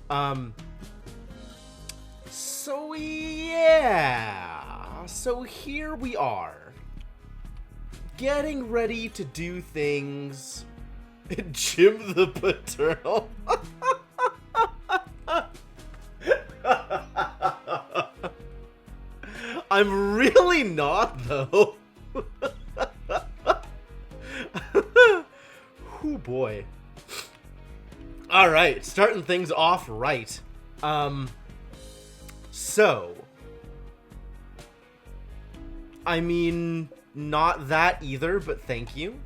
Um, so yeah. So here we are. Getting ready to do things. Jim the Paternal. I'm really not, though. Oh boy. Alright, starting things off right. So. I mean, not that either, but thank you.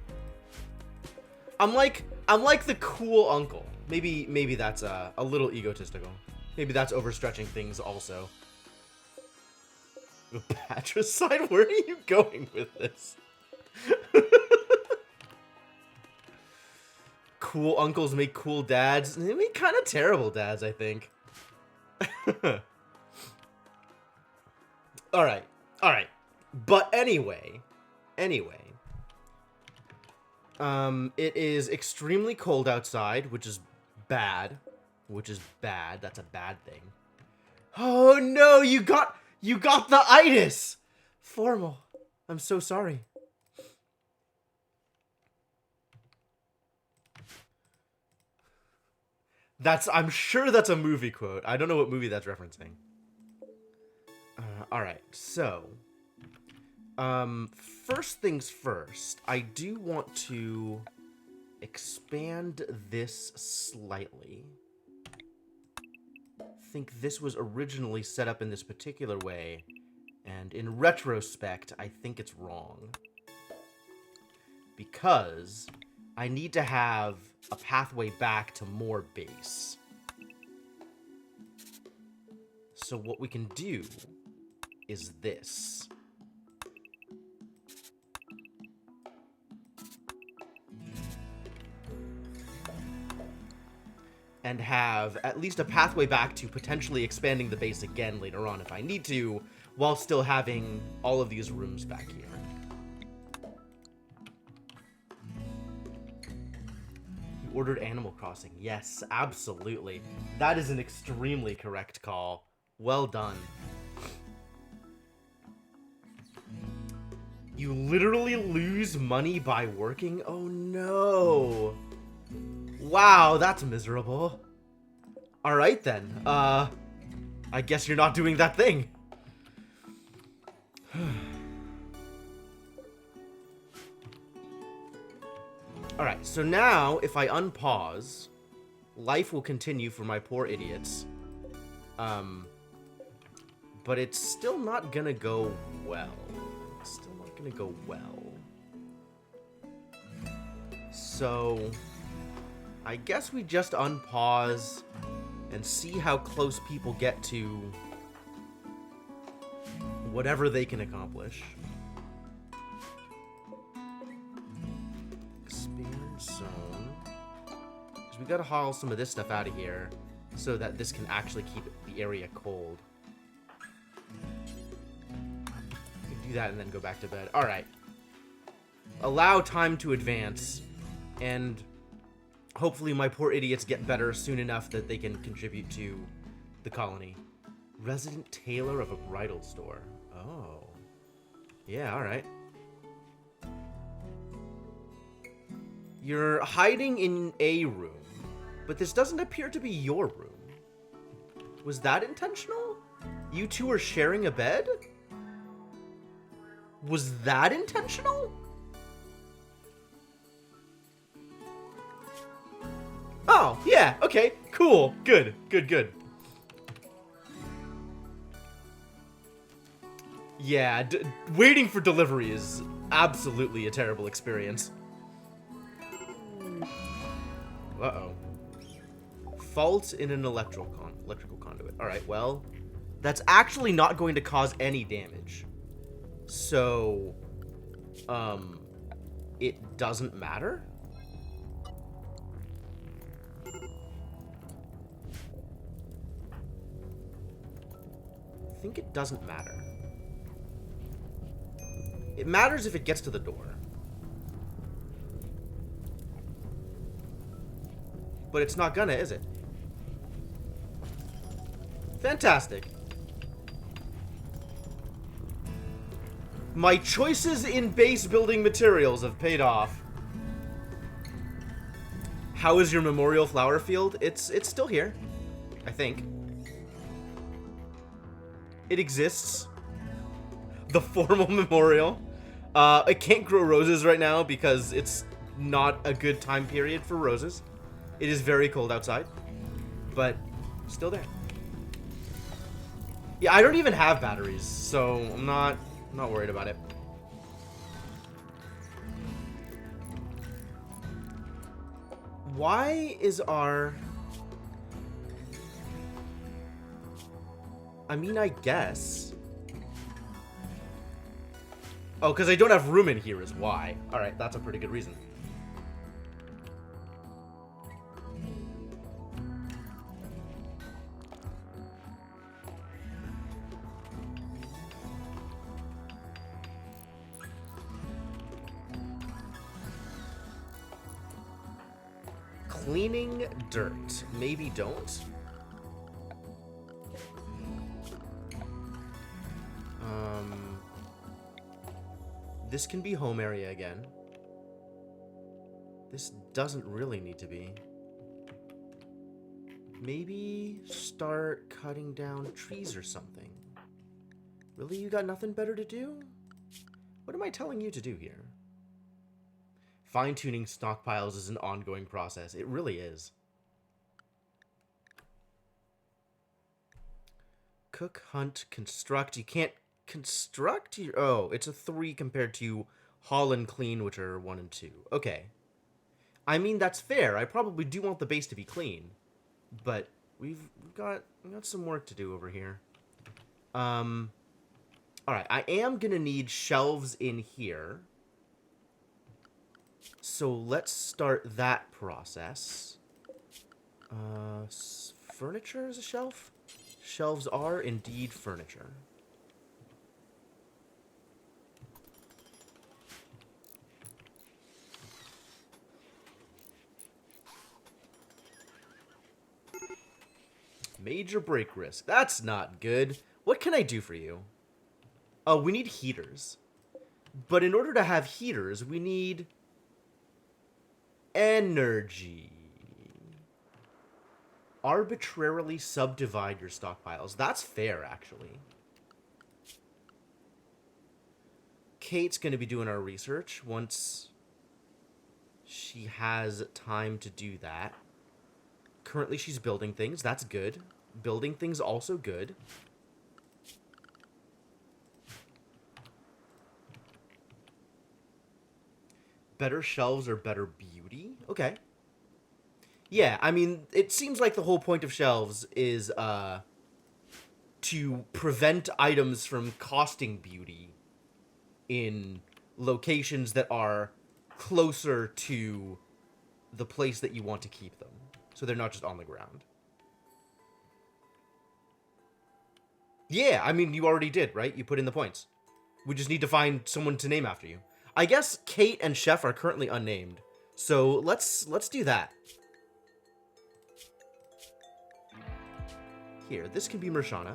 I'm like the cool uncle. Maybe that's a little egotistical. Maybe that's overstretching things also. The patricide? Where are you going with this? Cool uncles make cool dads. They make kind of terrible dads, I think. Alright. But anyway. It is extremely cold outside, which is bad. That's a bad thing. Oh no, you got the itis! Formal. I'm so sorry. I'm sure that's a movie quote. I don't know what movie that's referencing. Alright, so. First things first, I do want to expand this slightly. I think this was originally set up in this particular way, and in retrospect, I think it's wrong. Because I need to have a pathway back to more base. So what we can do is this. And have at least a pathway back to potentially expanding the base again later on if I need to, while still having all of these rooms back here. You ordered Animal Crossing. Yes, absolutely. That is an extremely correct call. Well done. You literally lose money by working? Oh no. Wow, that's miserable. Alright then, I guess you're not doing that thing. Alright, so now, if I unpause, life will continue for my poor idiots. But it's still not gonna go well. So I guess we just unpause and see how close people get to whatever they can accomplish. Expand zone. Because we gotta haul some of this stuff out of here so that this can actually keep the area cold. We can do that and then go back to bed. Alright. Allow time to advance, and hopefully my poor idiots get better soon enough that they can contribute to the colony. Resident tailor of a bridal store. Oh. Yeah, alright. You're hiding in a room, but this doesn't appear to be your room. Was that intentional? You two are sharing a bed? Was that intentional? Oh, yeah, okay, cool, good. Yeah, waiting for delivery is absolutely a terrible experience. Uh-oh. Fault in an electrical conduit. Alright, well, that's actually not going to cause any damage. So, it doesn't matter? I think it doesn't matter. It matters if it gets to the door. But it's not gonna, is it? Fantastic. My choices in base building materials have paid off. How is your memorial flower field? It's still here, I think. It exists. The formal memorial. I can't grow roses right now because it's not a good time period for roses. It is very cold outside, but still there. Yeah, I don't even have batteries, so I'm not worried about it. Why is our... I mean, I guess. Oh, because I don't have room in here is why. Alright, that's a pretty good reason. Cleaning dirt. Maybe don't. This can be home area again. This doesn't really need to be. Maybe start cutting down trees or something. Really? You got nothing better to do? What am I telling you to do here? Fine-tuning stockpiles is an ongoing process. It really is. Cook, hunt, construct. You can't construct? Oh, it's a 3 compared to haul and clean, which are 1 and 2. Okay. I mean, that's fair. I probably do want the base to be clean. But we've got some work to do over here. Alright, I am gonna need shelves in here. So let's start that process. Furniture is a shelf? Shelves are indeed furniture. Major break risk. That's not good. What can I do for you? Oh, we need heaters. But in order to have heaters, we need energy. Arbitrarily subdivide your stockpiles. That's fair, actually. Kate's going to be doing our research once she has time to do that. Currently, she's building things. That's good. Building things also good. Better shelves or better beauty? Okay. Yeah, I mean, it seems like the whole point of shelves is to prevent items from costing beauty in locations that are closer to the place that you want to keep them. So they're not just on the ground. Yeah, I mean, you already did, right? You put in the points. We just need to find someone to name after you. I guess Kate and Chef are currently unnamed. So let's do that. Here, this can be Mershana.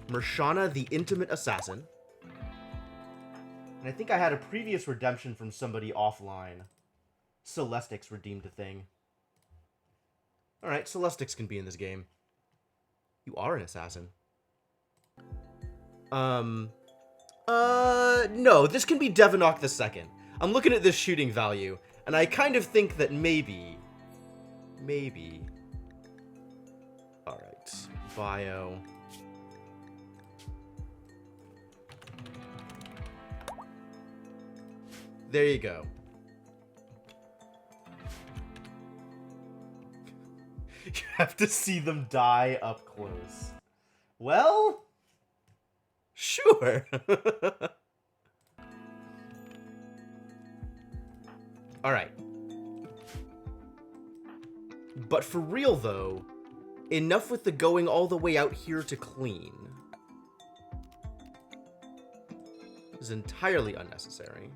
Mershana, the Intimate Assassin. And I think I had a previous redemption from somebody offline. Celestix redeemed a thing. Alright, Celestix can be in this game. You are an assassin. No, this can be Devanok the Second. I'm looking at this shooting value, and I kind of think that maybe... Alright, bio... There you go. You have to see them die up close. Well, sure. All right. But for real, though, enough with the going all the way out here to clean. This is entirely unnecessary.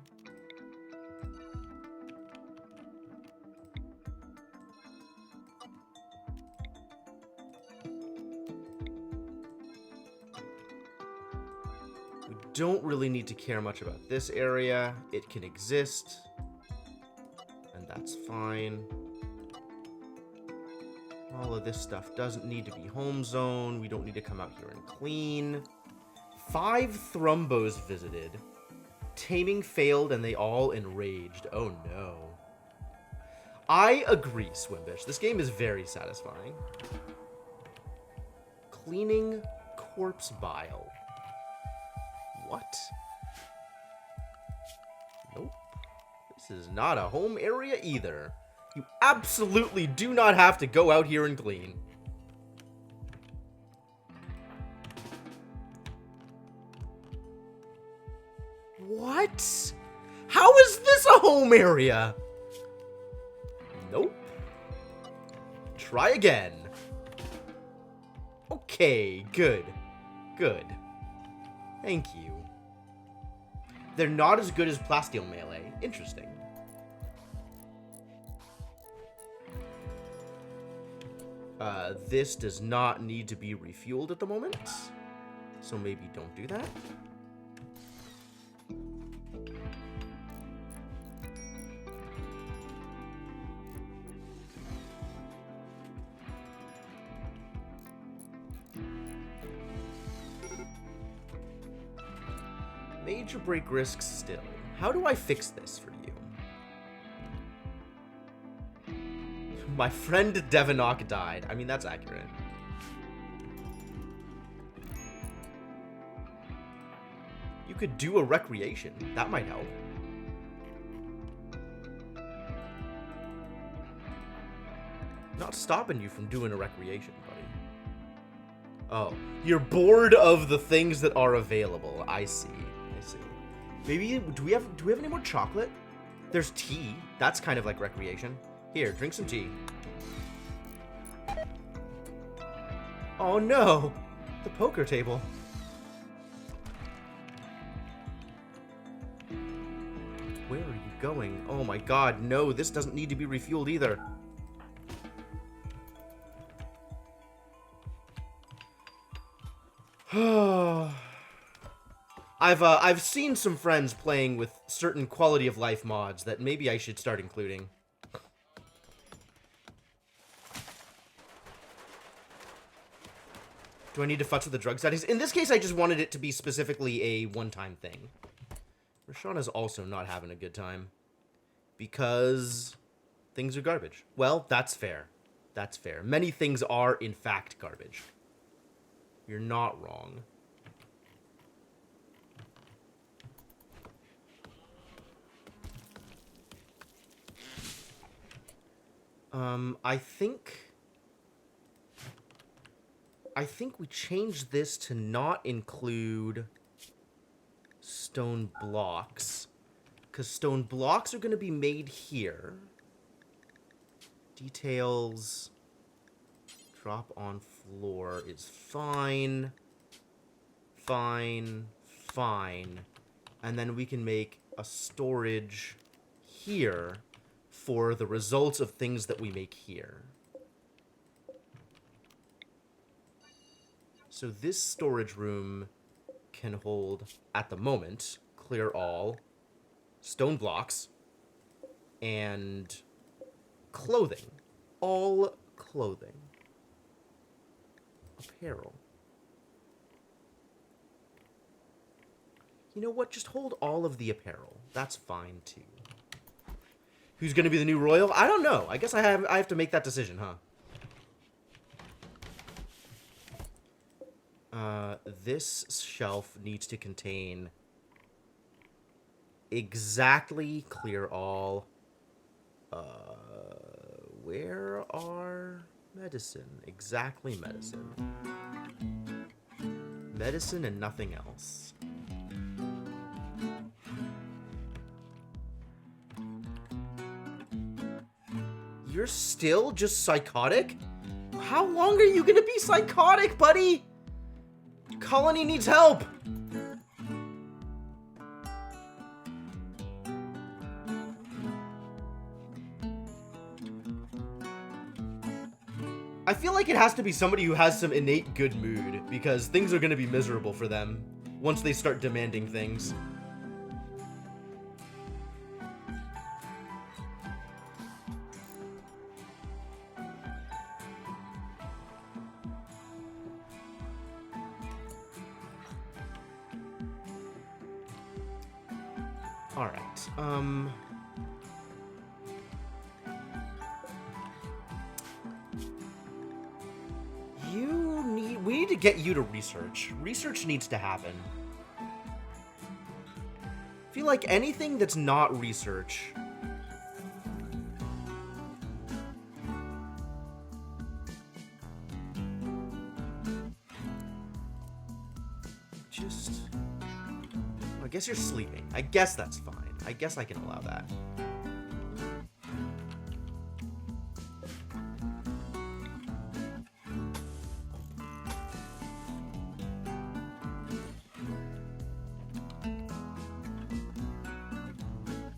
don't really need to care much about this area. It can exist, and that's fine. All of this stuff doesn't need to be home zone. We don't need to come out here and clean. 5 thrumbos visited. Taming failed and they all enraged. Oh no. I agree, Swimbish. This game is very satisfying. Cleaning corpse bile. What? Nope. This is not a home area either. You absolutely do not have to go out here and clean. What? How is this a home area? Nope. Try again. Okay, good. Good. Thank you. They're not as good as Plasteel Melee. Interesting. This does not need to be refueled at the moment, so maybe don't do that. Major break risks still. How do I fix this for you? My friend Devanok died. I mean, that's accurate. You could do a recreation. That might help. Not stopping you from doing a recreation, buddy. Oh, you're bored of the things that are available. I see. I see. Maybe do we have any more chocolate? There's tea. That's kind of like recreation. Here, drink some tea. Oh no! The poker table. Where are you going? Oh my god, no, this doesn't need to be refueled either. I've seen some friends playing with certain quality of life mods that maybe I should start including. Do I need to futz with the drug settings? In this case, I just wanted it to be specifically a one-time thing. Rashawn is also not having a good time. Because things are garbage. Well, that's fair. That's fair. Many things are, in fact, garbage. You're not wrong. I think we changed this to not include stone blocks. Because stone blocks are going to be made here. Details. Drop on floor is fine. Fine. Fine. And then we can make a storage here for the results of things that we make here. So this storage room can hold, at the moment, clear all, stone blocks, and clothing. All clothing. Apparel. You know what? Just hold all of the apparel. That's fine, too. Who's going to be the new royal? I don't know. I guess I have to make that decision, huh? This shelf needs to contain exactly clear all. Where are medicine? Exactly medicine. Medicine and nothing else. You're still just psychotic? How long are you gonna be psychotic, buddy? Colony needs help! I feel like it has to be somebody who has some innate good mood, because things are gonna be miserable for them once they start demanding things. All right. We need to get you to research. Research needs to happen. I feel like anything that's not research. I guess you're sleeping. I guess that's fine. I guess I can allow that.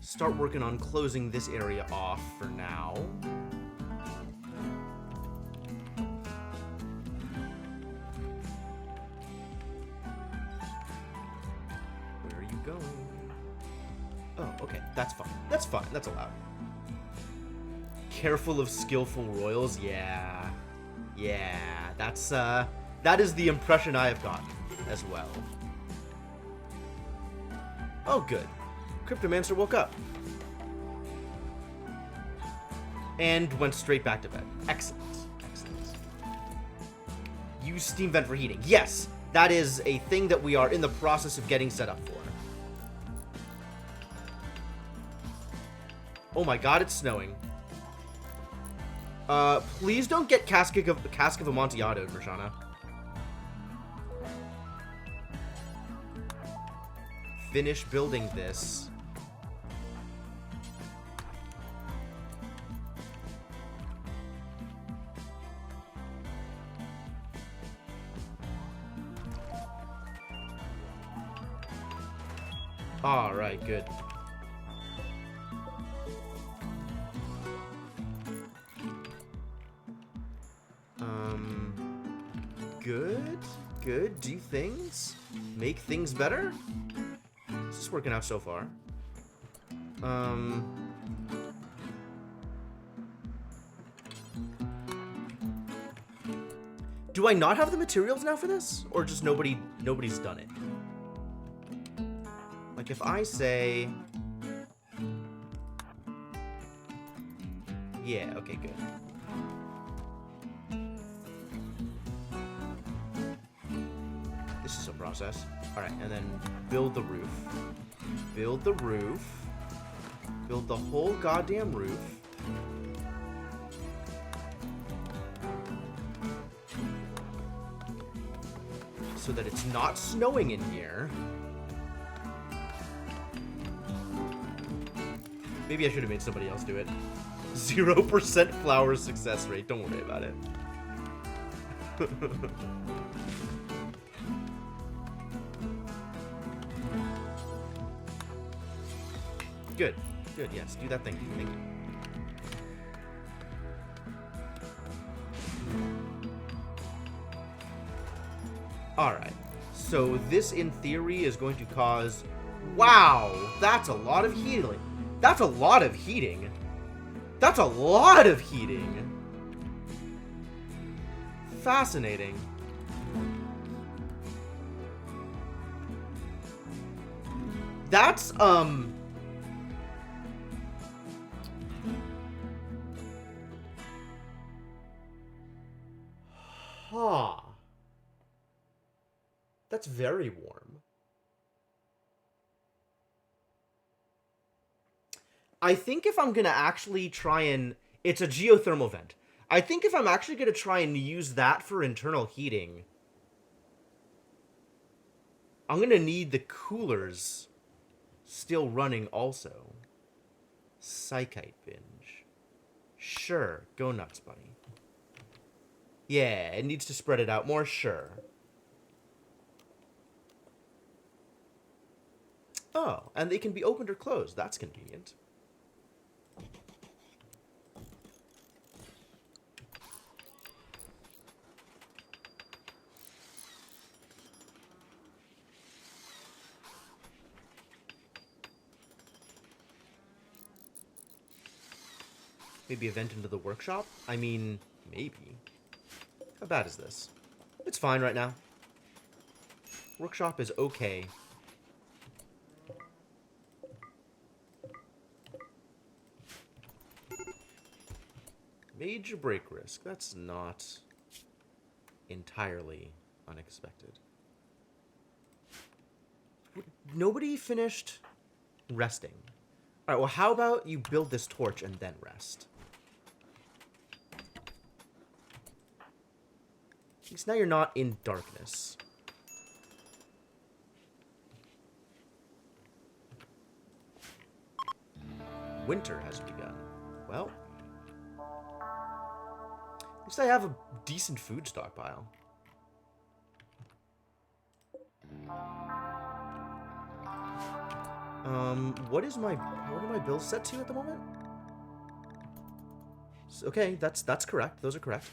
Start working on closing this area off for now. Where are you going? Oh, okay. That's fine. That's fine. That's allowed. Careful of skillful royals? Yeah. Yeah. That's, that is the impression I have gotten as well. Oh, good. Cryptomancer woke up. And went straight back to bed. Excellent. Excellent. Use steam vent for heating. Yes! That is a thing that we are in the process of getting set up for. Oh my god, it's snowing. Please don't get Cask of Amontillado, Grishana. Finish building this. Alright, good. Good. Do things? Make things better? This is working out so far. Do I not have the materials now for this? Or just nobody's done it? Like if I say... Yeah, okay, good. This is a process. Alright, and then build the roof. Build the roof. Build the whole goddamn roof. So that it's not snowing in here. Maybe I should have made somebody else do it. 0% flower success rate. Don't worry about it. Good. Good, yes. Do that thing. Thank you. Alright. So this, in theory, is going to cause... Wow! That's a lot of healing. That's a lot of heating. That's a lot of heating. Fascinating. That's, Huh. That's very warm. I think if I'm gonna actually try and... It's a geothermal vent. I think if I'm actually gonna try and use that for internal heating, I'm gonna need the coolers still running also. Psychite binge. Sure, go nuts, buddy. Yeah, it needs to spread it out more, sure. Oh, and they can be opened or closed. That's convenient. Maybe a vent into the workshop? I mean, maybe. How bad is this? It's fine right now. Workshop is okay. Major break risk. That's not entirely unexpected. Nobody finished resting. Alright, well, how about you build this torch and then rest? At least now you're not in darkness. Winter has begun. Well, at least I have a decent food stockpile. What are my bills set to at the moment? Okay, that's correct. Those are correct.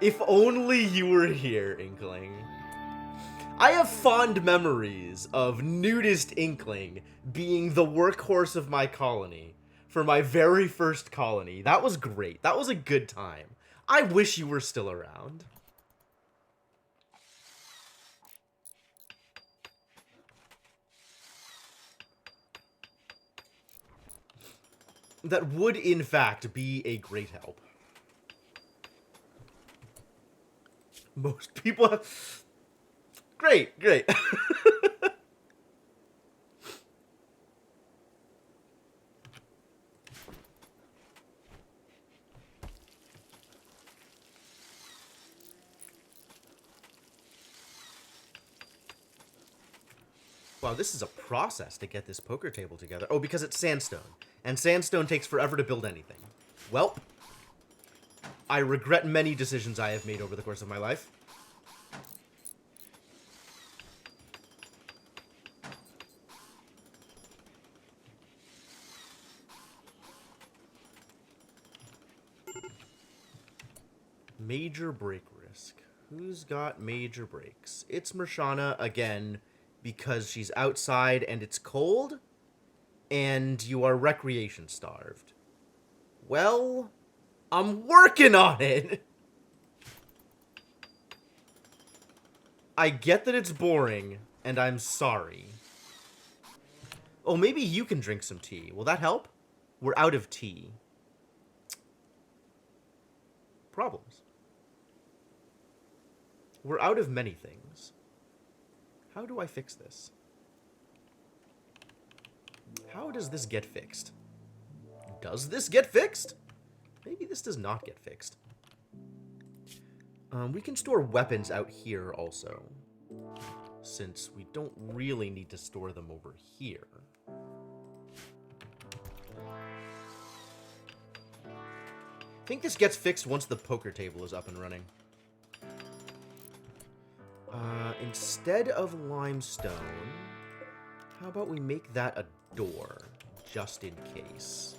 If only you were here, Inkling. I have fond memories of Nudist Inkling being the workhorse of my colony for my very first colony. That was great. That was a good time. I wish you were still around. That would, in fact, be a great help. Most people have... Great, great. Wow, this is a process to get this poker table together. Oh, because it's sandstone. And sandstone takes forever to build anything. Welp. I regret many decisions I have made over the course of my life. Major break risk. Who's got major breaks? It's Mershana again, because she's outside and it's cold, and you are recreation starved. Well, I'm working on it! I get that it's boring, and I'm sorry. Oh, maybe you can drink some tea. Will that help? We're out of tea. Problems. We're out of many things. How do I fix this? How does this get fixed? Does this get fixed? Maybe this does not get fixed. We can store weapons out here also, since we don't really need to store them over here. I think this gets fixed once the poker table is up and running. Instead of limestone, how about we make that a door, just in case?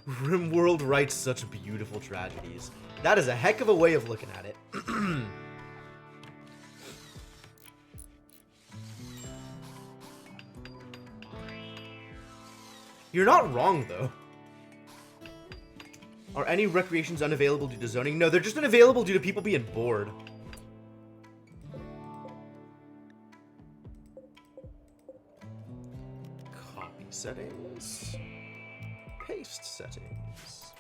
Rimworld writes such beautiful tragedies. That is a heck of a way of looking at it. You're not wrong, though. Are any recreations unavailable due to zoning? No, they're just unavailable due to people being bored. Copy settings. Paste settings.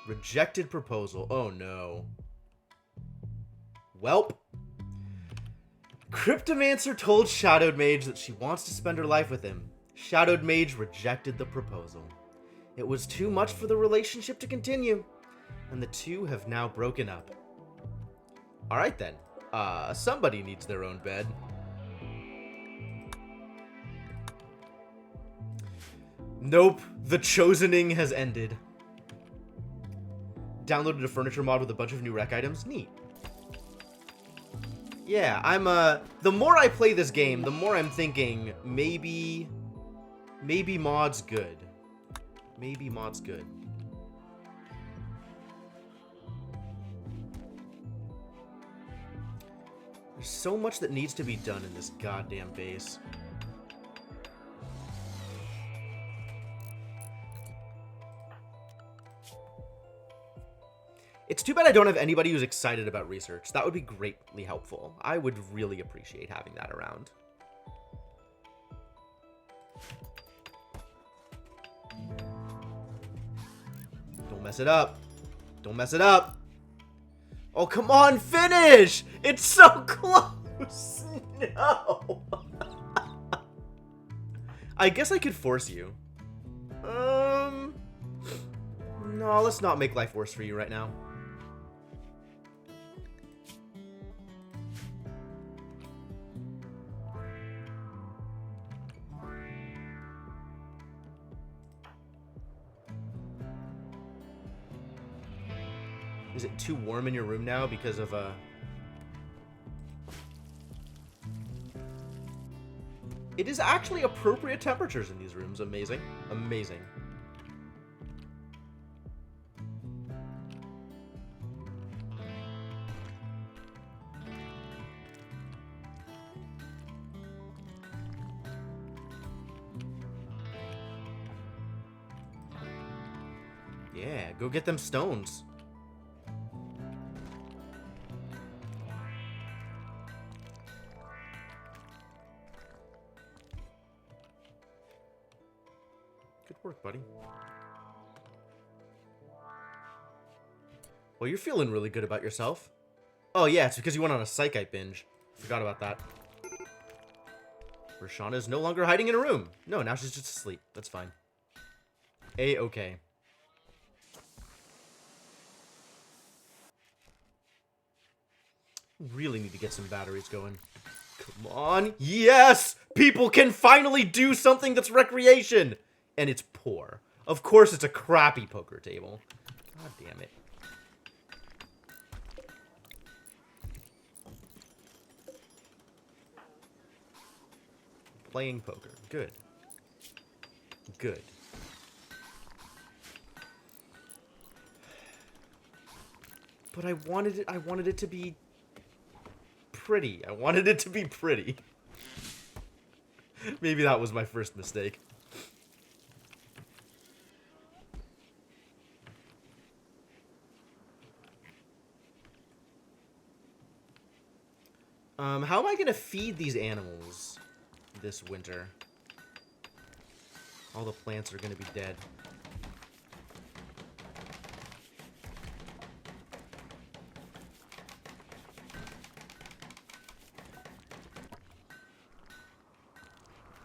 Rejected proposal. Oh no. Welp. Cryptomancer told Shadowed Mage that she wants to spend her life with him. Shadowed Mage rejected the proposal. It was too much for the relationship to continue, and the two have now broken up. Alright then. Somebody needs their own bed. Nope, the chosening has ended. Downloaded a furniture mod with a bunch of new rec items. Neat. Yeah, I'm, the more I play this game, the more I'm thinking, maybe mod's good. Maybe mod's good. There's so much that needs to be done in this goddamn base. It's too bad I don't have anybody who's excited about research. That would be greatly helpful. I would really appreciate having that around. Don't mess it up. Don't mess it up. Oh, come on, finish! It's so close! No! I guess I could force you. No, let's not make life worse for you right now. Is it too warm in your room now because of, It is actually appropriate temperatures in these rooms. Amazing. Amazing. Yeah, go get them stones. Good work, buddy. Well, you're feeling really good about yourself. Oh, yeah, it's because you went on a Psychite binge. Forgot about that. Rashana is no longer hiding in a room. No, now she's just asleep. That's fine. A-okay. Really need to get some batteries going. Come on. Yes! People can finally do something that's recreation! And it's poor. Of course it's a crappy poker table. God damn it. Playing poker. Good. Good. But I wanted it to be pretty. I wanted it to be pretty. Maybe that was my first mistake. How am I gonna feed these animals this winter? All the plants are gonna be dead.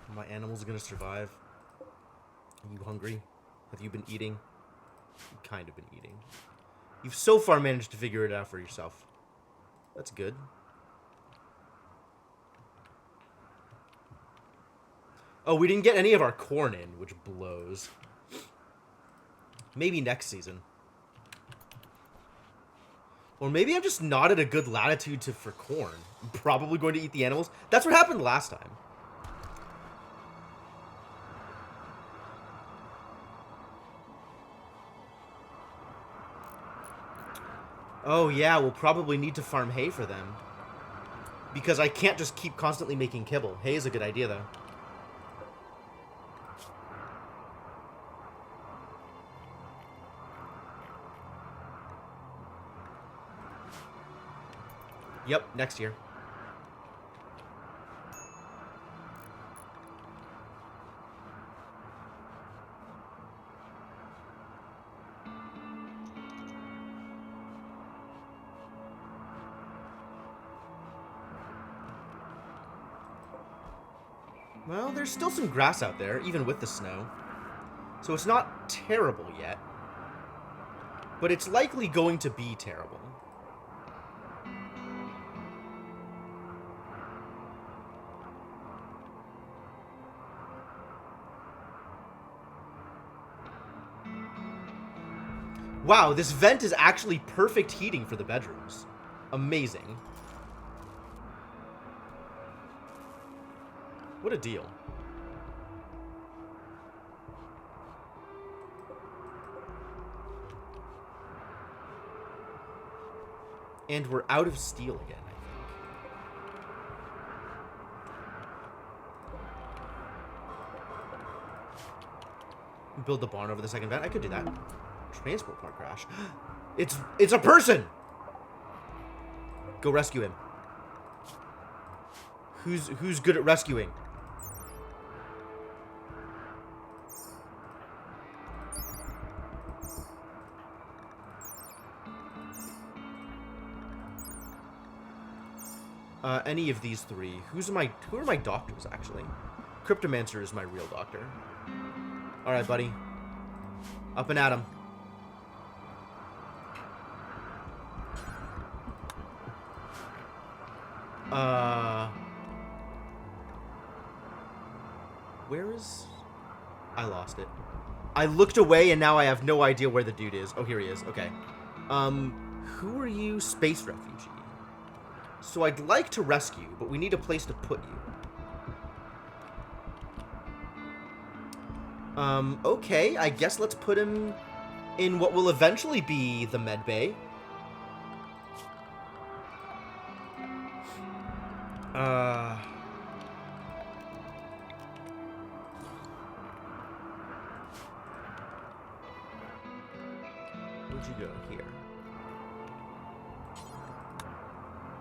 Are my animals gonna survive? Are you hungry? Have you been eating? You've kind of been eating. You've so far managed to figure it out for yourself. That's good. Oh, we didn't get any of our corn in, which blows. Maybe next season. Or maybe I'm just not at a good latitude for corn. I'm probably going to eat the animals. That's what happened last time. Oh yeah, we'll probably need to farm hay for them. Because I can't just keep constantly making kibble. Hay is a good idea, though. Yep, next year. Well, there's still some grass out there, even with the snow. So it's not terrible yet. But it's likely going to be terrible. Wow, this vent is actually perfect heating for the bedrooms. Amazing. What a deal. And we're out of steel again, I think. Build the barn over the second vent. I could do that. Transport part crash. It's a person! Go rescue him. Who's good at rescuing? Any of these three. Who are my doctors, actually? Cryptomancer is my real doctor. Alright, buddy. Up and at him. Where is... I lost it. I looked away and now I have no idea where the dude is. Oh, here he is. Okay. Who are you? Space refugee. So I'd like to rescue, but we need a place to put you. Okay. I guess let's put him in what will eventually be the med bay. Where'd you go? Here.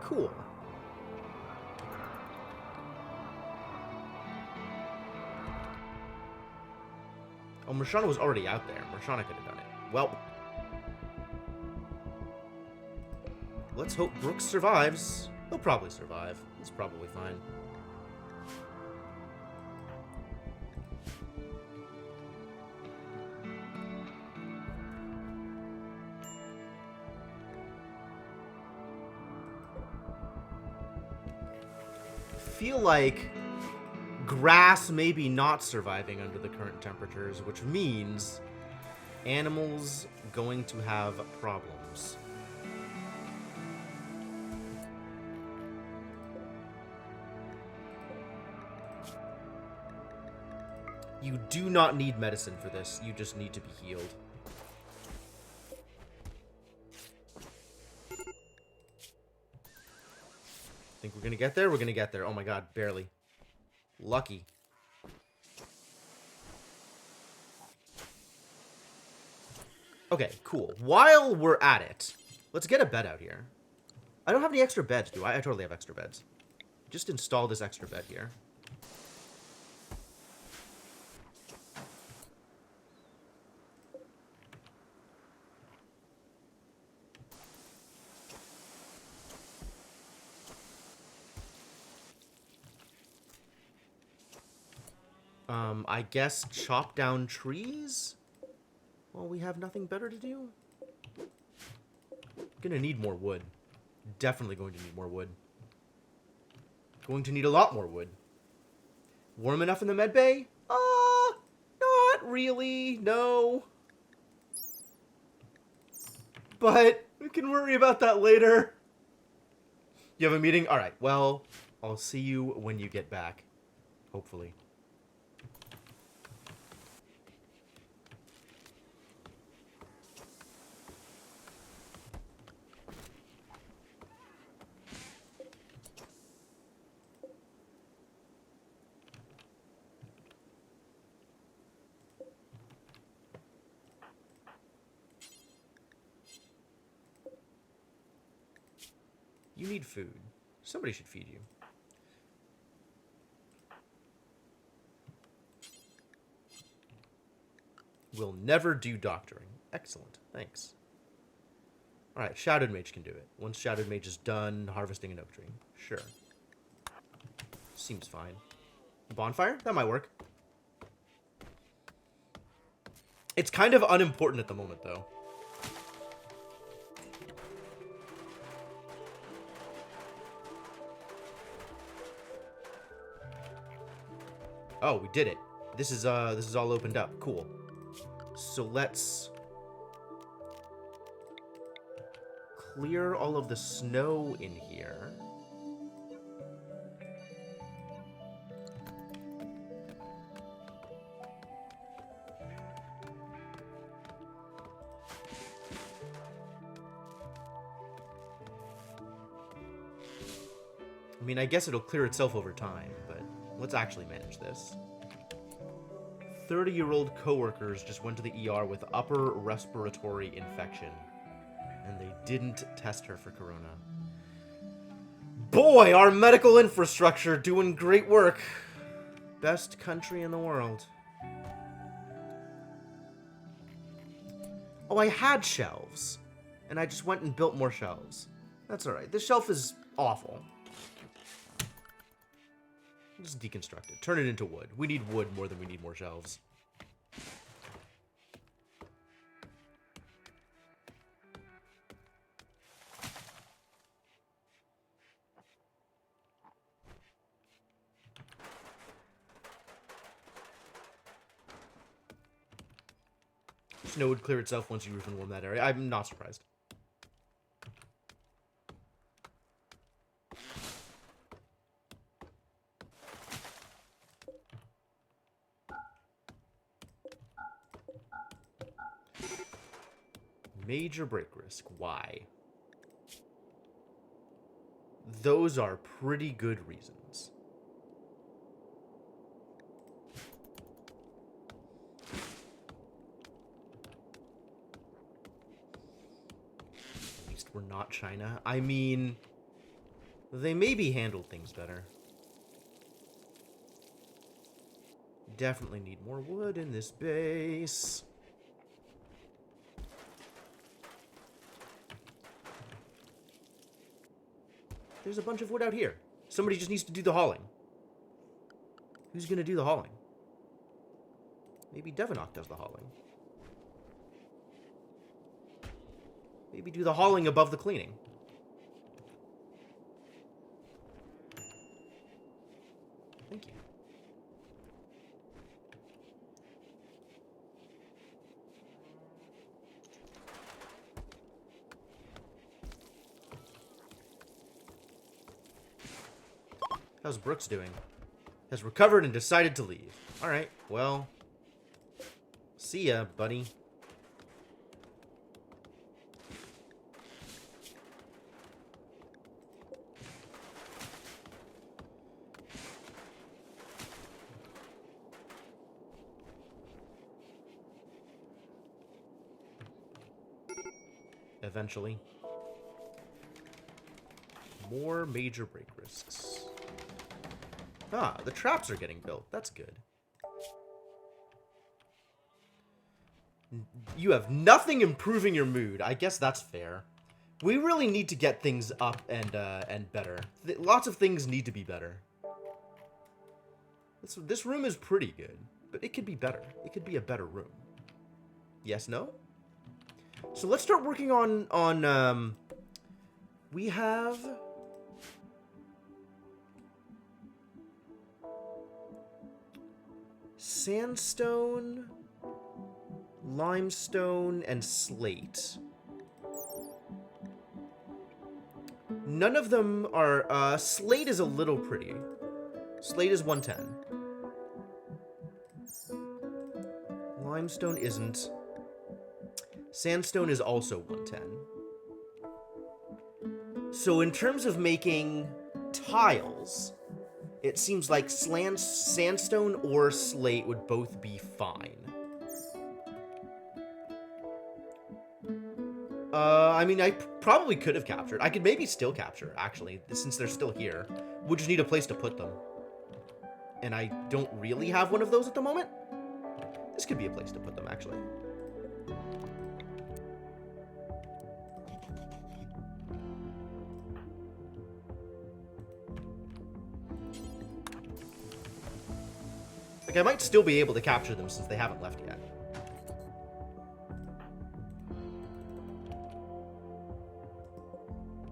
Cool. Oh, Marshana was already out there. Marshana could have done it. Well. Let's hope Brooks survives. He'll probably survive. It's probably fine. Feel like grass may be not surviving under the current temperatures, which means animals going to have problems. You do not need medicine for this. You just need to be healed. Think we're gonna get there? We're gonna get there. Oh my god, barely. Lucky. Okay, cool. While we're at it, let's get a bed out here. I don't have any extra beds, do I? I totally have extra beds. Just install this extra bed here. I guess chop down trees? Well, we have nothing better to do. Gonna need more wood. Definitely going to need more wood. Going to need a lot more wood. Warm enough in the med bay? Not really, no. But we can worry about that later. You have a meeting? Alright, well, I'll see you when you get back. Hopefully. You need food. Somebody should feed you. We'll never do doctoring. Excellent. Thanks. Alright, Shadowed Mage can do it. Once Shadowed Mage is done harvesting an oak tree. Sure. Seems fine. Bonfire? That might work. It's kind of unimportant at the moment, though. Oh, we did it. This is all opened up. Cool. So let's clear all of the snow in here. I mean, I guess it'll clear itself over time, but let's actually manage this. 30-year-old coworkers just went to the ER with upper respiratory infection, and they didn't test her for corona. Boy, our medical infrastructure doing great work. Best country in the world. Oh, I had shelves, and I just went and built more shelves. That's alright. This shelf is awful. Just deconstruct it. Turn it into wood. We need wood more than we need more shelves. Snow would clear itself once you roof and warm that area. I'm not surprised. Major break risk. Why? Those are pretty good reasons. At least we're not China. I mean, they maybe handled things better. Definitely need more wood in this base. There's a bunch of wood out here. Somebody just needs to do the hauling. Who's going to do the hauling? Maybe Devonok does the hauling. Maybe do the hauling above the cleaning. Thank you. How's Brooks doing? Has recovered and decided to leave. Alright, well. See ya, buddy. Eventually. More major break risks. Ah, the traps are getting built. That's good. You have nothing improving your mood. I guess that's fair. We really need to get things up and better. Lots of things need to be better. This room is pretty good, but it could be better. It could be a better room. Yes, no? So let's start working on we have sandstone, limestone, and slate. None of them are, slate is a little pretty. Slate is 110. Limestone isn't. Sandstone is also 110. So in terms of making tiles, it seems like sandstone or slate would both be fine. I mean, I probably could have captured. I could maybe still capture, actually, since they're still here. We just need a place to put them. And I don't really have one of those at the moment. This could be a place to put them, actually. Like, I might still be able to capture them since they haven't left yet.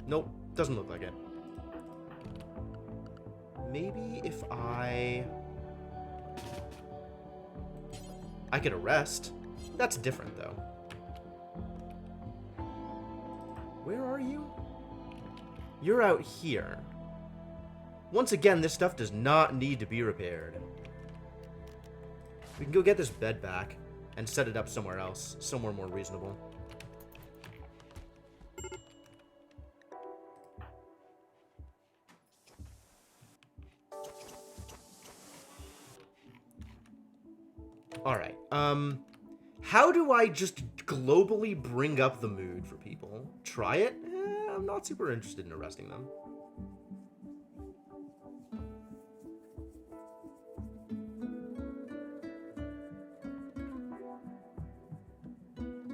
Nope, doesn't look like it. Maybe if I could arrest. That's different, though. Where are you? You're out here. Once again, this stuff does not need to be repaired. We can go get this bed back and set it up somewhere else, somewhere more reasonable. How do I just globally bring up the mood for people? Try it? I'm not super interested in arresting them.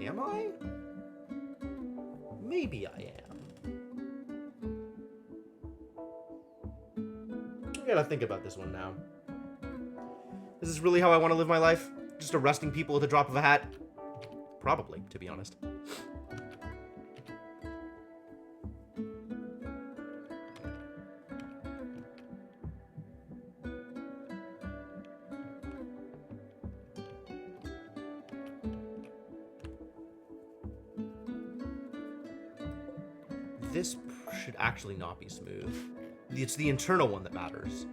Am I? Maybe I am. I gotta think about this one now. Is this really how I want to live my life? Just arresting people at the drop of a hat? Probably, to be honest. This should actually not be smooth. It's the internal one that matters.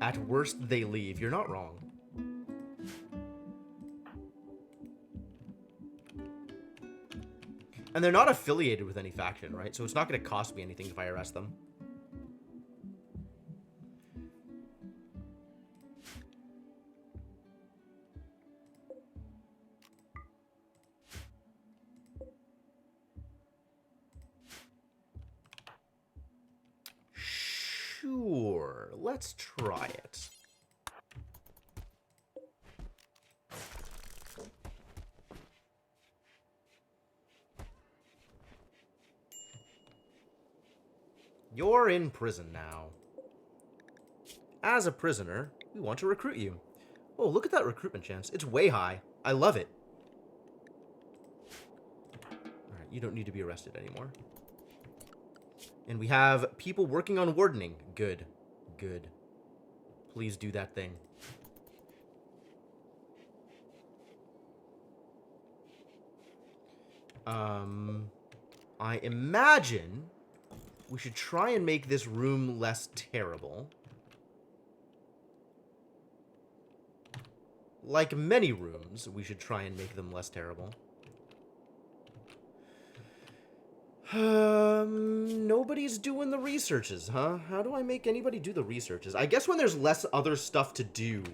At worst, they leave. You're not wrong. And they're not affiliated with any faction, right? So it's not going to cost me anything if I arrest them. Sure, let's try it. You're in prison now. As a prisoner, we want to recruit you. Oh, look at that recruitment chance. It's way high. I love it. Alright, you don't need to be arrested anymore. And we have people working on wardening. Good. Good. Please do that thing. I imagine we should try and make this room less terrible. Like many rooms, we should try and make them less terrible. Nobody's doing the researches, huh? How do I make anybody do the researches? I guess when there's less other stuff to do,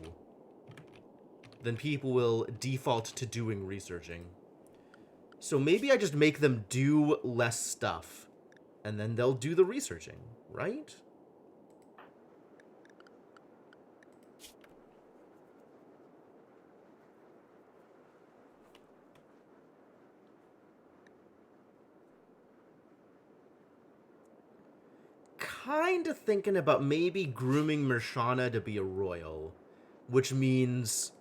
then people will default to doing researching. So maybe I just make them do less stuff, and then they'll do the researching, right? Kind of thinking about maybe grooming Mershana to be a royal, which means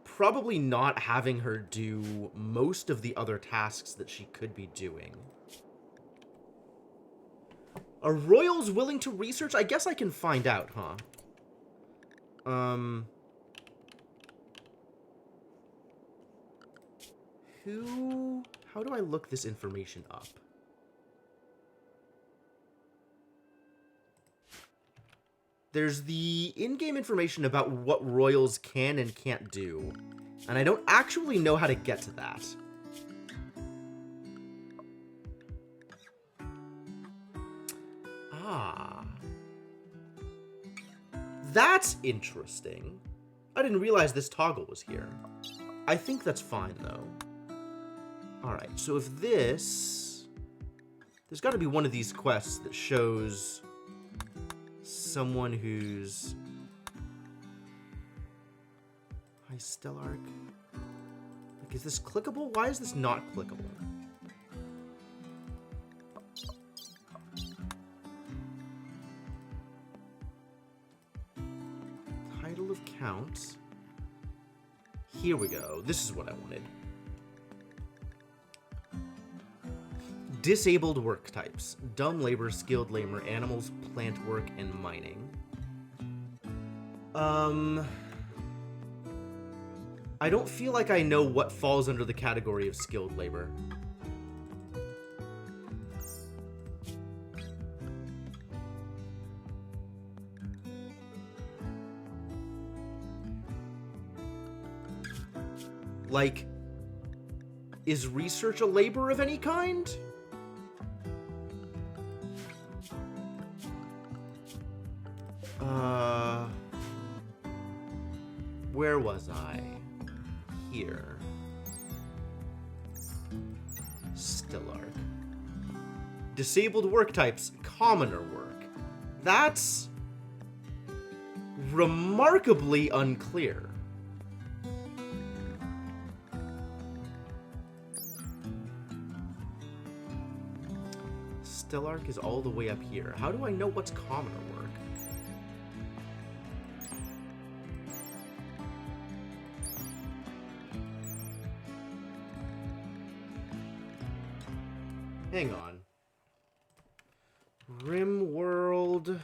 probably not having her do most of the other tasks that she could be doing. Are royals willing to research? I guess I can find out, huh? How do I look this information up? There's the in-game information about what royals can and can't do, and I don't actually know how to get to that. Ah. That's interesting. I didn't realize this toggle was here. I think that's fine, though. Alright, so if this... There's got to be one of these quests that shows someone who's high Stellarch. Like, is this clickable? Why is this not clickable? Title of Count. Here we go. This is what I wanted. Disabled work types: dumb labor, skilled labor, animals, plant work, and mining. I don't feel like I know what falls under the category of skilled labor. Like, is research a labor of any kind? Uh... Where was I? Here. Stillark. Disabled work types, commoner work. That's remarkably unclear. Stillark is all the way up here. How do I know what's commoner work? Hang on. Rimworld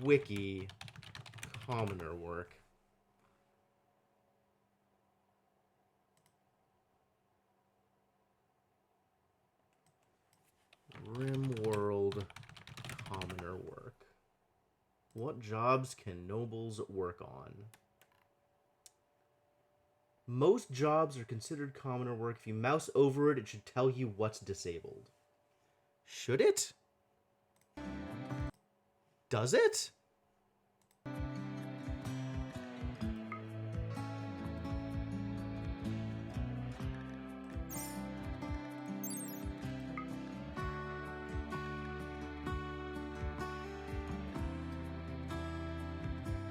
Wiki commoner work. Rimworld commoner work. What jobs can nobles work on? Most jobs are considered commoner work. If you mouse over it, it should tell you what's disabled. Should it? Does it?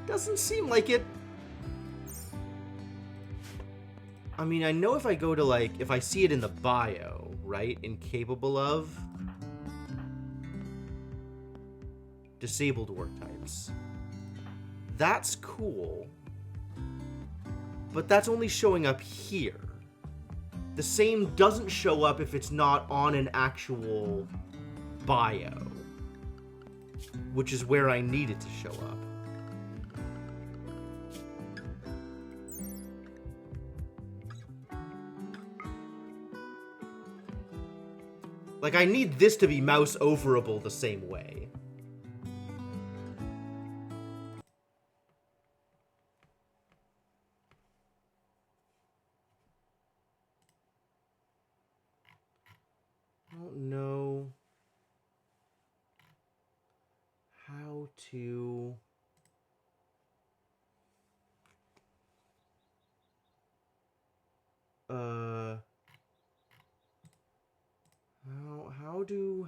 Doesn't seem like it. I mean, I know if I go to, like, if I see it in the bio, right? Incapable of disabled work types. That's cool. But that's only showing up here. The same doesn't show up if it's not on an actual bio, which is where I need it to show up. Like, I need this to be mouse overable the same way. I don't know how to...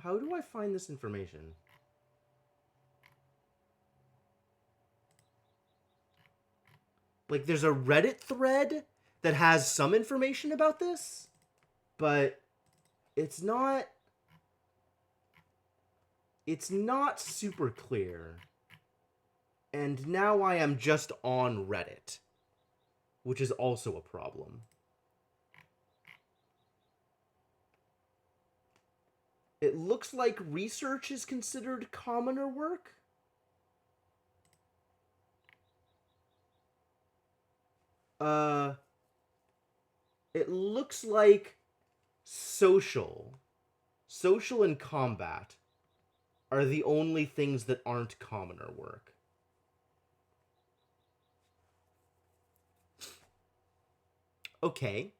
How do I find this information? Like, there's a Reddit thread that has some information about this, but it's not super clear. And now I am just on Reddit, which is also a problem. It looks like research is considered commoner work. It looks like social and combat are the only things that aren't commoner work. Okay.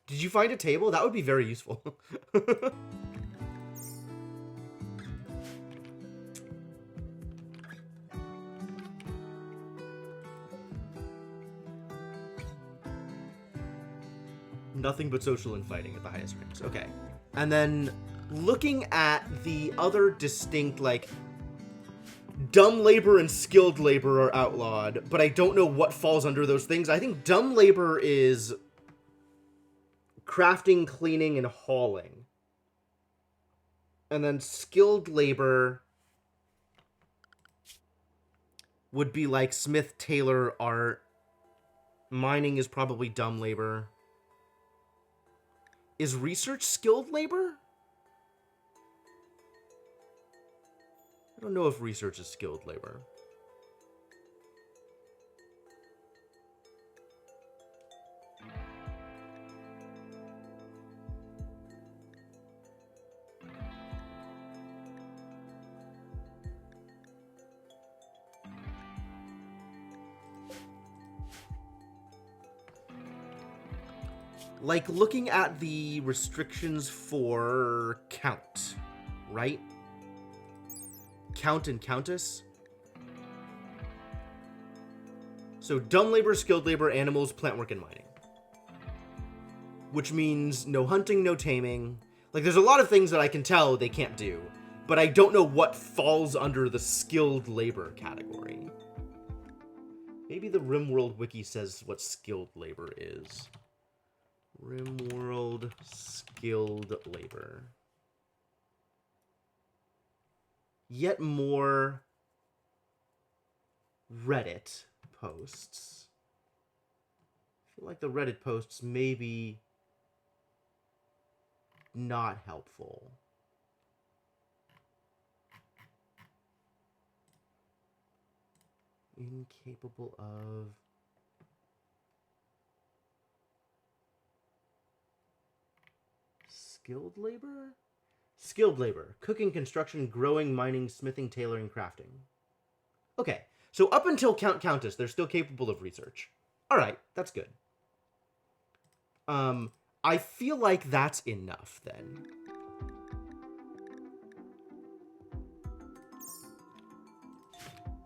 Did you find a table? That would be very useful. Nothing but social and fighting at the highest ranks. Okay. And then looking at the other distinct, like, dumb labor and skilled labor are outlawed, but I don't know what falls under those things. I think dumb labor is crafting, cleaning, and hauling. And then skilled labor would be like smith, tailor, art. Mining is probably dumb labor. Is research skilled labor? I don't know if research is skilled labor. Like, looking at the restrictions for count, right? Count and Countess. So dumb labor, skilled labor, animals, plant work, and mining. Which means no hunting, no taming. Like, there's a lot of things that I can tell they can't do, but I don't know what falls under the skilled labor category. Maybe the Rimworld wiki says what skilled labor is. Rimworld skilled labor. Yet more Reddit posts. I feel like the Reddit posts may be not helpful. Incapable of... skilled labor? Skilled labor. Cooking, construction, growing, mining, smithing, tailoring, crafting. Okay, so up until Countess, they're still capable of research. Alright, that's good. I feel like that's enough, then.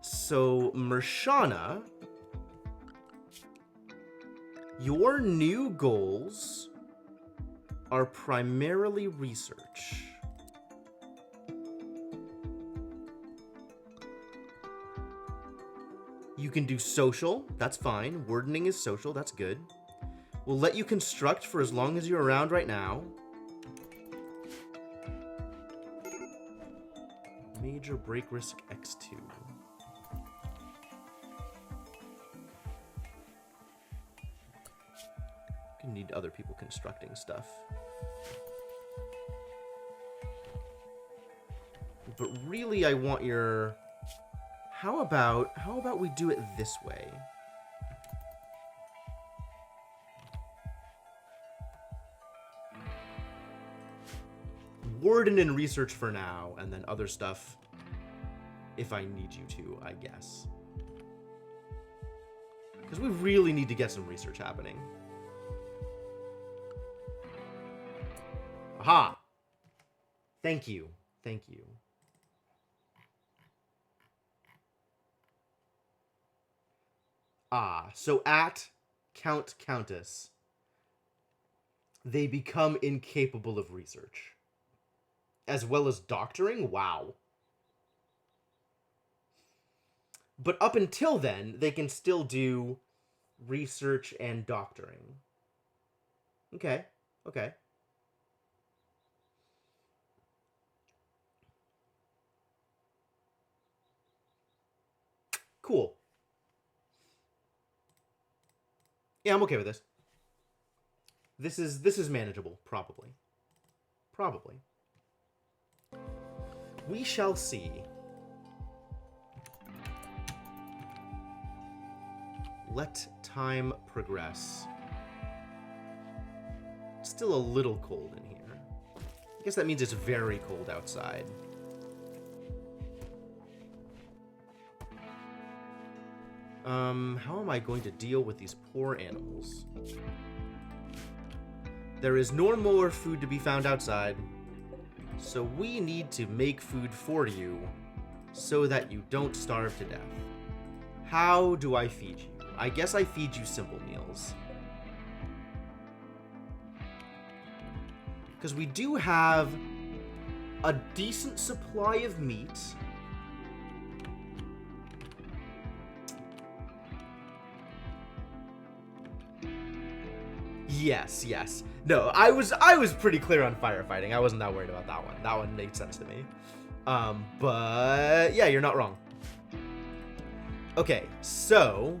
So, Mershana, your new goals are primarily research. You can do social, that's fine. Wordening is social, that's good. We'll let you construct for as long as you're around right now. Major break risk X2. Gonna need other people constructing stuff. But really, I want your... How about we do it this way? Warden and research for now, and then other stuff if I need you to, I guess. Because we really need to get some research happening. Aha! Thank you. Thank you. Ah, so at Countess, they become incapable of research. As well as doctoring? Wow. But up until then, they can still do research and doctoring. Okay, okay. Cool. Yeah, I'm okay with this. This is manageable, probably. Probably. We shall see. Let time progress. It's still a little cold in here. I guess that means it's very cold outside. How am I going to deal with these poor animals? There is no more food to be found outside, so we need to make food for you so that you don't starve to death. How do I feed you? I guess I feed you simple meals. Because we do have a decent supply of meat. Yes, yes. No, I was pretty clear on firefighting. I wasn't that worried about that one. That one made sense to me. But yeah, you're not wrong. Okay, so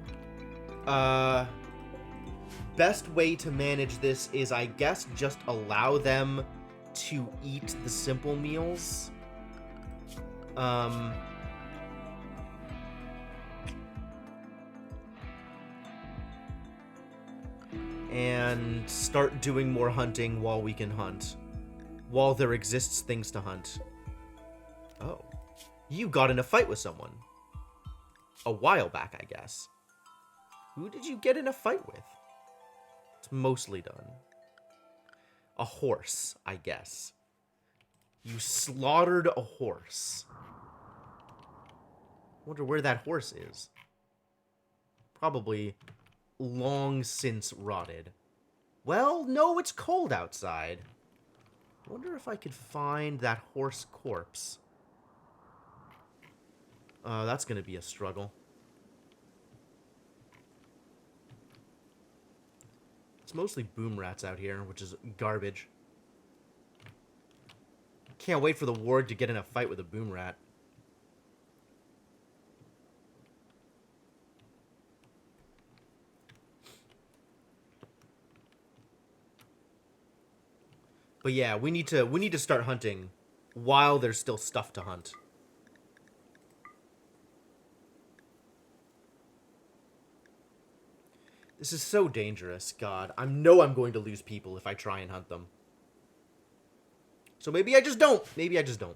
best way to manage this is, I guess, just allow them to eat the simple meals. And start doing more hunting while we can hunt. While there exists things to hunt. Oh. You got in a fight with someone. A while back, I guess. Who did you get in a fight with? It's mostly done. A horse, I guess. You slaughtered a horse. Wonder where that horse is. Probably long since rotted. Well, no, it's cold outside. Wonder if I could find that horse corpse. That's gonna be a struggle. It's mostly boom rats out here, which is garbage. Can't wait for the ward to get in a fight with a boom rat. But yeah, we need to start hunting while there's still stuff to hunt. This is so dangerous, God. I know I'm going to lose people if I try and hunt them. So maybe I just don't. Maybe I just don't.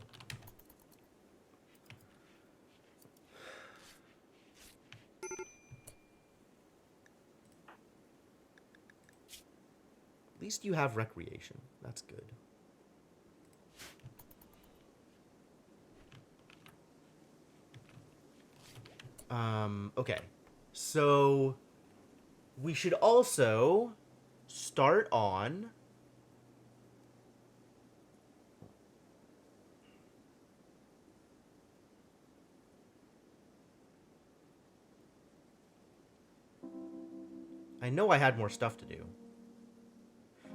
At least you have recreation. That's good. Okay. So we should also start on I know I had more stuff to do.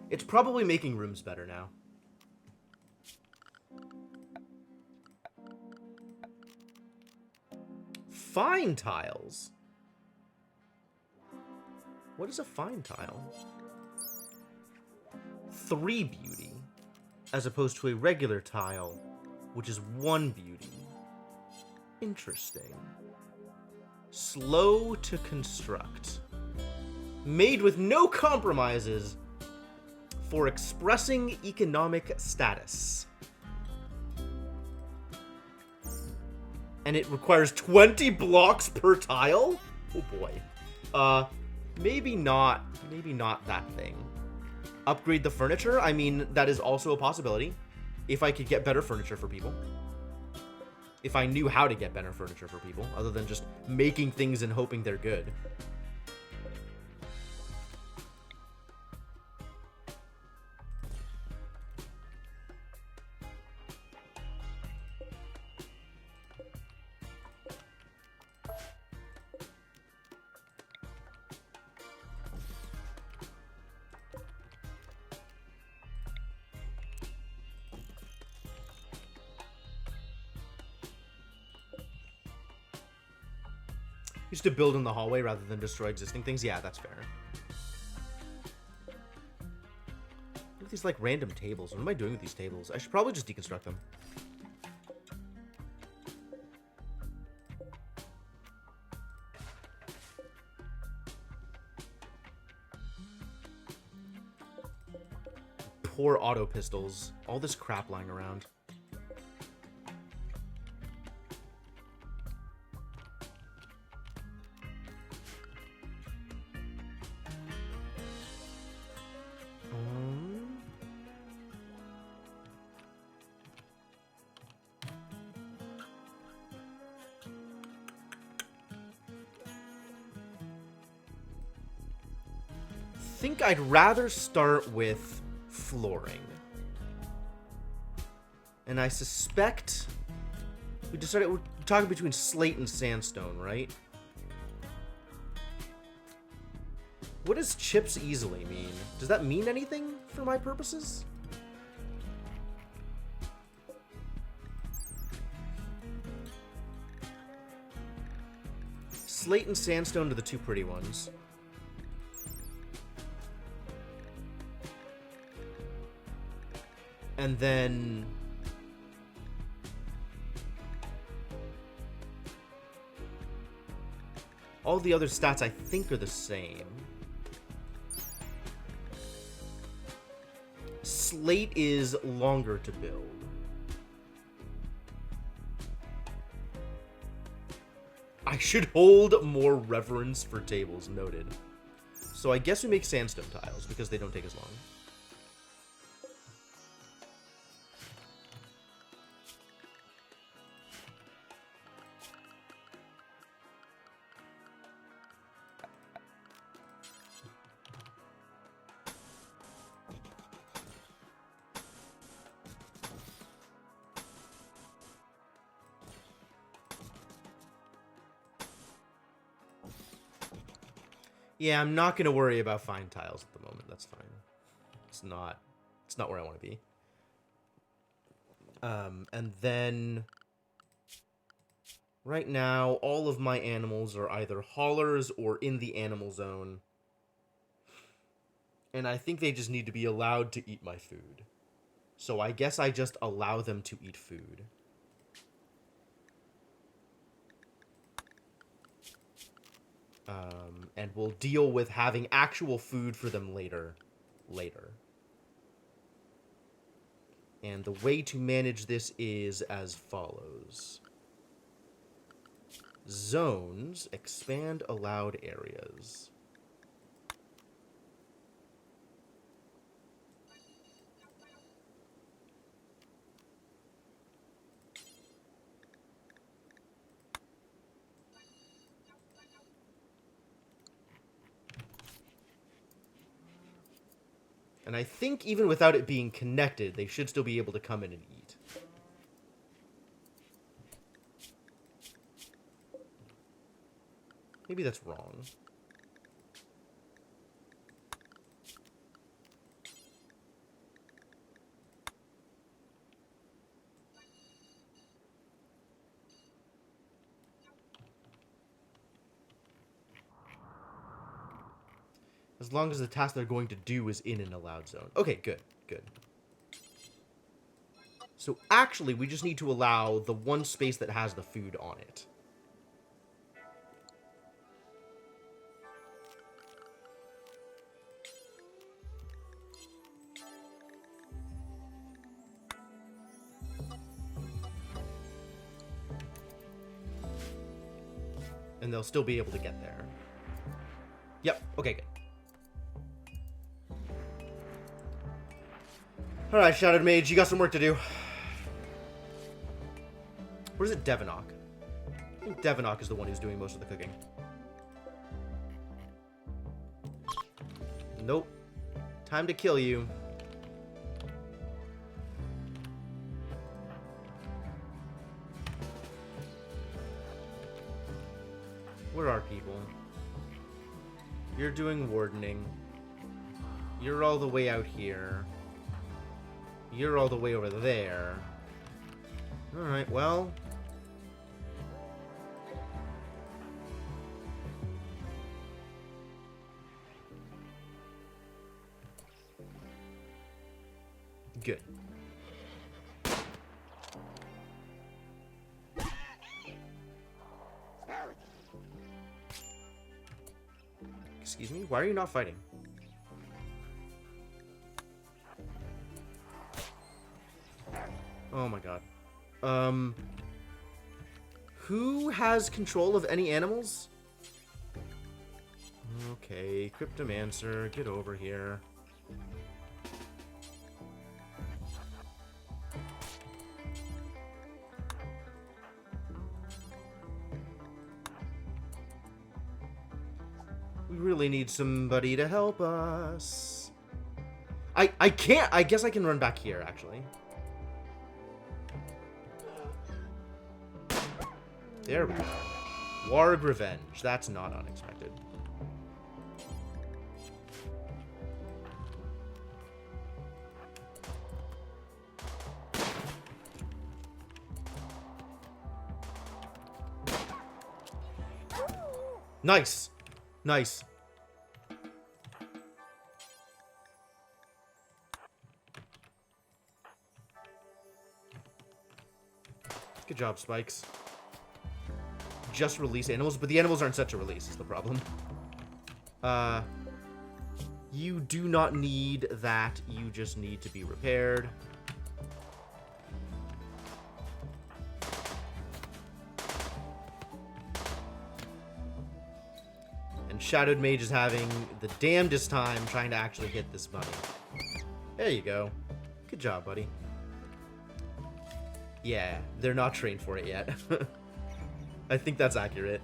It's probably making rooms better now. Fine tiles. What is a fine tile? 3 beauty, as opposed to a regular tile, which is 1 beauty. Interesting. Slow to construct. Made with no compromises for expressing economic status. And it requires 20 blocks per tile? Oh boy. Maybe not that thing. Upgrade the furniture? I mean, that is also a possibility. If I could get better furniture for people. If I knew how to get better furniture for people, other than just making things and hoping they're good. Just to build in the hallway rather than destroy existing things? Yeah, that's fair. Look at these, like, random tables. What am I doing with these tables? I should probably just deconstruct them. Poor auto pistols. All this crap lying around. I think I'd rather start with flooring. And I suspect we're talking between slate and sandstone, right? What does chips easily mean? Does that mean anything for my purposes? Slate and sandstone are the two pretty ones. And then all the other stats I think are the same. Slate is longer to build. I should hold more reverence for tables, noted. So I guess we make sandstone tiles because they don't take as long. Yeah, I'm not gonna worry about fine tiles at the moment. That's fine. It's not where I want to be. And then right now, all of my animals are either haulers or in the animal zone. And I think they just need to be allowed to eat my food. So I guess I just allow them to eat food. And we'll deal with having actual food for them later. And the way to manage this is as follows. Zones, expand allowed areas. And I think even without it being connected, they should still be able to come in and eat. Maybe that's wrong. As long as the task they're going to do is in an allowed zone. Okay, good, good. So actually, we just need to allow the one space that has the food on it. And they'll still be able to get there. Yep, okay, good. Alright, Shadowed Mage, you got some work to do. Or is it Devanok? I think Devanok is the one who's doing most of the cooking. Nope. Time to kill you. Where are people? You're doing wardening. You're all the way out here. You're all the way over there. Alright, well. Good. Excuse me? Why are you not fighting? Oh my god. Who has control of any animals? Okay, Cryptomancer, get over here. We really need somebody to help us. I can't. I guess I can run back here, actually. There we go. Warg Revenge. That's not unexpected. Nice. Nice. Good job, Spikes. Just release animals, but the animals aren't set to release is the problem. You do not need that. You just need to be repaired. And Shadowed Mage is having the damnedest time trying to actually hit this bunny. There you go. Good job, buddy. Yeah, they're not trained for it yet. I think that's accurate.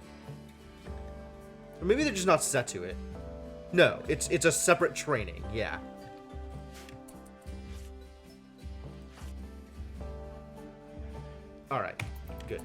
Or maybe they're just not set to it. No, it's a separate training, yeah. Alright, good.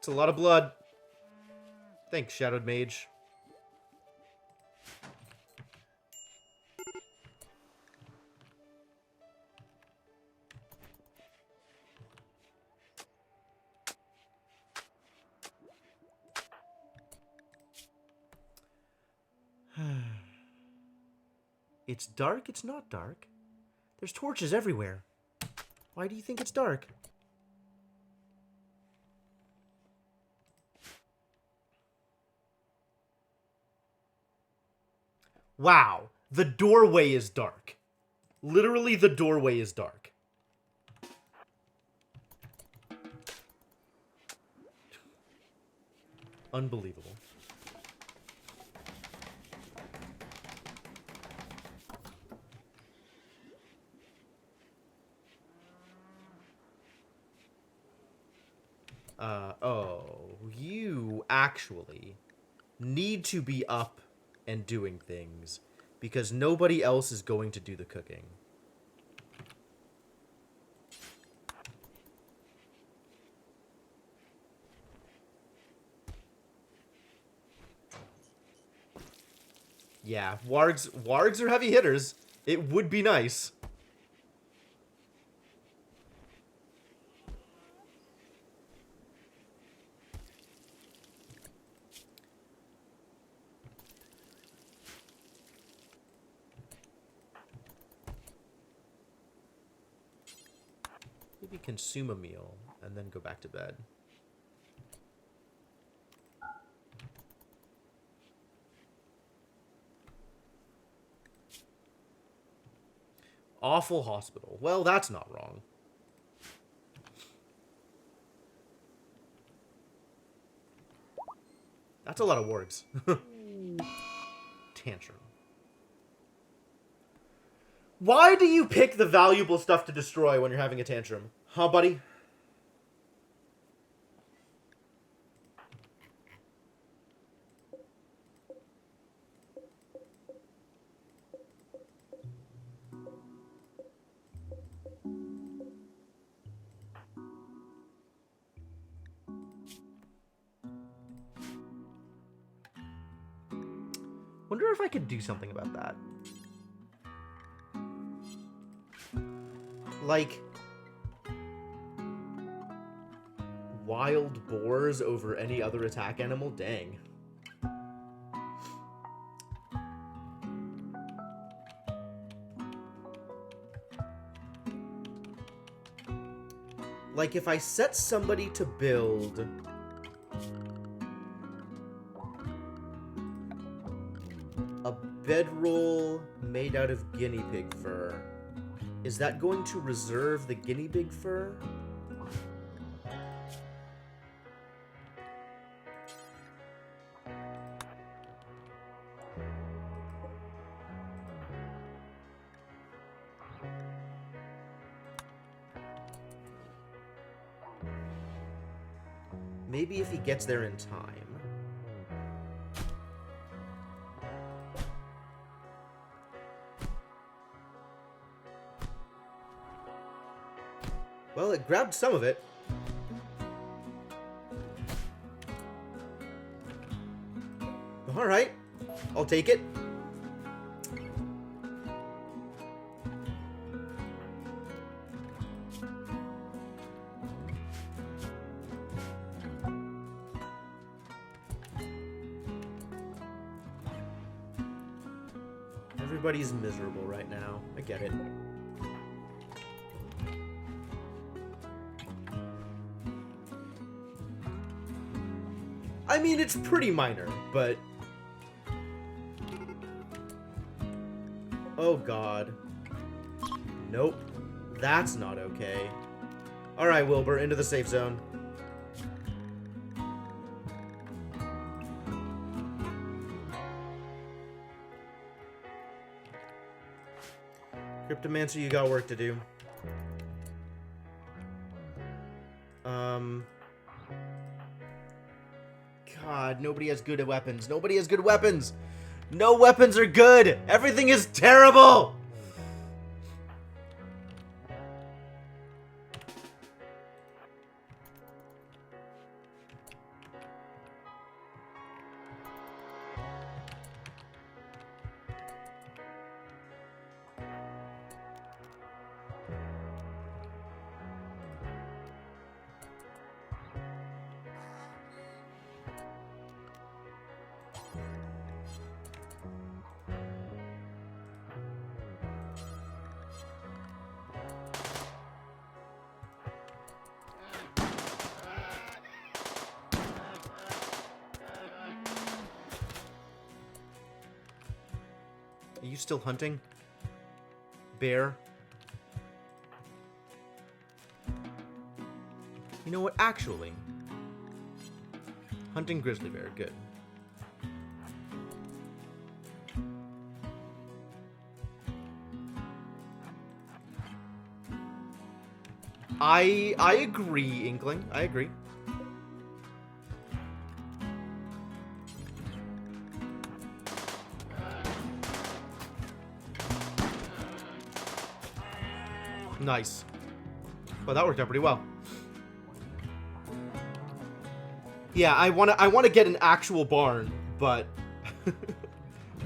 It's a lot of blood. Thanks, Shadowed Mage. It's dark? It's not dark. There's torches everywhere. Why do you think it's dark? Wow. The doorway is dark. Literally, the doorway is dark. Unbelievable. Oh, you actually need to be up and doing things because nobody else is going to do the cooking. Yeah, wargs are heavy hitters. It would be nice. Maybe consume a meal and then go back to bed. Awful hospital. Well, that's not wrong. That's a lot of wargs. Tantrum. Why do you pick the valuable stuff to destroy when you're having a tantrum? Huh, buddy? Wonder if I could do something about that. Like, wild boars over any other attack animal? Dang. Like, if I set somebody to build a bedroll made out of guinea pig fur, is that going to reserve the guinea pig fur? Maybe if he gets there in time. Well, it grabbed some of it. Alright, I'll take it. Everybody's miserable right now. I get it. I mean, it's pretty minor, but... Oh, God. Nope. That's not okay. Alright, Wilbur, into the safe zone. Cryptomancer, you got work to do. God, nobody has good weapons. Nobody has good weapons. No weapons are good. Everything is terrible. Are you still hunting? Bear? You know what? Actually, hunting grizzly bear. Good. I agree, Inkling. I agree. Nice. Well, that worked out pretty well. Yeah, I wanna get an actual barn, but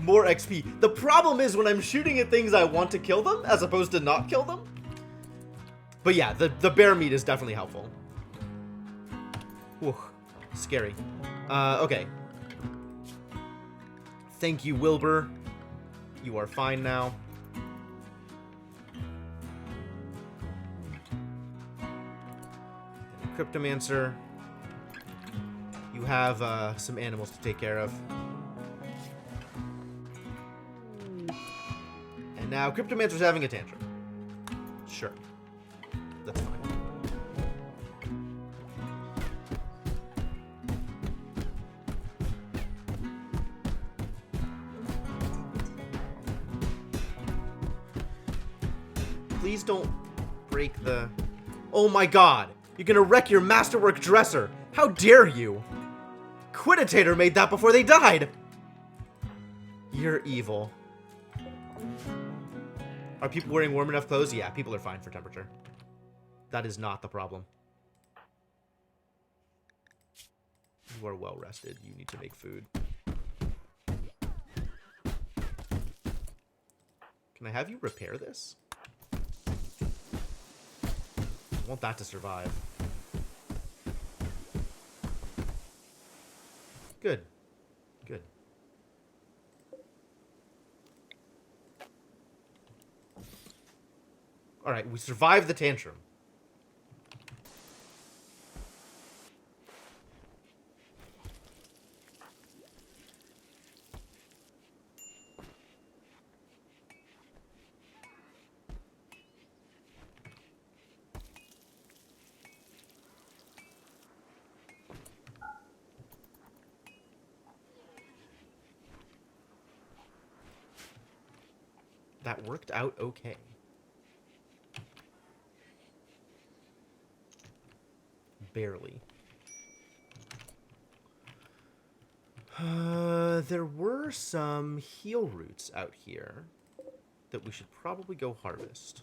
more XP. The problem is when I'm shooting at things I want to kill them as opposed to not kill them. But yeah, the bear meat is definitely helpful. Whew, scary. Okay. Thank you, Wilbur. You are fine now. Cryptomancer. You have some animals to take care of. And now Cryptomancer's having a tantrum. Sure. That's fine. Please don't break the... Oh my god! You're gonna wreck your masterwork dresser! How dare you! Quiditator made that before they died! You're evil. Are people wearing warm enough clothes? Yeah, people are fine for temperature. That is not the problem. You are well rested. You need to make food. Can I have you repair this? I want that to survive. Good. Good. Alright, we survived the tantrum. That worked out okay. Barely. There were some heal roots out here that we should probably go harvest.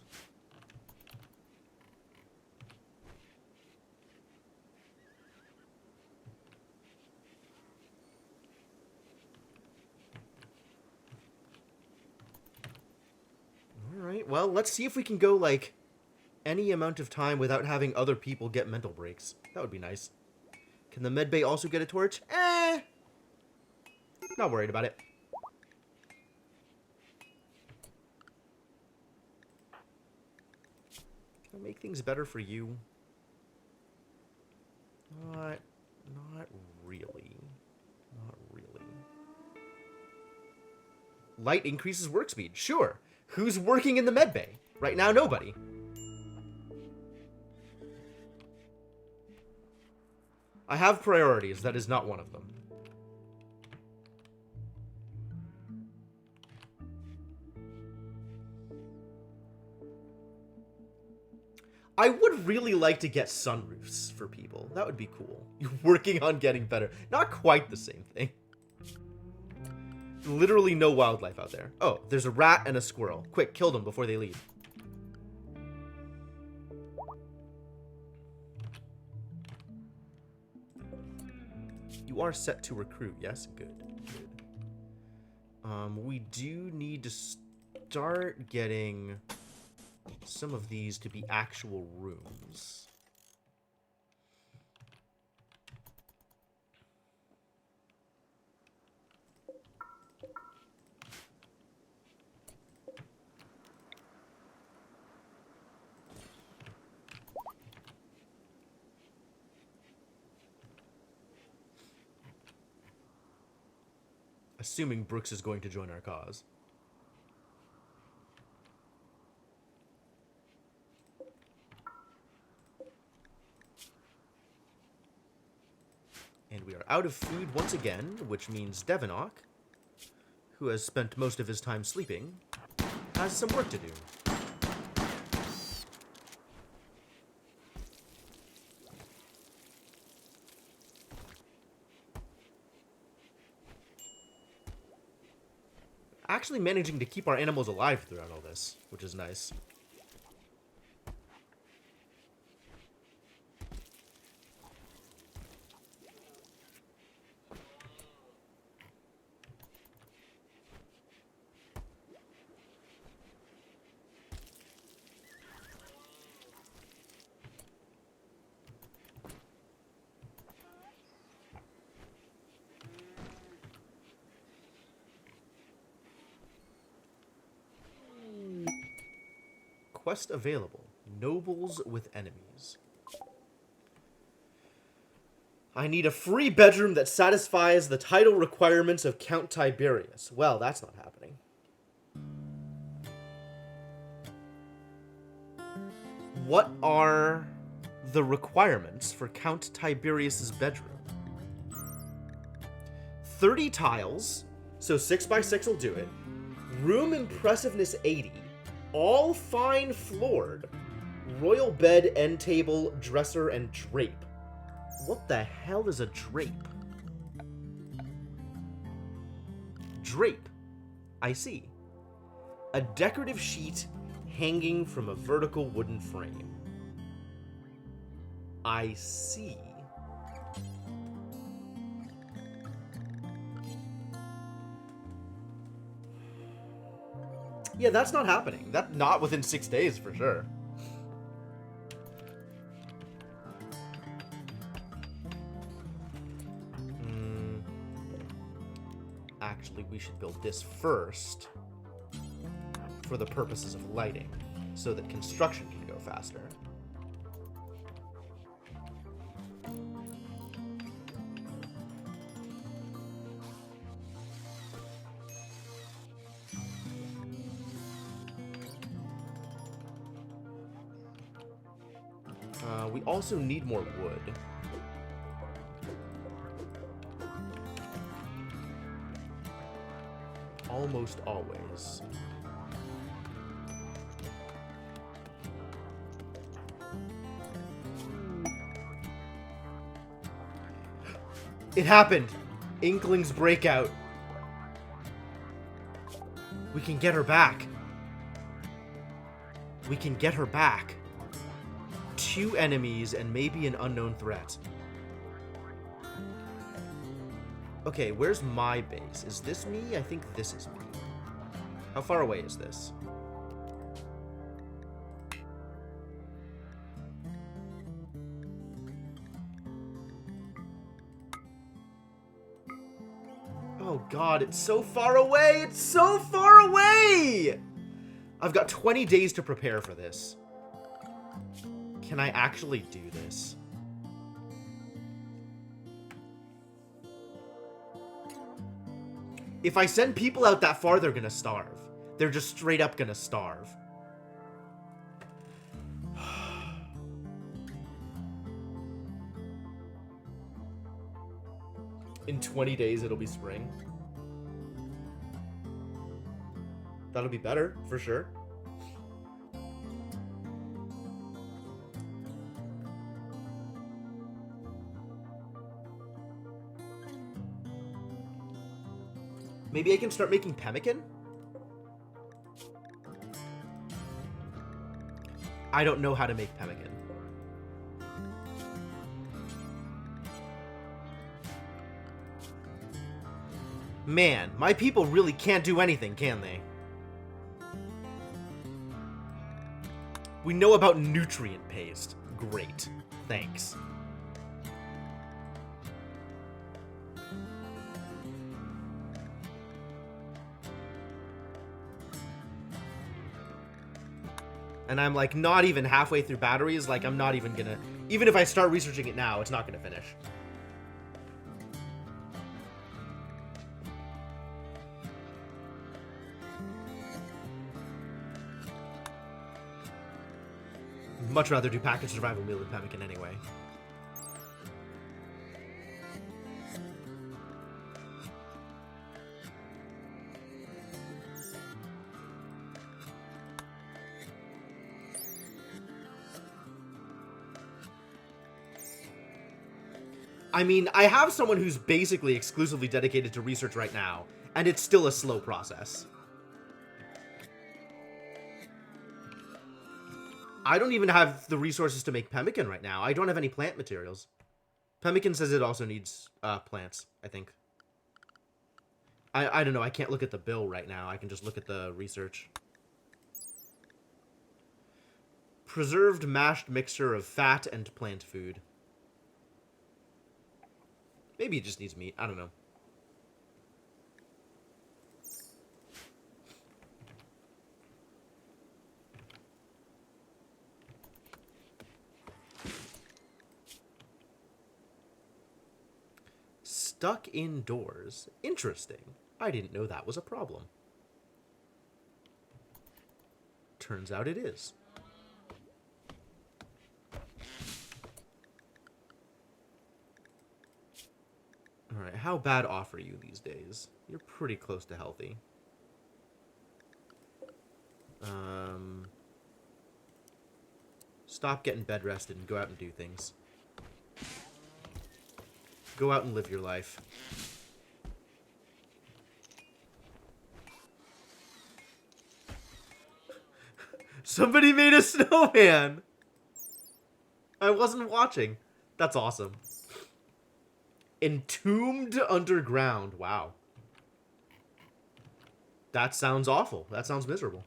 Alright, well, let's see if we can go, like, any amount of time without having other people get mental breaks. That would be nice. Can the medbay also get a torch? Not worried about it. Can I make things better for you? Not really. Not really. Light increases work speed. Sure. Who's working in the medbay? Right now, nobody. I have priorities. That is not one of them. I would really like to get sunroofs for people. That would be cool. You're working on getting better. Not quite the same thing. Literally no wildlife out there. Oh, there's a rat and a squirrel. Quick, kill them before they leave. You are set to recruit, yes? Good, good. We do need to start getting some of these to be actual rooms. Assuming Brooks is going to join our cause. And we are out of food once again, which means Devanok, who has spent most of his time sleeping, has some work to do. Actually managing to keep our animals alive throughout all this, which is nice. Quest available. Nobles with enemies. I need a free bedroom that satisfies the title requirements of Count Tiberius. Well, that's not happening. What are the requirements for Count Tiberius's bedroom? 30 tiles, so 6 by 6 will do it. Room impressiveness 80. All fine floored. Royal bed, end table, dresser, and drape. What the hell is a drape? Drape. I see. A decorative sheet hanging from a vertical wooden frame. I see. Yeah, that's not happening. That's not within 6 days, for sure. Actually, we should build this first for the purposes of lighting, so that construction can go faster. We also need more wood. Almost always. It happened! Inkling's breakout. We can get her back. We can get her back. 2 enemies and maybe an unknown threat. Okay, where's my base? Is this me? I think this is me. How far away is this? Oh god, it's so far away! It's so far away! I've got 20 days to prepare for this. Can I actually do this? If I send people out that far, they're gonna starve. They're just straight up gonna starve. In 20 days, it'll be spring. That'll be better, for sure. Maybe I can start making pemmican? I don't know how to make pemmican. Man, my people really can't do anything, can they? We know about nutrient paste. Great. Thanks. And I'm like not even halfway through batteries, like I'm not even gonna, even if I start researching it now, it's not gonna finish. Much rather do package survival meal than pemmican anyway. I mean, I have someone who's basically exclusively dedicated to research right now, and it's still a slow process. I don't even have the resources to make pemmican right now. I don't have any plant materials. Pemmican says it also needs plants, I think. I don't know. I can't look at the bill right now. I can just look at the research. Preserved mashed mixture of fat and plant food. Maybe it just needs meat. I don't know. Stuck indoors. Interesting. I didn't know that was a problem. Turns out it is. Alright, how bad off are you these days? You're pretty close to healthy. Stop getting bed rested and go out and do things. Go out and live your life. Somebody made a snowman! I wasn't watching. That's awesome. Entombed underground. Wow. That sounds awful. That sounds miserable.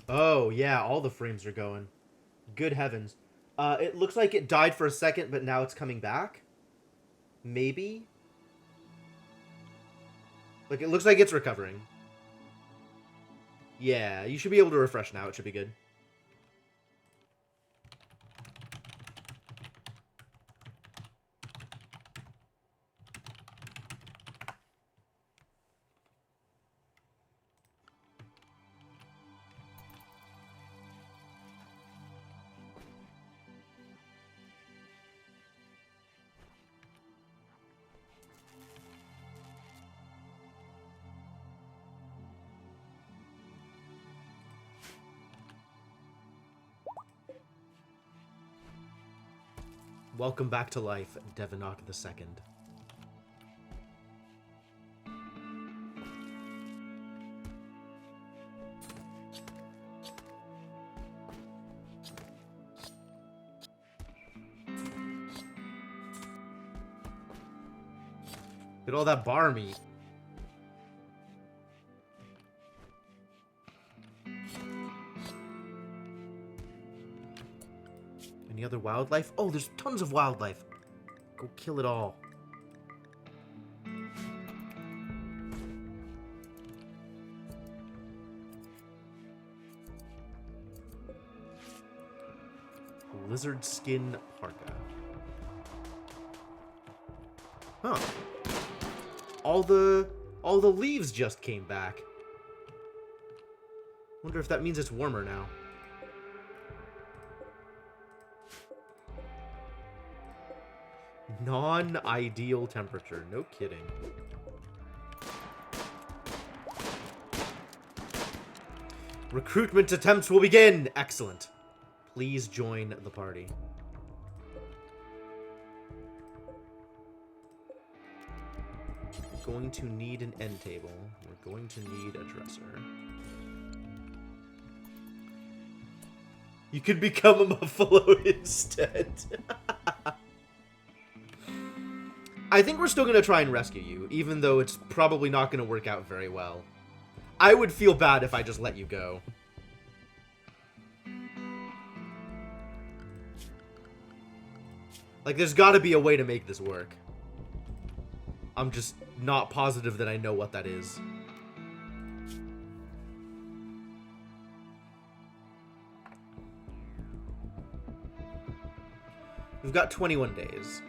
Oh, yeah, all the frames are going. Good heavens. It looks like it died for a second, but now it's coming back. Maybe? Like, it looks like it's recovering. Yeah, you should be able to refresh now. It should be good. Welcome back to life, Devinok II. Look at all that bar meat. Any other wildlife? Oh, there's tons of wildlife. Go kill it all. Lizard skin parka. Huh. All the leaves just came back. Wonder if that means it's warmer now. Non-ideal temperature. No kidding. Recruitment attempts will begin! Excellent. Please join the party. We're going to need an end table. We're going to need a dresser. You could become a buffalo instead. I think we're still going to try and rescue you, even though it's probably not going to work out very well. I would feel bad if I just let you go. Like, there's got to be a way to make this work. I'm just not positive that I know what that is. We've got 21 days.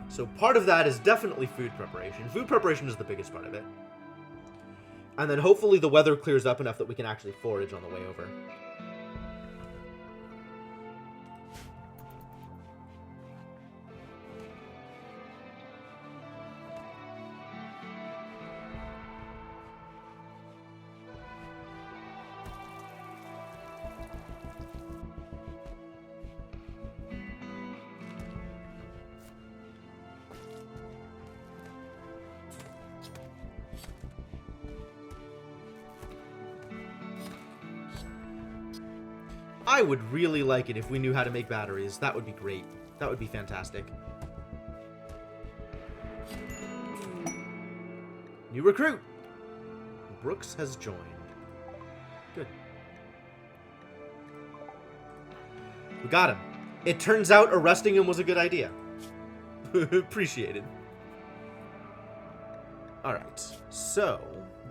So part of that is definitely food preparation. Food preparation is the biggest part of it. And then hopefully the weather clears up enough that we can actually forage on the way over. I would really like it if we knew how to make batteries. That would be great. That would be fantastic. New recruit! Brooks has joined. Good. We got him. It turns out arresting him was a good idea. Appreciated. Alright, so,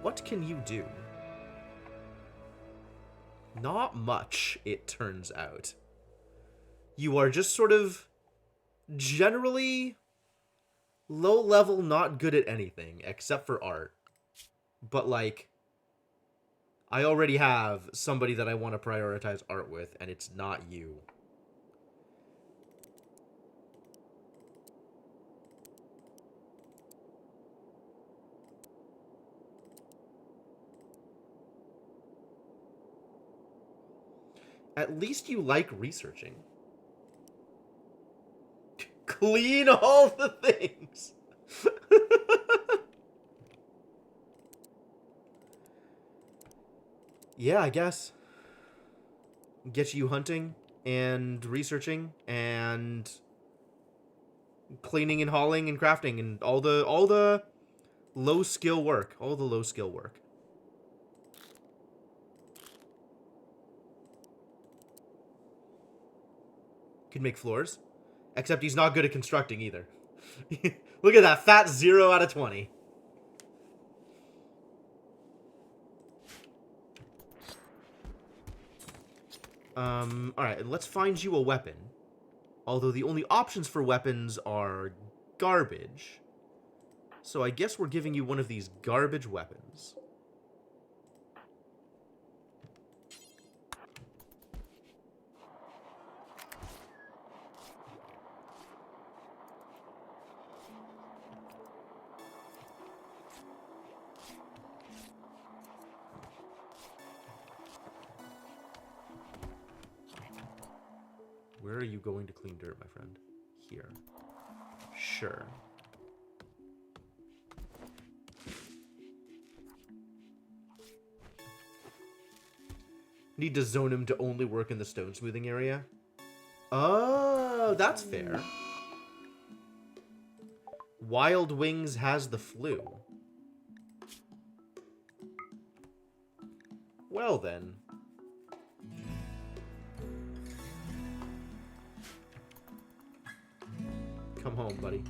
what can you do? Not much, it turns out. You are just sort of generally low level, not good at anything, except for art. But, like, I already have somebody that I want to prioritize art with, and it's not you. At least you like researching. Clean all the things. Yeah, I guess. Get you hunting and researching and cleaning and hauling and crafting and all the low skill work. All the low skill work. Could make floors. Except he's not good at constructing either. Look at that. Fat 0 out of 20. Alright, let's find you a weapon. Although the only options for weapons are garbage. So I guess we're giving you one of these garbage weapons. Where are you going to clean dirt, my friend? Here. Sure. Need to zone him to only work in the stone smoothing area? Oh, that's fair. Wild Wings has the flu. Well then. Come home, buddy.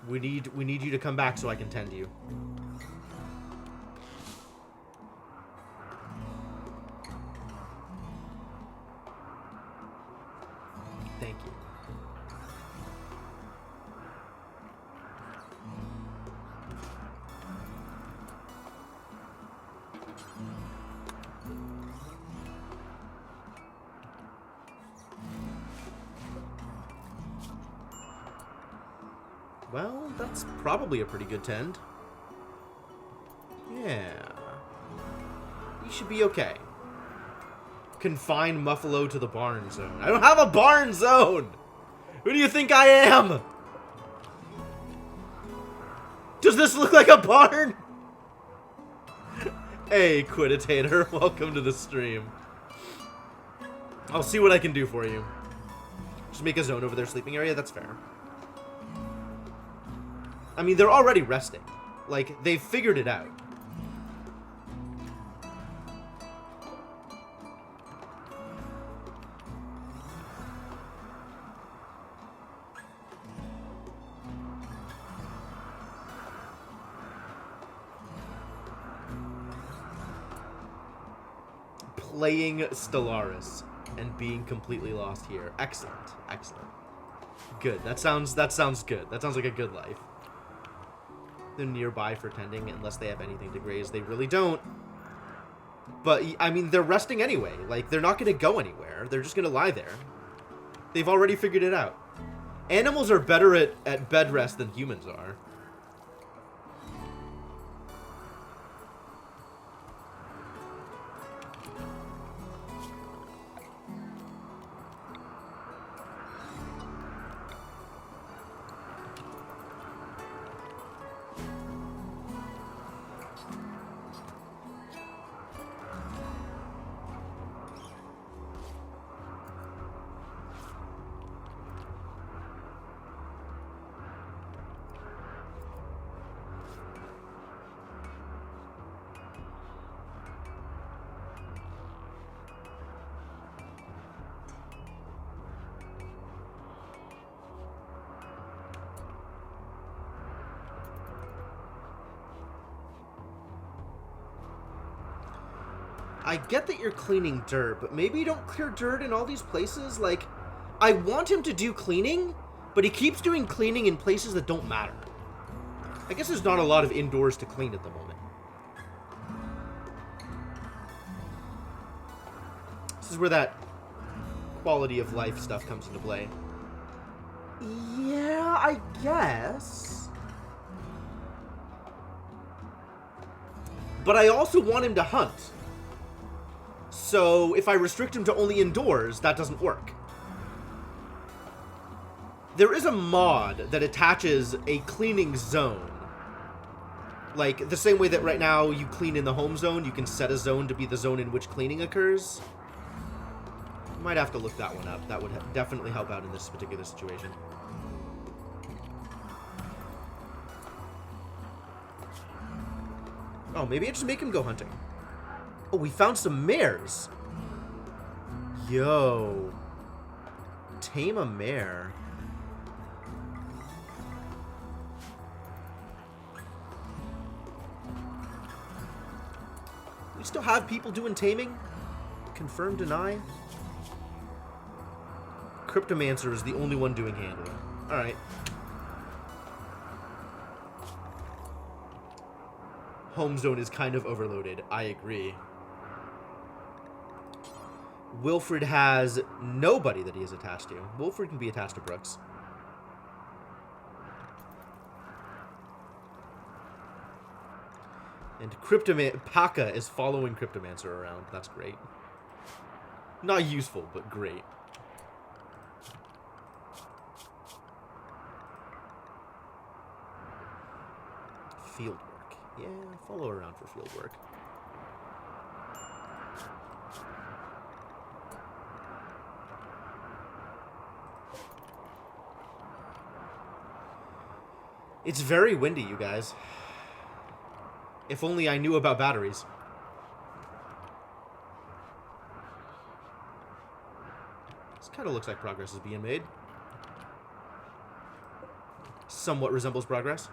We need you to come back so I can tend you. Thank you. Well, that's probably a pretty good tend. Yeah. You should be okay. Confine Muffalo to the barn zone. I don't have a barn zone! Who do you think I am? Does this look like a barn? Hey, Quiditator, welcome to the stream. I'll see what I can do for you. Just make a zone over their sleeping area, that's fair. I mean, they're already resting. Like, they've figured it out. Playing Stellaris and being completely lost here. Excellent. Excellent. Good. That sounds good. That sounds like a good life. They're nearby for tending unless they have anything to graze. They really don't. But, I mean, they're resting anyway. Like, they're not going to go anywhere. They're just going to lie there. They've already figured it out. Animals are better at bed rest than humans are. I get that you're cleaning dirt, but maybe you don't clear dirt in all these places? Like, I want him to do cleaning, but he keeps doing cleaning in places that don't matter. I guess there's not a lot of indoors to clean at the moment. This is where that quality of life stuff comes into play. Yeah, I guess. But I also want him to hunt. So if I restrict him to only indoors, that doesn't work. There is a mod that attaches a cleaning zone. Like, the same way that right now you clean in the home zone, you can set a zone to be the zone in which cleaning occurs. Might have to look that one up. That would definitely help out in this particular situation. Oh, maybe I just make him go hunting. Oh, we found some mares. Yo. Tame a mare. We still have people doing taming? Confirm, deny? Cryptomancer is the only one doing handling. Alright. Home zone is kind of overloaded. I agree. Wilfred has nobody that he is attached to. Wilfred can be attached to Brooks. And Paka is following Cryptomancer around. That's great. Not useful, but great. Field work. Yeah, follow around for field work. It's very windy, you guys. If only I knew about batteries. This kind of looks like progress is being made. Somewhat resembles progress.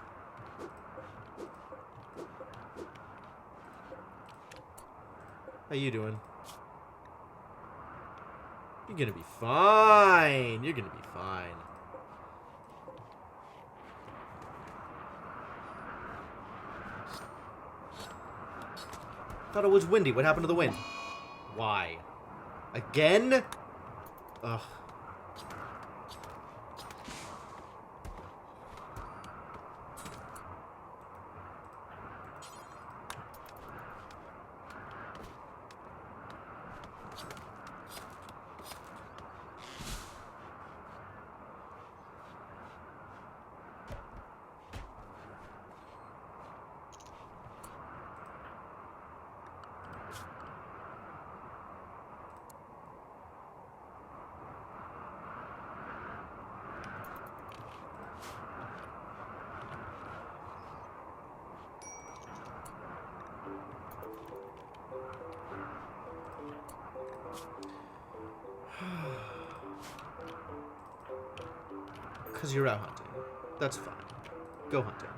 How you doing? You're gonna be fine. You're gonna be fine. Thought it was windy. What happened to the wind? Why? Again? Ugh. Because you're out hunting. That's fine. Go hunting.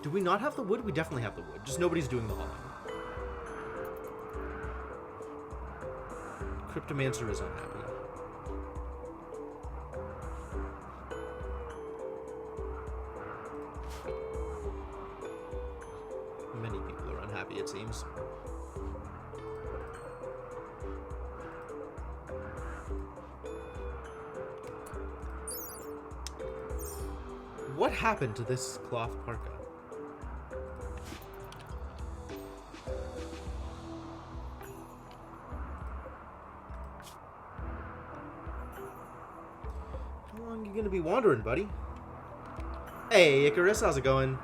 Do we not have the wood? We definitely have the wood. Just nobody's doing the hauling. Cryptomancer is unhappy. Many people are unhappy, it seems. What happened to this cloth parka? How long are you gonna be wandering, buddy? Hey, Icarus, how's it going?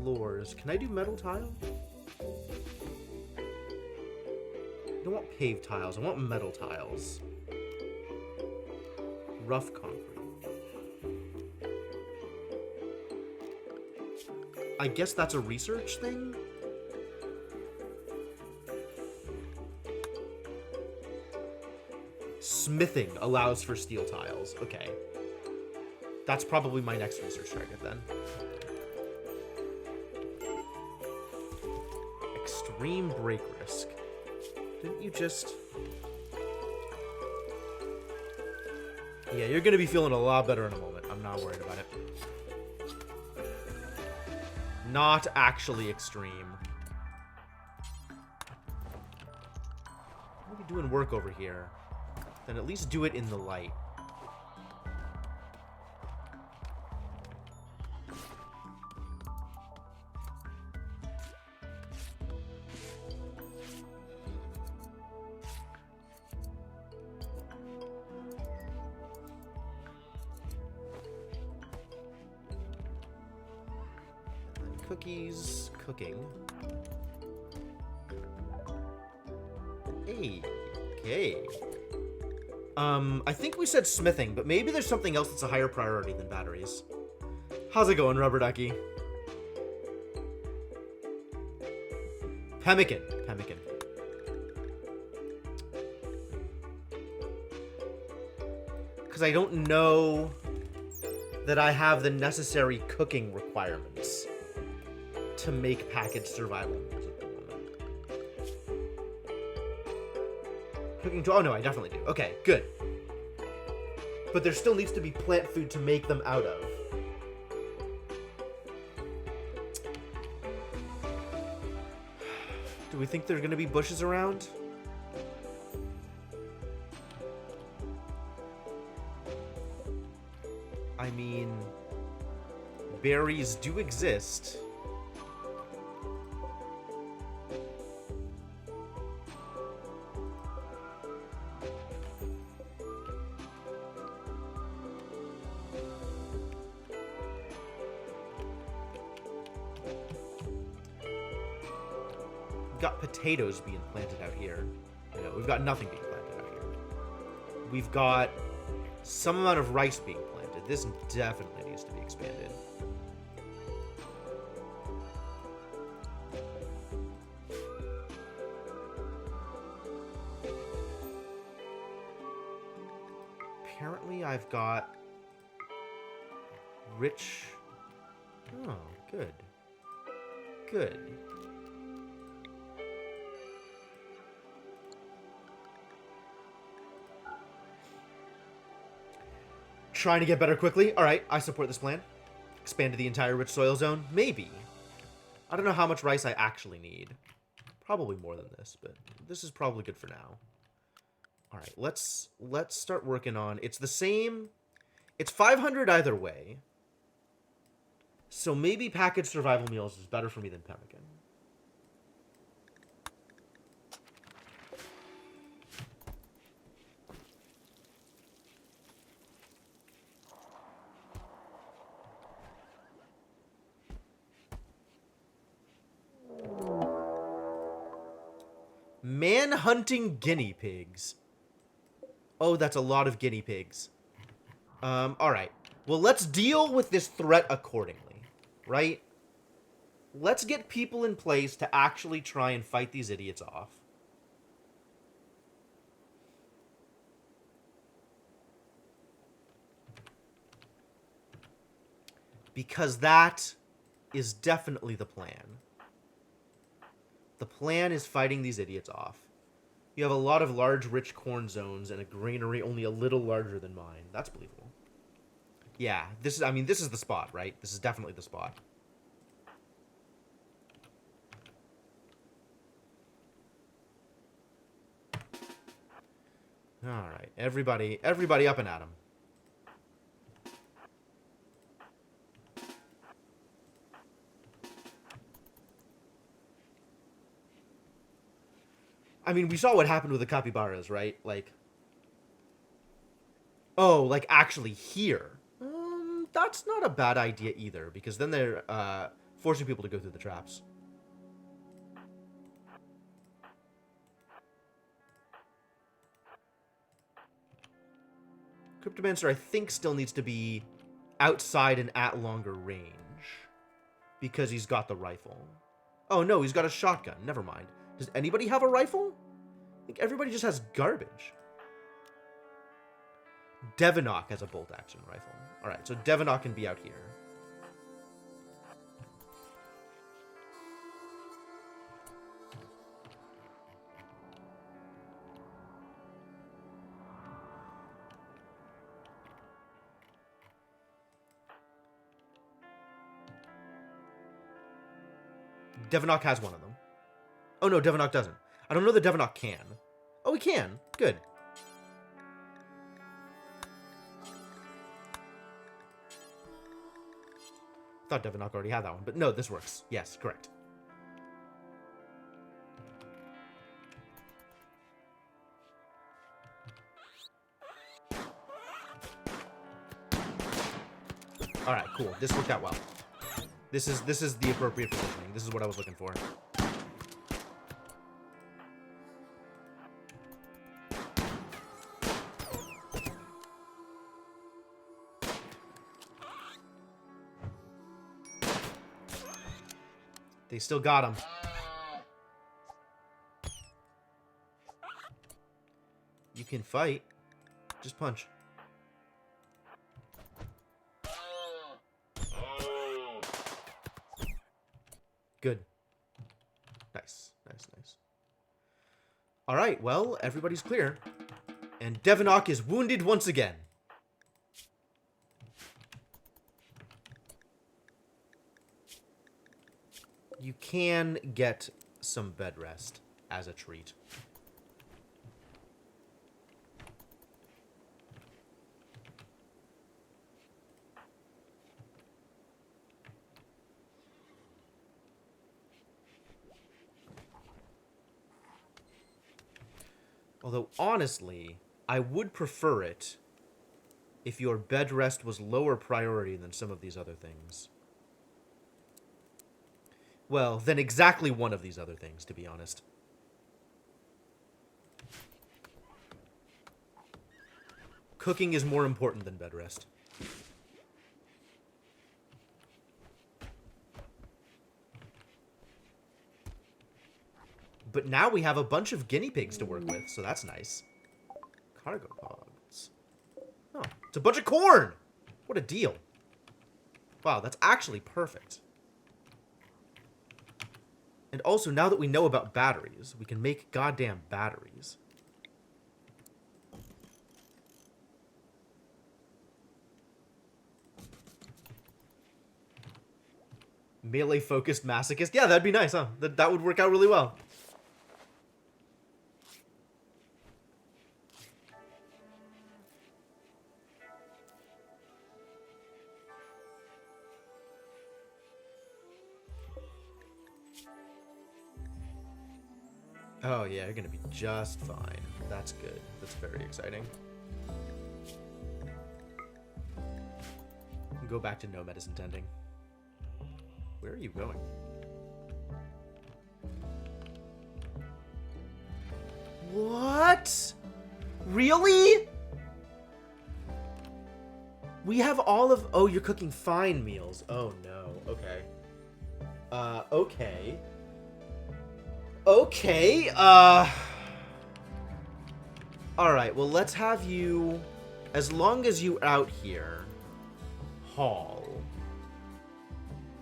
floors. Can I do metal tile? I don't want paved tiles. I want metal tiles. Rough concrete. I guess that's a research thing? Smithing allows for steel tiles. Okay. That's probably my next research target then. Extreme break risk. Didn't you just... Yeah, you're gonna be feeling a lot better in a moment. I'm not worried about it. Not actually extreme. Maybe doing work over here. Then at least do it in the light. Cookies, cooking. Hey, okay. I think we said smithing, but maybe there's something else that's a higher priority than batteries. How's it going, Rubber Ducky? Pemmican. Because I don't know that I have the necessary cooking requirements to make packaged survival meals at the moment. Cooking to... Oh, no, I definitely do. Okay, good. But there still needs to be plant food to make them out of. Do we think there are going to be bushes around? I mean, berries do exist. We've got potatoes being planted out here. No, we've got nothing being planted out here. We've got some amount of rice being planted. This definitely needs to be expanded. Apparently I've got rich... Oh, good. Good. Trying to get better quickly. All right, I support this plan. Expanded the entire rich soil zone? Maybe. I don't know how much rice I actually need. Probably more than this, but this is probably good for now. All right, let's start working on... It's the same... It's 500 either way. So maybe packaged survival meals is better for me than pemmican. Man-hunting guinea pigs. Oh, that's a lot of guinea pigs. Alright. Well, let's deal with this threat accordingly, right? Let's get people in place to actually try and fight these idiots off. Because that is definitely the plan. The plan is fighting these idiots off. You have a lot of large, rich corn zones and a granary only a little larger than mine. That's believable. Yeah, this is, I mean, this is the spot, right? This is definitely the spot. Alright, everybody up and at 'em. I mean, we saw what happened with the capybaras, right? Like... Oh, like, actually here. That's not a bad idea either, because then they're, forcing people to go through the traps. Cryptomancer, I think, still needs to be outside and at longer range. Because he's got the rifle. Oh, no, he's got a shotgun. Never mind. Does anybody have a rifle? I think everybody just has garbage. Devinok has a bolt-action rifle. Alright, so Devinok can be out here. Devinok has one of them. Oh no, Devinok doesn't. I don't know that Devinok can. Oh, he can. Good. I thought Devinok already had that one, but no, this works. Yes, correct. Alright, cool. This worked out well. This is the appropriate positioning. This is what I was looking for. They still got him. You can fight. Just punch. Good. Nice, nice, nice. Alright, well, everybody's clear. And Devinok is wounded once again. You can get some bed rest as a treat. Although, honestly, I would prefer it if your bed rest was lower priority than some of these other things. Well, than exactly one of these other things, to be honest. Cooking is more important than bed rest. But now we have a bunch of guinea pigs to work with, so that's nice. Cargo pods. Oh, it's a bunch of corn! What a deal. Wow, that's actually perfect. And also, now that we know about batteries, we can make goddamn batteries. Melee-focused masochist? Yeah, that'd be nice, huh? That would work out really well. Oh yeah, you're gonna be just fine. That's good. That's very exciting. Go back to no medicine tending. Where are you going? What? Really? We have all of... Oh, you're cooking fine meals. Oh no. Okay. Okay. Okay, Alright, well, let's have you... As long as you out here... Haul.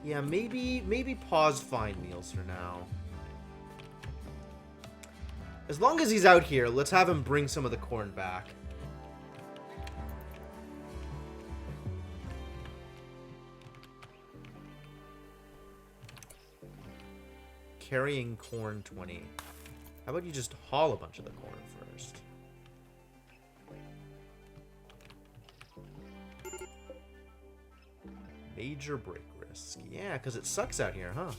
Yeah, maybe pause fine meals for now. As long as he's out here, let's have him bring some of the corn back. Carrying corn 20. How about you just haul a bunch of the corn first? Major break risk. Yeah, because it sucks out here, huh?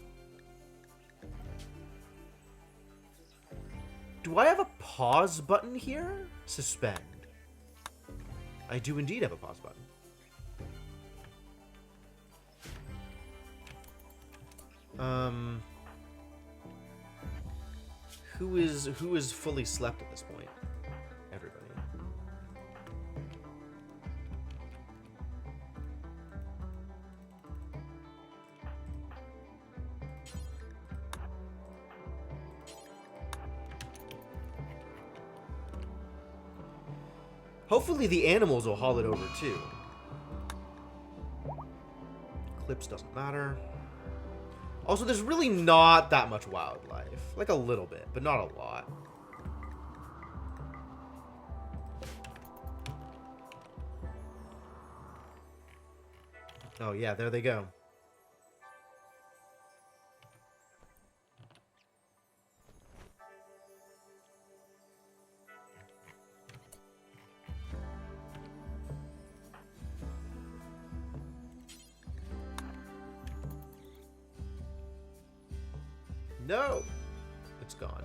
Do I have a pause button here? Suspend. I do indeed have a pause button. Who is fully slept at this point? Everybody. Hopefully the animals will haul it over too. Clips doesn't matter. Also, there's really not that much wildlife. Like a little bit, but not a lot. Oh yeah, there they go. No! It's gone.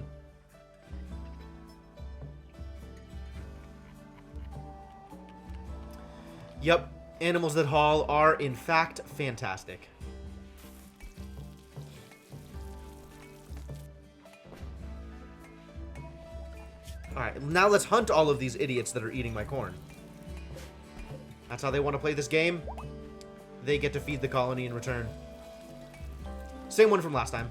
Yep, animals that haul are, in fact, fantastic. Alright, now let's hunt all of these idiots that are eating my corn. That's how they want to play this game. They get to feed the colony in return. Same one from last time.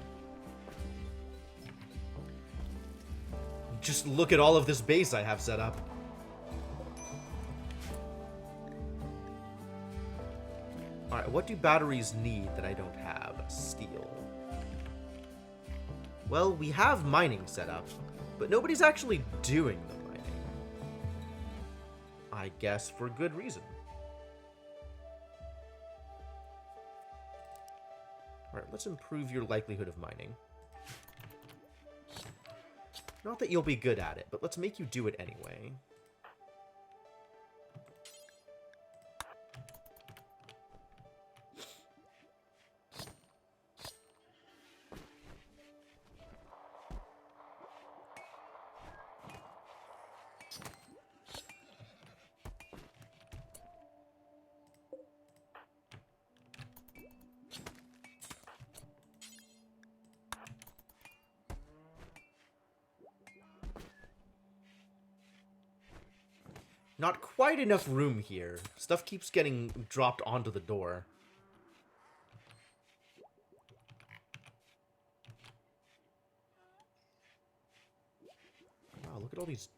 Just look at all of this base I have set up. Alright, what do batteries need that I don't have? Steel. Well, we have mining set up, but nobody's actually doing the mining. I guess for good reason. Alright, let's improve your likelihood of mining. Not that you'll be good at it, but let's make you do it anyway. Not quite enough room here. Stuff keeps getting dropped onto the door. Wow, look at all these...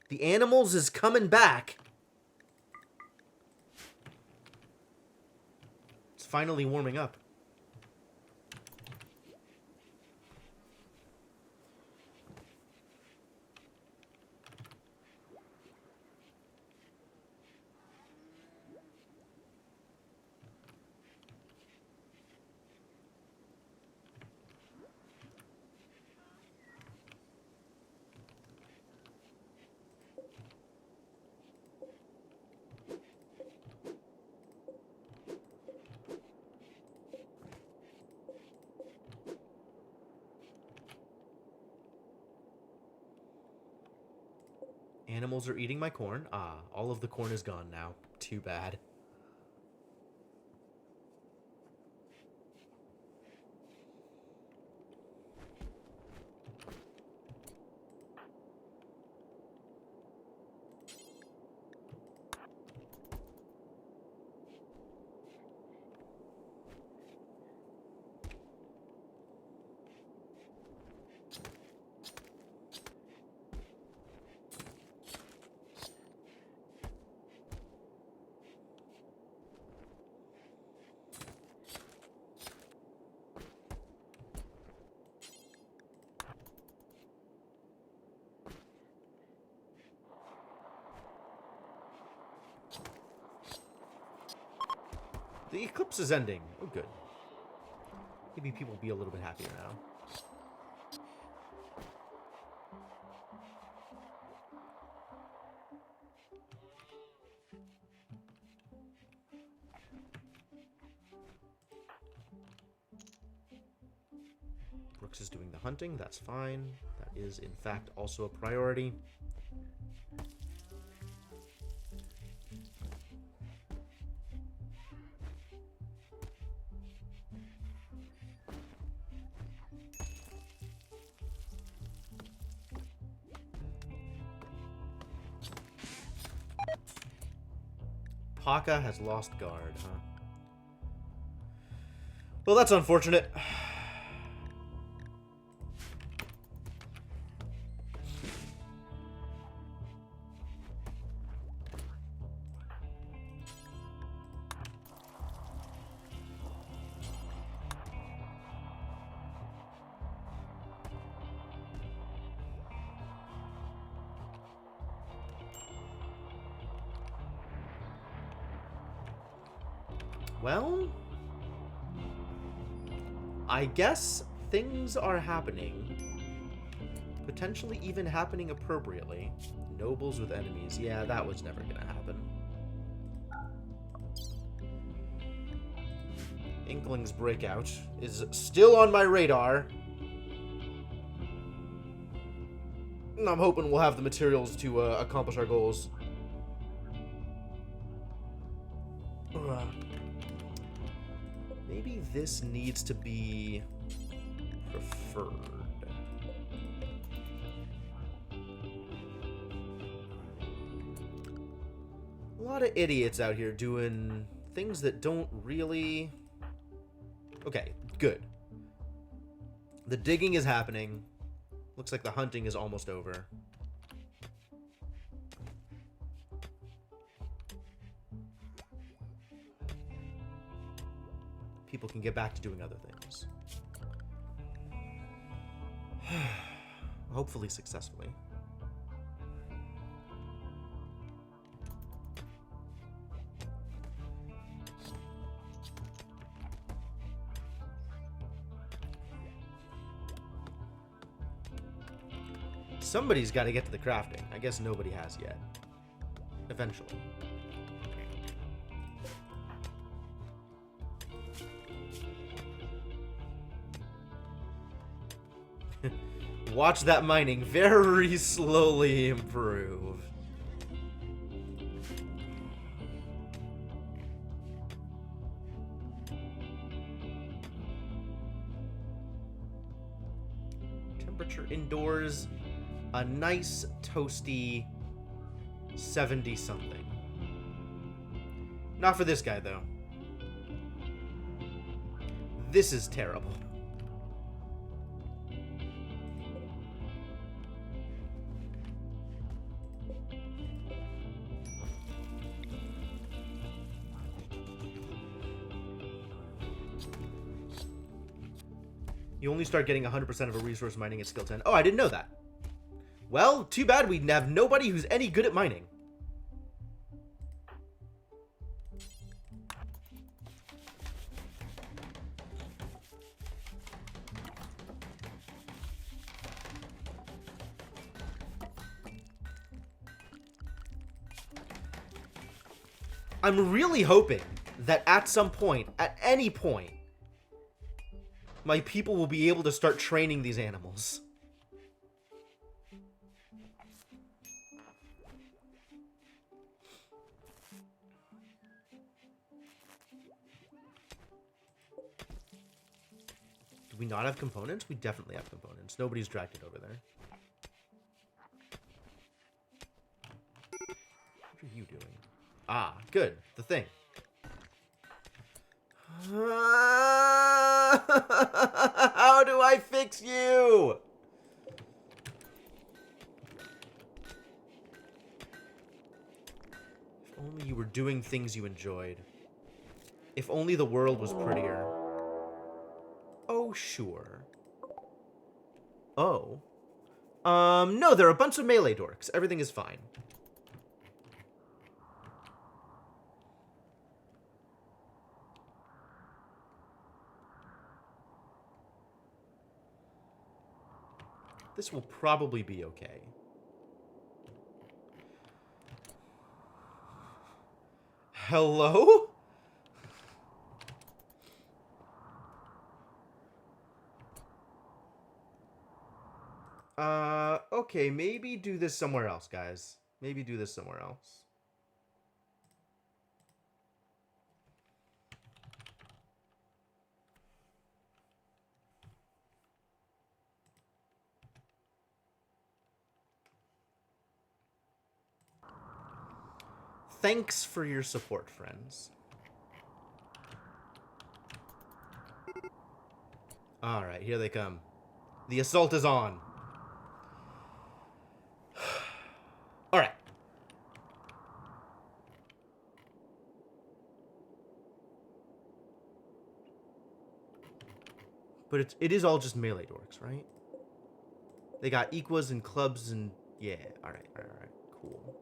The animals is coming back! It's finally warming up. Animals are eating my corn. Ah, all of the corn is gone now. Too bad. The eclipse is ending. Oh, good. Maybe people will be a little bit happier now. Brooks is doing the hunting. That's fine. That is, in fact, also a priority. Alpaca has lost guard, huh? Well, that's unfortunate. Well, I guess things are happening. Potentially even happening appropriately. Nobles with enemies. Yeah, that was never gonna happen. Inkling's Breakout is still on my radar. And I'm hoping we'll have the materials to accomplish our goals. Maybe this needs to be preferred. A lot of idiots out here doing things that don't really... Okay, good. The digging is happening. Looks like the hunting is almost over. People can get back to doing other things. Hopefully successfully. Somebody's got to get to the crafting. I guess nobody has yet. Eventually. Watch that mining very slowly improve. Temperature indoors, a nice toasty 70 something. Not for this guy though. This is terrible. You only start getting 100% of a resource mining at skill 10. Oh, I didn't know that. Well, too bad we have nobody who's any good at mining. I'm really hoping that at some point, at any point, my people will be able to start training these animals. Do we not have components? We definitely have components. Nobody's dragged it over there. What are you doing? Ah, good. The thing. How do I fix you? If only you were doing things you enjoyed. If only the world was prettier. Oh, sure. Oh. No, they're a bunch of melee dorks. Everything is fine. This will probably be okay. Hello? Okay, maybe do this somewhere else, guys. Maybe do this somewhere else. Thanks for your support, friends. Alright, here they come. The assault is on. Alright. But it is all just melee dorks, right? They got equas and clubs and... Yeah, alright, cool.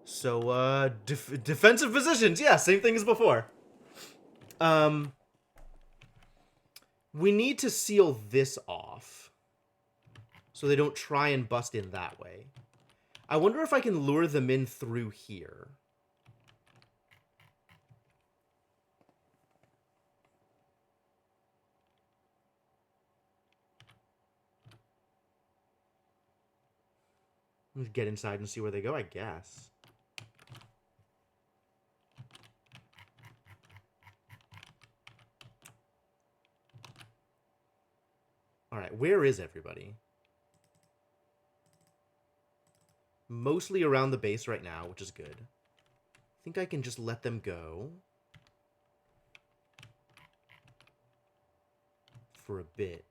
So, defensive positions. Yeah, same thing as before. We need to seal this off so they don't try and bust in that way. I wonder if I can lure them in through here. Let's get inside and see where they go, I guess. Alright, where is everybody? Mostly around the base right now, which is good. I think I can just let them go. For a bit.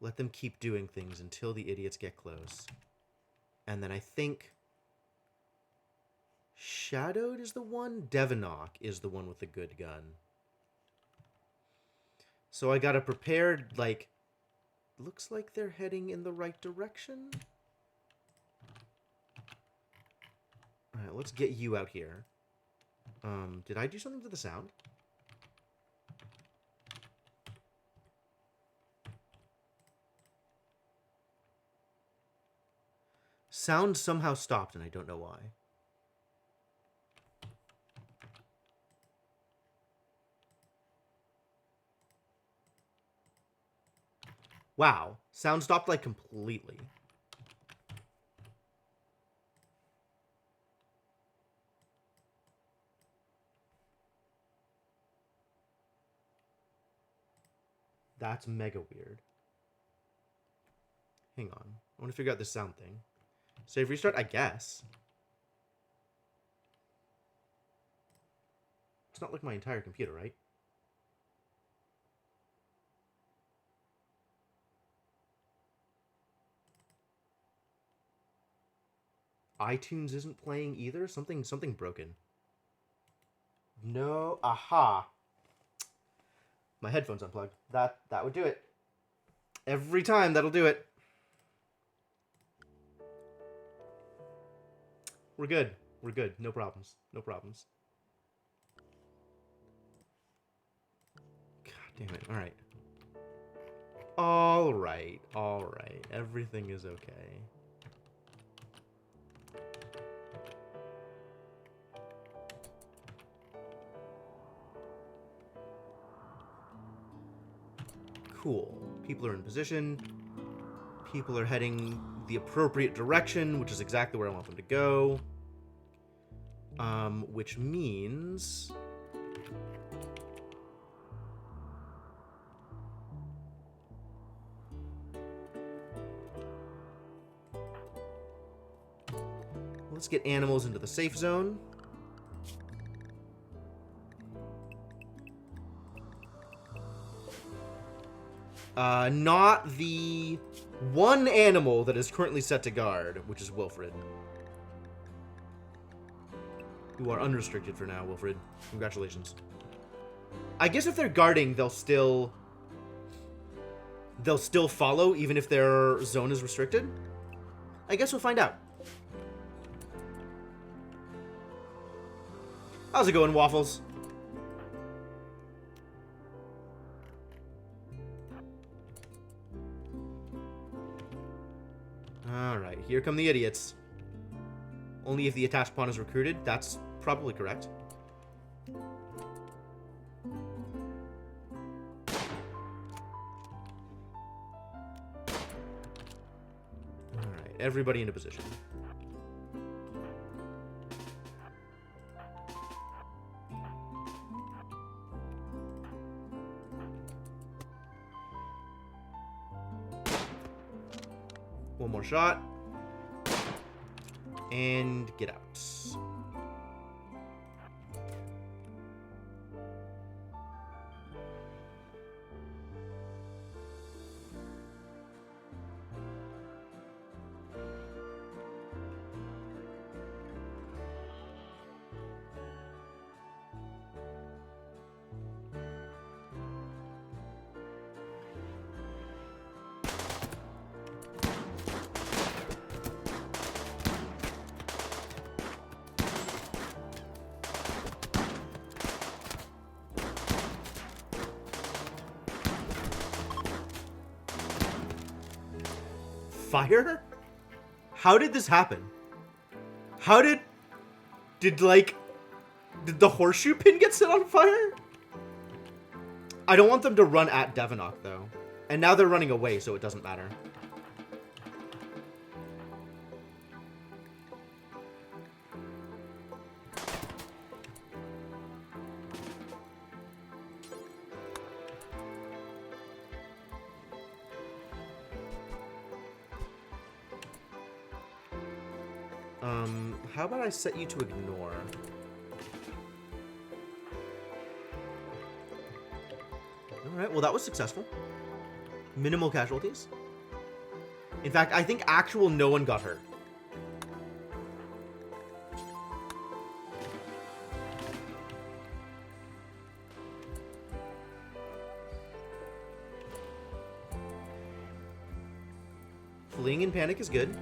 Let them keep doing things until the idiots get close. And then I think... Shadowed is the one? Devanok is the one with the good gun. So I gotta prepare, like... Looks like they're heading in the right direction. Alright, let's get you out here. Did I do something to the sound? Sound somehow stopped, and I don't know why. Wow. Sound stopped, like, completely. That's mega weird. Hang on. I want to figure out this sound thing. Save restart, I guess. It's not like my entire computer, right? iTunes isn't playing either? Something broken. No. Aha. My headphones unplugged. That would do it. Every time, that'll do it. We're good. We're good. No problems. No problems. God damn it. Alright. Alright. Alright. Everything is okay. Cool. People are in position. People are heading the appropriate direction, which is exactly where I want them to go. Which means... Let's get animals into the safe zone. Not the one animal that is currently set to guard, which is Wilfred. You are unrestricted for now, Wilfred. Congratulations. I guess if they're guarding, they'll still follow, even if their zone is restricted. I guess we'll find out. How's it going, Waffles? Alright, here come the idiots. Only if the attached pawn is recruited. That's probably correct. Alright, everybody into position. more shot. And get out. Fire? How did this happen? How did the horseshoe pin get set on fire? I don't want them to run at Devonok, though. And now they're running away, so it doesn't matter. How about I set you to ignore? Alright, well that was successful. Minimal casualties. In fact, I think no one got hurt. Fleeing in panic is good.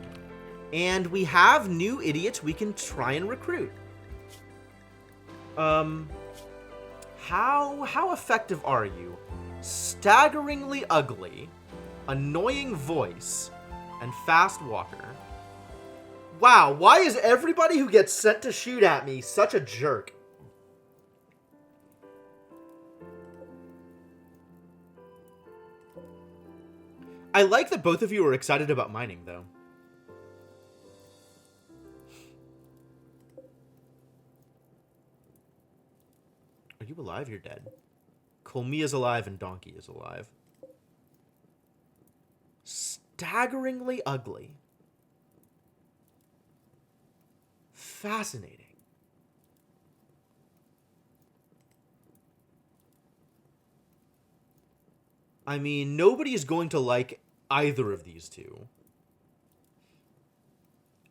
And we have new idiots we can try and recruit. How effective are you? Staggeringly ugly, annoying voice, and fast walker. Wow, why is everybody who gets sent to shoot at me such a jerk? I like that both of you are excited about mining, though. Are you alive? You're dead. Colmy is alive and Donkey is alive. Staggeringly ugly. Fascinating. I mean, nobody is going to like either of these two.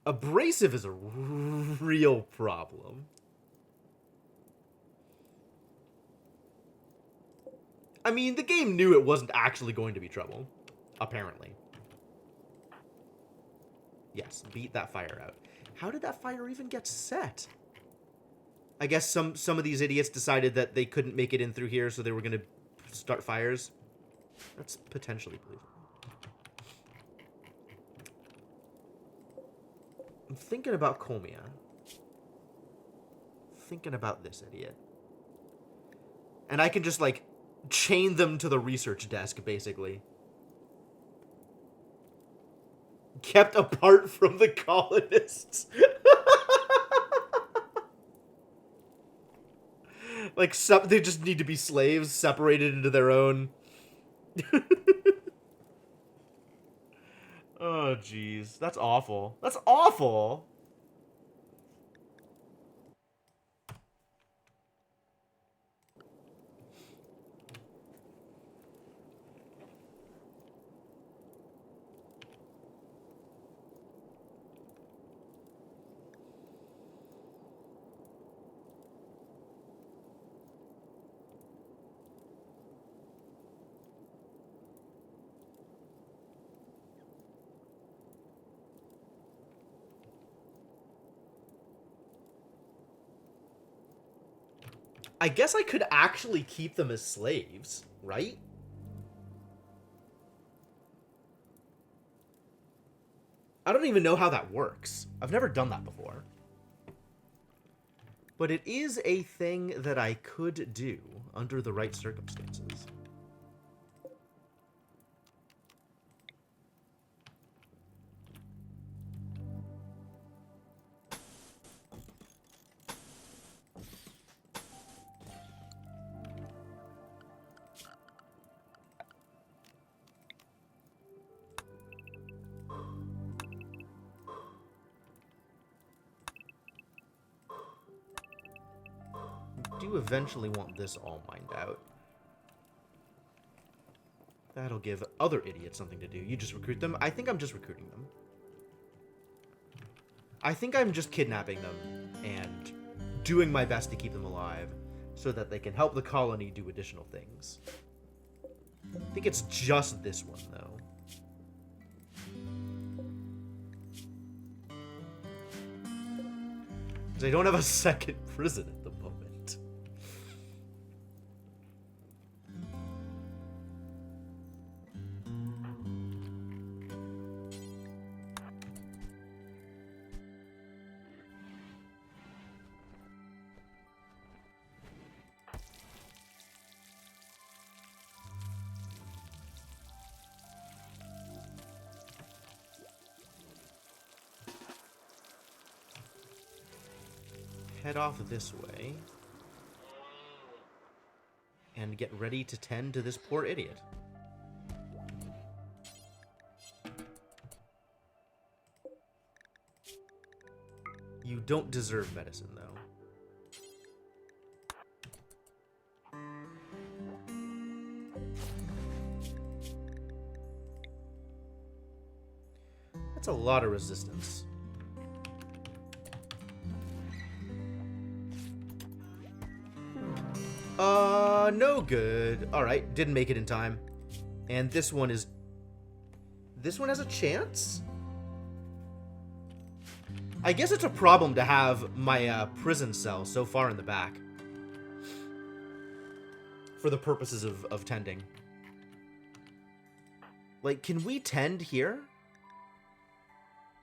Abrasive is a real problem. I mean, the game knew it wasn't actually going to be trouble. Apparently. Yes, beat that fire out. How did that fire even get set? I guess some of these idiots decided that they couldn't make it in through here, so they were going to start fires. That's potentially believable. I'm thinking about Comia. Thinking about this idiot. And I can just, like, chain them to the research desk, basically. Kept apart from the colonists. Like, they just need to be slaves, separated into their own. Oh, jeez. That's awful. That's awful! I guess I could actually keep them as slaves, right? I don't even know how that works. I've never done that before. But it is a thing that I could do under the right circumstances. do eventually want this all mined out. That'll give other idiots something to do. You just recruit them? I think I'm just recruiting them. I think I'm just kidnapping them and doing my best to keep them alive so that they can help the colony do additional things. I think it's just this one, though. Because I don't have a second prison at the moment. Head off this way and get ready to tend to this poor idiot. You don't deserve medicine, though. That's a lot of resistance. No good. Alright, didn't make it in time. And this one is... This one has a chance? I guess it's a problem to have my prison cell so far in the back. For the purposes of tending. Like, can we tend here?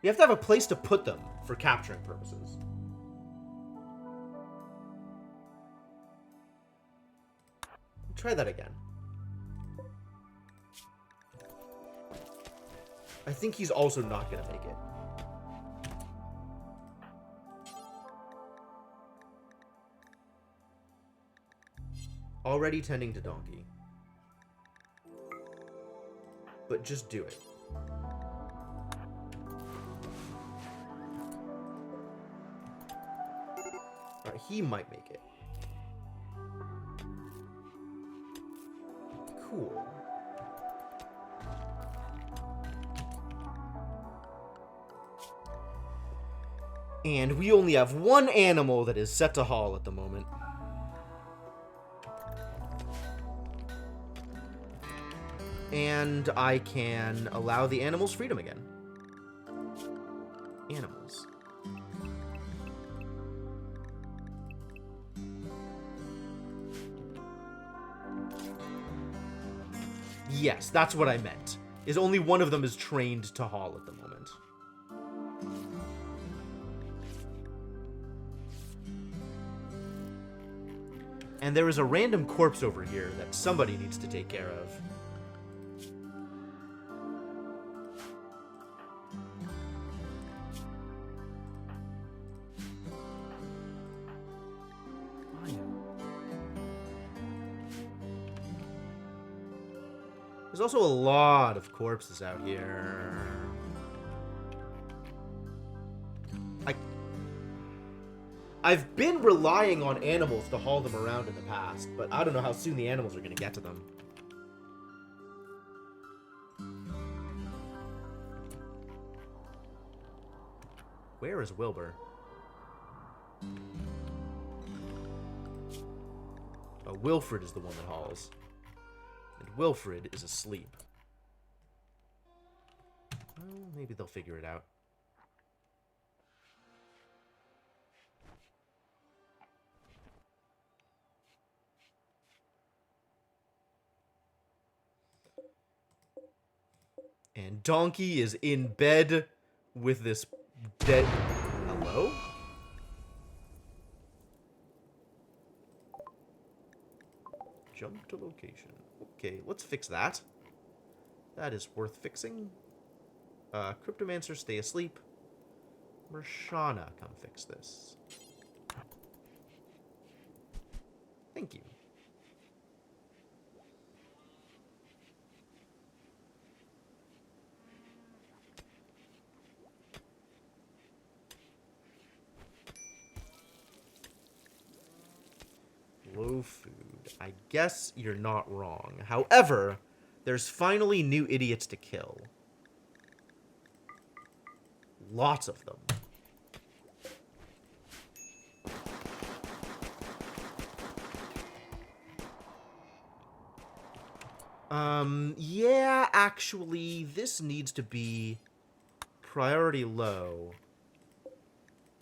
We have to have a place to put them for capturing purposes. Try that again. I think he's also not going to make it. Already tending to donkey. But just do it. Alright, he might make it. Cool. And we only have one animal that is set to haul at the moment. And I can allow the animals freedom again. Animals. Yes, that's what I meant. Is only one of them is trained to haul at the moment. And there is a random corpse over here that somebody needs to take care of. There's also a lot of corpses out here. I've been relying on animals to haul them around in the past, but I don't know how soon the animals are going to get to them. Where is Wilbur? Oh, Wilfred is the one that hauls. And Wilfred is asleep. Well, maybe they'll figure it out. And Donkey is in bed with this dead... Hello? Jump to location. Okay, let's fix that. That is worth fixing. Cryptomancer, stay asleep. Mershana, come fix this. Thank you. Slow food. I guess you're not wrong. However, there's finally new idiots to kill. Lots of them. Yeah, actually, this needs to be priority low.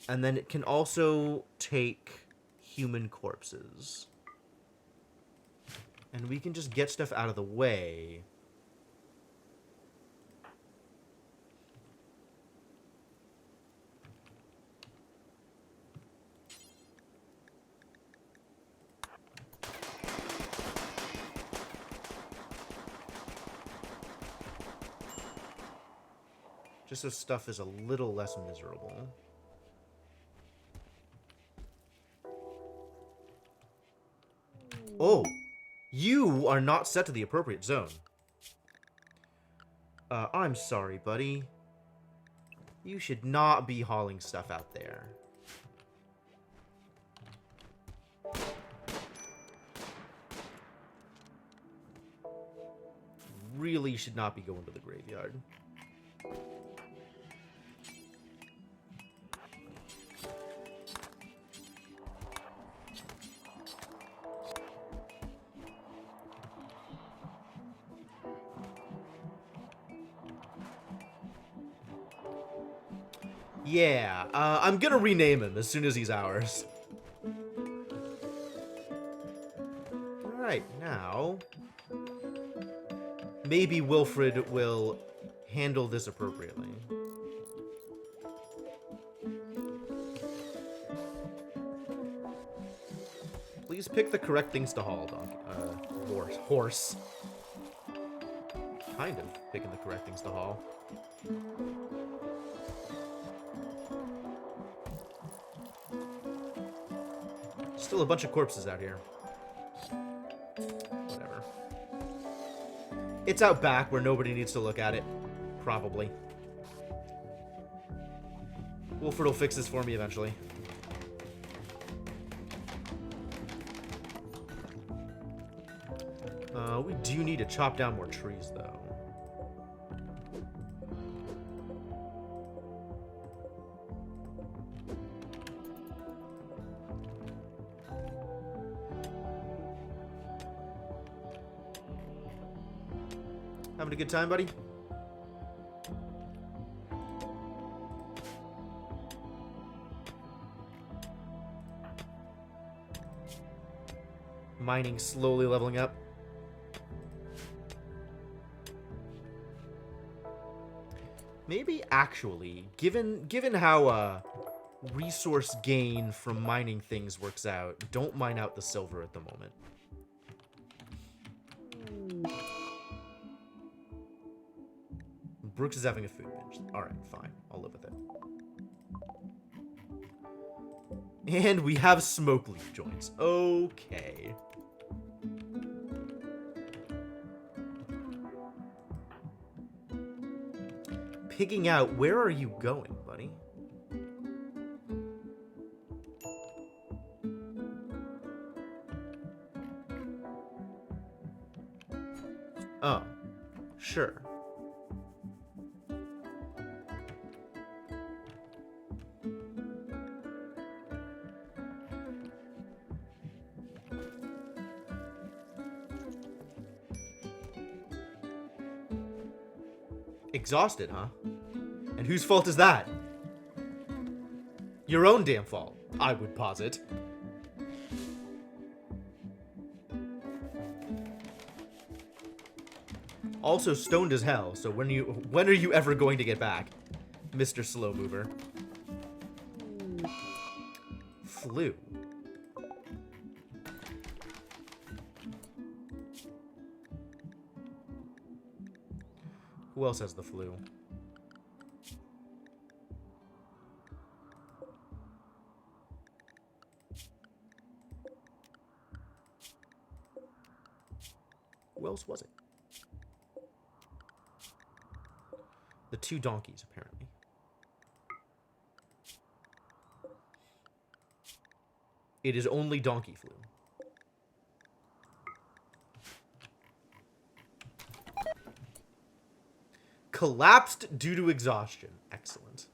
And then it can also take human corpses. And we can just get stuff out of the way. Just so stuff is a little less miserable. Oh, you are not set to the appropriate zone. I'm sorry, buddy. You should not be hauling stuff out there. Really should not be going to the graveyard. Yeah, I'm gonna rename him as soon as he's ours. Alright, now... maybe Wilfred will handle this appropriately. Please pick the correct things to haul, horse. Kind of picking the correct things to haul. Still a bunch of corpses out here. Whatever. It's out back where nobody needs to look at it. Probably. Wilfred will fix this for me eventually. We do need to chop down more trees, though. Having a good time, buddy? Mining slowly leveling up. Maybe actually, given how resource gain from mining things works out, don't mine out the silver at the moment. Brooks is having a food binge. Alright, fine. I'll live with it. And we have smoke leaf joints. Okay. Pigging out, where are you going, buddy? Oh, sure. Exhausted, huh? And whose fault is that? Your own damn fault, I would posit. Also stoned as hell, so when are you ever going to get back, Mr. Slow Mover? Flu. Who else has the flu? Who else was it? The two donkeys, apparently. It is only donkey flu. Collapsed due to exhaustion. Excellent.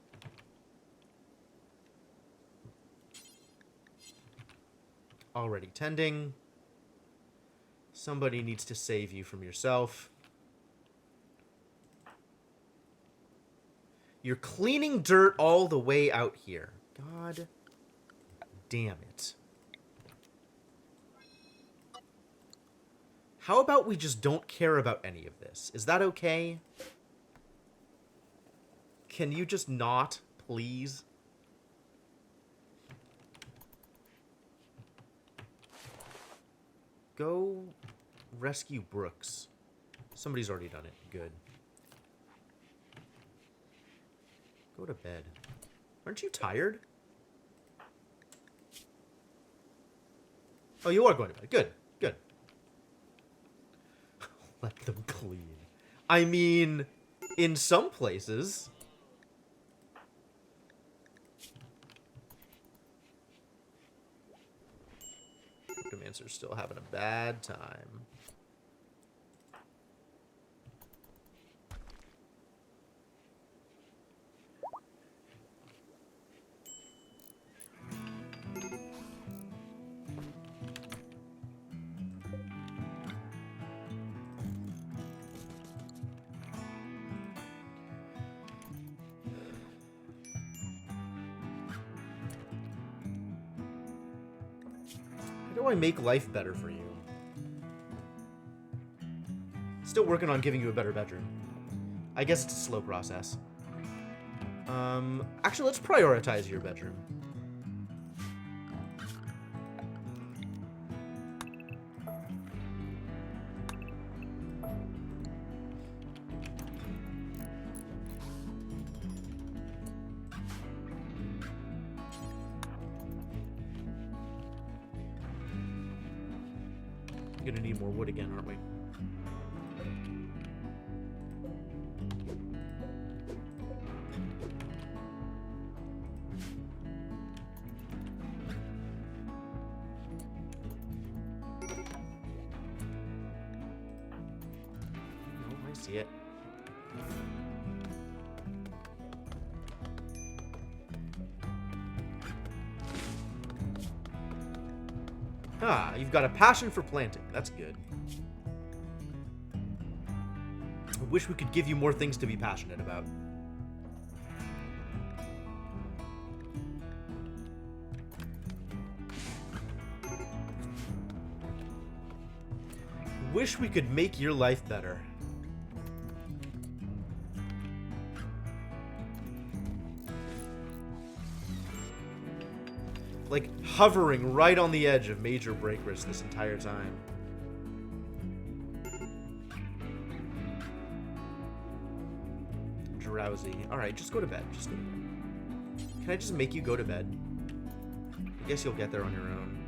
Already tending. Somebody needs to save you from yourself. You're cleaning dirt all the way out here. God damn it. How about we just don't care about any of this? Is that okay? Can you just not, please? Go rescue Brooks. Somebody's already done it. Good. Go to bed. Aren't you tired? Oh, you are going to bed. Good. Good. Let them clean. I mean, in some places. Cryptomancer's still having a bad time. How do I make life better for you? Still working on giving you a better bedroom. I guess it's a slow process. Actually, let's prioritize your bedroom. We're gonna need more wood again, aren't we? Oh, I see it. Ah, you've got a passion for planting. That's good. I wish we could give you more things to be passionate about. Wish we could make your life better. Like, hovering right on the edge of major break risk this entire time. Drowsy. Alright, just go to bed. Just go to bed. Can I just make you go to bed? I guess you'll get there on your own.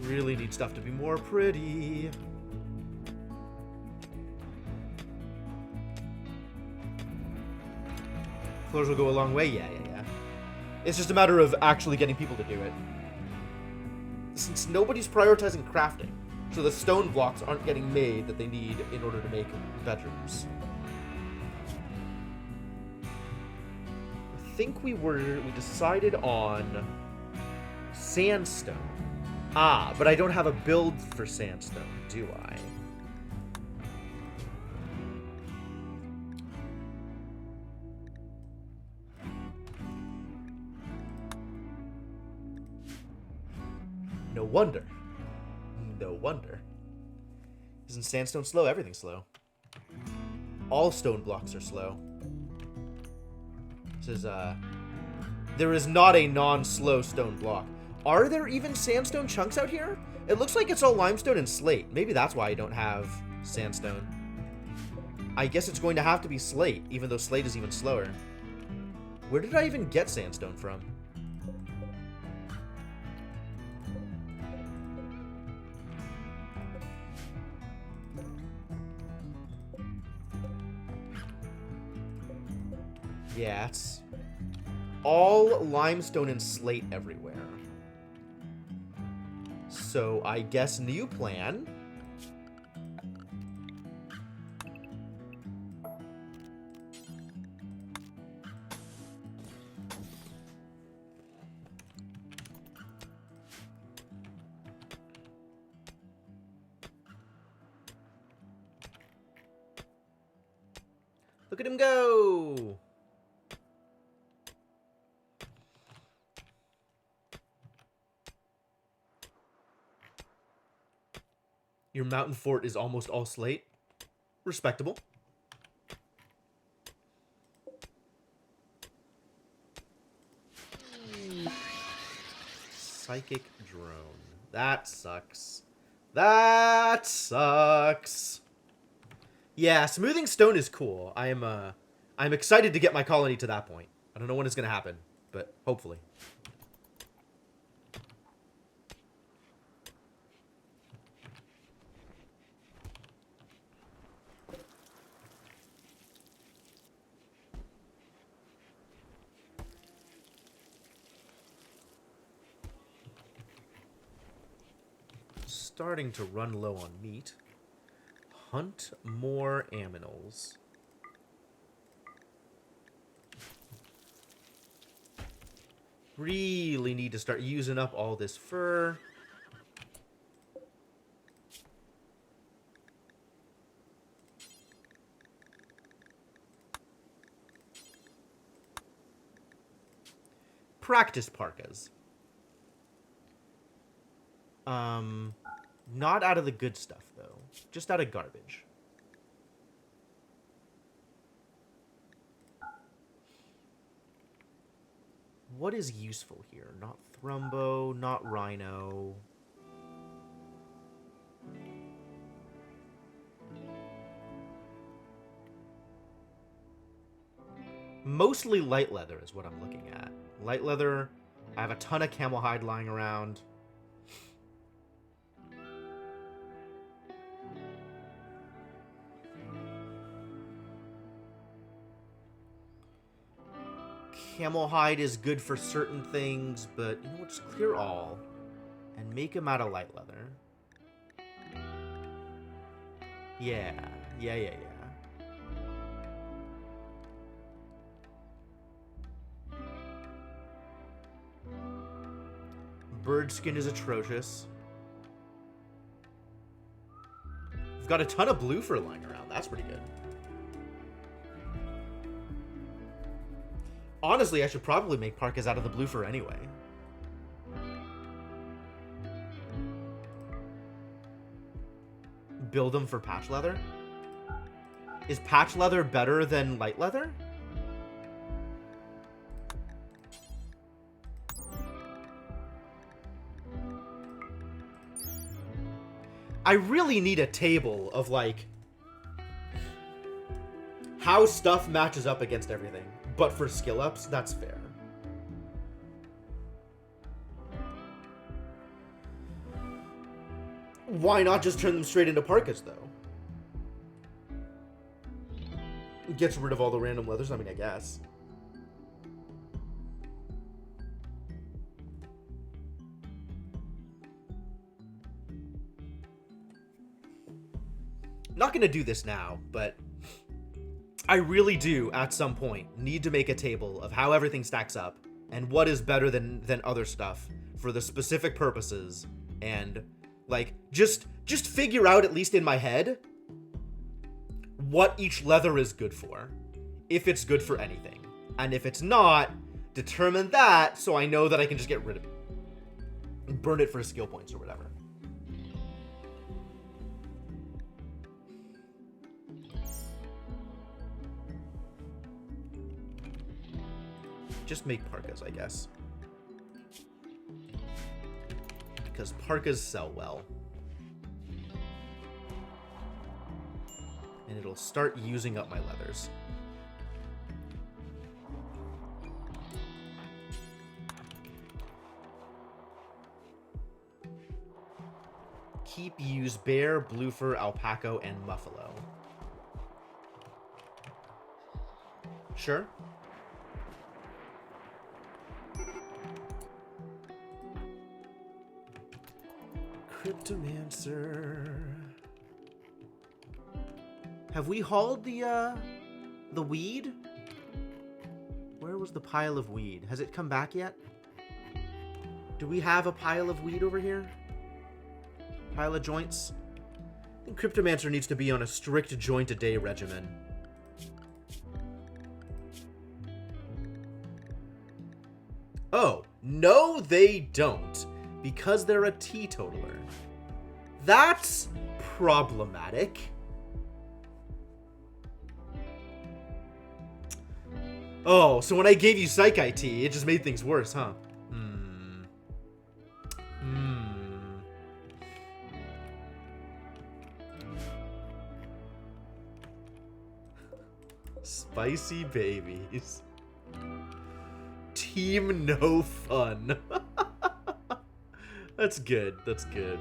Really need stuff to be more pretty. Floors will go a long way, yeah. It's just a matter of actually getting people to do it. Since nobody's prioritizing crafting, so the stone blocks aren't getting made that they need in order to make bedrooms. I think we decided on sandstone. Ah, but I don't have a build for sandstone, do I? No wonder. No wonder. Isn't sandstone slow? Everything's slow. All stone blocks are slow. This is, there is not a non-slow stone block. Are there even sandstone chunks out here? It looks like it's all limestone and slate. Maybe that's why I don't have sandstone. I guess it's going to have to be slate, even though slate is even slower. Where did I even get sandstone from? Yeah, it's all limestone and slate everywhere. So I guess new plan. Look at him go! Your mountain fort is almost all slate. Respectable. Psychic drone. That sucks. That sucks. Yeah, smoothing stone is cool. I'm excited to get my colony to that point. I don't know when it's gonna happen, but hopefully. Starting to run low on meat. Hunt more aminals. Really need to start using up all this fur. Practice parkas. Not out of the good stuff, though. Just out of garbage. What is useful here? Not Thrumbo, not Rhino. Mostly light leather is what I'm looking at. Light leather. I have a ton of camel hide lying around. Camel hide is good for certain things, but you know what? Just clear all and make them out of light leather. Yeah. Bird skin is atrocious. We've got a ton of blue fur lying around. That's pretty good. Honestly, I should probably make parkas out of the blue fur anyway. Build them for patch leather? Is patch leather better than light leather? I really need a table of, like, how stuff matches up against everything. But for skill ups, that's fair. Why not just turn them straight into parkas, though? It gets rid of all the random leathers, I mean, I guess. Not gonna do this now, but I really do, at some point, need to make a table of how everything stacks up and what is better than other stuff for the specific purposes, and, like, just figure out, at least in my head, what each leather is good for, if it's good for anything. And if it's not, determine that so I know that I can just get rid of it. And burn it for skill points or whatever. Just make parkas, I guess. Because parkas sell well. And it'll start using up my leathers. Keep, use bear, blue fur, alpaca, and muffalo. Sure. Cryptomancer. Have we hauled the weed? Where was the pile of weed? Has it come back yet? Do we have a pile of weed over here? Pile of joints? I think Cryptomancer needs to be on a strict joint-a-day regimen. Oh, no they don't. Because they're a teetotaler. That's problematic. Oh, so when I gave you Psych IT, it just made things worse, huh? Spicy babies. Team no fun. That's good. That's good.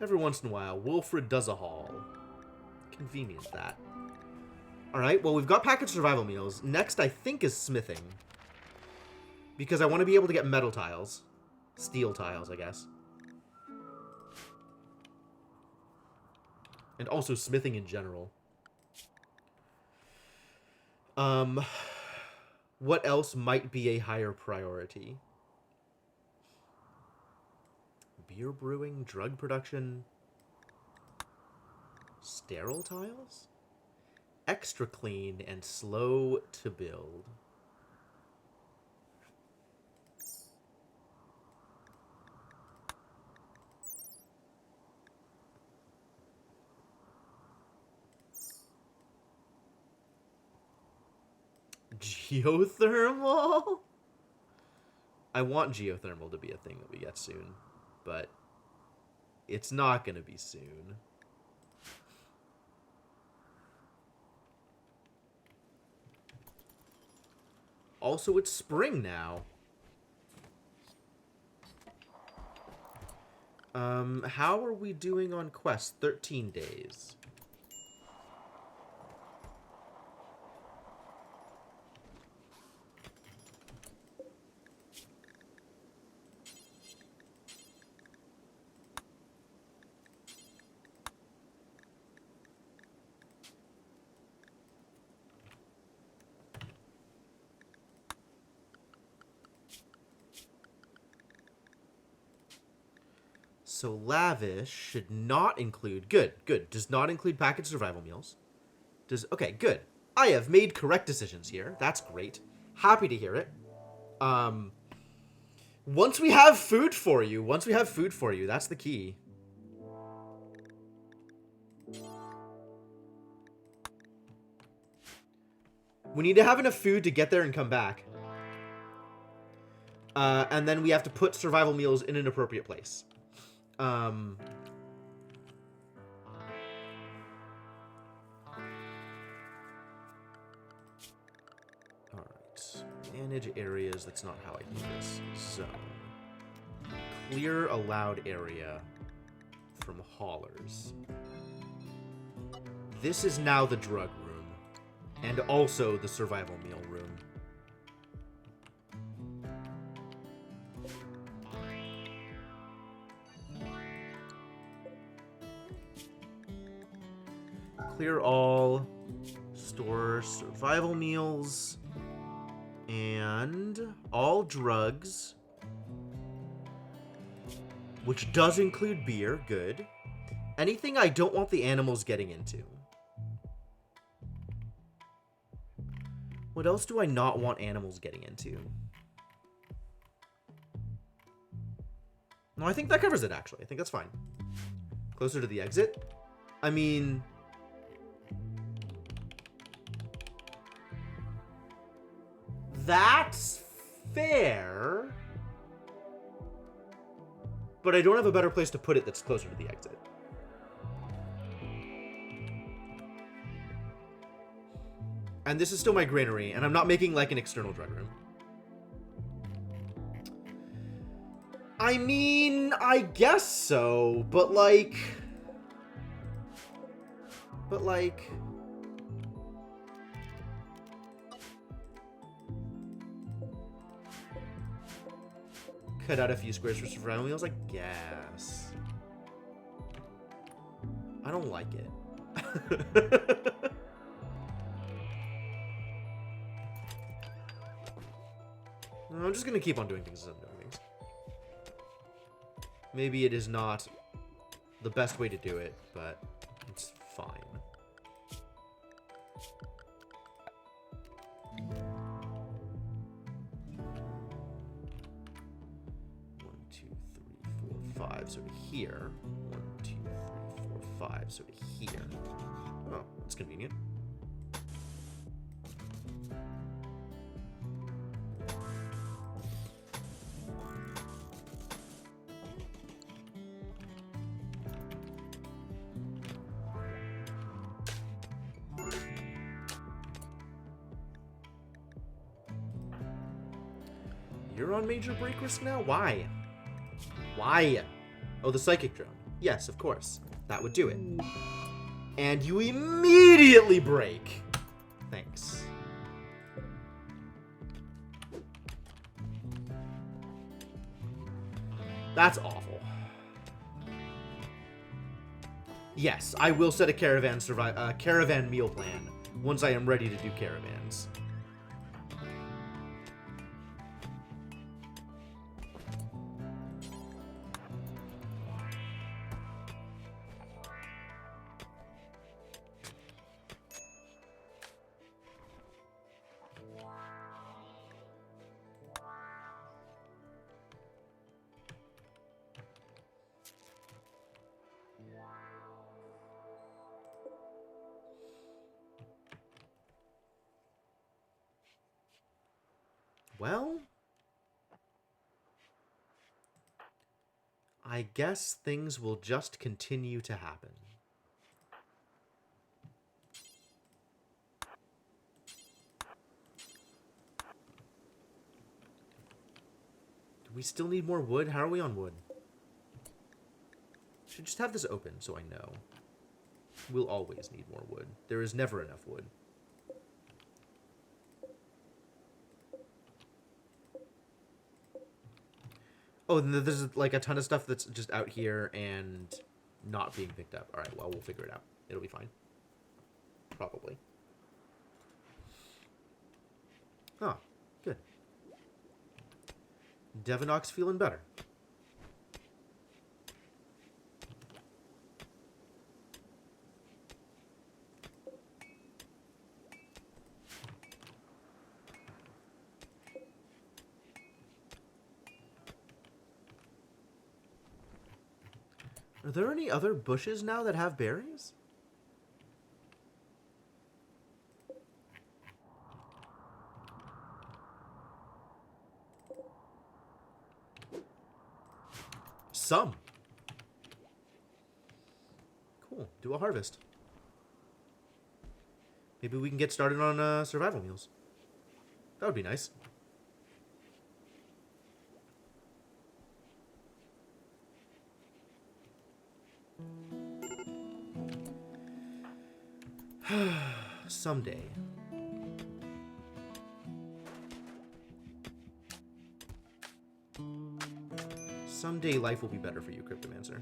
Every once in a while, Wilfred does a haul. Convenient, that. Alright, well, we've got packaged survival meals. Next, I think, is smithing. Because I want to be able to get metal tiles. Steel tiles, I guess. And also smithing in general. What else might be a higher priority? Beer brewing, drug production, sterile tiles? Extra clean and slow to build. Geothermal? I want geothermal to be a thing that we get soon, but it's not going to be soon. Also, it's spring now. How are we doing on quests? 13 days. So lavish should not include... Good, good. Does not include packaged survival meals. Does... Okay, good. I have made correct decisions here. That's great. Happy to hear it. Once we have food for you, that's the key. We need to have enough food to get there and come back. And then we have to put survival meals in an appropriate place. Alright. Manage areas. That's not how I do this. Zone. Clear allowed area from haulers. This is now the drug room. And also the survival meal room. Clear all, store survival meals, and all drugs, which does include beer, good. Anything I don't want the animals getting into. What else do I not want animals getting into? No, I think that covers it, actually. I think that's fine. Closer to the exit? I mean... That's fair. But I don't have a better place to put it that's closer to the exit. And this is still my granary, and I'm not making, like, an external drug room. I mean, I guess so, but like... Cut out a few squares for survival wheels, I guess. I don't like it. No, I'm just gonna keep on doing things as I'm doing things. Maybe it is not the best way to do it, but it's fine. So to here. 1, 2, 3, 4, 5. So to here. Oh, that's convenient. You're on major break risk now? Why? Why? Oh, the psychic drone. Yes, of course. That would do it. And you immediately break. Thanks. That's awful. Yes, I will set a caravan meal plan once I am ready to do caravans. Well, I guess things will just continue to happen. Do we still need more wood? How are we on wood? Should just have this open so I know. We'll always need more wood. There is never enough wood. Oh, and there's like a ton of stuff that's just out here and not being picked up. All right, well, we'll figure it out. It'll be fine. Probably. Oh, good. Devinox feeling better. Are there any other bushes now that have berries? Some. Cool. Do a harvest. Maybe we can get started on survival meals. That would be nice. Someday. Someday life will be better for you, Cryptomancer.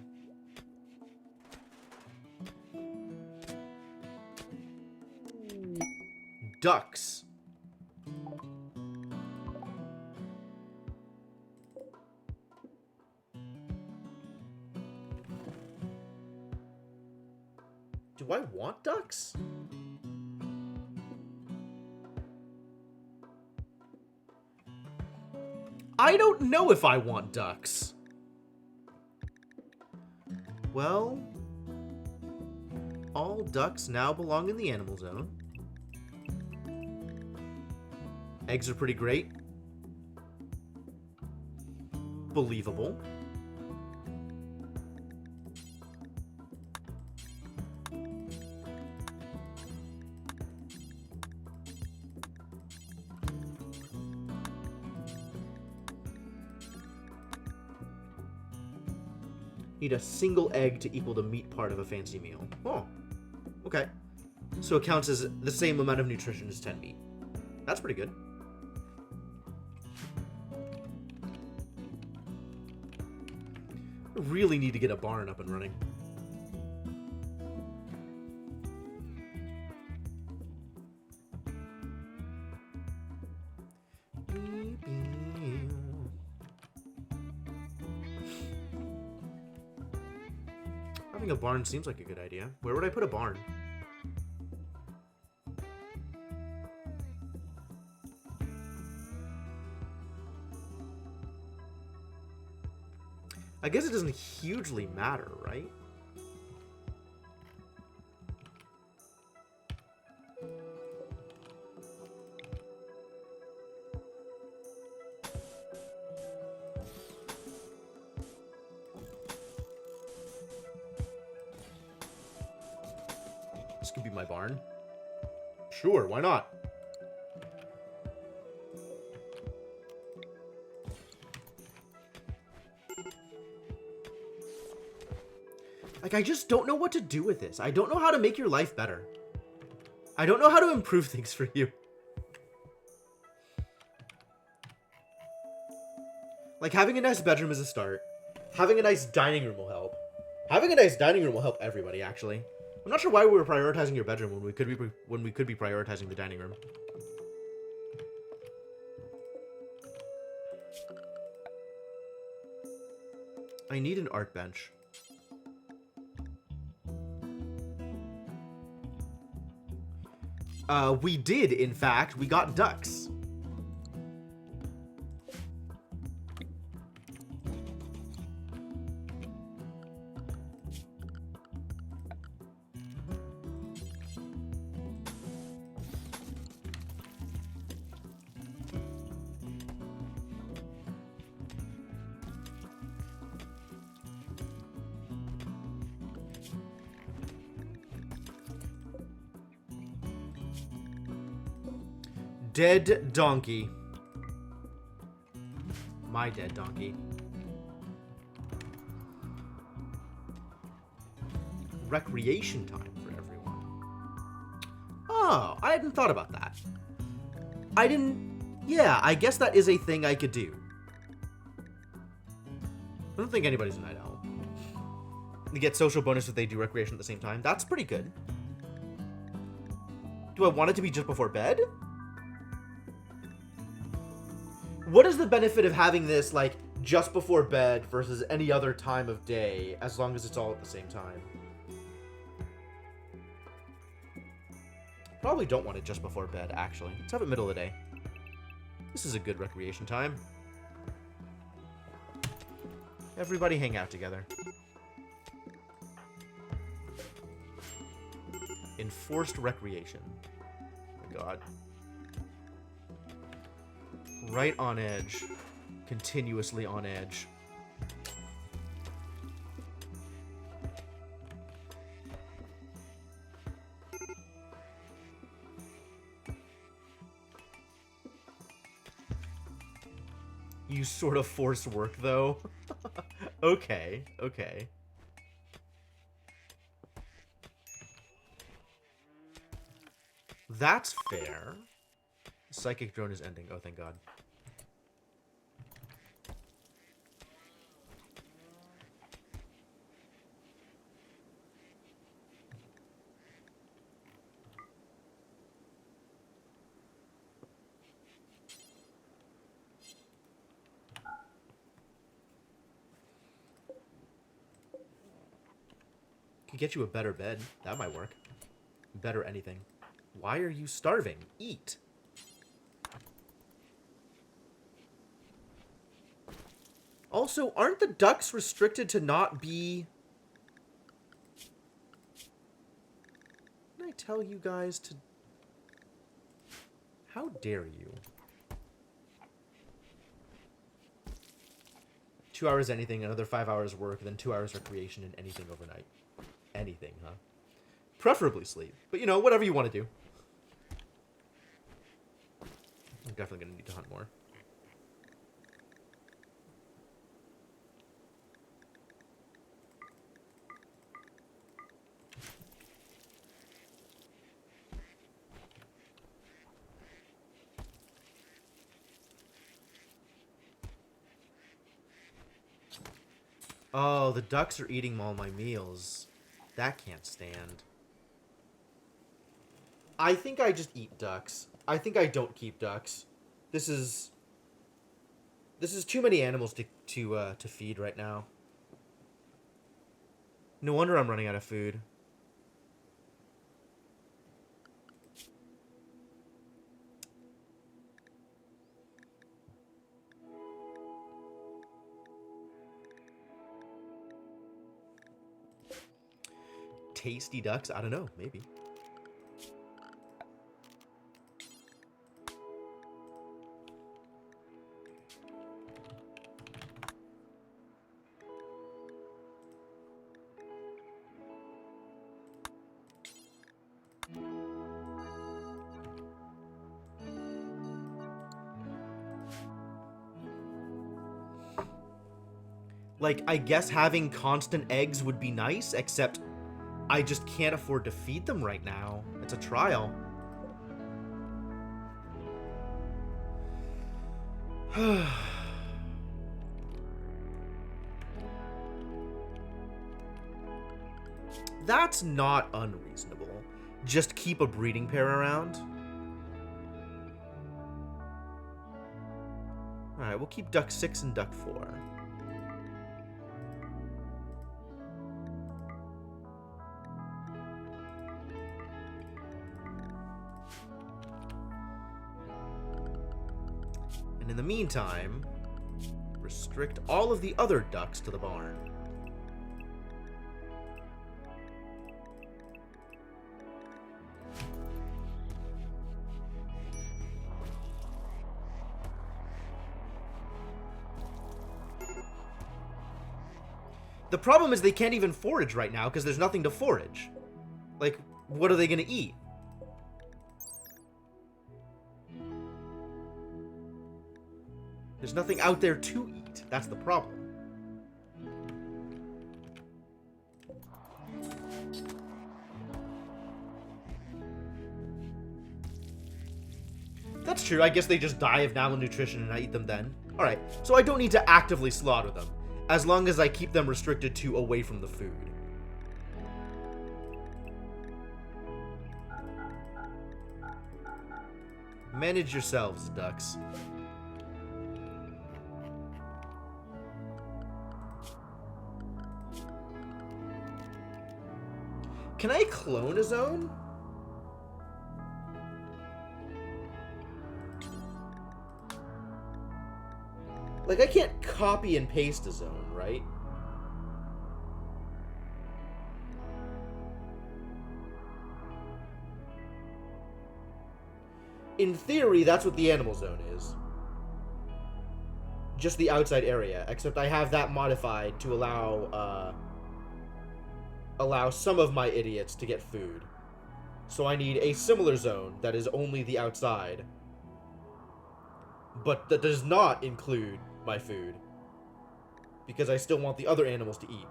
Ducks. Do I want ducks? I don't know if I want ducks. Well, all ducks now belong in the animal zone. Eggs are pretty great. Believable. Need a single egg to equal the meat part of a fancy meal. Oh, okay. So it counts as the same amount of nutrition as 10 meat. That's pretty good. I really need to get a barn up and running. Having a barn seems like a good idea. Where would I put a barn? I guess it doesn't hugely matter, right? This could be my barn. Sure, why not? Like, I just don't know what to do with this. I don't know how to make your life better. I don't know how to improve things for you. Like, having a nice bedroom is a start. Having a nice dining room will help. Having a nice dining room will help everybody, actually. I'm not sure why we were prioritizing your bedroom when we could be prioritizing the dining room. I need an art bench. We did, in fact. We got ducks. Dead donkey. My dead donkey. Recreation time for everyone. Oh, I hadn't thought about that. Yeah, I guess that is a thing I could do. I don't think anybody's a night owl. They get social bonus if they do recreation at the same time. That's pretty good. Do I want it to be just before bed? What is the benefit of having this, like, just before bed versus any other time of day, as long as it's all at the same time? Probably don't want it just before bed, actually. Let's have it middle of the day. This is a good recreation time. Everybody hang out together. Enforced recreation. Oh my god. Right on edge. Continuously on edge. You sort of force work, though. Okay, okay. That's fair. Psychic drone is ending. Oh, thank God. Could get you a better bed. That might work. Better anything. Why are you starving? Eat. Also, aren't the ducks restricted to not be... Didn't I tell you guys to... How dare you? 2 hours anything, another 5 hours work, then 2 hours recreation, and anything overnight. Anything, huh? Preferably sleep. But, you know, whatever you want to do. I'm definitely going to need to hunt more. Oh, the ducks are eating all my meals. That can't stand. I think I just eat ducks. I think I don't keep ducks. This is too many animals to feed right now. No wonder I'm running out of food. Tasty ducks? I don't know. Maybe. Like, I guess having constant eggs would be nice, except I just can't afford to feed them right now. It's a trial. That's not unreasonable. Just keep a breeding pair around. Alright, we'll keep duck 6 and duck 4. And in the meantime, restrict all of the other ducks to the barn. The problem is they can't even forage right now because there's nothing to forage. Like, what are they going to eat? There's nothing out there to eat. That's the problem. That's true. I guess they just die of malnutrition and I eat them then. Alright, so I don't need to actively slaughter them, as long as I keep them restricted to away from the food. Manage yourselves, ducks. Can I clone a zone? Like, I can't copy and paste a zone, right? In theory, that's what the animal zone is. Just the outside area, except I have that modified to allow some of my idiots to get food. So I need a similar zone that is only the outside, but that does not include my food, because I still want the other animals to eat.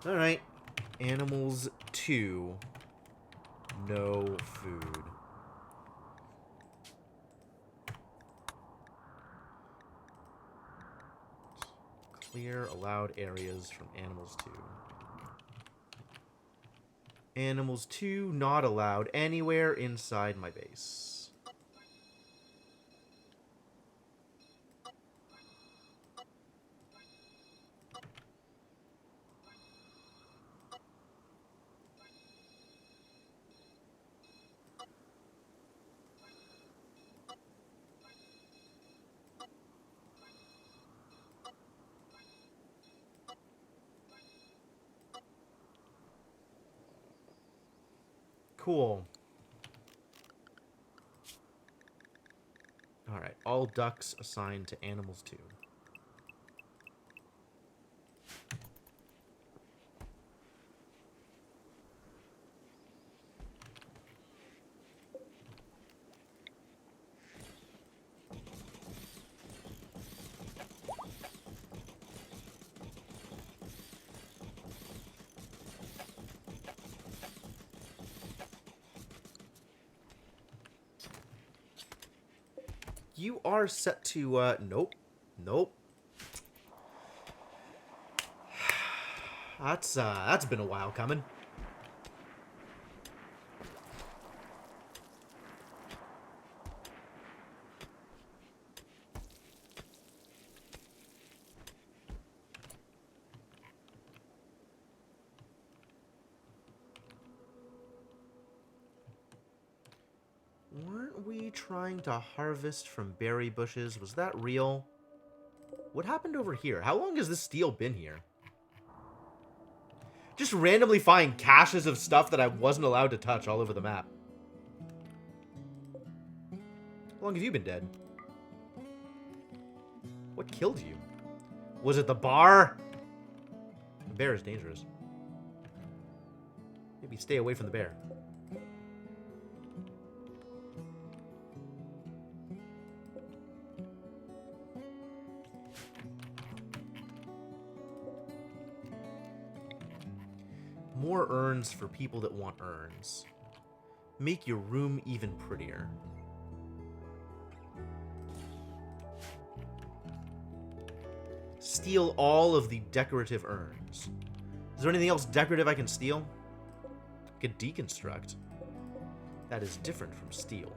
Alright. Animals 2. No food. Clear allowed areas from animals 2. Animals 2 not allowed anywhere inside my base. Cool. Alright, all ducks assigned to animals 2. you are set to, nope. Nope. That's been a while coming. Weren't we trying to harvest from berry bushes? Was that real? What happened over here? How long has this steel been here? Just randomly find caches of stuff that I wasn't allowed to touch all over the map. How long have you been dead? What killed you? Was it the bar? The bear is dangerous. Maybe stay away from the bear. More urns for people that want urns. Make your room even prettier. Steal all of the decorative urns. Is there anything else decorative I can steal? I could deconstruct. That is different from steel.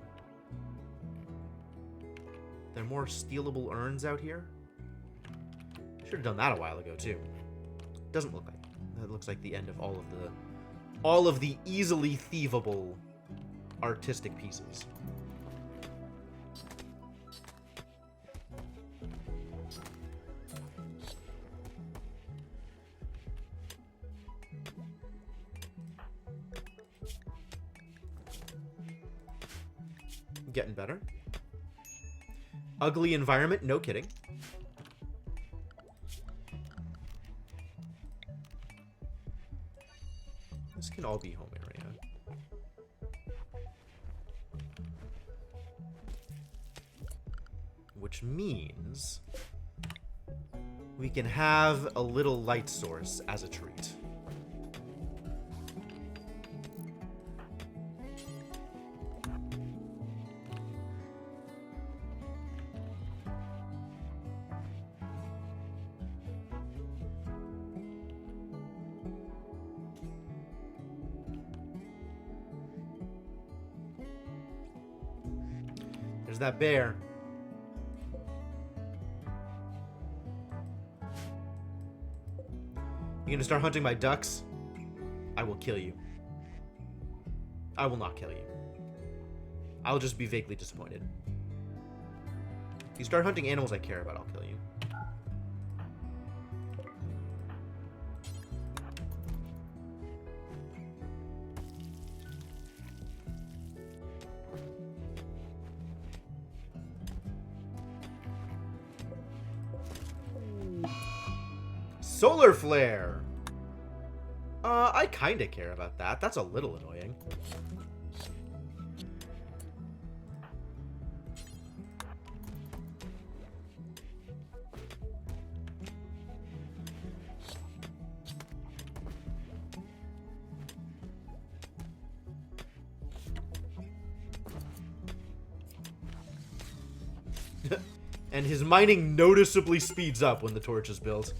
There are more stealable urns out here? Should have done that a while ago too. Doesn't look like it. That looks like the end of all of the easily thievable artistic pieces. Getting better. Ugly environment, no kidding. This can all be home area. Which means we can have a little light source as a treat. There's that bear. You gonna start hunting my ducks? I will kill you. I will not kill you. I'll just be vaguely disappointed. If you start hunting animals I care about, I'll kill you. Solar flare! I kinda care about that. That's a little annoying. And his mining noticeably speeds up when the torch is built.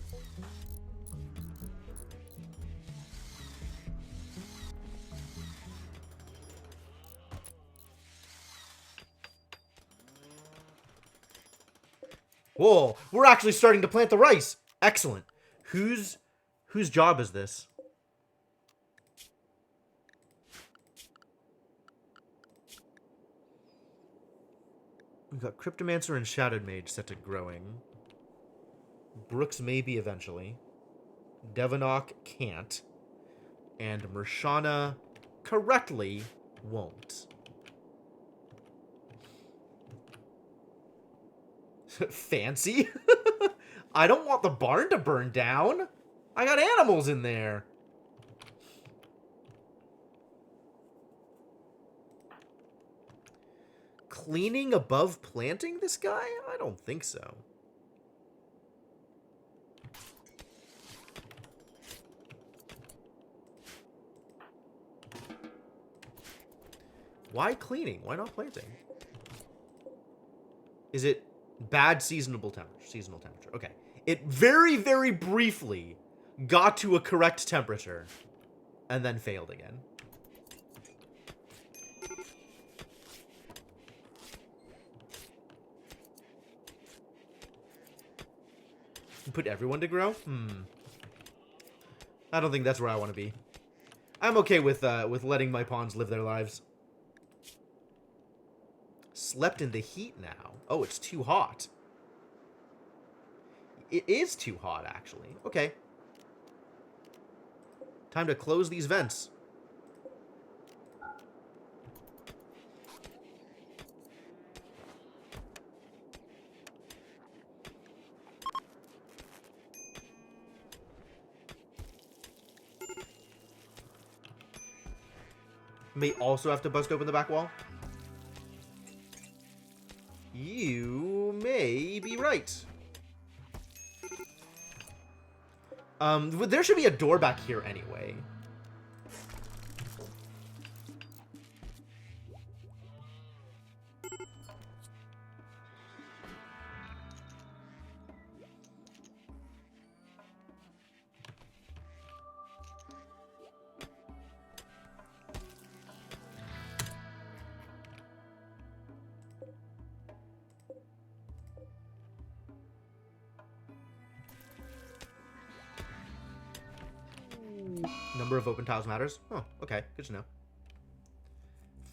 Whoa, we're actually starting to plant the rice. Excellent. Whose job is this? We've got Cryptomancer and Shadowed Mage set to growing. Brooks maybe eventually. Devonok can't. And Mershana correctly won't. Fancy? I don't want the barn to burn down. I got animals in there. Cleaning above planting this guy? I don't think so. Why cleaning? Why not planting? Is it bad seasonal temperature? Seasonal temperature. Okay. It very, very briefly got to a correct temperature and then failed again. Put everyone to grow? I don't think that's where I want to be. I'm okay with letting my pawns live their lives. Slept in the heat now. Oh, it's too hot. It is too hot, actually. Okay. Time to close these vents. May also have to bust open the back wall. You may be right. There should be a door back here anyway. Number of open tiles matters. Oh, okay. Good to know.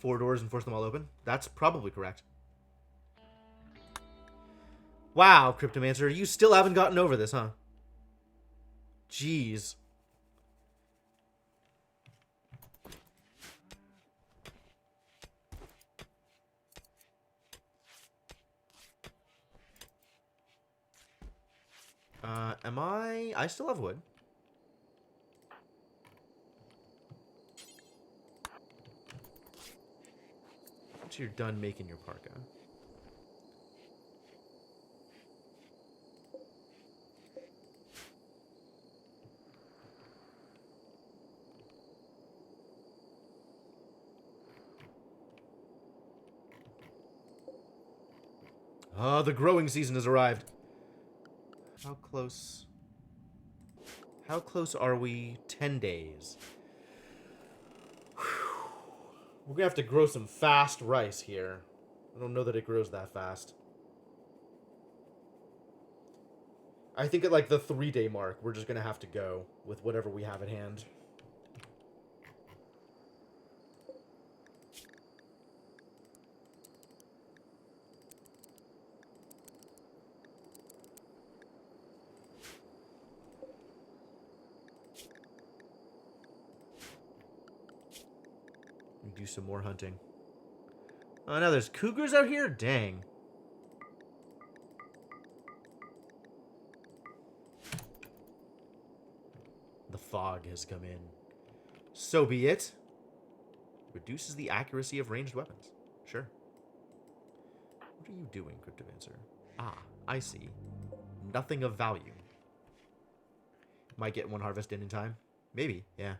4 doors and force them all open. That's probably correct. Wow, Cryptomancer, you still haven't gotten over this, huh? Jeez. Am I... I still have wood. Once you're done making your parka. Ah, the growing season has arrived. How close? How close are we? 10 days. Whew. We're gonna have to grow some fast rice here. I don't know that it grows that fast. I think at like the 3-day mark, we're just gonna have to go with whatever we have at hand. Do some more hunting. Oh, no, there's cougars out here? Dang. The fog has come in. So be it. Reduces the accuracy of ranged weapons. Sure. What are you doing, Cryptomancer? Ah, I see. Nothing of value. Might get one harvest in time. Maybe, yeah.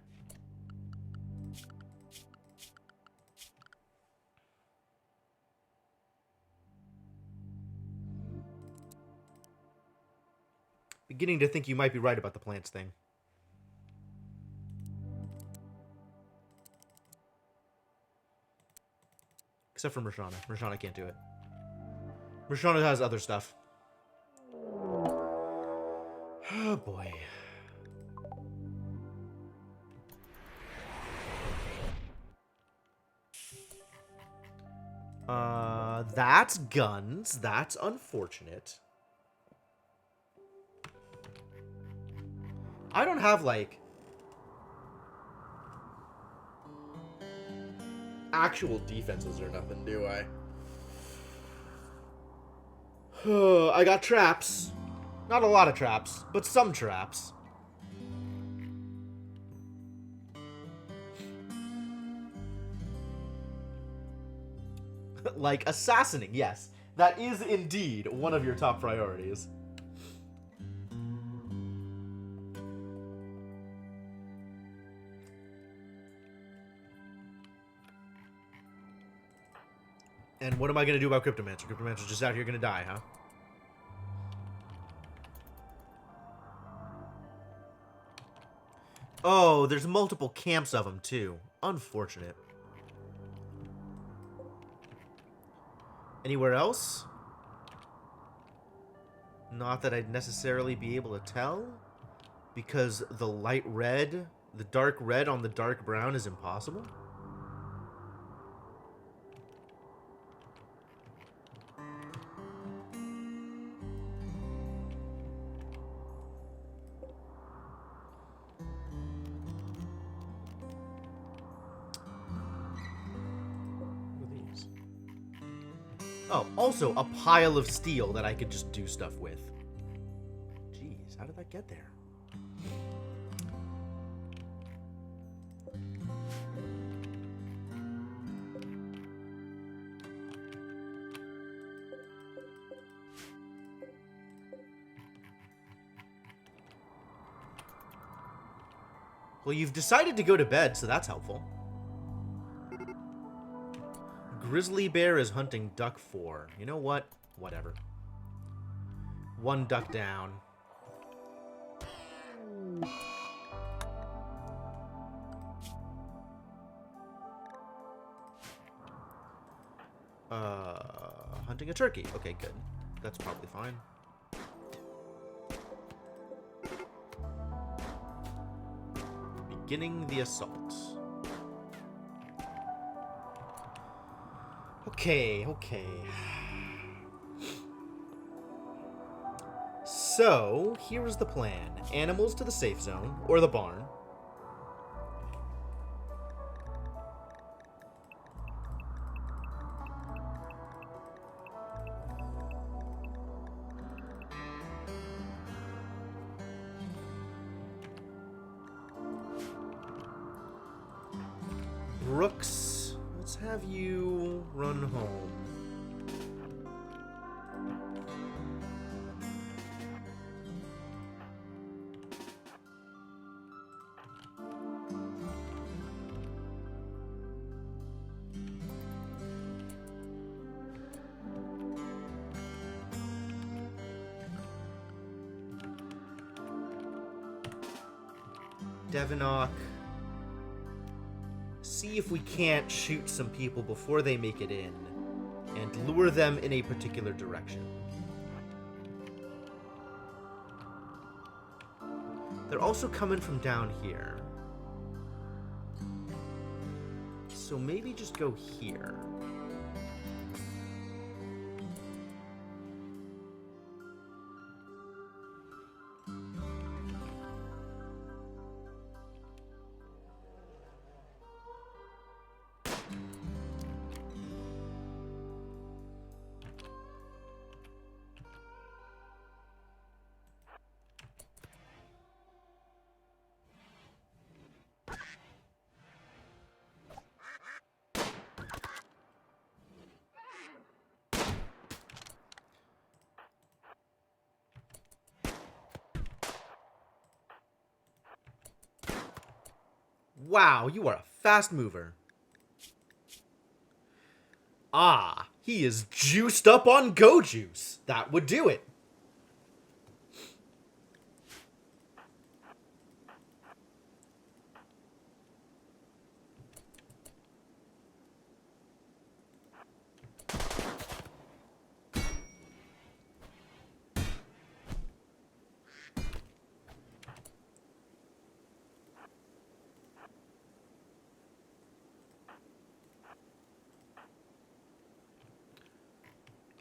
Beginning to think you might be right about the plants thing. Except for Mershana. Mershana can't do it. Mershana has other stuff. Oh boy. That's guns. That's unfortunate. I don't have, like, actual defenses or nothing, do I? I got traps. Not a lot of traps, but some traps. Like assassinating, yes. That is indeed one of your top priorities. And what am I going to do about Cryptomancer? Cryptomancer's just out here going to die, huh? Oh, there's multiple camps of them, too. Unfortunate. Anywhere else? Not that I'd necessarily be able to tell. Because the light red, the dark red on the dark brown is impossible. Oh, also a pile of steel that I could just do stuff with. Jeez, how did that get there? Well, you've decided to go to bed, so that's helpful. Grizzly bear is hunting duck 4. You know what? Whatever. 1 duck down. Hunting a turkey. Okay, good. That's probably fine. Beginning the assault. Okay. So, here's the plan. Animals to the safe zone, or the barn. Brooks, let's have you run home. Devinock. See if we can't shoot some people before they make it in, and lure them in a particular direction. They're also coming from down here. So maybe just go here. Wow, you are a fast mover. Ah, he is juiced up on Go Juice. That would do it.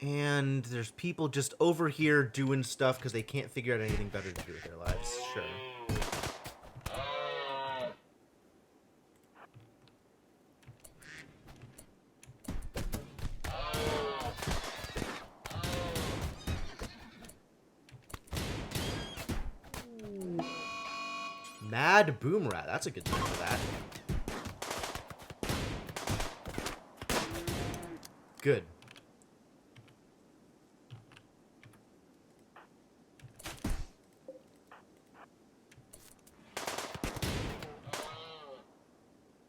And there's people just over here doing stuff because they can't figure out anything better to do with their lives. Sure. Mad Boom Rat. That's a good name for that. Good.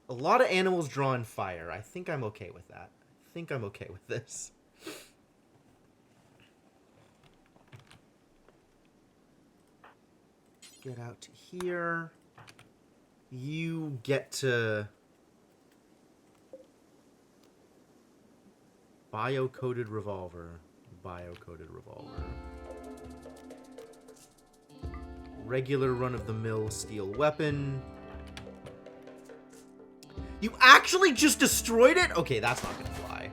A lot of animals drawing fire. I think I'm okay with that. I think I'm okay with this. Get out to here. You get to... Bio-coated revolver. Bio-coated revolver. Regular run-of-the-mill steel weapon. You actually just destroyed it? Okay, that's not gonna fly.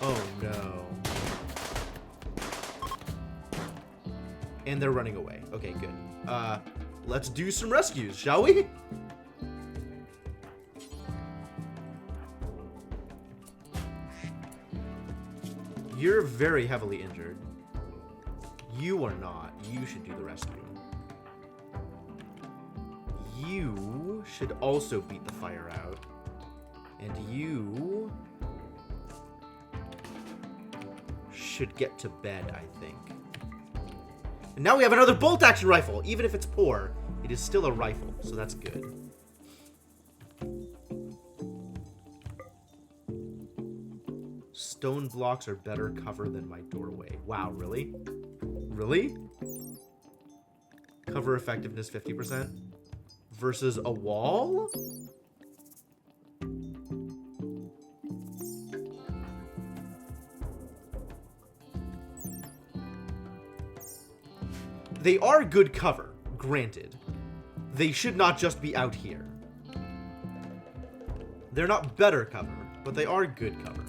Oh no. And they're running away. Okay, good. Let's do some rescues, shall we? You're very heavily injured. You are not. You should do the rescue. You should also beat the fire out. And you should get to bed, I think. And now we have another bolt-action rifle! Even if it's poor, it is still a rifle, so that's good. Stone blocks are better cover than my doorway. Wow, really? Really? Cover effectiveness 50%? Versus a wall? They are good cover, granted. They should not just be out here. They're not better cover, but they are good cover.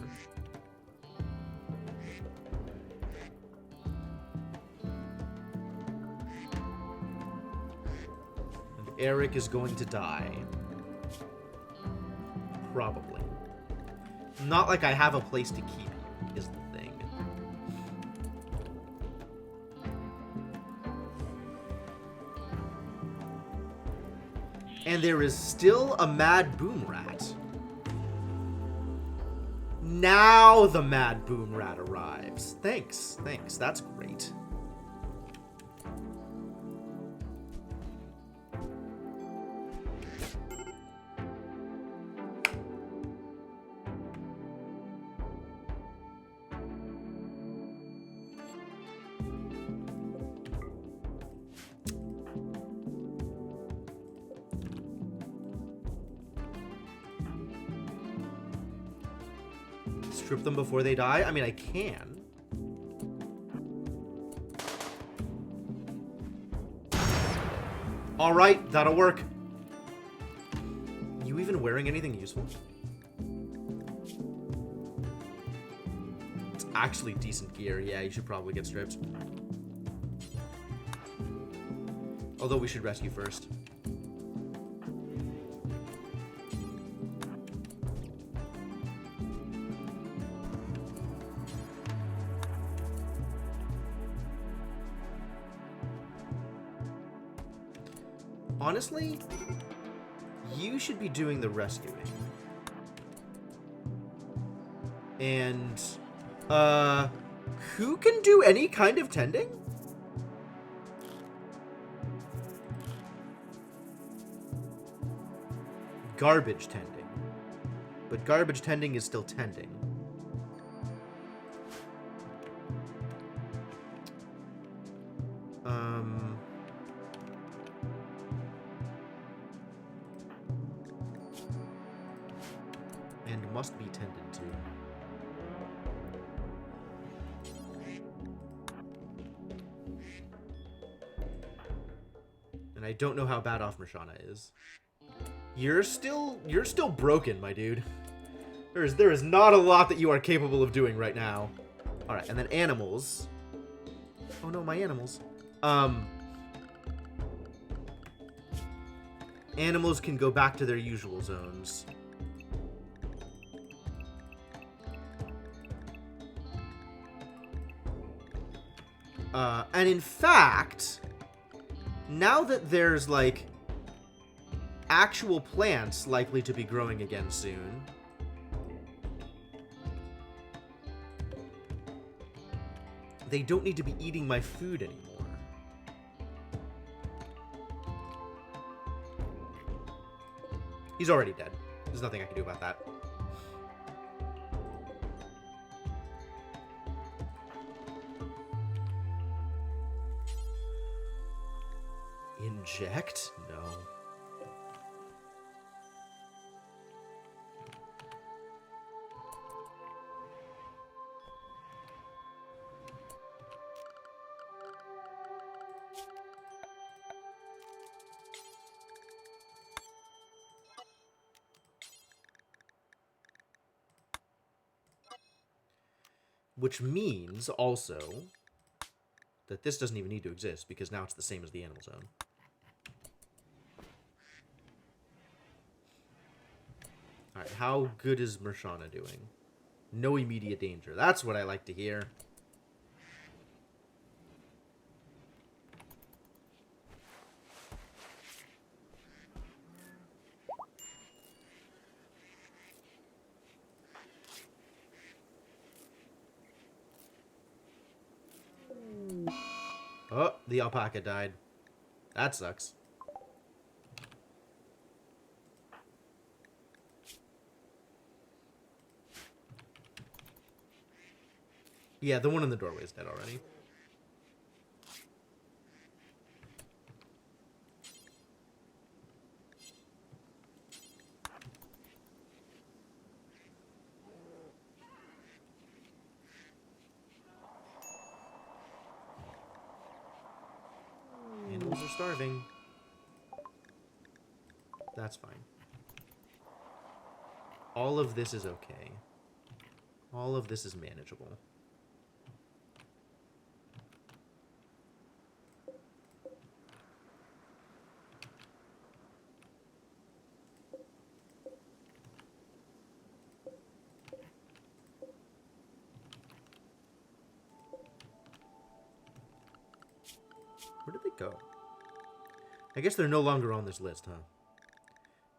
And Eric is going to die. Probably. Not like I have a place to keep him, is the thing. And there is still a mad boom rat. Now the mad boom rat arrives. Thanks, thanks. That's great. Strip them before they die? I mean, I can. Alright, that'll work. You even wearing anything useful? It's actually decent gear. Yeah, you should probably get stripped. Although we should rescue first. Honestly, you should be doing the rescuing. And, who can do any kind of tending? Garbage tending. But garbage tending is still tending. And must be tended to. And I don't know how bad off Marshana is. You're still broken, my dude. There is not a lot that you are capable of doing right now. All right, and then animals. Oh no, my animals. Animals can go back to their usual zones. And in fact, now that there's, like, actual plants likely to be growing again soon, they don't need to be eating my food anymore. He's already dead. There's nothing I can do about that. Inject? No. Which means, also, that this doesn't even need to exist, because now it's the same as the animal zone. Alright, how good is Mershana doing? No immediate danger. That's what I like to hear. Oh, the alpaca died. That sucks. Yeah, the one in the doorway is dead already. Animals are starving. That's fine. All of this is okay. All of this is manageable. Where did they go? I guess they're no longer on this list, huh?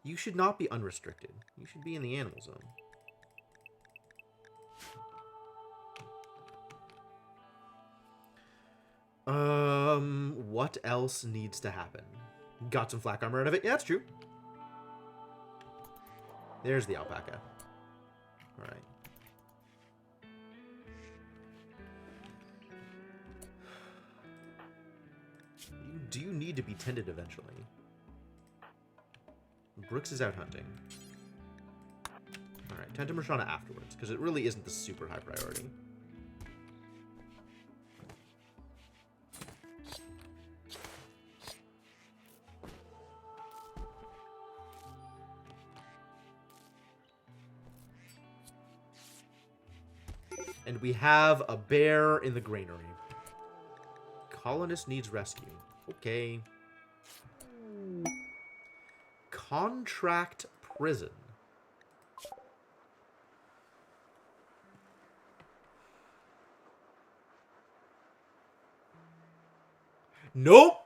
You should not be unrestricted. You should be in the animal zone. What else needs to happen? Got some flak armor out of it? Yeah, that's true. There's the alpaca. Alright. Do you need to be tended eventually? Brooks is out hunting. Alright, tend to Mershana afterwards, because it really isn't the super high priority. And we have a bear in the granary. Colonist needs rescue. Okay. Contract prison. Nope.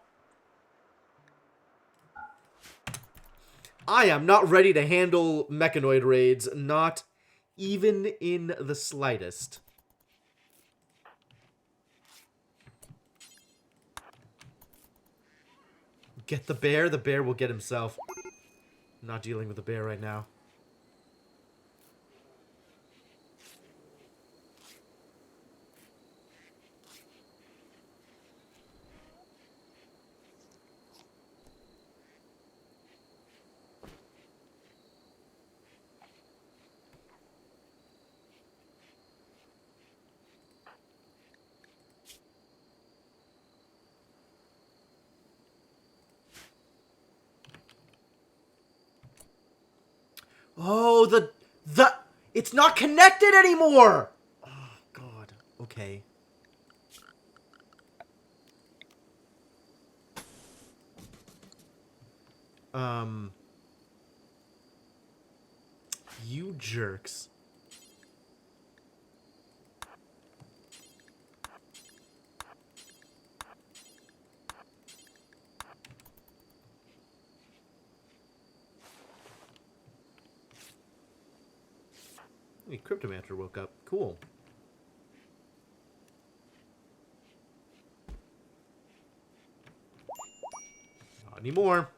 I am not ready to handle mechanoid raids. Not even in the slightest. Get the bear. The bear will get himself. I'm not dealing with the bear right now. Oh, it's not connected anymore! Oh, God. Okay. You jerks. Hey, Cryptomancer woke up. Cool. Not anymore.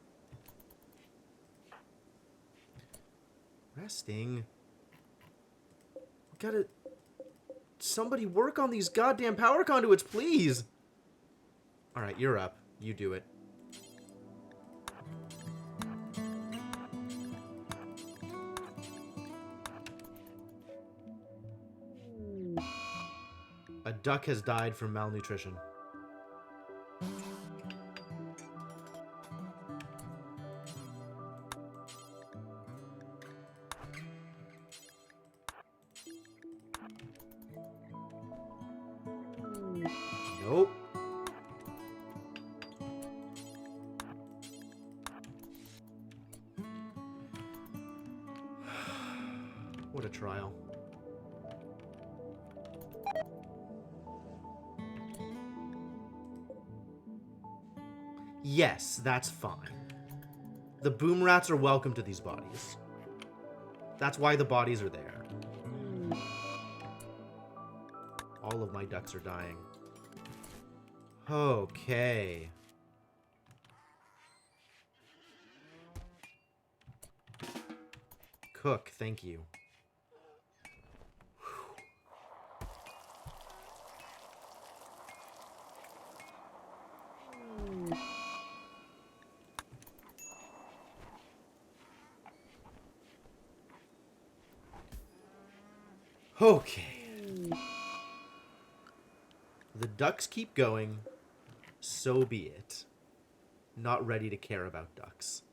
Resting. Gotta... Somebody work on these goddamn power conduits, please! Alright, you're up. You do it. A duck has died from malnutrition. Nope. What a trial. Yes, that's fine. The boom rats are welcome to these bodies. That's why the bodies are there. All of my ducks are dying. Okay. Cook, thank you. Okay. The ducks keep going. So be it. Not ready to care about ducks.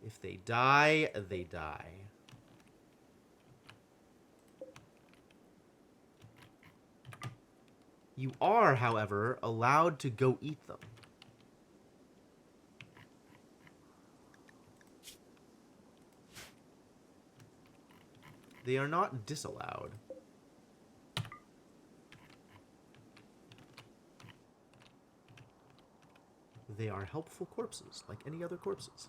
If they die, they die. You are, however, allowed to go eat them. They are not disallowed. They are helpful corpses, like any other corpses.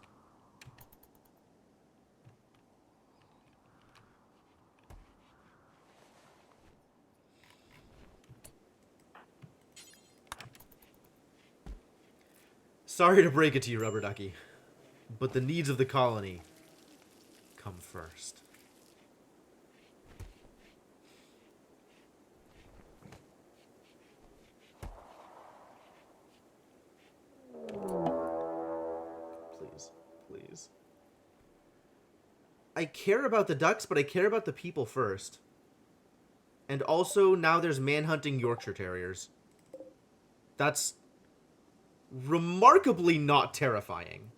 Sorry to break it to you, Rubber Ducky, but the needs of the colony come first. Please, please. I care about the ducks, but I care about the people first. And also, now there's manhunting Yorkshire Terriers. That's remarkably not terrifying.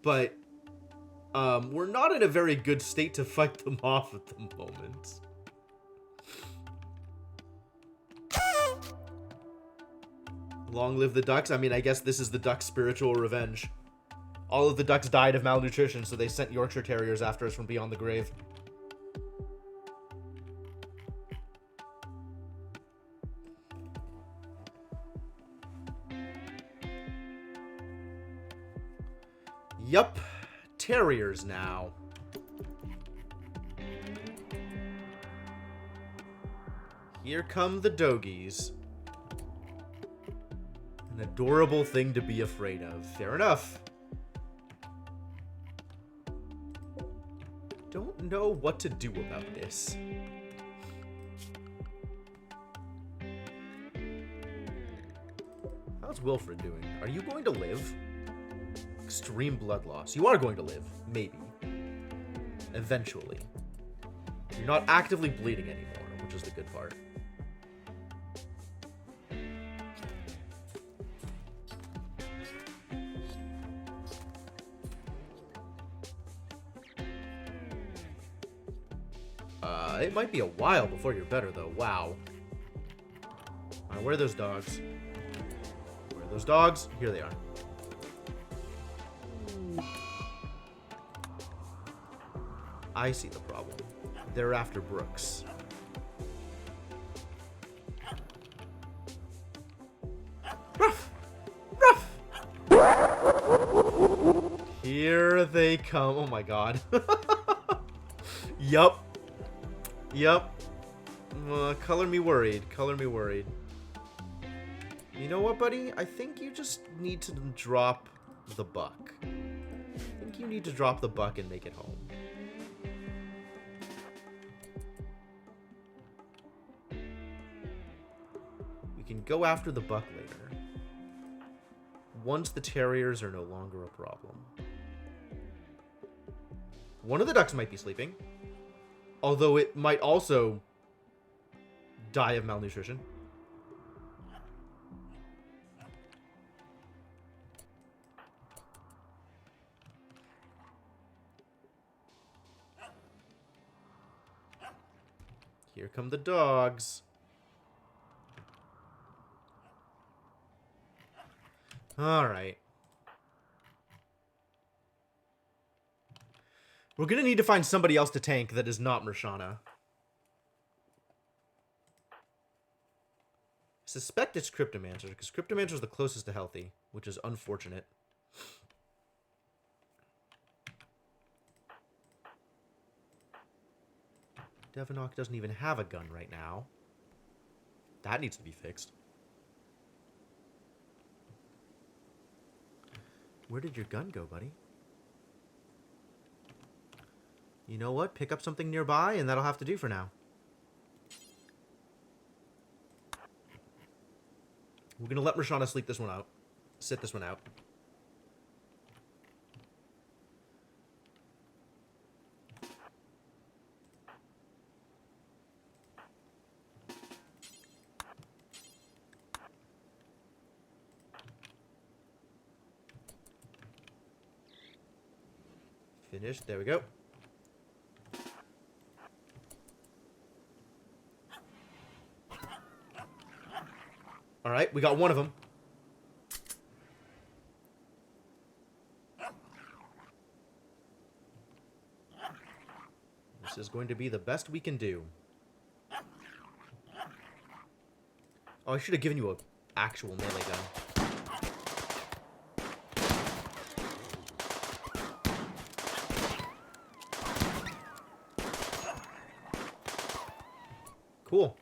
But, we're not in a very good state to fight them off at the moment. Long live the ducks. I mean, I guess this is the duck's spiritual revenge. All of the ducks died of malnutrition, so they sent Yorkshire Terriers after us from beyond the grave. Yup. Terriers now. Here come the dogies. An adorable thing to be afraid of. Fair enough. Don't know what to do about this. How's Wilfred doing? Are you going to live? Extreme blood loss. You are going to live. Maybe. Eventually. You're not actively bleeding anymore, which is the good part. It might be a while before you're better, though. Wow. Alright, where are those dogs? Where are those dogs? Here they are. I see the problem. They're after Brooks. Ruff! Ruff! Here they come. Oh my god. Yup. Yup. Color me worried. Color me worried. You know what, buddy? I think you just need to drop the buck. I think you need to drop the buck and make it home. We can go after the buck later. Once the terriers are no longer a problem. One of the ducks might be sleeping. Although it might also die of malnutrition. Here come the dogs. All right. We're going to need to find somebody else to tank that is not Mershana. I suspect it's Cryptomancer, because Cryptomancer is the closest to healthy, which is unfortunate. Devanok doesn't even have a gun right now. That needs to be fixed. Where did your gun go, buddy? You know what? Pick up something nearby, and that'll have to do for now. We're going to let Mershana sleep this one out. Sit this one out. Finished. There we go. All right, we got one of them. This is going to be the best we can do. Oh, I should have given you an actual melee gun. Cool.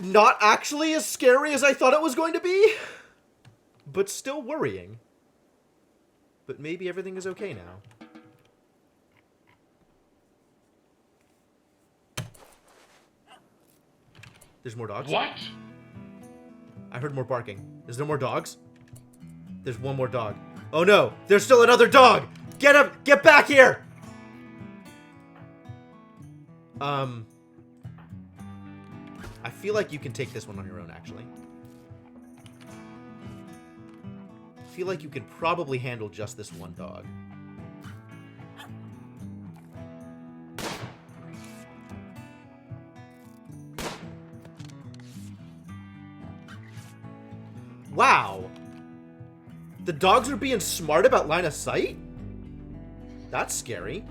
Not actually as scary as I thought it was going to be, but still worrying. But maybe everything is okay now. There's more dogs. What? I heard more barking. Is there more dogs? There's one more dog. Oh no, there's still another dog! Get up! Get back here! I feel like you can take this one on your own, actually. I feel like you could probably handle just this one dog. Wow! The dogs are being smart about line of sight? That's scary.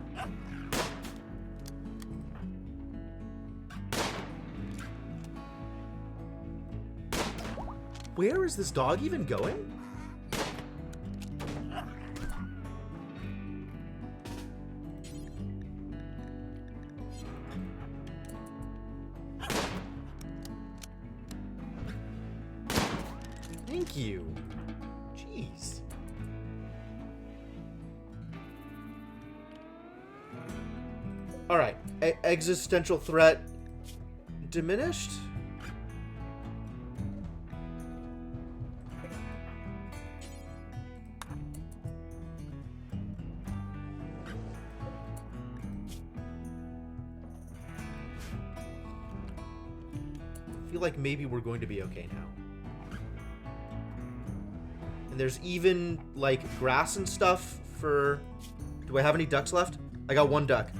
Where is this dog even going? Thank you. Jeez. All right. Existential threat diminished? I feel like maybe we're going to be okay now. And there's even, like, grass and stuff for... Do I have any ducks left? I got one duck.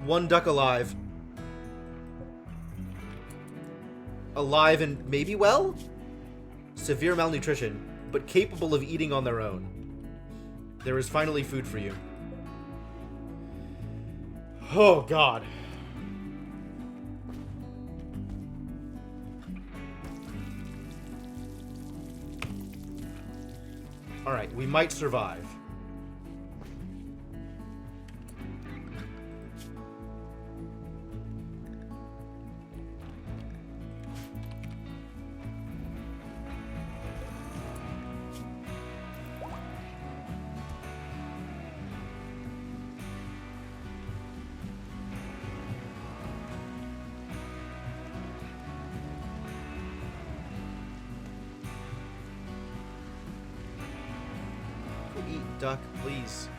One duck alive. Alive and maybe well? Severe malnutrition, but capable of eating on their own. There is finally food for you. Oh, God. Alright, we might survive. eat, duck, please.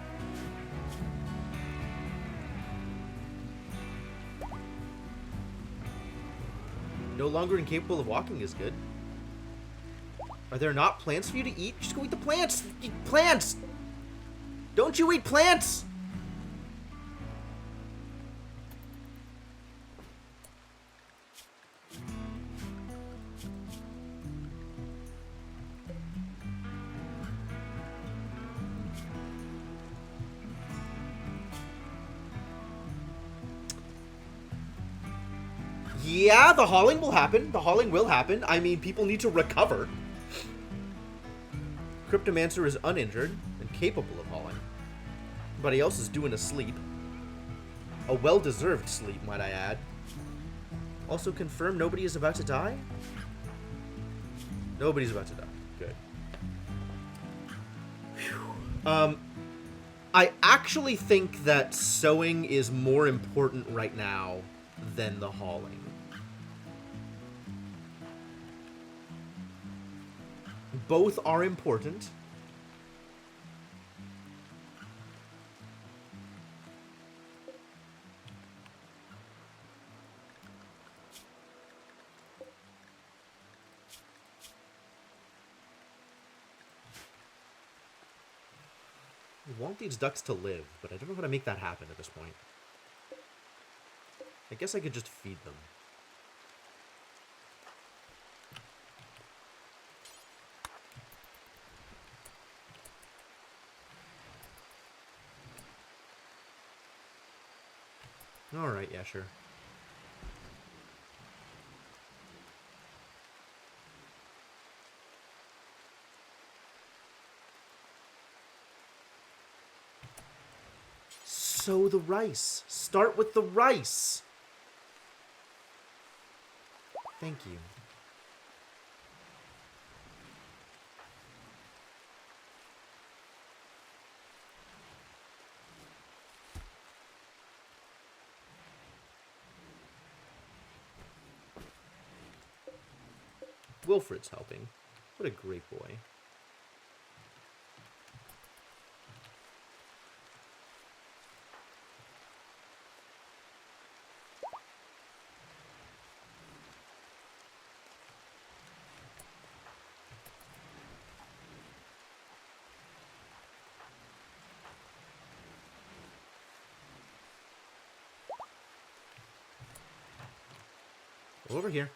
No longer incapable of walking is good. Are there not plants for you to eat? Just go eat the plants! Eat plants! Don't you eat plants? Yeah, the hauling will happen. The hauling will happen. I mean, people need to recover. Cryptomancer is uninjured and capable of hauling. Everybody else is doing a sleep. A well-deserved sleep, might I add. Also confirm nobody is about to die? Nobody's about to die. Good. Whew. I actually think that sewing is more important right now than the hauling. Both are important. I want these ducks to live, but I don't know how to make that happen at this point. I guess I could just feed them. Alright, yeah, sure. Sow the rice. Start with the rice. Thank you. Wilfred's helping. What a great boy. Over here.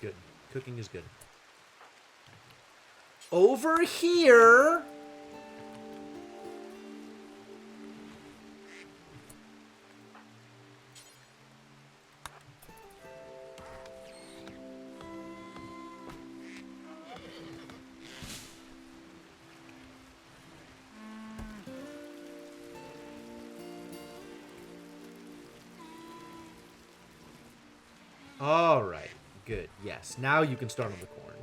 Good. Cooking is good. Over here. All right. Good. Yes. Now you can start on the corn.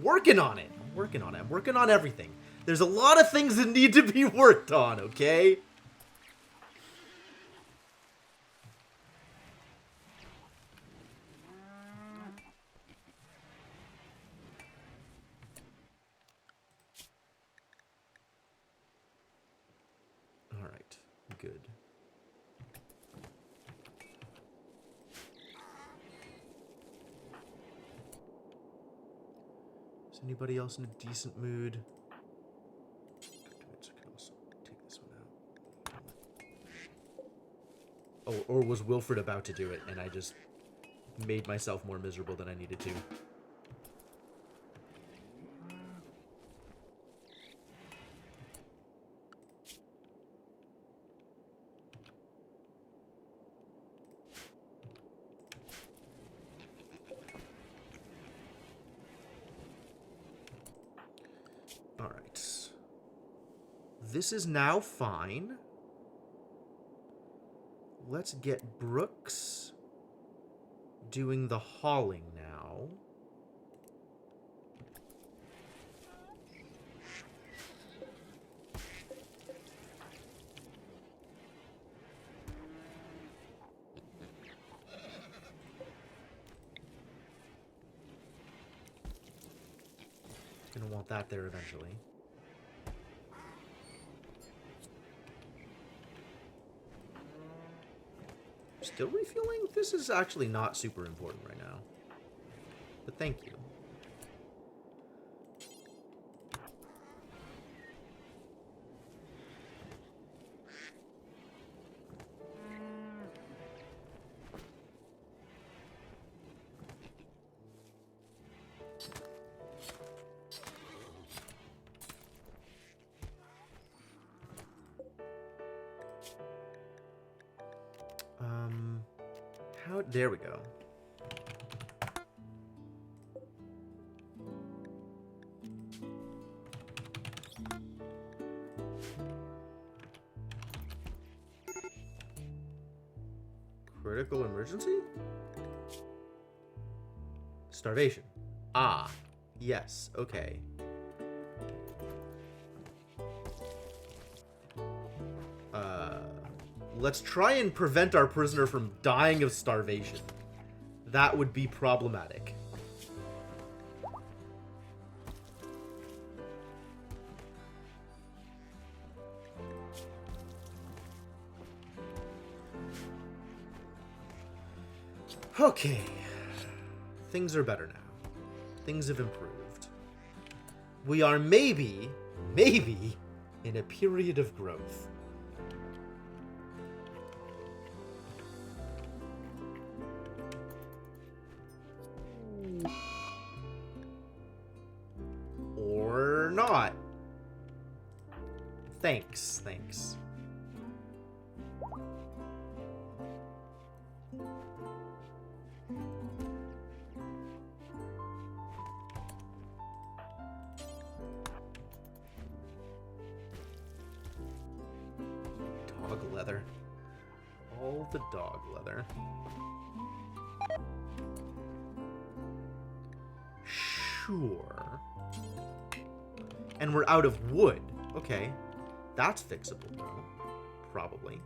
Working on it. I'm working on it. I'm working on everything. There's a lot of things that need to be worked on, okay? All right. Good. Is anybody else in a decent mood? I can also take this one out. Oh, or was Wilfred about to do it, and I just made myself more miserable than I needed to? All right. This is now fine. Let's get Brooks doing the hauling now. Gonna want that there eventually. Still refueling? This is actually not super important right now. But thank you. There we go. Critical emergency? Starvation. Ah, yes, okay. Let's try and prevent our prisoner from dying of starvation. That would be problematic. Okay. Things are better now. Things have improved. We are maybe in a period of growth. Or not. Thanks. Dog leather. All the dog leather. Sure. And we're out of wood. Okay. That's fixable, though. Probably.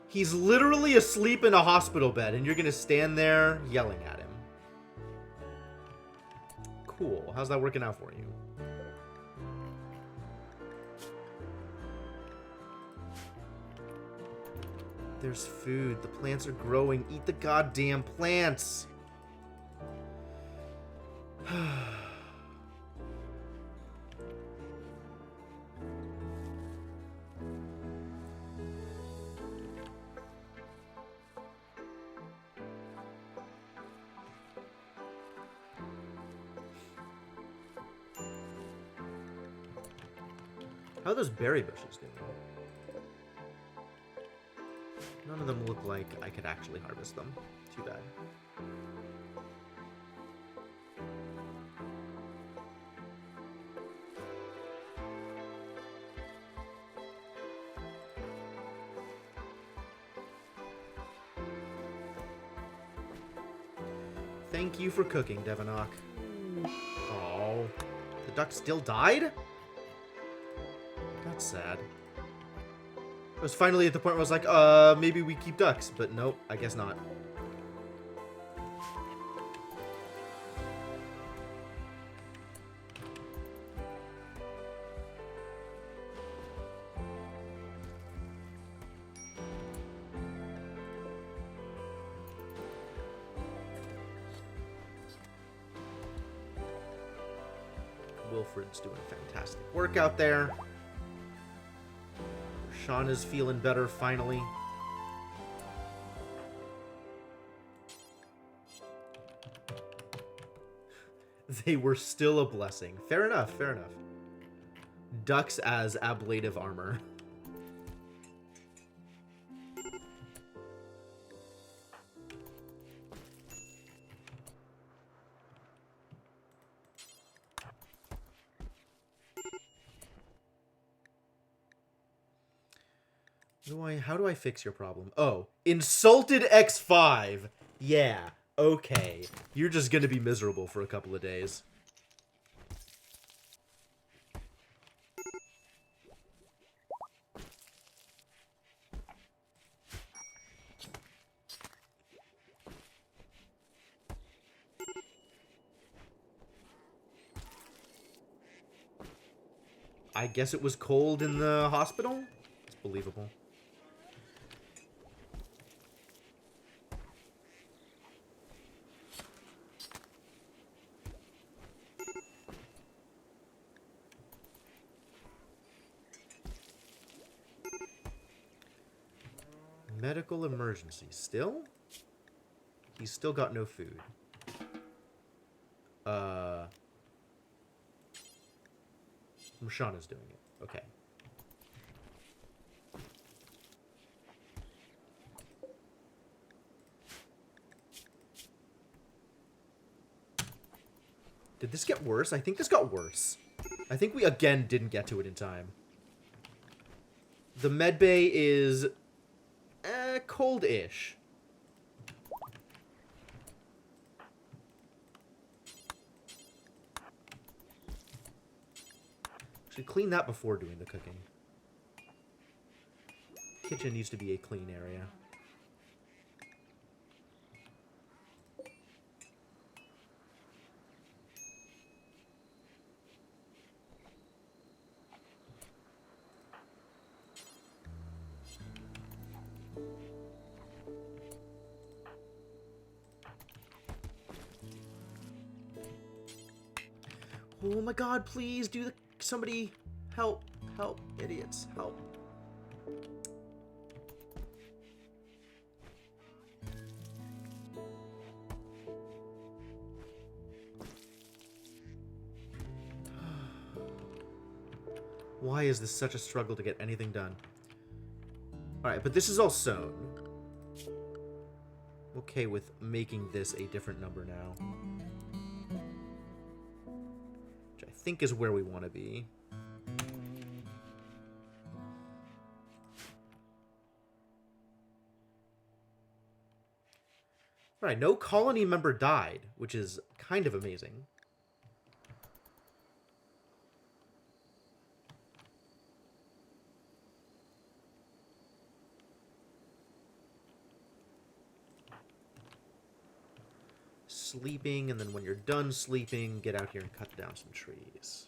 He's literally asleep in a hospital bed, and you're gonna stand there yelling at him. Cool. How's that working out for you? There's food. The plants are growing. Eat the goddamn plants. How are those berry bushes doing? None of them look like I could actually harvest them. Too bad. Thank you for cooking, Devonok. Oh, the duck still died? That's sad. I was finally at the point where I was like, maybe we keep ducks, but nope, I guess not. Wilfred's doing fantastic work out there. Sean is feeling better, finally. They were still a blessing. Fair enough, fair enough. Ducks as ablative armor. How do I fix your problem? Oh, insulted X5. Yeah, okay. You're just gonna be miserable for a couple of days. I guess it was cold in the hospital? It's believable. Medical emergency. Still? He's still got no food. Mashana's doing it. Okay. Did this get worse? I think this got worse. I think we again didn't get to it in time. The med bay is cold-ish. Should clean that before doing the cooking. Kitchen needs to be a clean area. Oh my god, please do the... Somebody help. Help, idiots. Help. Why is this such a struggle to get anything done? Alright, but this is all sewn. Okay with making this a different number now. Which I think is where we want to be. Alright, no colony member died, which is kind of amazing. Sleeping, and then when you're done sleeping, get out here and cut down some trees.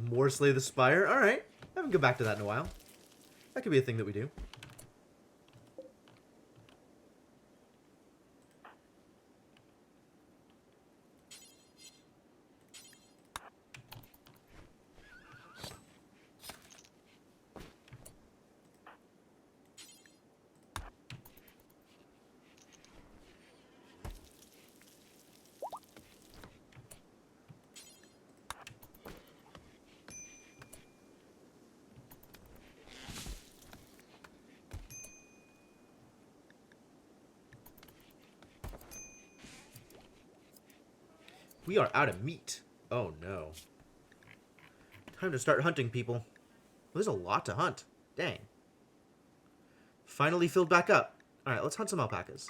More Slay the Spire? Alright. I haven't go back to that in a while. That could be a thing that we do. We are out of meat. Oh, no. Time to start hunting, people. Well, there's a lot to hunt. Dang. Finally filled back up. Alright, let's hunt some alpacas.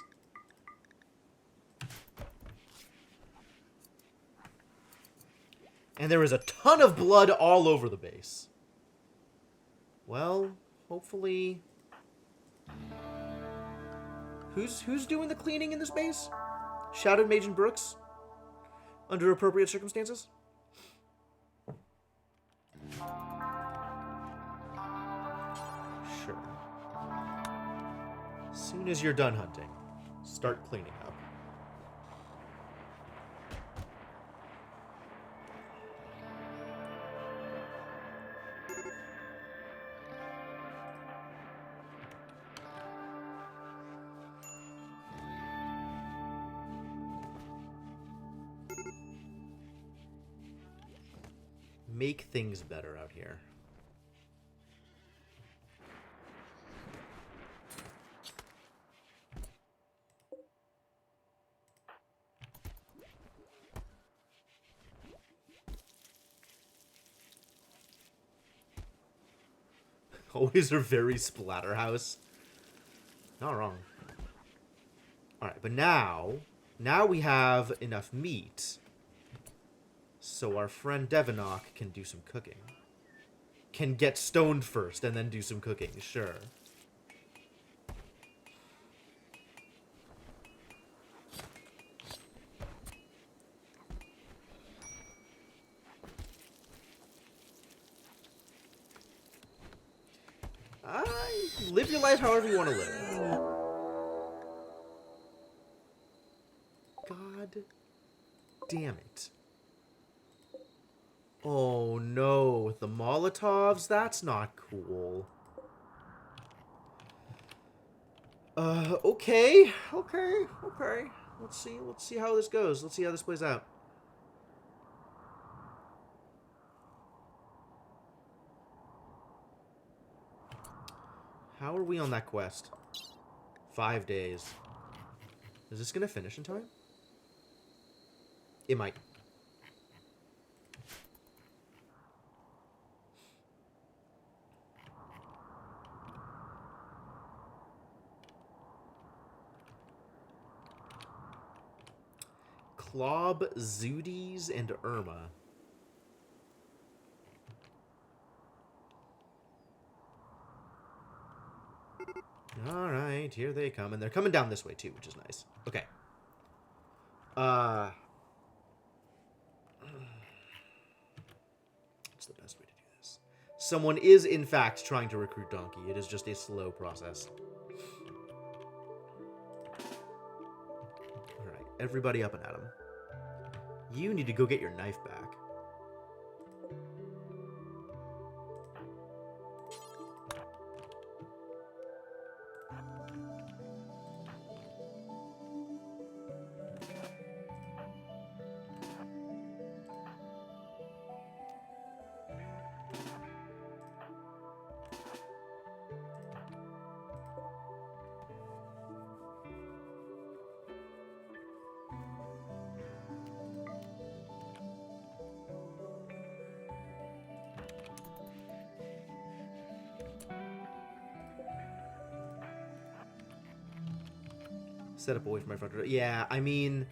And there is a ton of blood all over the base. Well, hopefully... Who's doing the cleaning in this base? Shouted Mage and Brooks? Under appropriate circumstances? Sure. As soon as you're done hunting, start cleaning up. Make things better out here. Always a very Splatterhouse. Not wrong. Alright, but now we have enough meat. So our friend Devinock can do some cooking. can get stoned first and then do some cooking. Sure. Live your life however you want to live. God damn it. Oh no, with the Molotovs? That's not cool. Okay. Let's see how this goes. Let's see how this plays out. How are we on that quest? 5 days. Is this gonna finish in time? It might. Klob, Zooties, and Irma. Alright, here they come. And they're coming down this way, too, which is nice. Okay. What's the best way to do this? Someone is, in fact, trying to recruit Donkey. It is just a slow process. Alright, everybody up and at him. You need to go get your knife back. Set up away from my front door. Yeah, I mean,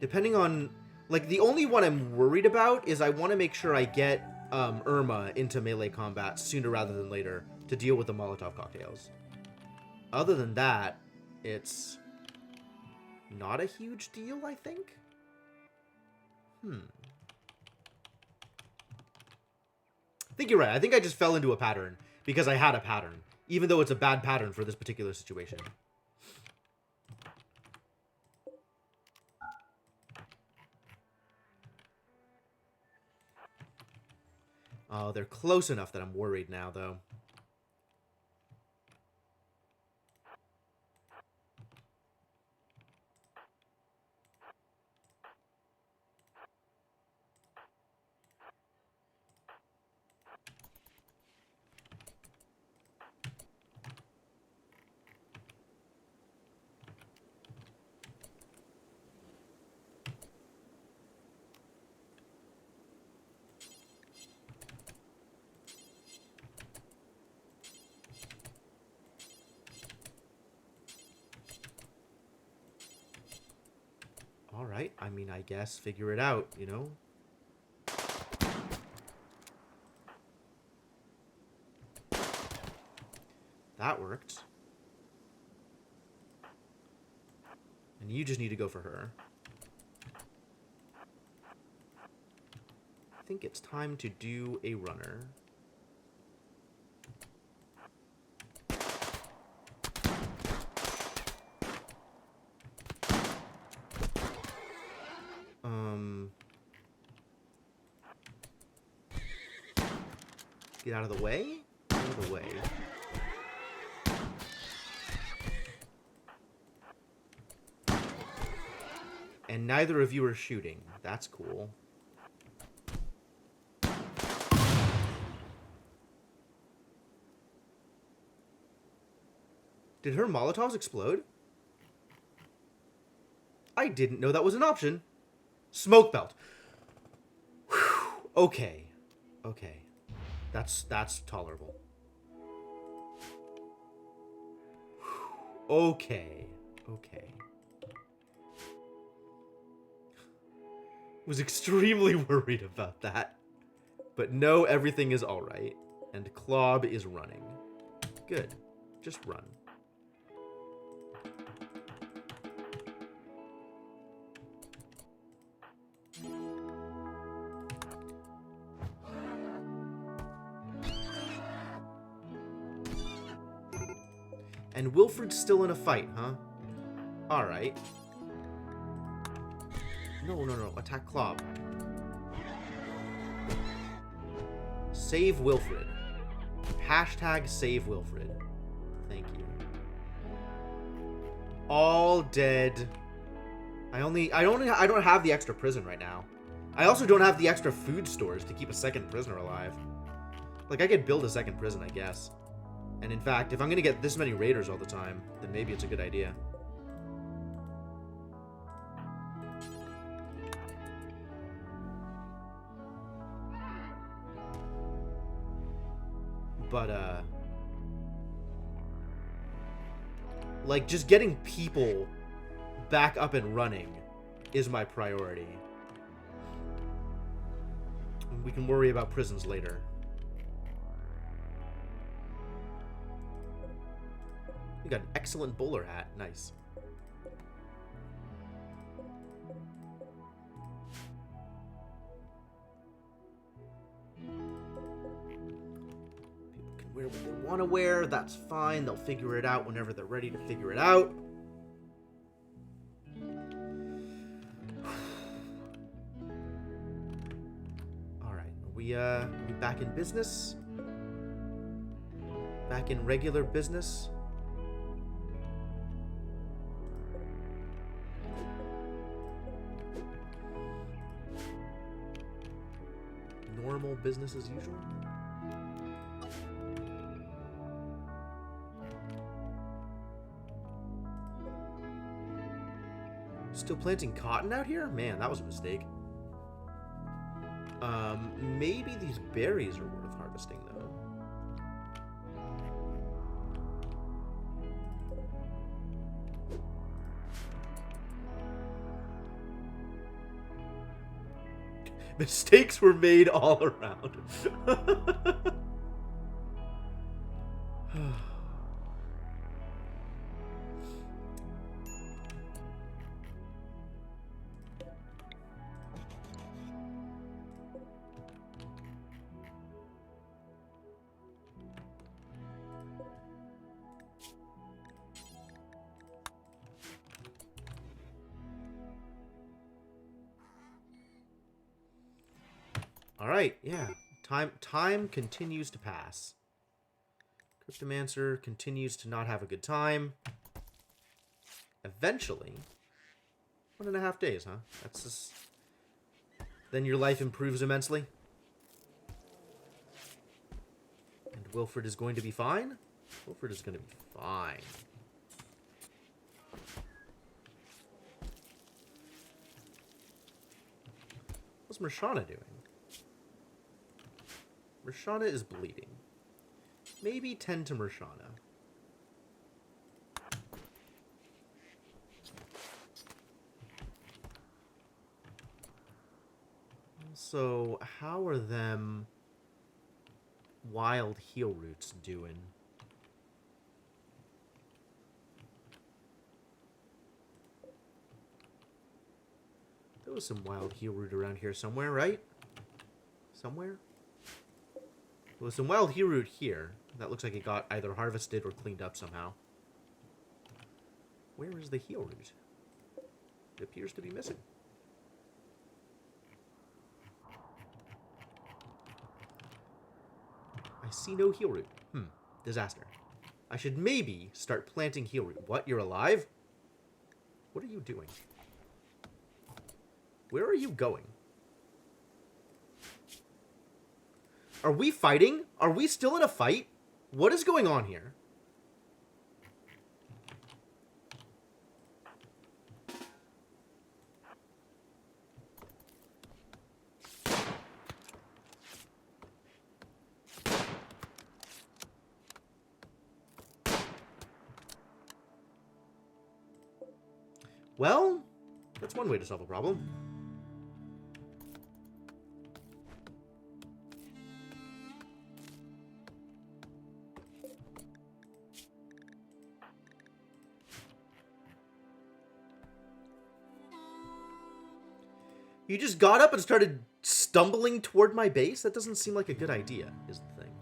depending on... Like, the only one I'm worried about is I want to make sure I get Irma into melee combat sooner rather than later to deal with the Molotov cocktails. Other than that, it's not a huge deal, I think. I think you're right. I think I just fell into a pattern because I had a pattern, even though it's a bad pattern for this particular situation. Oh, they're close enough that I'm worried now, though. Alright, I mean, I guess figure it out, you know? That worked. And you just need to go for her. I think it's time to do a runner. Get out of the way? Out of the way. And neither of you are shooting. That's cool. Did her Molotovs explode? I didn't know that was an option. Smoke belt. Whew. Okay. Okay. That's tolerable. Whew. Okay. Okay. Was extremely worried about that. But no, everything is alright. And Klob is running. Good. Just run. And Wilfred's still in a fight, huh? Alright. No. Attack Klob. Save Wilfred. Hashtag save Wilfred. Thank you. All dead. I don't have the extra prison right now. I also don't have the extra food stores to keep a second prisoner alive. Like, I could build a second prison, I guess. And in fact, if I'm gonna get this many raiders all the time, then maybe it's a good idea. But, like, just getting people back up and running is my priority. We can worry about prisons later. We got an excellent bowler hat. Nice. People can wear what they want to wear. That's fine. They'll figure it out whenever they're ready to figure it out. Are we back in business? Back in regular business? Normal business as usual? Still planting cotton out here? Man, that was a mistake. Maybe these berries are worth harvesting, though. Mistakes were made all around. Alright, yeah. Time continues to pass. Cryptomancer continues to not have a good time. Eventually, 1.5 days, huh? That's just... Then your life improves immensely. And Wilfred is going to be fine? Wilfred is going to be fine. What's Mershana doing? Mershana is bleeding. Maybe tend to Mershana. So, how are them wild heal roots doing? There was some wild heal root around here somewhere, right? Somewhere? There was some wild heal root here. That looks like it got either harvested or cleaned up somehow. Where is the heal root? It appears to be missing. I see no heal root. Disaster. I should maybe start planting heal root. What? You're alive? What are you doing? Where are you going? Are we fighting? Are we still in a fight? What is going on here? Well, that's one way to solve a problem. You just got up and started stumbling toward my base? That doesn't seem like a good idea, is the thing.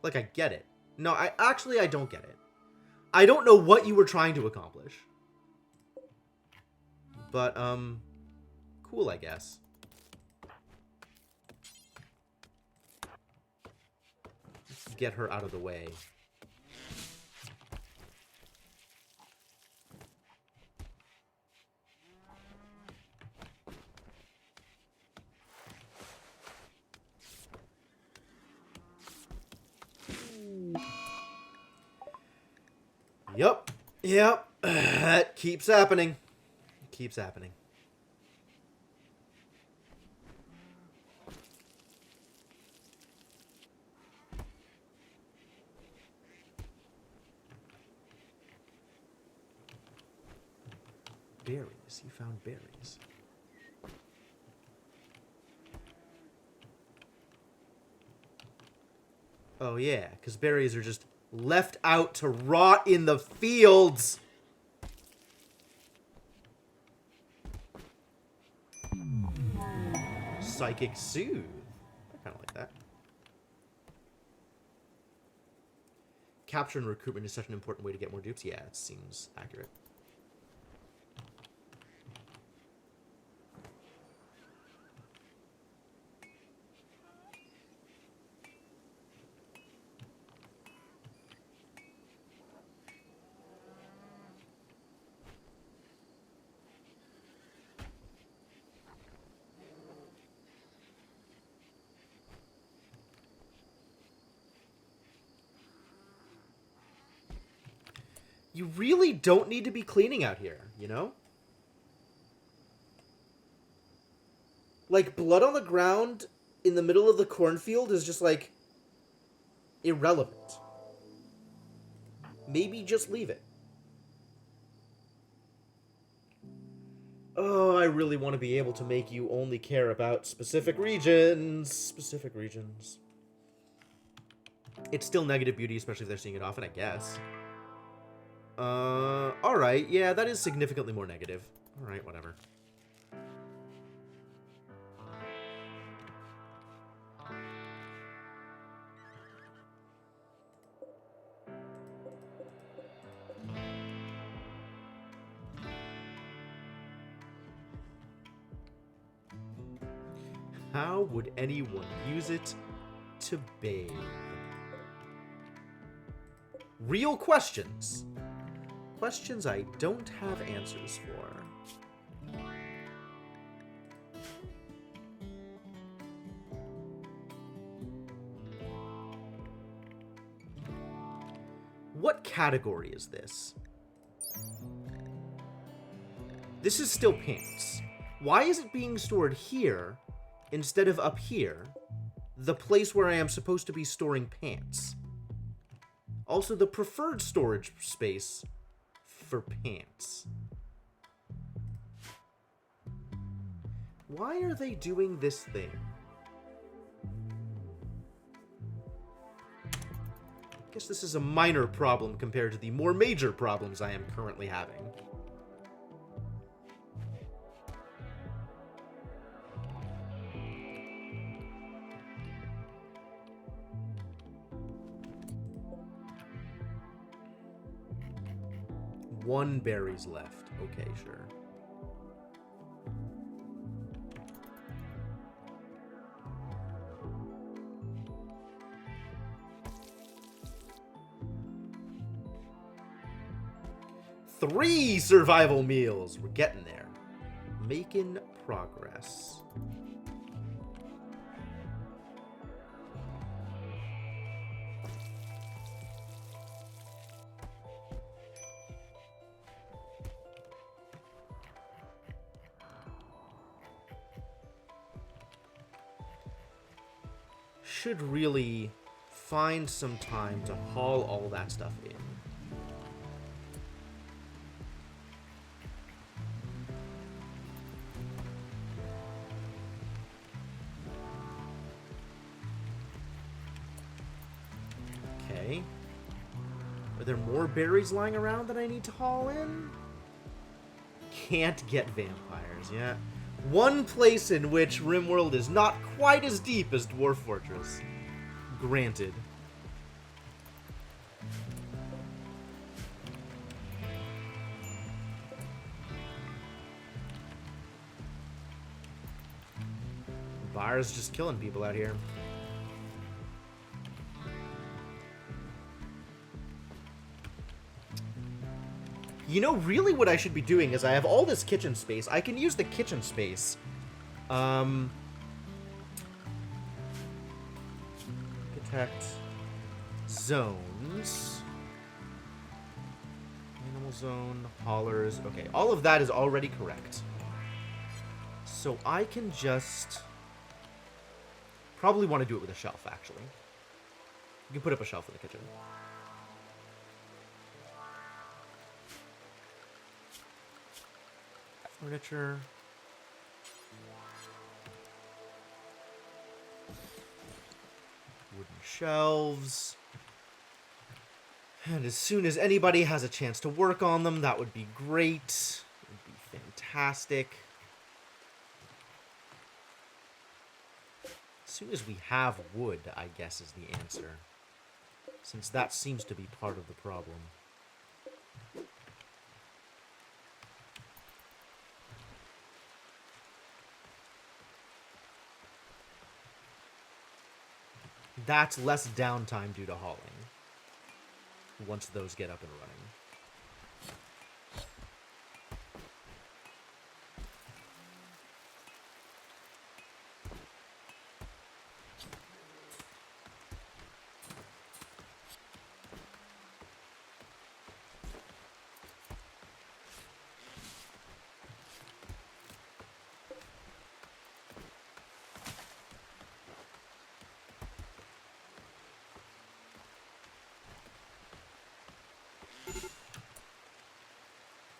Like, I get it. No, I don't get it. I don't know what you were trying to accomplish. But, cool, I guess. Let's get her out of the way. Yep. That keeps happening. Keeps happening. Berries. You found berries. Oh yeah, because berries are just left out to rot in the fields. Psychic Soothe. I kind of like that. Capture and recruitment is such an important way to get more dupes. Yeah, it seems accurate. You really don't need to be cleaning out here, you know? Like, blood on the ground in the middle of the cornfield is just, like, irrelevant. Maybe just leave it. Oh, I really want to be able to make you only care about specific regions. Specific regions. It's still negative beauty, especially if they're seeing it often, I guess. Alright, yeah, that is significantly more negative. Alright, whatever. How would anyone use it to bathe? Real questions. Questions I don't have answers for. What category is this? This is still pants. Why is it being stored here instead of up here, the place where I am supposed to be storing pants? Also, the preferred storage space for pants. Why are they doing this thing? I guess this is a minor problem compared to the more major problems I am currently having. One berry's left. Okay, sure. Three survival meals. We're getting there. Making progress. Should really find some time to haul all that stuff in. Okay. Are there more berries lying around that I need to haul in? Can't get vampires, yeah. One place in which Rimworld is not quite as deep as Dwarf Fortress. Granted. Buyer's just killing people out here. You know, really what I should be doing is I have all this kitchen space. I can use the kitchen space. Architect zones. Animal zone, haulers. Okay, all of that is already correct. So I can just... Probably want to do it with a shelf, actually. You can put up a shelf in the kitchen. Furniture. Wooden shelves. And as soon as anybody has a chance to work on them, that would be great. It would be fantastic. As soon as we have wood, I guess, is the answer. Since that seems to be part of the problem. That's less downtime due to hauling. Once those get up and running.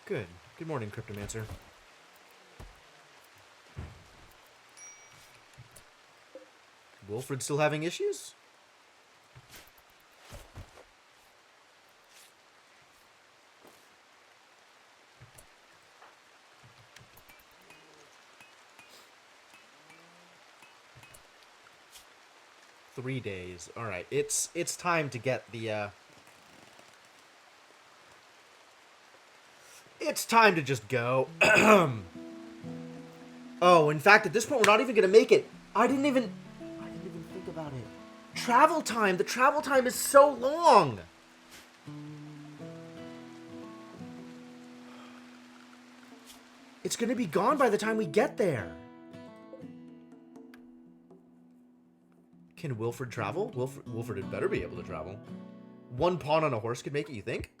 Good. Good morning, Cryptomancer. Wilfred still having issues? Three days. All right. It's time to get the It's time to just go. Oh, in fact, at this point, we're not even going to make it. I didn't even think about it. Travel time. The travel time is so long. It's going to be gone by the time we get there. Can Wilfred travel? Wilfred had better be able to travel. One pawn on a horse could make it, you think?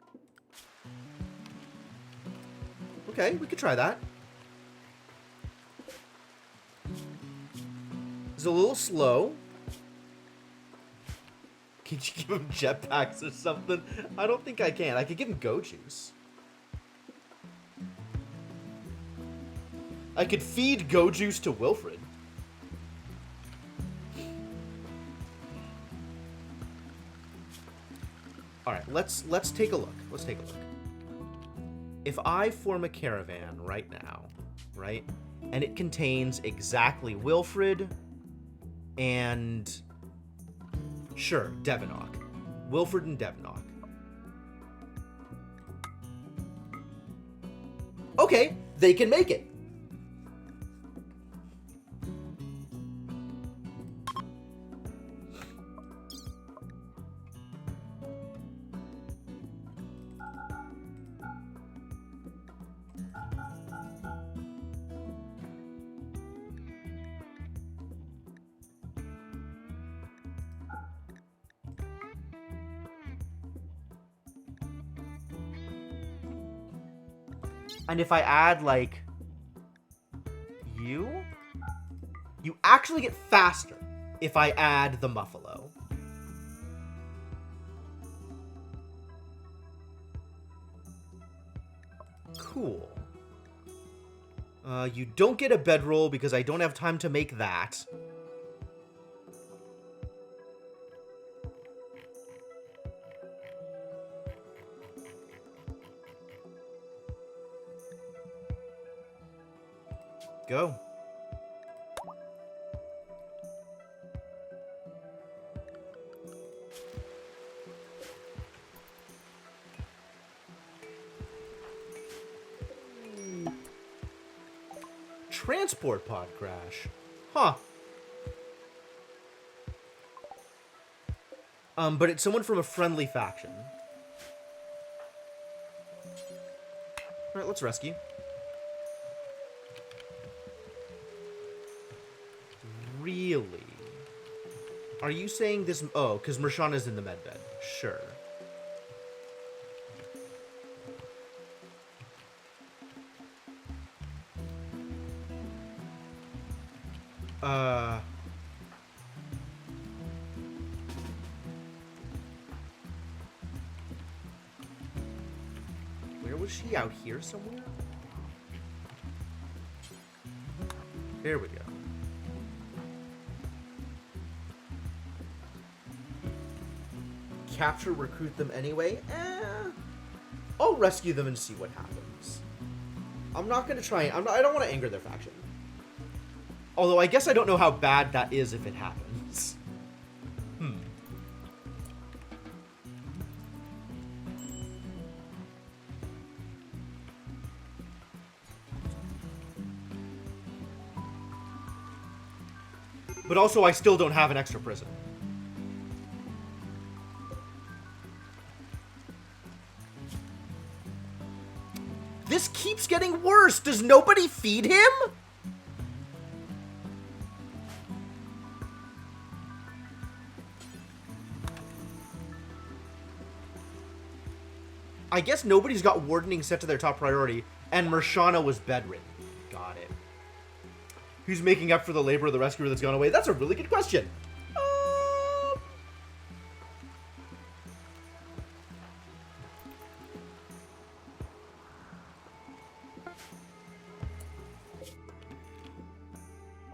Okay, we could try that. It's a little slow. Can you give him jetpacks or something? I don't think I can. I could give him go juice. I could feed go juice to Wilfred. All right, let's take a look. Let's take a look. If I form a caravan right now, right, and it contains exactly Wilfred and, sure, Devenock. Wilfred and Devenock. Okay, they can make it. And if I add, like, you actually get faster if I add the Muffalo. Cool. You don't get a bedroll because I don't have time to make that. Go. transport pod crash. Huh. But it's someone from a friendly faction. Alright, let's rescue. Really? Are you saying this... Oh, because Mershana's in the medbed. Sure. Where was she? Out here somewhere? There we go. Capture, recruit them anyway? I'll rescue them and see what happens. I'm not gonna try... I don't want to anger their faction. Although I guess I don't know how bad that is if it happens. But also, I still don't have an extra prison. This keeps getting worse! Does nobody feed him? I guess nobody's got wardening set to their top priority, and Mershana was bedridden. Got it. Who's making up for the labor of the rescuer that's gone away? That's a really good question.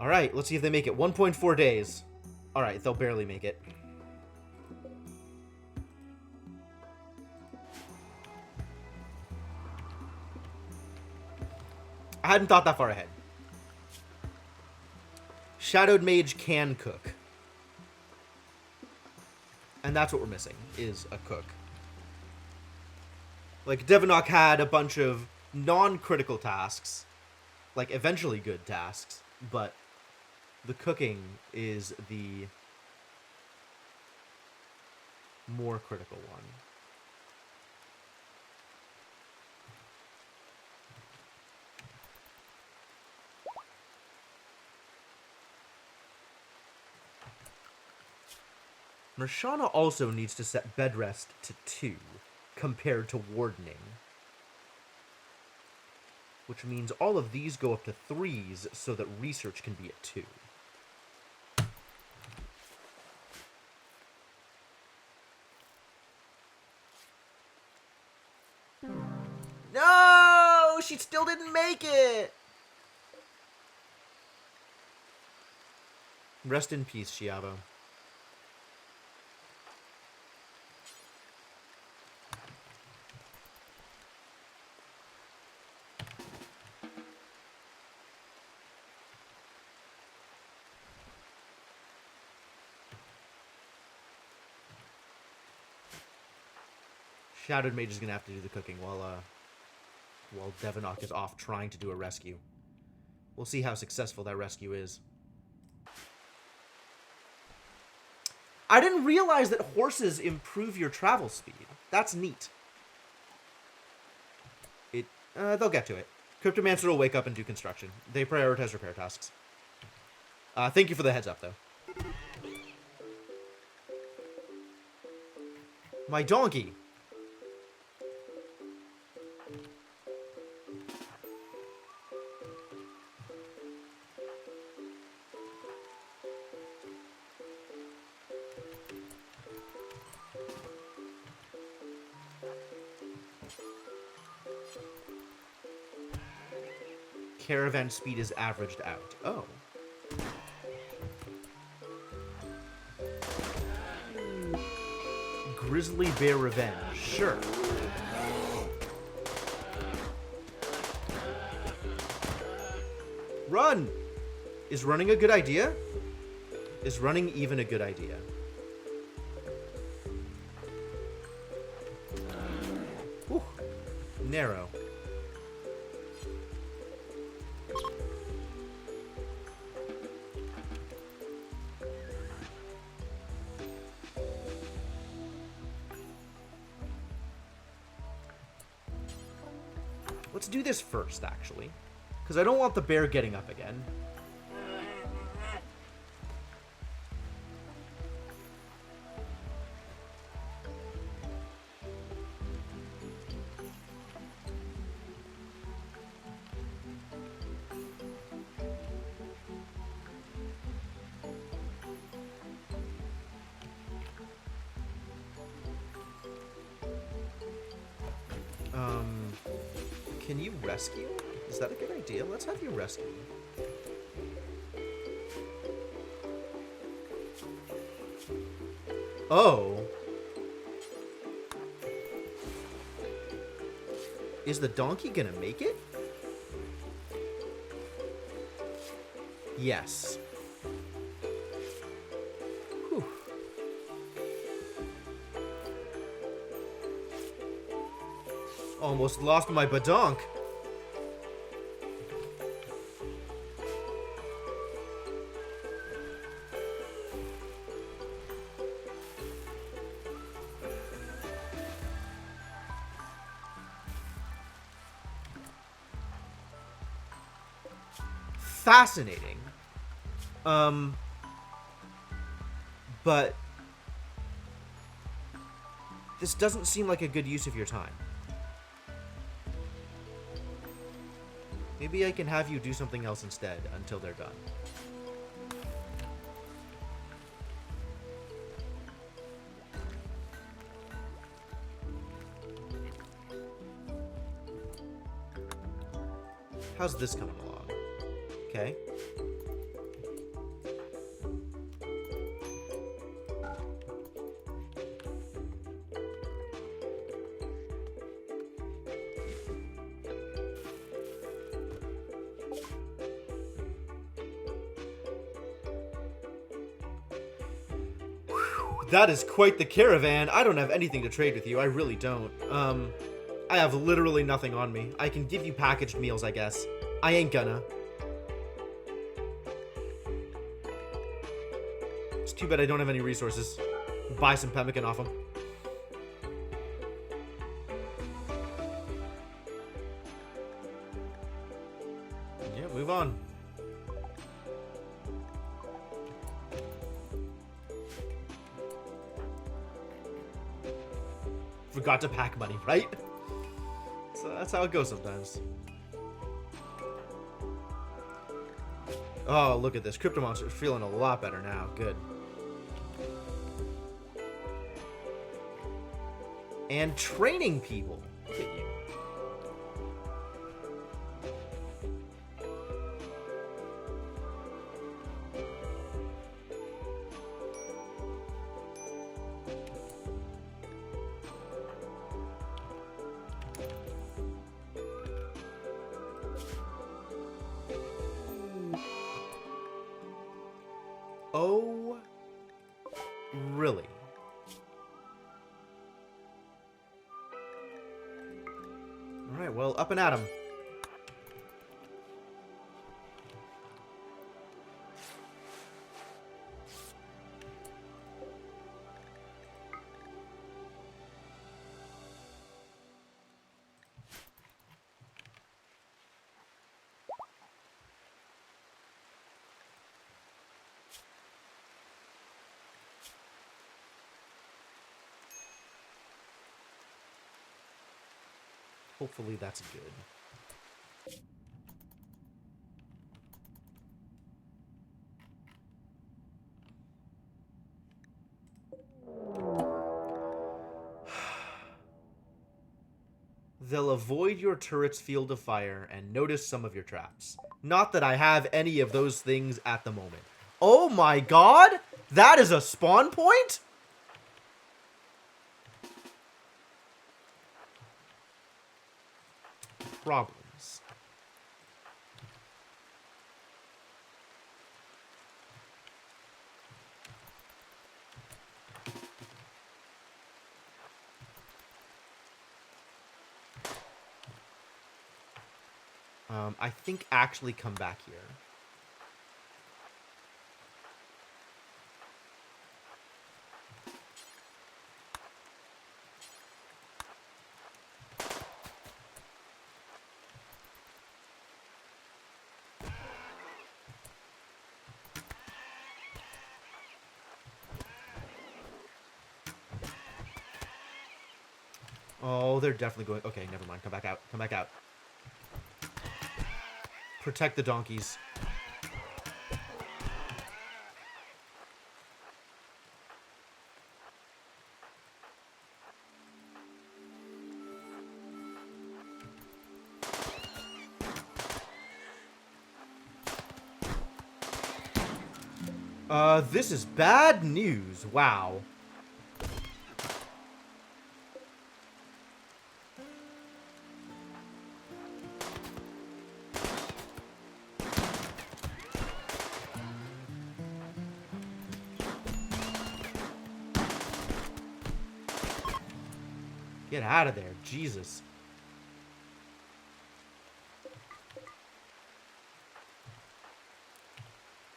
Alright, let's see if they make it. 1.4 days. Alright, they'll barely make it. I hadn't thought that far ahead. Shadowed Mage can cook. And that's what we're missing, is a cook. Like, Devanok had a bunch of non-critical tasks. Like, eventually good tasks. But the cooking is the more critical one. Mershana also needs to set bed rest to 2, compared to wardening. Which means all of these go up to 3s, so that research can be at 2. No! She still didn't make it! Rest in peace, Chiavo. Shadowed Mage is going to have to do the cooking while Devanok is off trying to do a rescue. We'll see how successful that rescue is. I didn't realize that horses improve your travel speed. That's neat. They'll get to it. Cryptomancer will wake up and do construction. They prioritize repair tasks. Thank you for the heads up, though. My donkey! Caravan speed is averaged out. Oh. Grizzly Bear Revenge. Sure. Run! Is running a good idea? Is running even a good idea? Whew. Narrow. Let's do this first, actually. Because I don't want the bear getting up again. Can you rescue? Is that a good idea? Let's have you rescue. Oh. Is the donkey gonna make it? Yes. Whew. Almost lost my badonk. Fascinating. But this doesn't seem like a good use of your time. Maybe I can have you do something else instead until they're done. How's this coming along? Okay. That is quite the caravan. I don't have anything to trade with you. I really don't. I have literally nothing on me. I can give you packaged meals, I guess. I ain't gonna. It's too bad I don't have any resources. Buy some pemmican off them. Yeah, move on. Forgot to pack money, right? So that's how it goes sometimes. Oh, look at this. Crypto Monster is feeling a lot better now. Good. And training people. Look at you. Oh, really? Alright, well, up and at 'em. Hopefully that's good. They'll avoid your turret's field of fire and notice some of your traps. Not that I have any of those things at the moment. Oh my god! That is a spawn point? Problems. I think actually come back here. Oh, they're definitely going... Okay, never mind. Come back out. Come back out. Protect the donkeys. This is bad news. Wow. Get out of there. Jesus.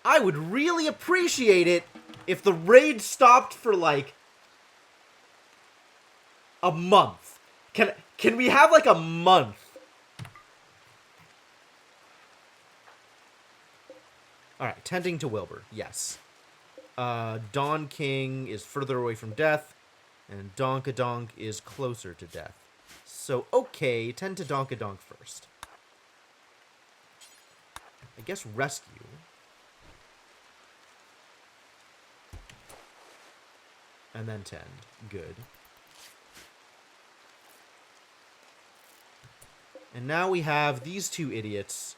I would really appreciate it if the raid stopped for, like, a month. Can we have, like, a month? Alright, tending to Wilbur. Yes. Don King is further away from death, and Donkadonk is closer to death. So, okay, tend to Donkadonk first. I guess rescue. And then tend. Good. And now we have these two idiots.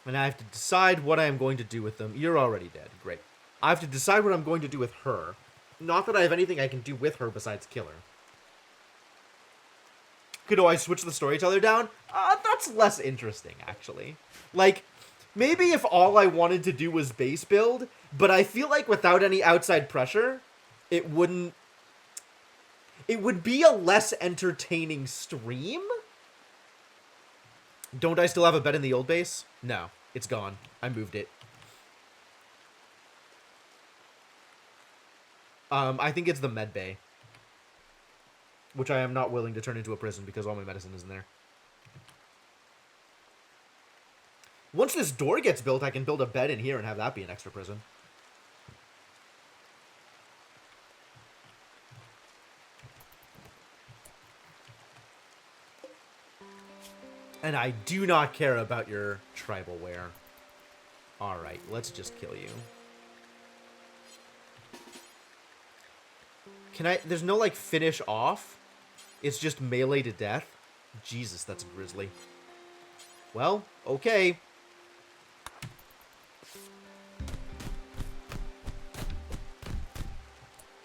And I have to decide what I am going to do with them. You're already dead. Great. I have to decide what I'm going to do with her. Not that I have anything I can do with her besides kill her. Could I switch the storyteller down? That's less interesting, actually. Like, maybe if all I wanted to do was base build, but I feel like without any outside pressure, it wouldn't... It would be a less entertaining stream? Don't I still have a bed in the old base? No, it's gone. I moved it. I think it's the med bay. Which I am not willing to turn into a prison because all my medicine is in there. Once this door gets built, I can build a bed in here and have that be an extra prison. And I do not care about your tribal wear. Alright, let's just kill you. Can I... There's no, like, finish off? It's just melee to death? Jesus, that's grisly. Well, okay.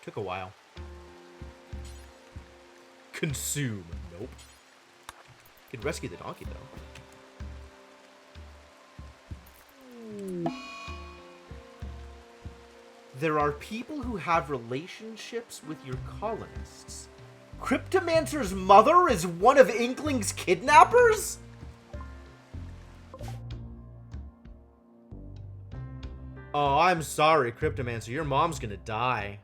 Took a while. Consume. Nope. Could rescue the donkey, though. There are people who have relationships with your colonists. Cryptomancer's mother is one of Inkling's kidnappers? Oh, I'm sorry, Cryptomancer. Your mom's gonna die.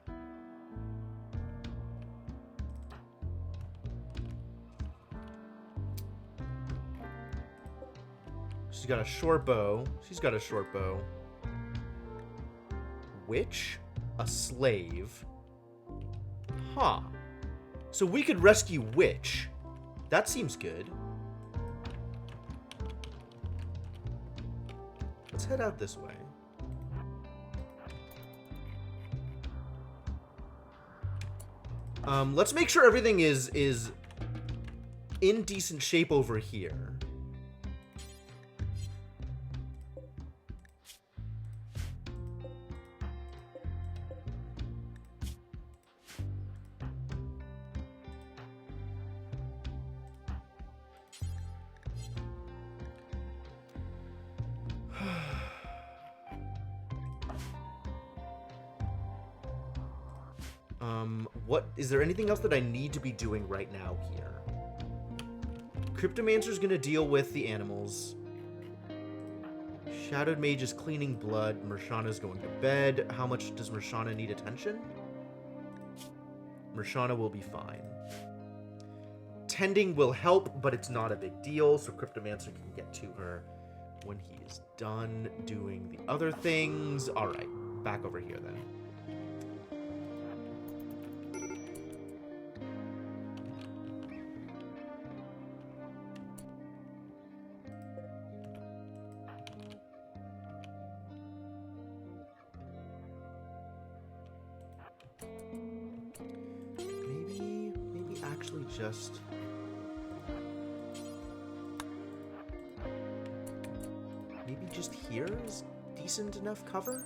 She's got a short bow. She's got a short bow. Witch? A slave? Huh. So we could rescue Witch. That seems good. Let's head out this way. Let's make sure everything is in decent shape over here. What is there anything else that I need to be doing right now here? Cryptomancer's gonna deal with the animals. Shadowed Mage is cleaning blood. Mershana's going to bed. How much does Mershana need attention? Mershana will be fine. Tending will help, but it's not a big deal, so Cryptomancer can get to her when he is done doing the other things. Alright, back over here then. just... Maybe just here is decent enough cover?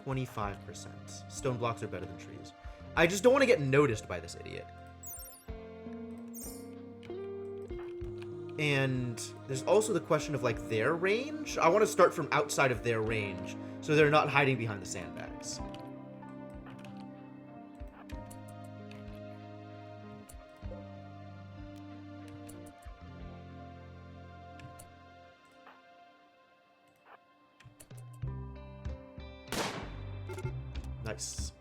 25%. Stone blocks are better than trees. I just don't want to get noticed by this idiot. And there's also the question of, like, their range. I want to start from outside of their range, so they're not hiding behind the sandbags. Nice.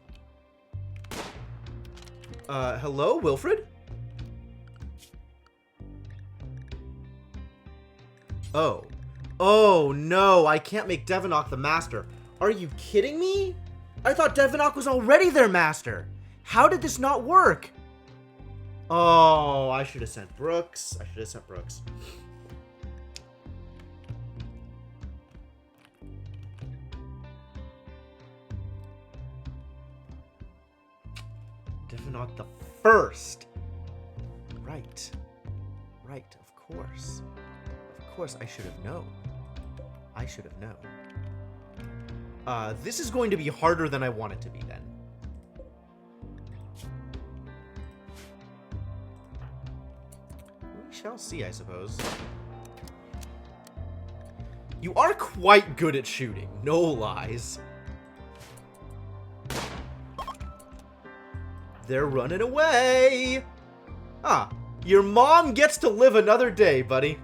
Hello, Wilfred? Oh. Oh, no, I can't make Devonok the master. Are you kidding me? I thought Devonok was already their master. How did this not work? Oh, I should have sent Brooks. Devonok the first. Right. Right, of course. Of course, I should have known. This is going to be harder than I want it to be, then. We shall see, I suppose. You are quite good at shooting, no lies. They're running away! Ah, your mom gets to live another day, buddy.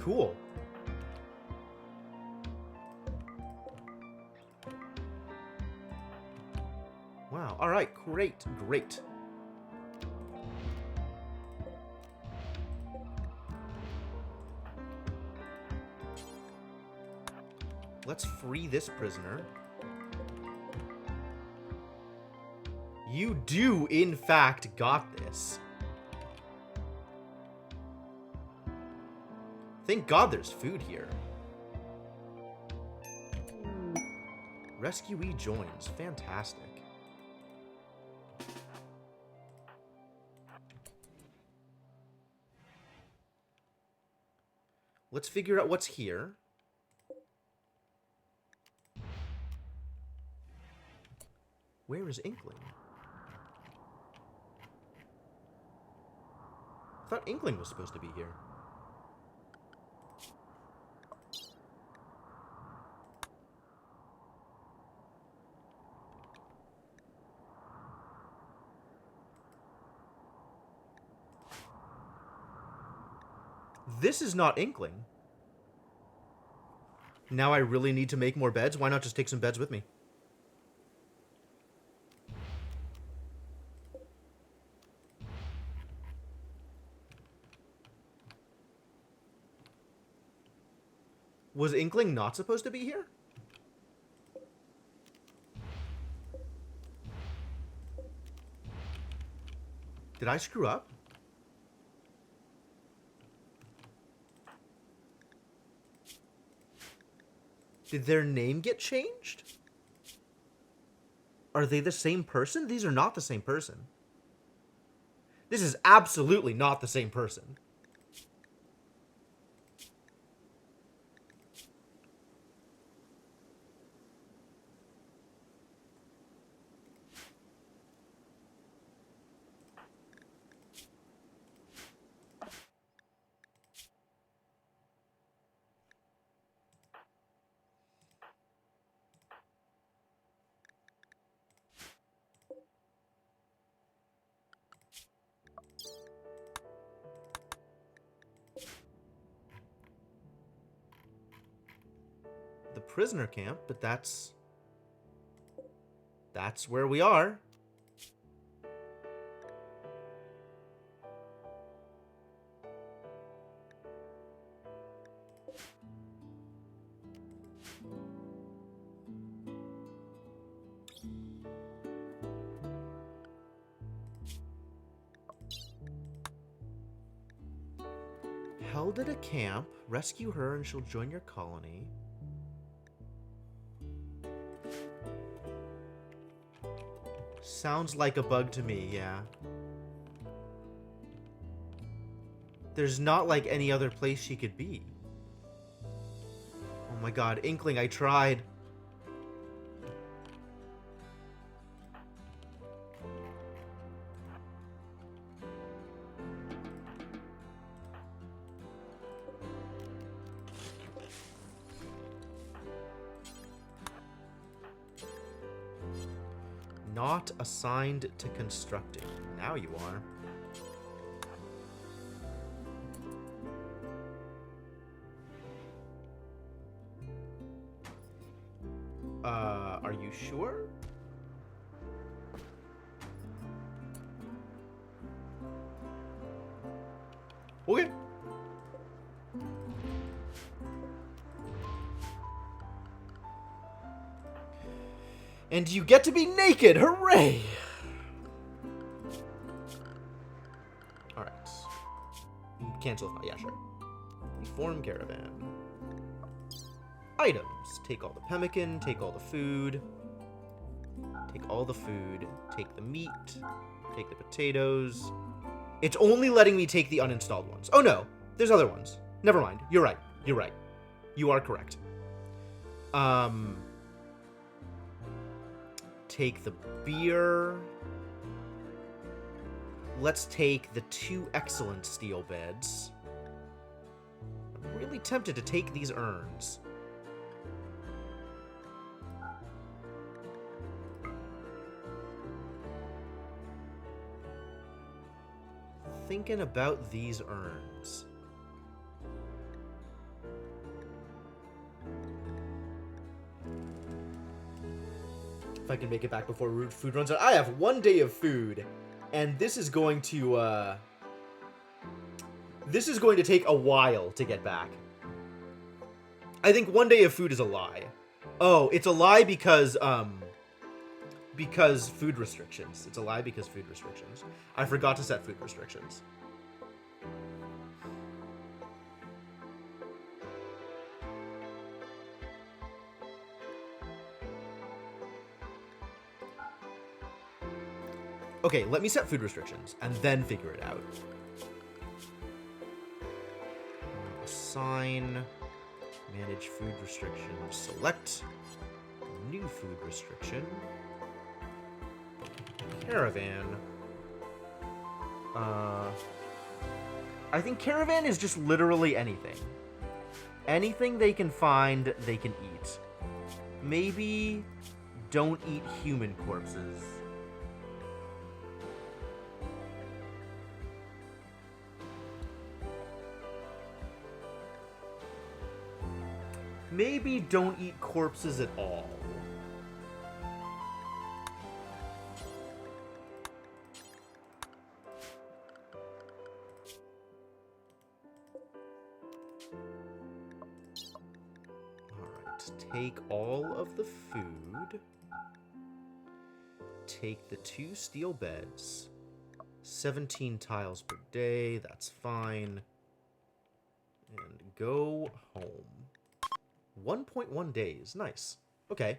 Cool. Wow, alright, great. Let's free this prisoner. You do, in fact, got this. Thank God there's food here. Rescuee joins. Fantastic. Let's figure out what's here. Where is Inkling? I thought Inkling was supposed to be here. This is not Inkling. Now I really need to make more beds. Why not just take some beds with me? Was Inkling not supposed to be here? Did I screw up? Did their name get changed? Are they the same person? These are not the same person. This is absolutely not the same person. The prisoner camp, but that's where we are. held at a camp. Rescue her and she'll join your colony. Sounds like a bug to me, yeah. There's not like any other place she could be. Oh my god, Inkling, I tried. Not assigned to constructing. Now you are. Are you sure? Okay. And you get to be naked! Hooray! Alright. Cancel if not. Yeah, sure. Reform caravan. Items. Take all the pemmican, take all the food. Take all the food. Take the meat. Take the potatoes. It's only letting me take the uninstalled ones. Oh no, there's other ones. Never mind. You're right. You're right. You are correct. Take the beer. Let's take the 2 excellent steel beds. I'm really tempted to take these urns. Thinking about these urns. If I can make it back before food runs out. I have 1 day of food, and this is going to take a while to get back. I think 1 day of food is a lie. Oh, it's a lie because food restrictions. It's a lie because food restrictions. I forgot to set food restrictions. Okay, let me set food restrictions and then figure it out. Assign, manage food restrictions, select new food restriction. Caravan. I think caravan is just literally anything. Anything they can find, they can eat. Maybe don't eat human corpses. Maybe don't eat corpses at all. Alright, take all of the food. Take the 2 steel beds. 17 tiles per day, that's fine. And go home. 1.1 days. Nice. Okay.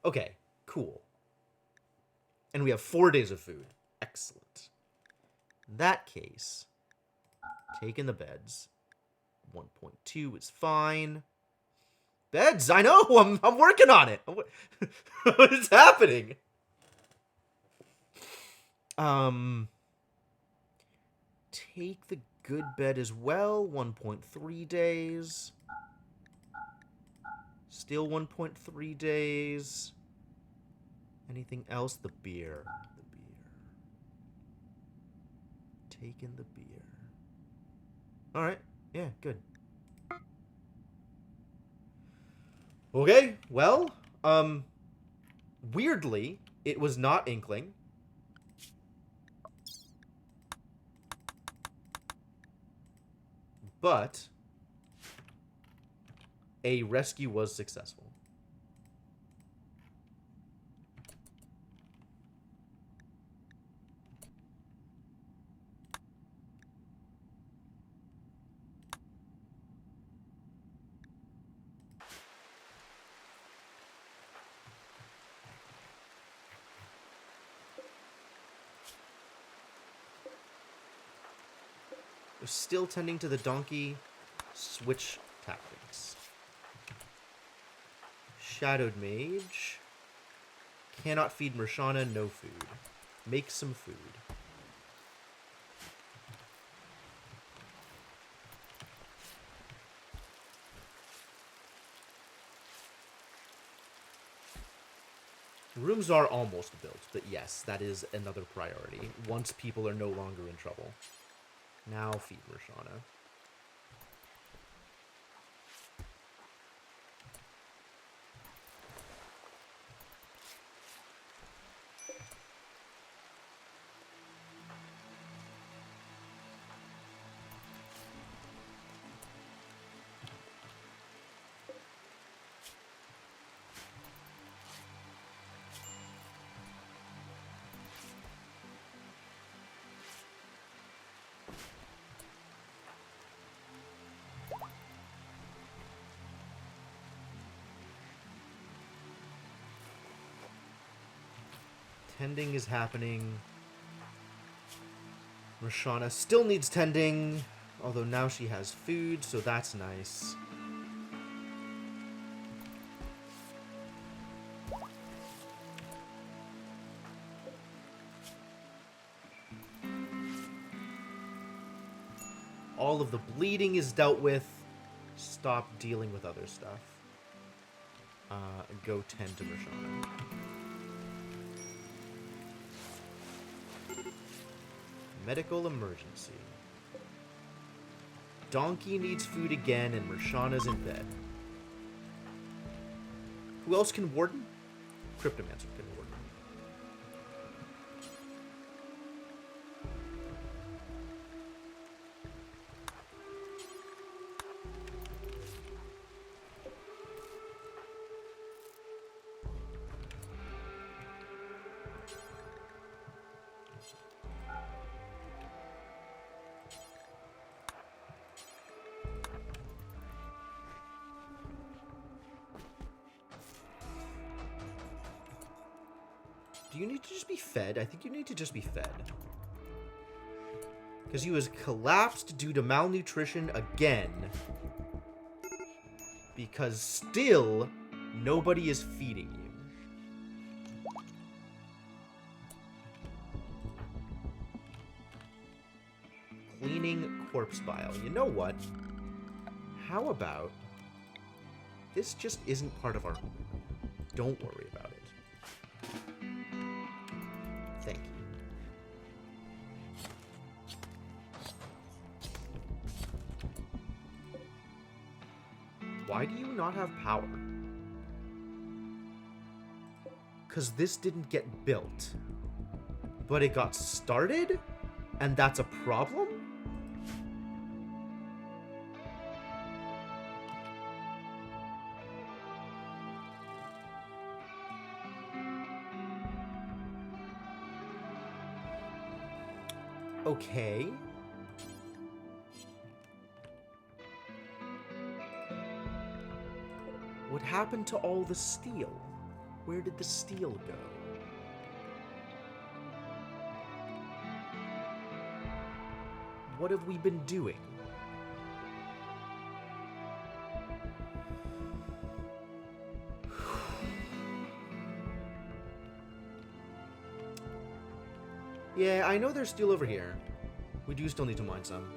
Okay. Cool. And we have 4 days of food. Excellent. In that case, taking the beds. 1.2 is fine. Beds! I know! I'm working on it! What is happening? Take the good bed as well. 1.3 days. Still 1.3 days. Anything else? The beer. The beer. Taking the beer. Alright. Yeah, good. Okay, well, weirdly, it was not Inkling. But a rescue was successful. Still tending to the donkey. Switch tactics. Shadowed Mage. Cannot feed Mershana, no food. Make some food. Rooms are almost built, but yes, that is another priority. Once people are no longer in trouble. Now feed Mershana. Tending is happening. Mershana still needs tending, although now she has food, so that's nice. All of the bleeding is dealt with. Stop dealing with other stuff. Go tend to Mershana. Medical emergency. Donkey needs food again, and Mershana's in bed. Who else can warden? Cryptomancer can warden. Do you need to just be fed? I think you need to just be fed. Because he was collapsed due to malnutrition again. Because still, nobody is feeding you. Cleaning corpse bile. You know what? How about... This just isn't part of our... Don't worry about it. Thank you. Why do you not have power? Because this didn't get built. But it got started? And that's a problem? Okay. What happened to all the steel? Where did the steel go? What have we been doing? Yeah, I know there's steel over here. We do still need to mine some.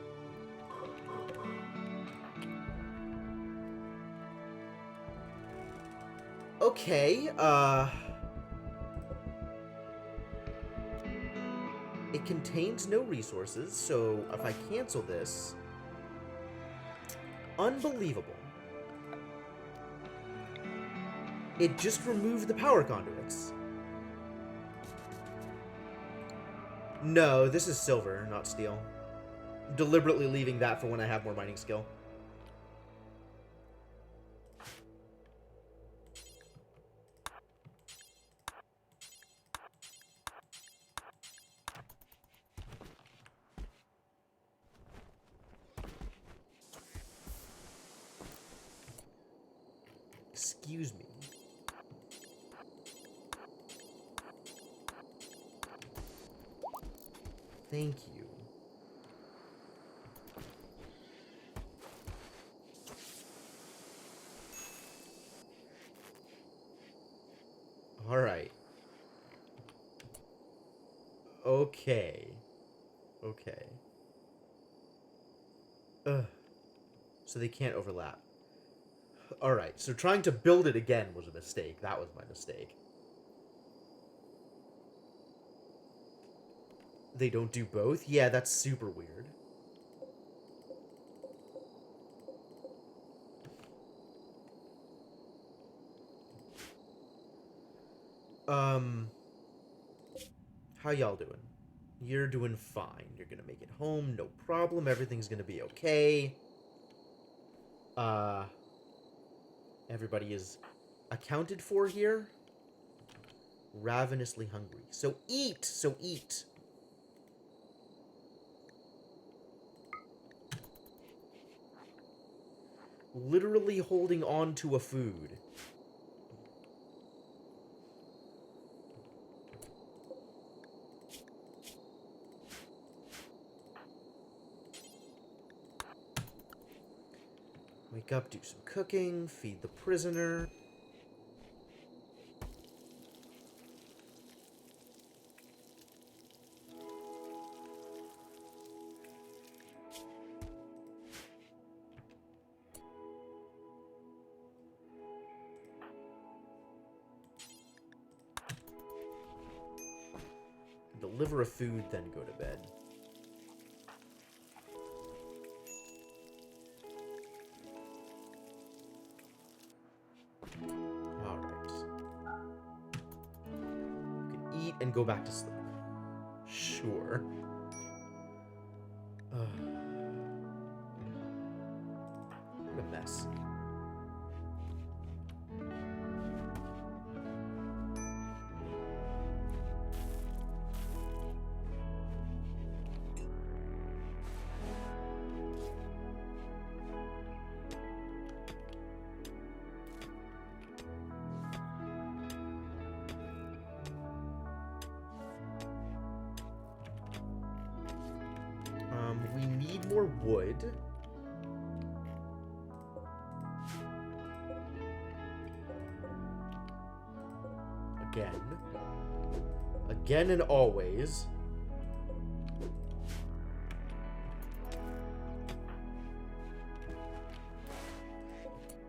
Okay, it contains no resources, so if I cancel this... Unbelievable. It just removed the power conduits. No, this is silver, not steel. I'm deliberately leaving that for when I have more mining skill. Excuse me. Thank you. Alright. Okay. Okay. Ugh. So they can't overlap. Alright, so trying to build it again was a mistake. That was my mistake. They don't do both? Yeah, that's super weird. How y'all doing? You're doing fine. You're gonna make it home, no problem. Everything's gonna be okay. Everybody is accounted for here. Ravenously hungry. So eat! So eat! Literally holding on to a food. Wake up, do some cooking, feed the prisoner. Deliver a food, then go to bed. Alright. You can eat and go back to sleep. Sure. What a mess. We need more wood. Again. Again and always.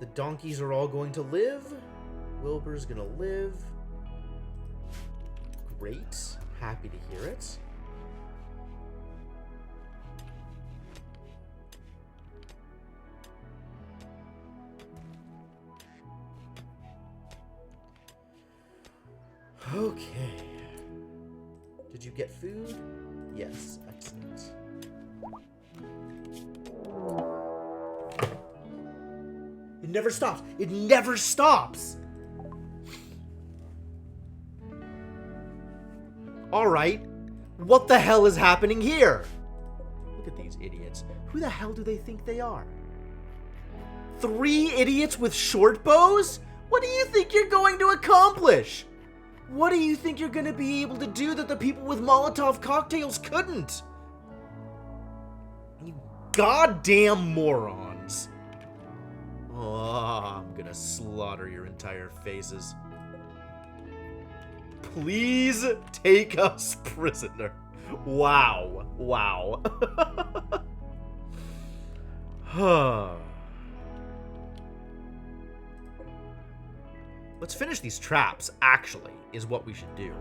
The donkeys are all going to live. Wilbur's gonna live. Great. Happy to hear it. Okay. Did you get food? Yes, excellent. It never stops. It never stops. All right. What the hell is happening here? Look at these idiots. Who the hell do they think they are? 3 idiots with short bows? What do you think you're going to accomplish? What do you think you're going to be able to do that the people with Molotov cocktails couldn't? You goddamn morons. Oh, I'm gonna slaughter your entire faces. Please take us prisoner. Wow. Wow. Let's finish these traps, actually, is what we should do.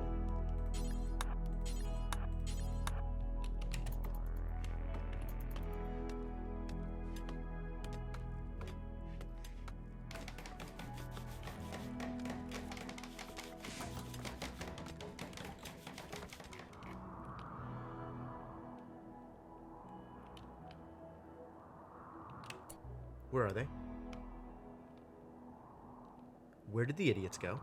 Where are they? Where did the idiots go?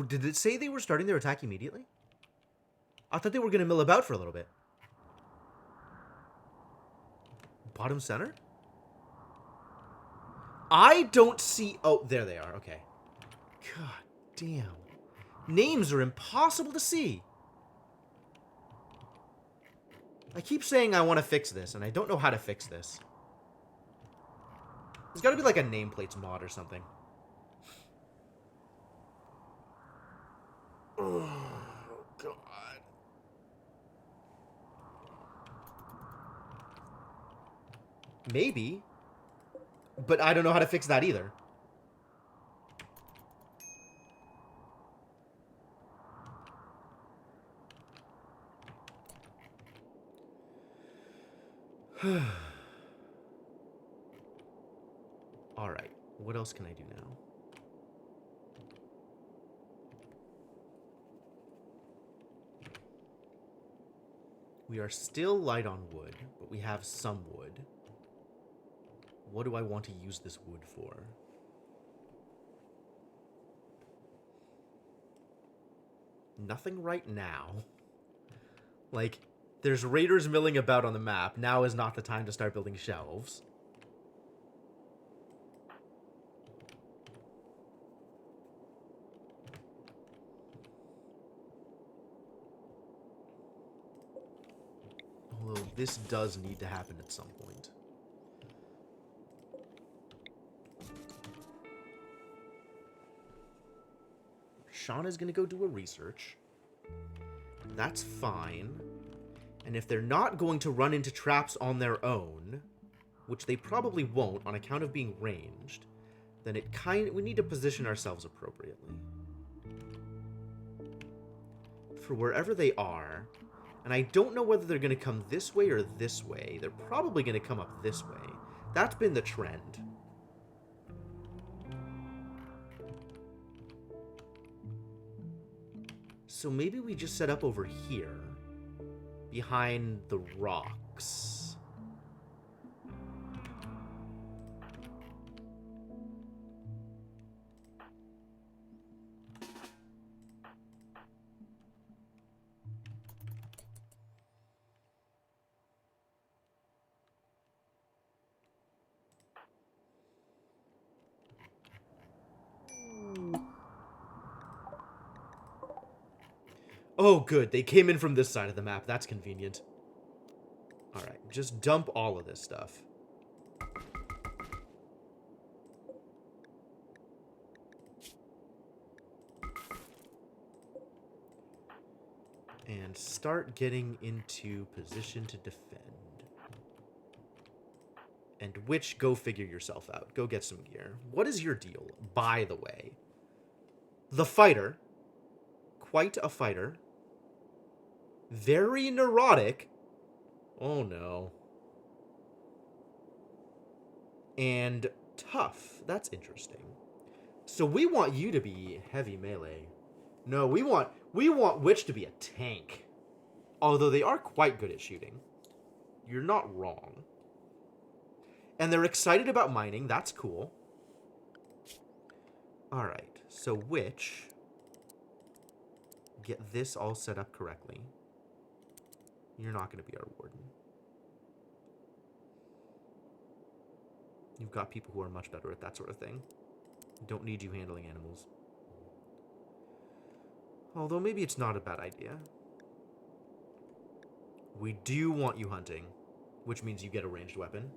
Did it say they were starting their attack immediately? I thought they were going to mill about for a little bit. Bottom center? I don't see... Oh, there they are. Okay. God damn. Names are impossible to see. I keep saying I want to fix this, and I don't know how to fix this. There's got to be like a nameplates mod or something. Oh, God. Maybe. But I don't know how to fix that either. Alright. What else can I do now? We are still light on wood, but we have some wood. What do I want to use this wood for? Nothing right now. Like, there's raiders milling about on the map. Now is not the time to start building shelves. Although this does need to happen at some point. Sean is going to go do a research. That's fine. And if they're not going to run into traps on their own, which they probably won't on account of being ranged, then we need to position ourselves appropriately. For wherever they are, and I don't know whether they're going to come this way or this way. They're probably going to come up this way. That's been the trend. So maybe we just set up over here, behind the rocks. Oh, good. They came in from this side of the map. That's convenient. Alright, just dump all of this stuff. And start getting into position to defend. And which, go figure yourself out. Go get some gear. What is your deal, by the way? The fighter. Quite a fighter. Very neurotic. Oh no. And tough. That's interesting. So we want you to be heavy melee. No, we want Witch to be a tank. Although they are quite good at shooting. You're not wrong. And they're excited about mining. That's cool. Alright. So Witch. Get this all set up correctly. You're not going to be our warden. You've got people who are much better at that sort of thing. Don't need you handling animals. Although maybe it's not a bad idea. We do want you hunting, which means you get a ranged weapon.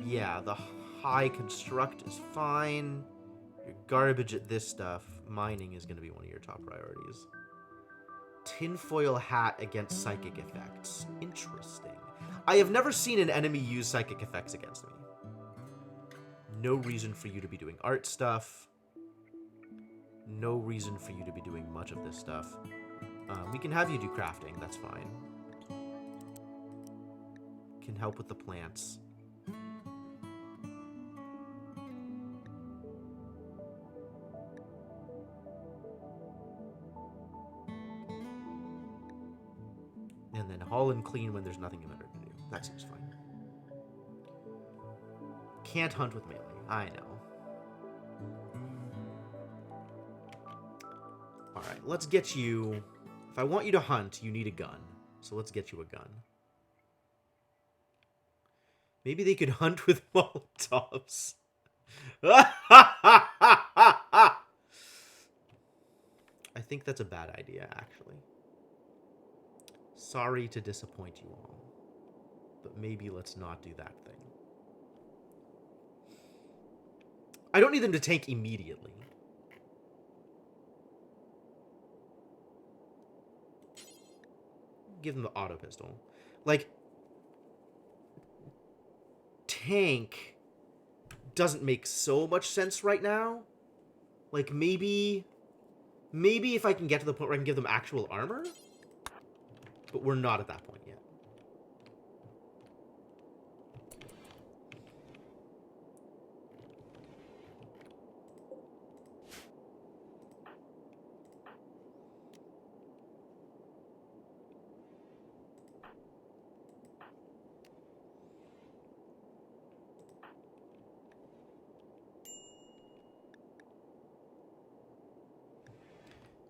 Yeah, the high construct is fine. You're garbage at this stuff. Mining is going to be one of your top priorities. Tinfoil hat against psychic effects. Interesting. I have never seen an enemy use psychic effects against me. No reason for you to be doing art stuff. No reason for you to be doing much of this stuff. We can have you do crafting. That's fine. Can help with the plants. And then haul and clean when there's nothing better to do. That seems fine. Can't hunt with melee. I know. Alright, let's get you... If I want you to hunt, you need a gun. So let's get you a gun. Maybe they could hunt with Molotovs. I think that's a bad idea, actually. Sorry to disappoint you all. But maybe let's not do that thing. I don't need them to tank immediately. Give them the auto pistol. Like, tank doesn't make so much sense right now. Like, maybe if I can get to the point where I can give them actual armor. But we're not at that point yet.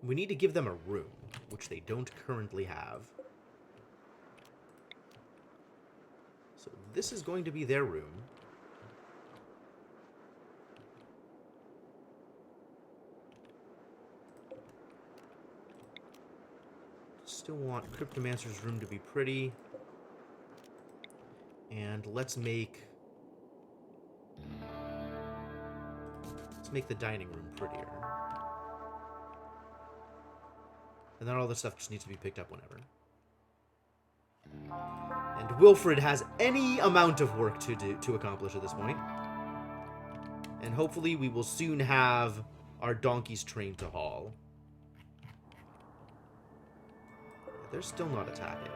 We need to give them a room, which they don't currently have. So this is going to be their room. Still want Cryptomancer's room to be pretty. And let's make the dining room prettier. And then all this stuff just needs to be picked up whenever. And Wilfred has any amount of work to accomplish at this point. And hopefully we will soon have our donkeys trained to haul. They're still not attacking.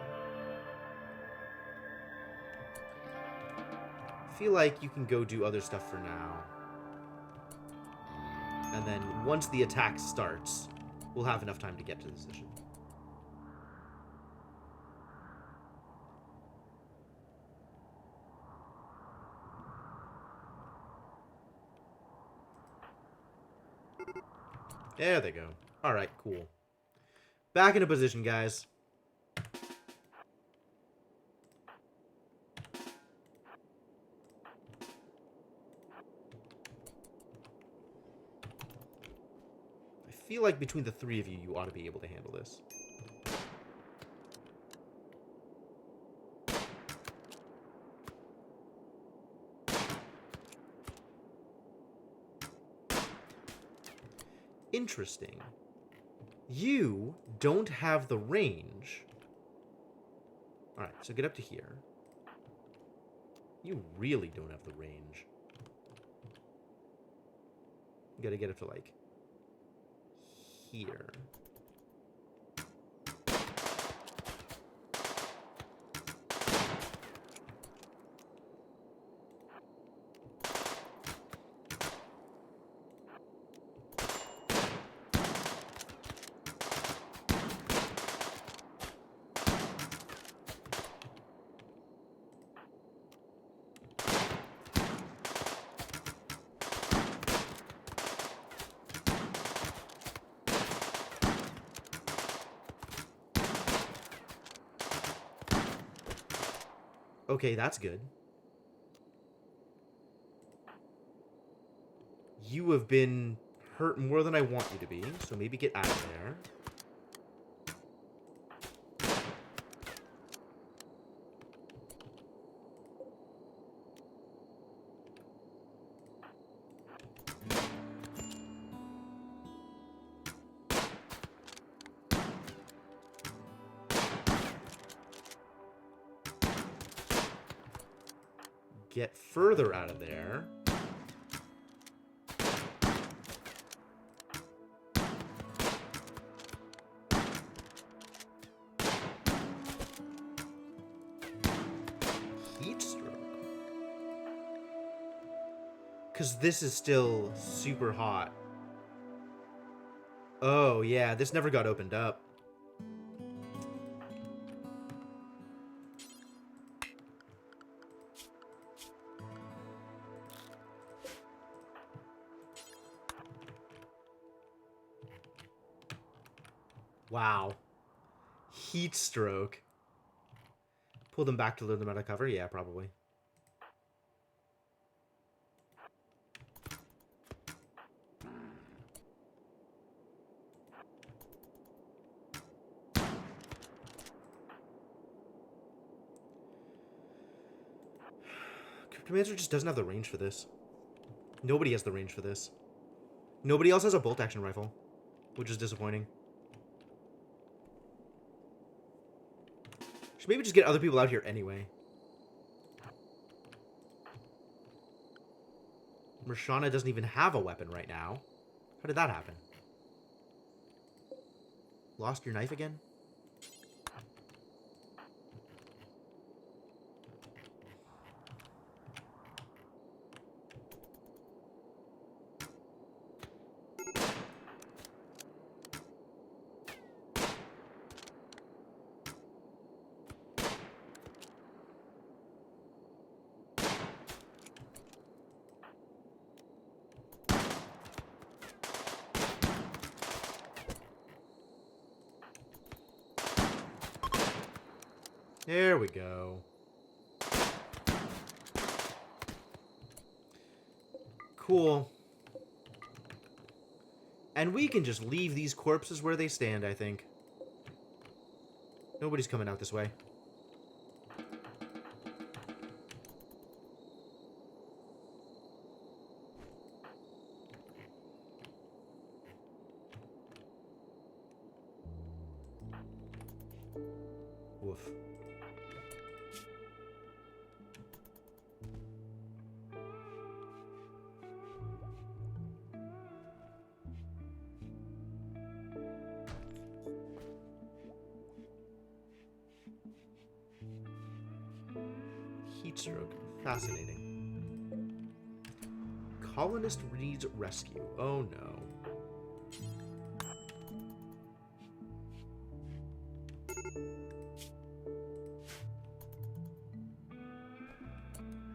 I feel like you can go do other stuff for now. And then once the attack starts, we'll have enough time to get to the decision. There they go. Alright, cool. Back into position, guys. I feel like between the three of you, you ought to be able to handle this. Interesting. You don't have the range. Alright, so get up to here. You really don't have the range. You gotta get up to, like, here. Okay, that's good. You have been hurt more than I want you to be, so maybe get out of there. Get further out of there. Heat stroke. Because this is still super hot. Oh, yeah, this never got opened up. Wow. Heat stroke. Pull them back to lure them out of cover? Yeah, probably. Commander just doesn't have the range for this. Nobody has the range for this. Nobody else has a bolt-action rifle, which is disappointing. Should maybe just get other people out here anyway. Mershana doesn't even have a weapon right now. How did that happen? Lost your knife again? There we go. Cool. And we can just leave these corpses where they stand, I think. Nobody's coming out this way. Woof. Heat stroke. Fascinating. Colonist needs rescue. Oh no.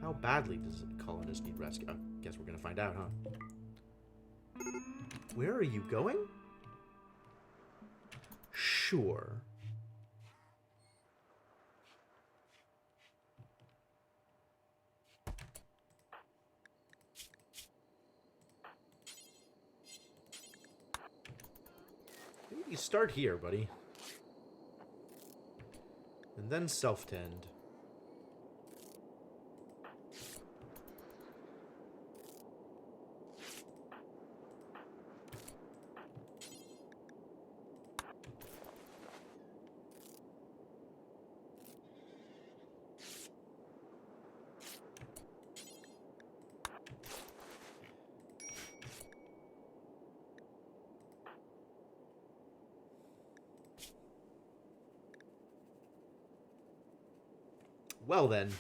How badly does a colonist need rescue? I guess we're gonna find out, huh? Where are you going? Sure. Maybe you start here, buddy. And then self-tend. Well then.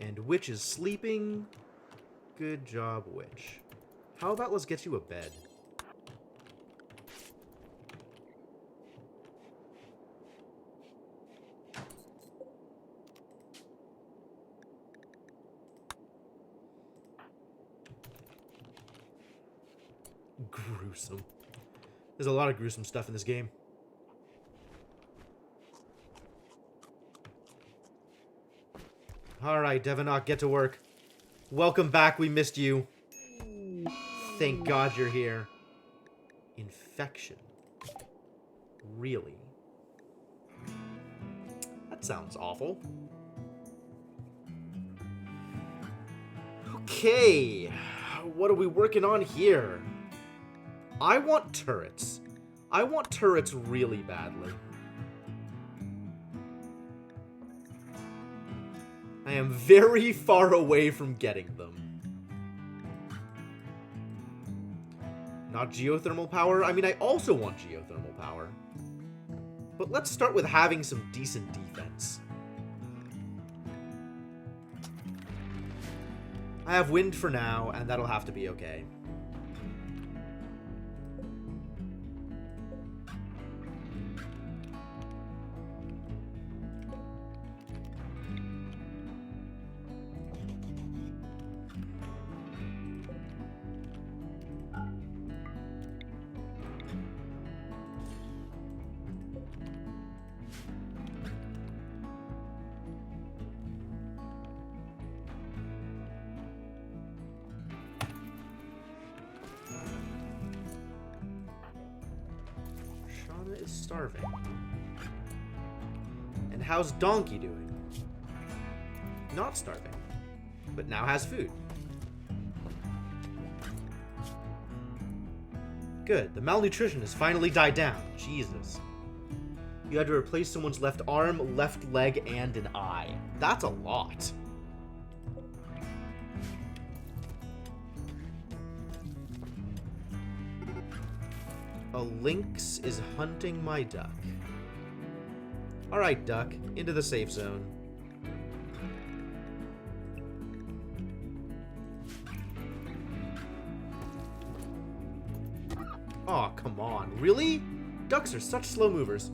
And Witch is sleeping. Good job, Witch. How about let's get you a bed? Gruesome. There's a lot of gruesome stuff in this game. Alright, Devanok, get to work. Welcome back, we missed you. Thank God you're here. Infection. Really? That sounds awful. Okay. What are we working on here? I want turrets. I want turrets really badly. I am very far away from getting them. Not geothermal power? I mean, I also want geothermal power. But let's start with having some decent defense. I have wind for now, and that'll have to be okay. Is starving. And how's Donkey doing? not starving, but now has food. Good. The malnutrition has finally died down. Jesus. You had to replace someone's left arm, left leg, and an eye. That's a lot. A lynx is hunting my duck. Alright, duck. Into the safe zone. Aw, oh, come on. Really? Ducks are such slow movers.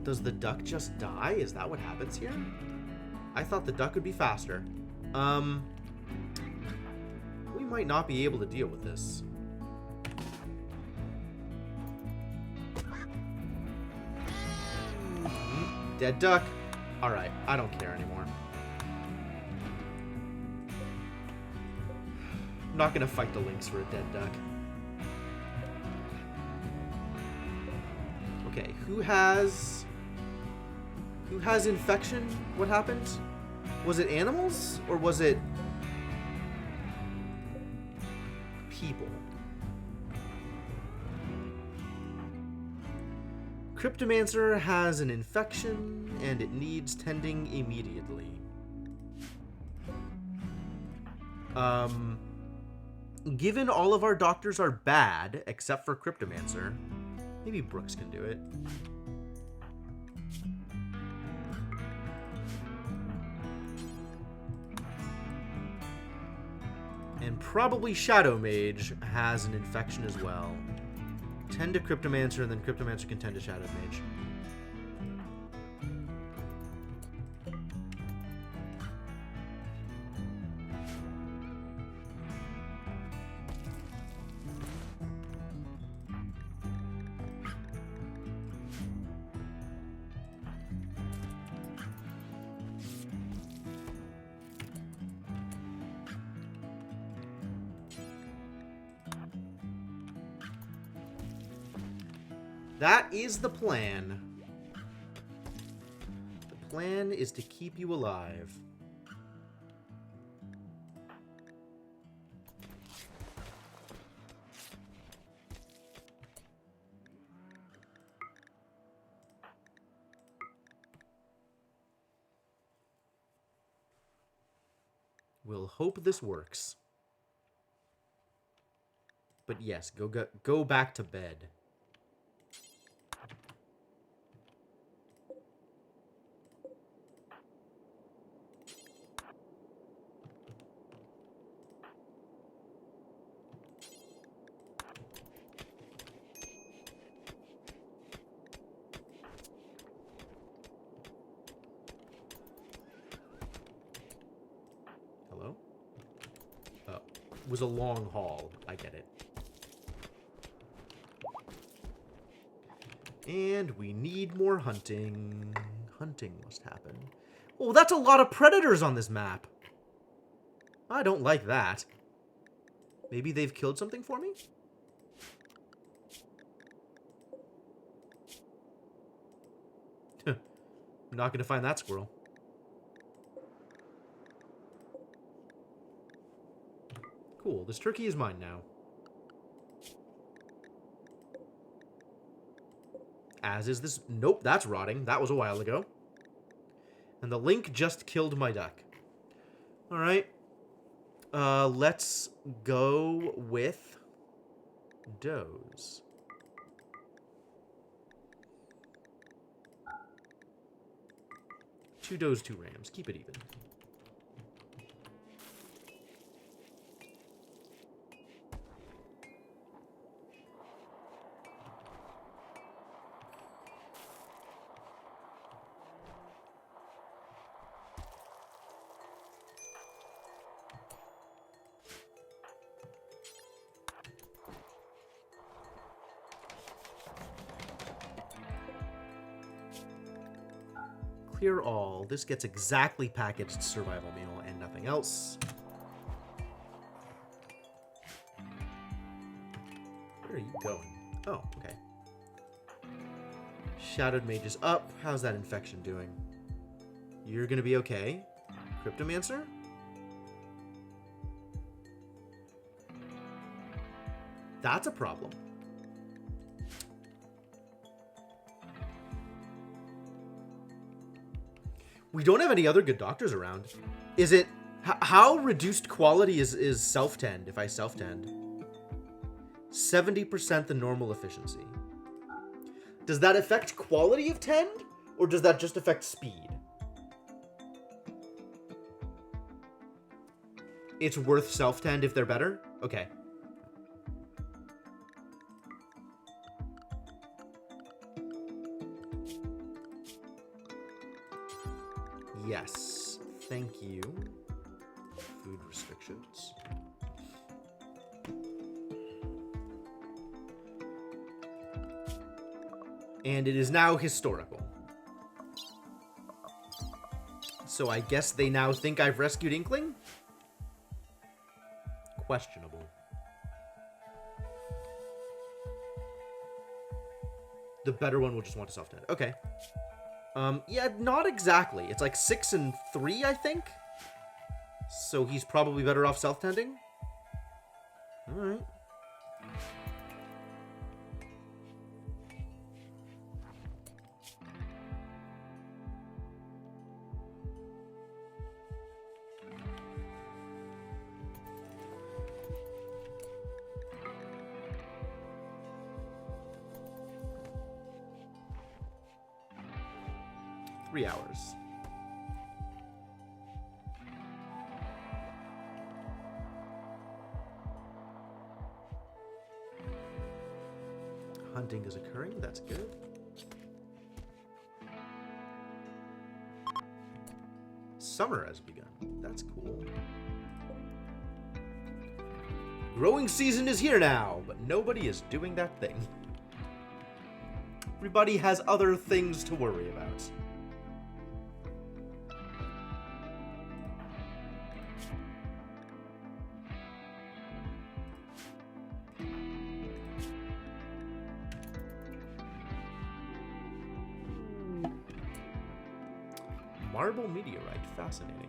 Does the duck just die? Is that what happens here? I thought the duck would be faster. We might not be able to deal with this. Dead duck. Alright, I don't care anymore. I'm not gonna fight the lynx for a dead duck. Okay, who has infection? What happened? Was it animals or was it people? Cryptomancer has an infection and it needs tending immediately. Given all of our doctors are bad, except for Cryptomancer, maybe Brooks can do it. And probably Shadow Mage has an infection as well. Tend to Cryptomancer, and then Cryptomancer can tend to Shadow Mage. That is the plan. The plan is to keep you alive. We'll hope this works. But yes, go back to bed. Hello? Oh, it was a long haul. I get it. And we need more hunting. Hunting must happen. Oh, that's a lot of predators on this map. I don't like that. Maybe they've killed something for me? I'm not going to find that squirrel. Cool, this turkey is mine now. As is this... Nope, that's rotting. That was a while ago. And the link just killed my duck. Alright. Let's go with does. Two does, two rams. Keep it even. Clear all. This gets exactly packaged survival meal and nothing else. Where are you going? Oh, okay. Shadowed Mage is up. How's that infection doing? You're gonna be okay. Cryptomancer? That's a problem. We don't have any other good doctors around. Is it... How reduced quality is self-tend if I self-tend? 70% the normal efficiency. Does that affect quality of tend? Or does that just affect speed? It's worth self-tend if they're better? Okay. Yes. Thank you. Food restrictions. And it is now historical. So I guess they now think I've rescued Inkling? Questionable. The better one will just want to self-tend. Okay. Yeah, not exactly. It's like 6 and 3, I think. So he's probably better off self-tending. Alright. Hours. Hunting is occurring. That's good. Summer has begun. That's cool. Growing season is here now, but nobody is doing that thing. Everybody has other things to worry about. Marble meteorite, fascinating.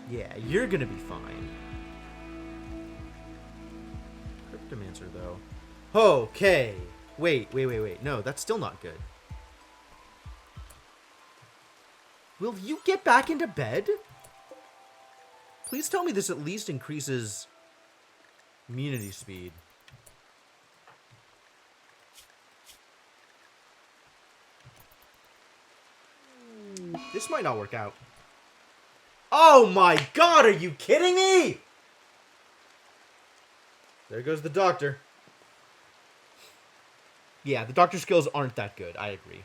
Yeah, you're gonna be fine. Cryptomancer, though. Okay. Wait. No, that's still not good. Will you get back into bed? Please tell me this at least increases immunity speed. This might not work out. Oh my god, are you kidding me? There goes the doctor. Yeah, the doctor skills aren't that good, I agree.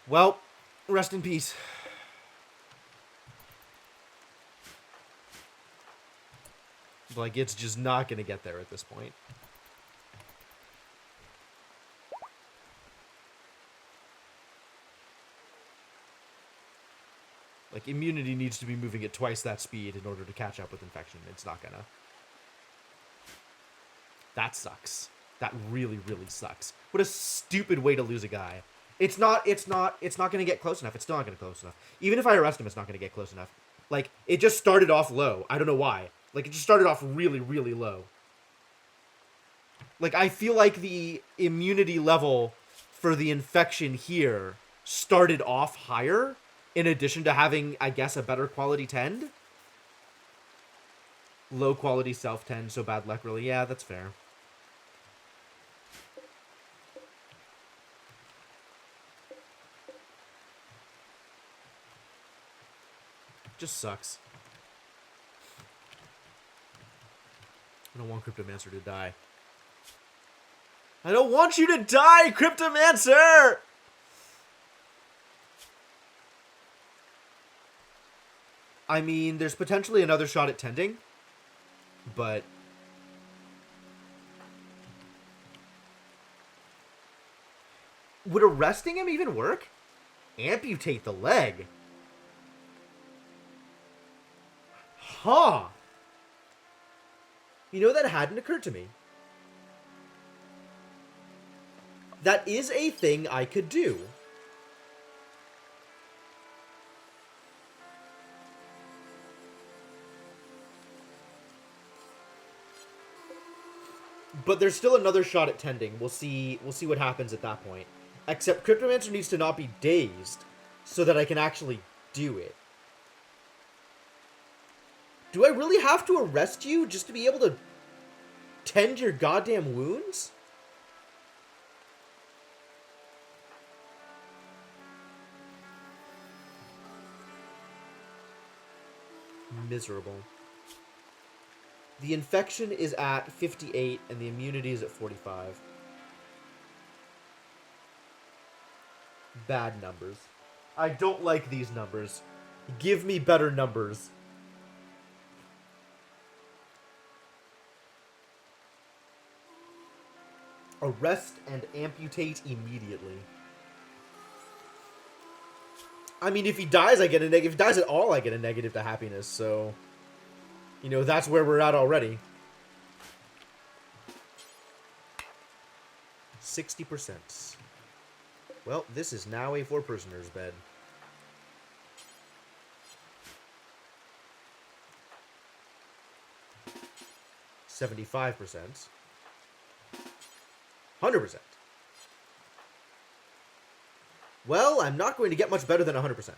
Well, rest in peace. Like, it's just not gonna get there at this point. Like, immunity needs to be moving at twice that speed in order to catch up with infection. It's not gonna. That sucks. That really, really sucks. What a stupid way to lose a guy. It's not gonna get close enough. It's still not gonna get close enough. Even if I arrest him, it's not gonna get close enough. Like, it just started off low. I don't know why. Like, it just started off really, really low. Like, I feel like the immunity level for the infection here started off higher, in addition to having, I guess, a better quality tend. Low quality self-tend, so bad luck, really. Yeah, that's fair. Just sucks. I don't want Cryptomancer to die. I don't want you to die, Cryptomancer! I mean, there's potentially another shot at tending, but... would arresting him even work? Amputate the leg. Huh. You know, that hadn't occurred to me. That is a thing I could do. But there's still another shot at tending. We'll see what happens at that point. Except Cryptomancer needs to not be dazed so that I can actually do it. Do I really have to arrest you just to be able to tend your goddamn wounds? Miserable. The infection is at 58 and the immunity is at 45. Bad numbers. I don't like these numbers. Give me better numbers. Arrest and amputate immediately. I mean, if he dies, I get a negative. If he dies at all, I get a negative to happiness, so... you know, that's where we're at already. 60%. Well, this is now a 4-prisoner's bed. 75%. 100%. Well, I'm not going to get much better than 100%.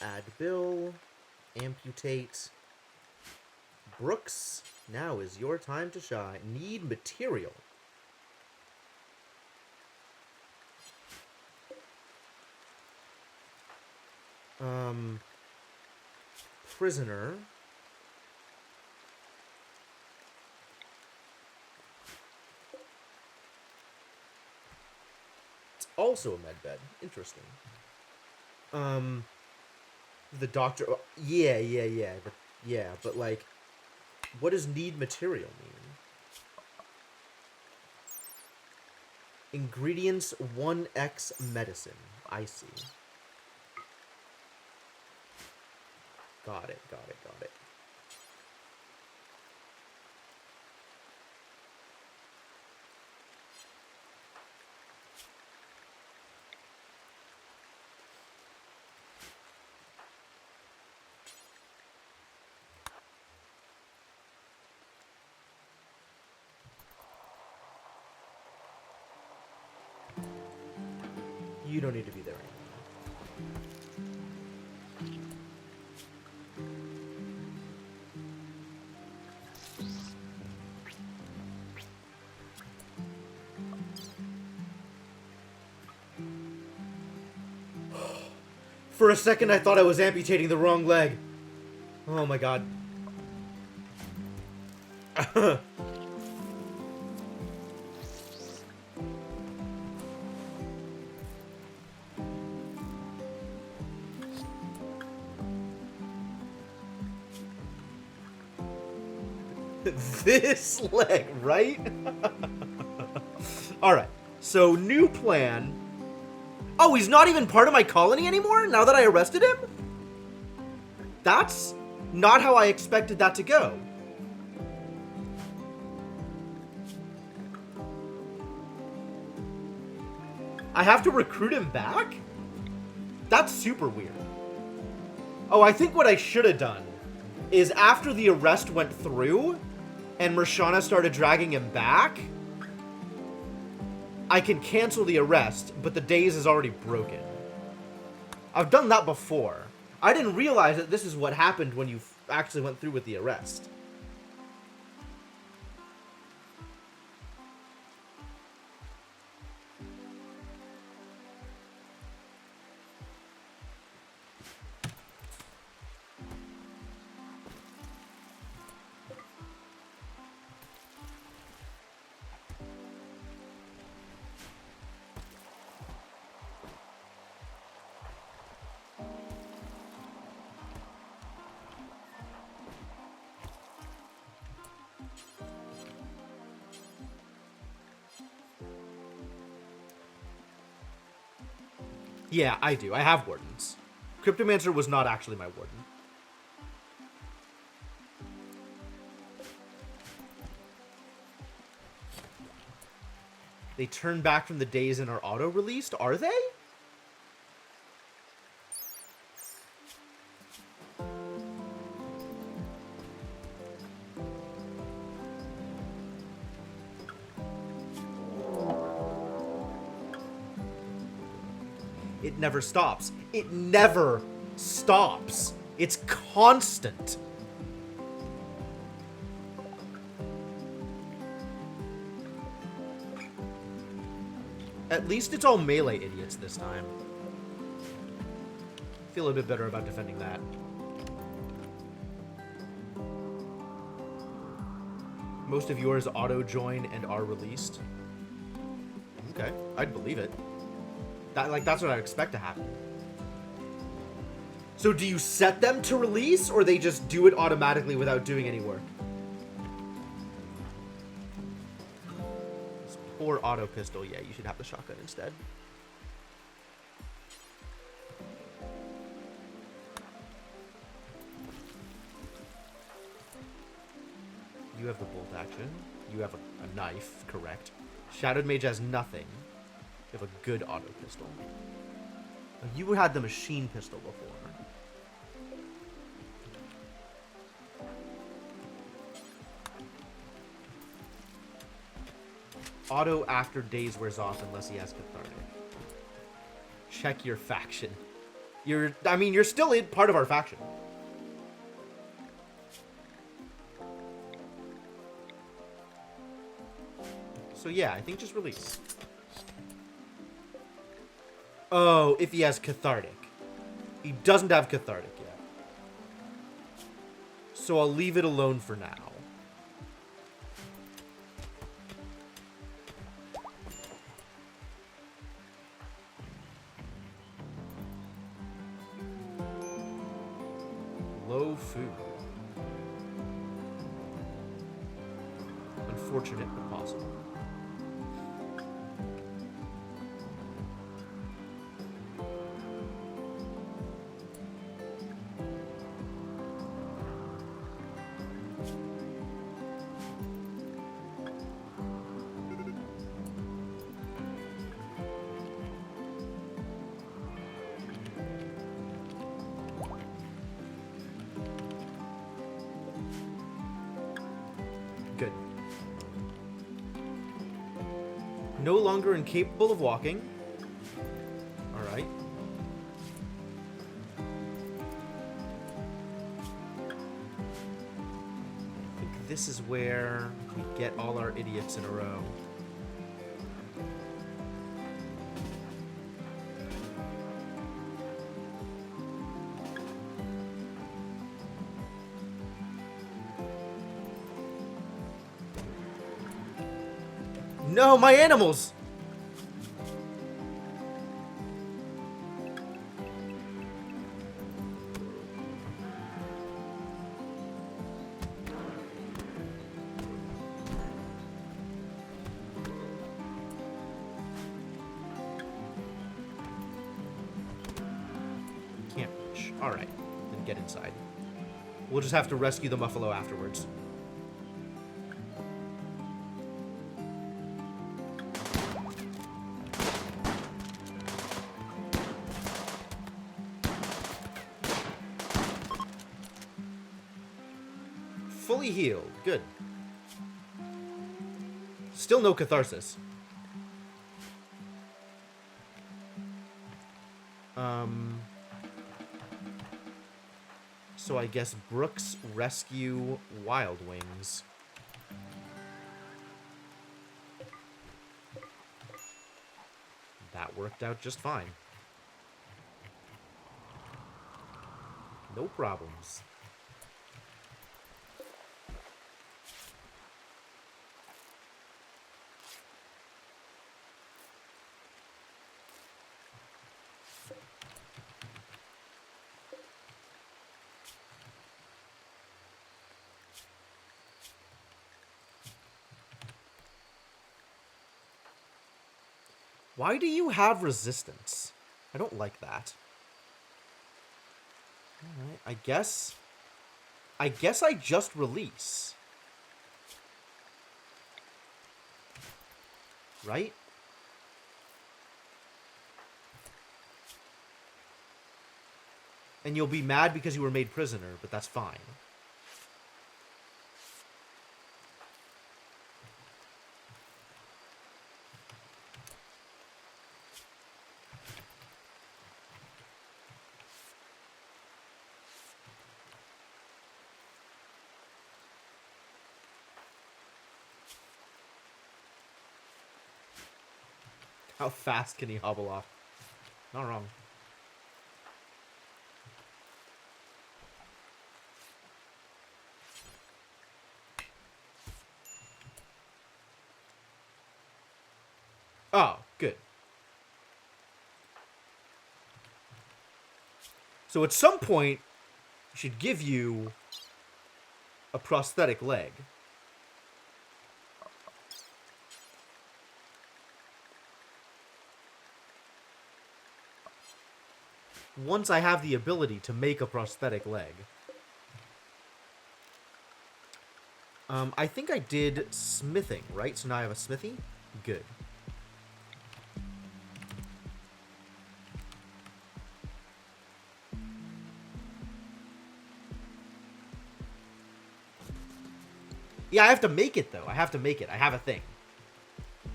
Add bill. Amputate. Brooks, now is your time to shine. Need material. Prisoner. It's also a med bed. Interesting. The doctor... yeah. But like, what does need material mean? Ingredients 1x medicine. I see. Got it. You don't need to be there anymore. For a second, I thought I was amputating the wrong leg. Oh my god. This leg, right? Alright, so new plan. Oh, he's not even part of my colony anymore now that I arrested him? That's not how I expected that to go. I have to recruit him back? That's super weird. Oh, I think what I should have done is after the arrest went through and Mershana started dragging him back, I can cancel the arrest, but the daze is already broken. I've done that before. I didn't realize that this is what happened when you actually went through with the arrest. Yeah, I do. I have wardens. Cryptomancer was not actually my warden. They turn back from the days and are auto-released, are they? It never stops. It never stops. It's constant. At least it's all melee idiots this time. Feel a bit better about defending that. Most of yours auto-join and are released. Okay, I'd believe it. That's what I expect to happen. So do you set them to release, or they just do it automatically without doing any work? This poor auto pistol. Yeah, you should have the shotgun instead. You have the bolt action. You have a knife, correct. Shadowed Mage has nothing. You have a good auto pistol. You had the machine pistol before. Auto after days wears off unless he has cathartic. Check your faction. You're still in part of our faction. So yeah, I think just release. Oh, if he has cathartic. He doesn't have cathartic yet. So I'll leave it alone for now. Low food. Unfortunate, but possible. Good. No longer incapable of walking. Alright. I think this is where we get all our idiots in a row. No, my animals! Can't reach. Alright, then get inside. We'll just have to rescue the Muffalo afterwards. Fully healed. Good. Still no catharsis. So I guess Brooks rescue Wild Wings. That worked out just fine. No problems. Why do you have resistance? I don't like that. Alright, I guess I just release. Right? And you'll be mad because you were made prisoner, but that's fine. How fast can he hobble off? Not wrong. Oh, good. So at some point, we should give you a prosthetic leg. Once I have the ability to make a prosthetic leg. I think I did smithing, right? So now I have a smithy? Good. Yeah, I have to make it, though. I have to make it. I have a thing.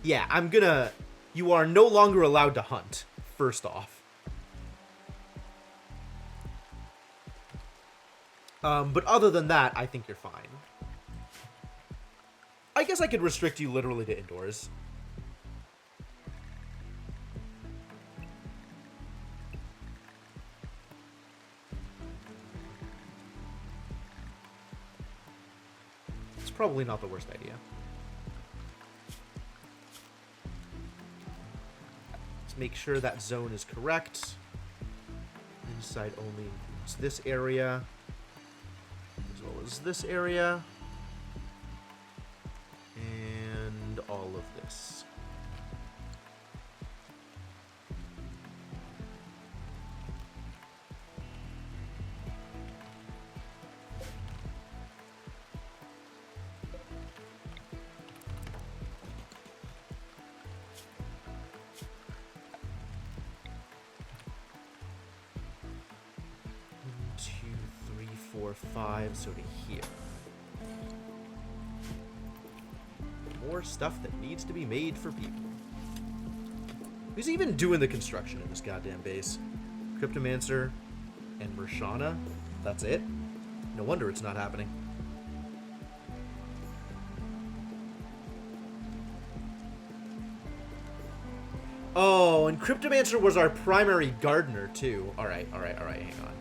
Yeah, I'm gonna... You are no longer allowed to hunt, first off. But other than that, I think you're fine. I guess I could restrict you literally to indoors. It's probably not the worst idea. Let's make sure that zone is correct. Inside only includes this area, as well as this area. And all of this. One, 2, 3, 4, 5, so to here. More stuff that needs to be made for people. Who's even doing the construction in this goddamn base? Cryptomancer and Mershana? That's it? No wonder it's not happening. Oh, and Cryptomancer was our primary gardener, too. Alright, hang on.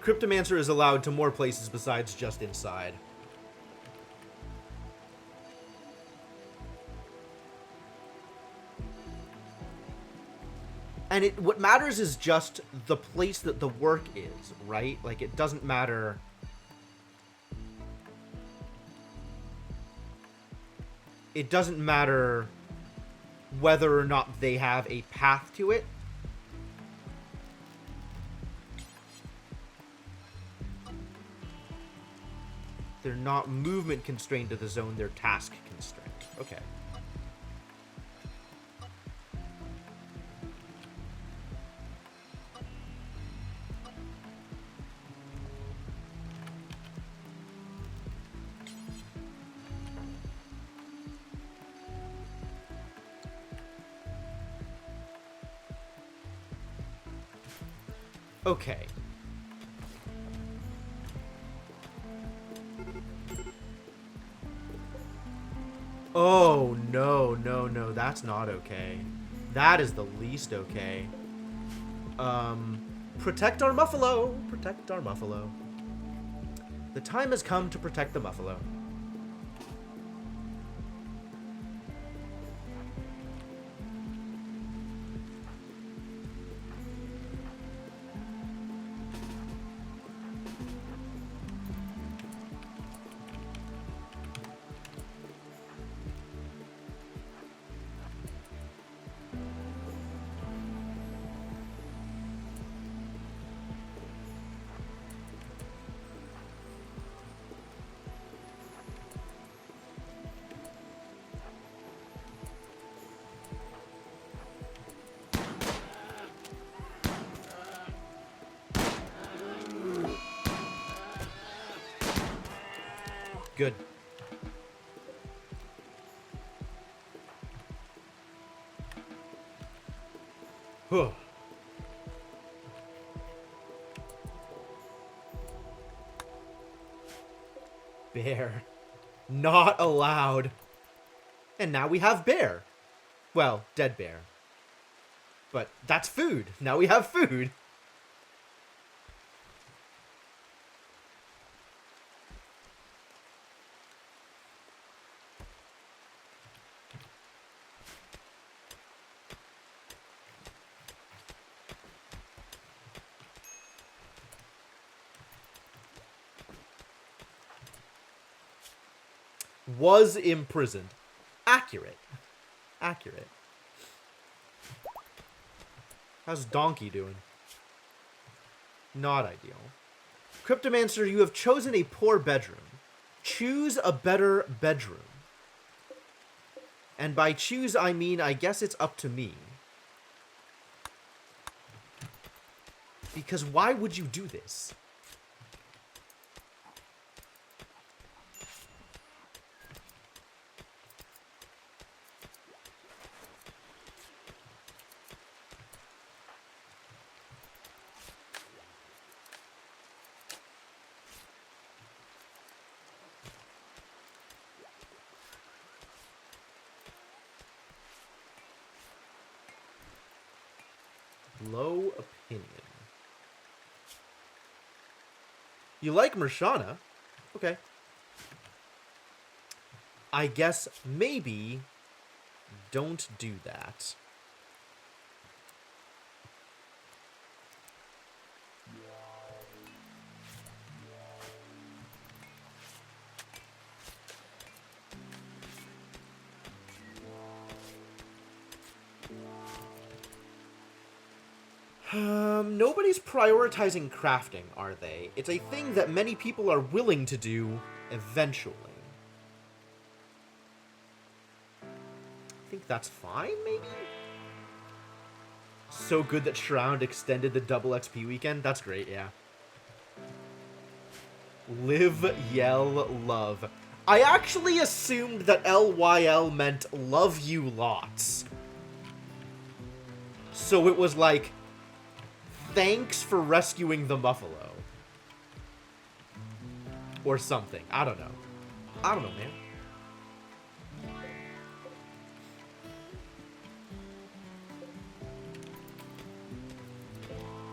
Cryptomancer is allowed to more places besides just inside. And what matters is just the place that the work is, right? Like, it doesn't matter. It doesn't matter whether or not they have a path to it. They're not movement constrained to the zone, they're task constrained. Okay. Okay. Oh, no, that's not okay. That is the least okay. Protect our Muffalo. Protect our Muffalo. The time has come to protect the Muffalo. Good. Huh. Bear. Not allowed. And now we have bear. Well, dead bear. But that's food. Now we have food. Was imprisoned. Accurate. Accurate. How's Donkey doing? Not ideal. Cryptomancer, you have chosen a poor bedroom. Choose a better bedroom. And by choose, I mean, I guess it's up to me. Because why would you do this? Low opinion. You like Mershana? Okay. I guess maybe don't do that. Nobody's prioritizing crafting, are they? It's a thing that many people are willing to do eventually. I think that's fine, maybe? So good that Shroud extended the double XP weekend? That's great, yeah. Live, yell, love. I actually assumed that LYL meant love you lots. So it was like, thanks for rescuing the Muffalo. Or something. I don't know. I don't know, man.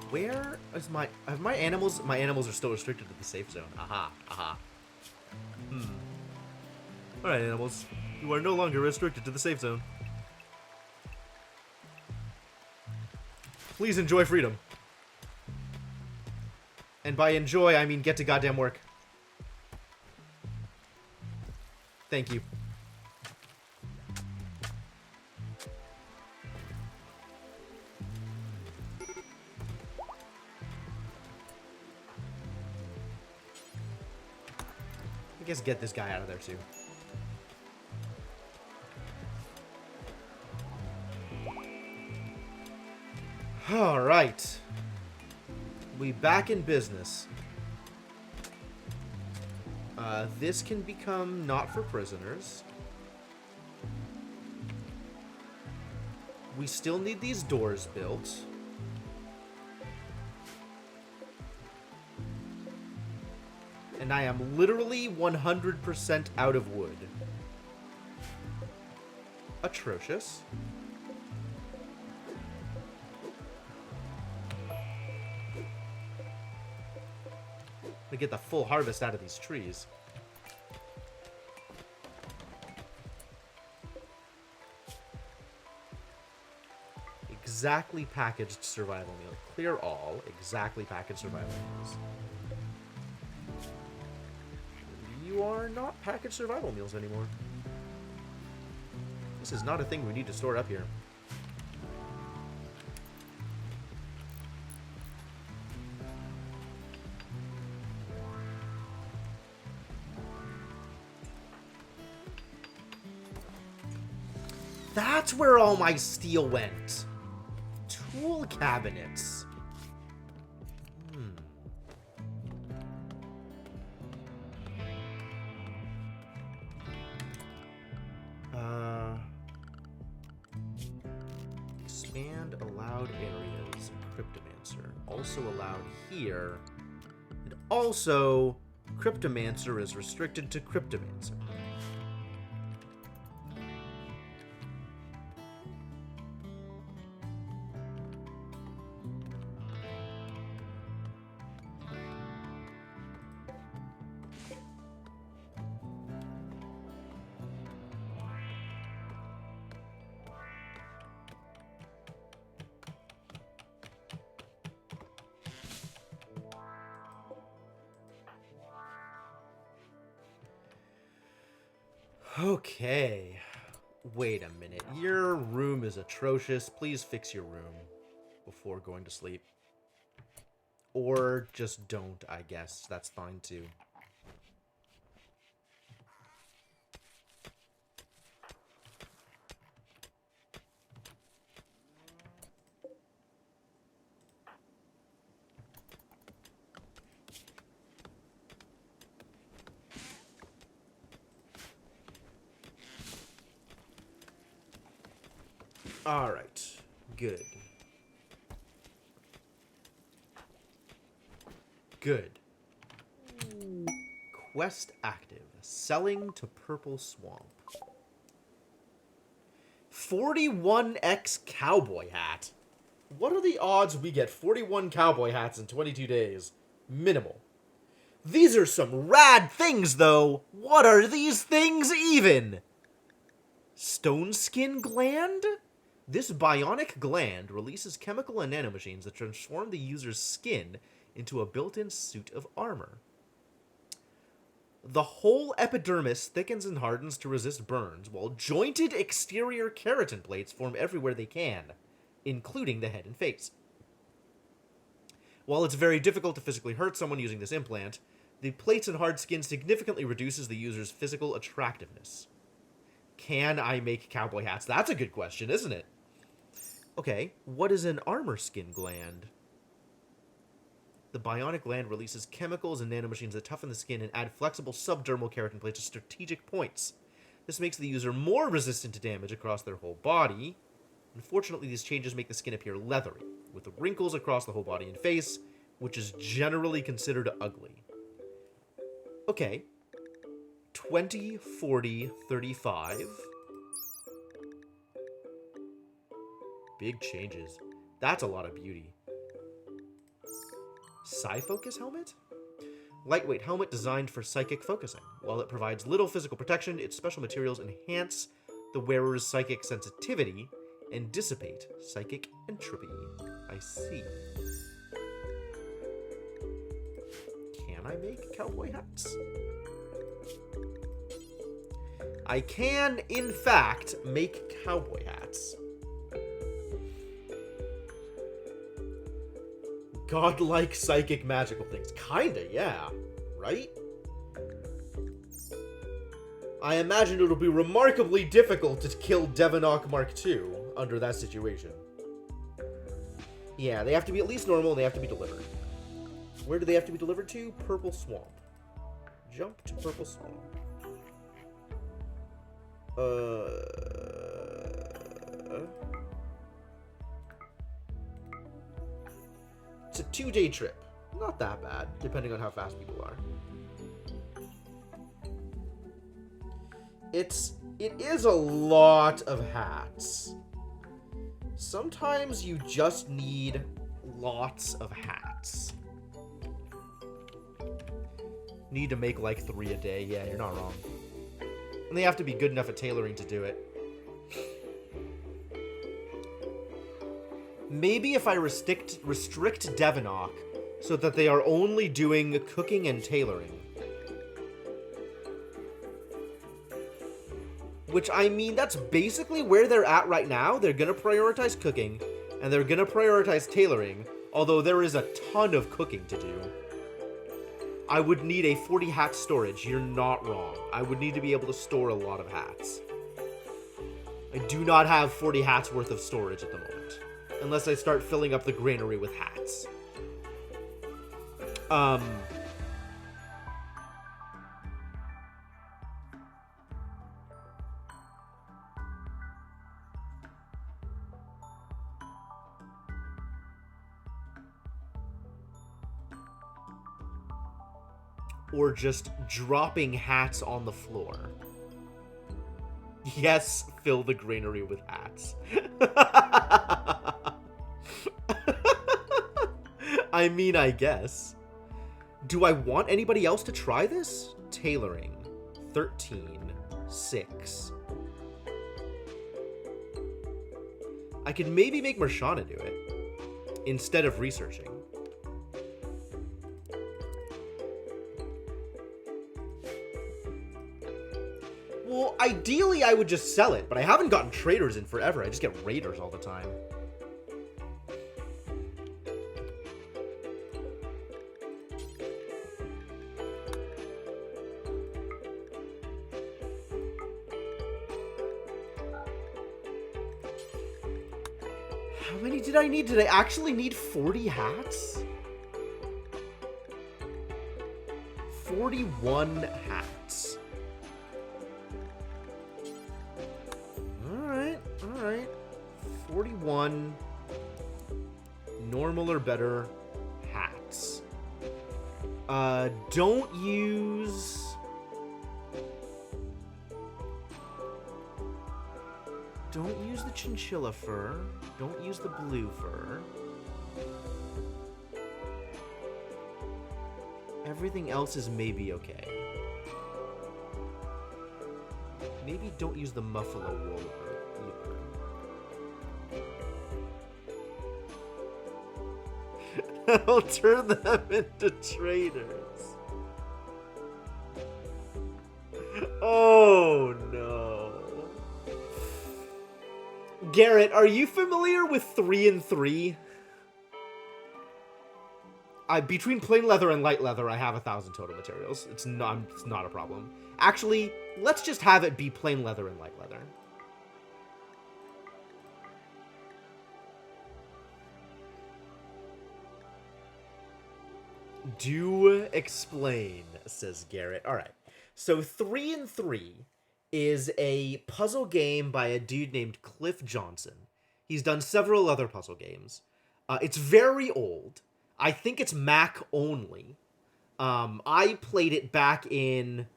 Where is my... Have my animals... My animals are still restricted to the safe zone. Aha. Aha. Alright, animals. You are no longer restricted to the safe zone. Please enjoy freedom. And by enjoy, I mean get to goddamn work. Thank you. I guess get this guy out of there too. All right. We back in business. This can become not for prisoners. We still need these doors built. And I am literally 100% out of wood. Atrocious. To get the full harvest out of these trees. Exactly packaged survival meal. Clear all. Exactly packaged survival meals. You are not packaged survival meals anymore. This is not a thing we need to store up here. That's where all my steel went. Tool cabinets. And allowed areas, Cryptomancer. Also allowed here. And also, Cryptomancer is restricted to Cryptomancer. Okay. Wait a minute. Your room is atrocious. Please fix your room before going to sleep. Or just don't, I guess. That's fine too. Alright. Good. Good. Quest active. Selling to Purple Swamp. 41x cowboy hat. What are the odds we get 41 cowboy hats in 22 days? Minimal. These are some rad things, though. What are these things even? Stone skin gland? This bionic gland releases chemical and nanomachines that transform the user's skin into a built-in suit of armor. The whole epidermis thickens and hardens to resist burns, while jointed exterior keratin plates form everywhere they can, including the head and face. While it's very difficult to physically hurt someone using this implant, the plates and hard skin significantly reduces the user's physical attractiveness. Can I make cowboy hats? That's a good question, isn't it? Okay, what is an armor skin gland? The bionic gland releases chemicals and nanomachines that toughen the skin and add flexible subdermal keratin plates to strategic points. This makes the user more resistant to damage across their whole body. Unfortunately, these changes make the skin appear leathery, with wrinkles across the whole body and face, which is generally considered ugly. Okay. 20, 40, 35. Big changes. That's a lot of beauty. Psi-focus helmet? Lightweight helmet designed for psychic focusing. While it provides little physical protection, its special materials enhance the wearer's psychic sensitivity and dissipate psychic entropy. I see. Can I make cowboy hats? I can, in fact, make cowboy hats. Godlike psychic magical things. Kinda, yeah. Right? I imagine it'll be remarkably difficult to kill Devanok Mark II under that situation. Yeah, they have to be at least normal and they have to be delivered. Where do they have to be delivered to? Purple Swamp. Jump to Purple Swamp. It's a 2-day trip. Not that bad, depending on how fast people are. It is a lot of hats. Sometimes you just need lots of hats. Need to make like 3 a day. Yeah, you're not wrong. And they have to be good enough at tailoring to do it. Maybe if I restrict Devanok so that they are only doing cooking and tailoring. Which, I mean, that's basically where they're at right now. They're going to prioritize cooking, and they're going to prioritize tailoring, although there is a ton of cooking to do. I would need a 40 hat storage. You're not wrong. I would need to be able to store a lot of hats. I do not have 40 hats worth of storage at the moment. Unless I start filling up the granary with hats. or just dropping hats on the floor? Yes, fill the granary with hats. I mean, I guess. Do I want anybody else to try this? Tailoring. 13. 6. I could maybe make Marshana do it instead of researching. Well, ideally I would just sell it, but I haven't gotten traders in forever. I just get raiders all the time. How many did I need? Did I actually need 40 hats? 41 hats. Alright. 41 normal or better hats. Don't use... Don't use the chinchilla fur. Don't use the blue fur. Everything else is maybe okay. Maybe don't use the muffalo wool either. I'll turn them into traders. Oh no. Garrett, are you familiar with 3 and 3? Between plain leather and light leather, I have 1,000 total materials. It's not a problem. Actually, let's just have it be plain leather and light leather. Do explain, says Garrett. Alright, so 3 and 3 is a puzzle game by a dude named Cliff Johnson. He's done several other puzzle games. It's very old. I think it's Mac only. I played it back in,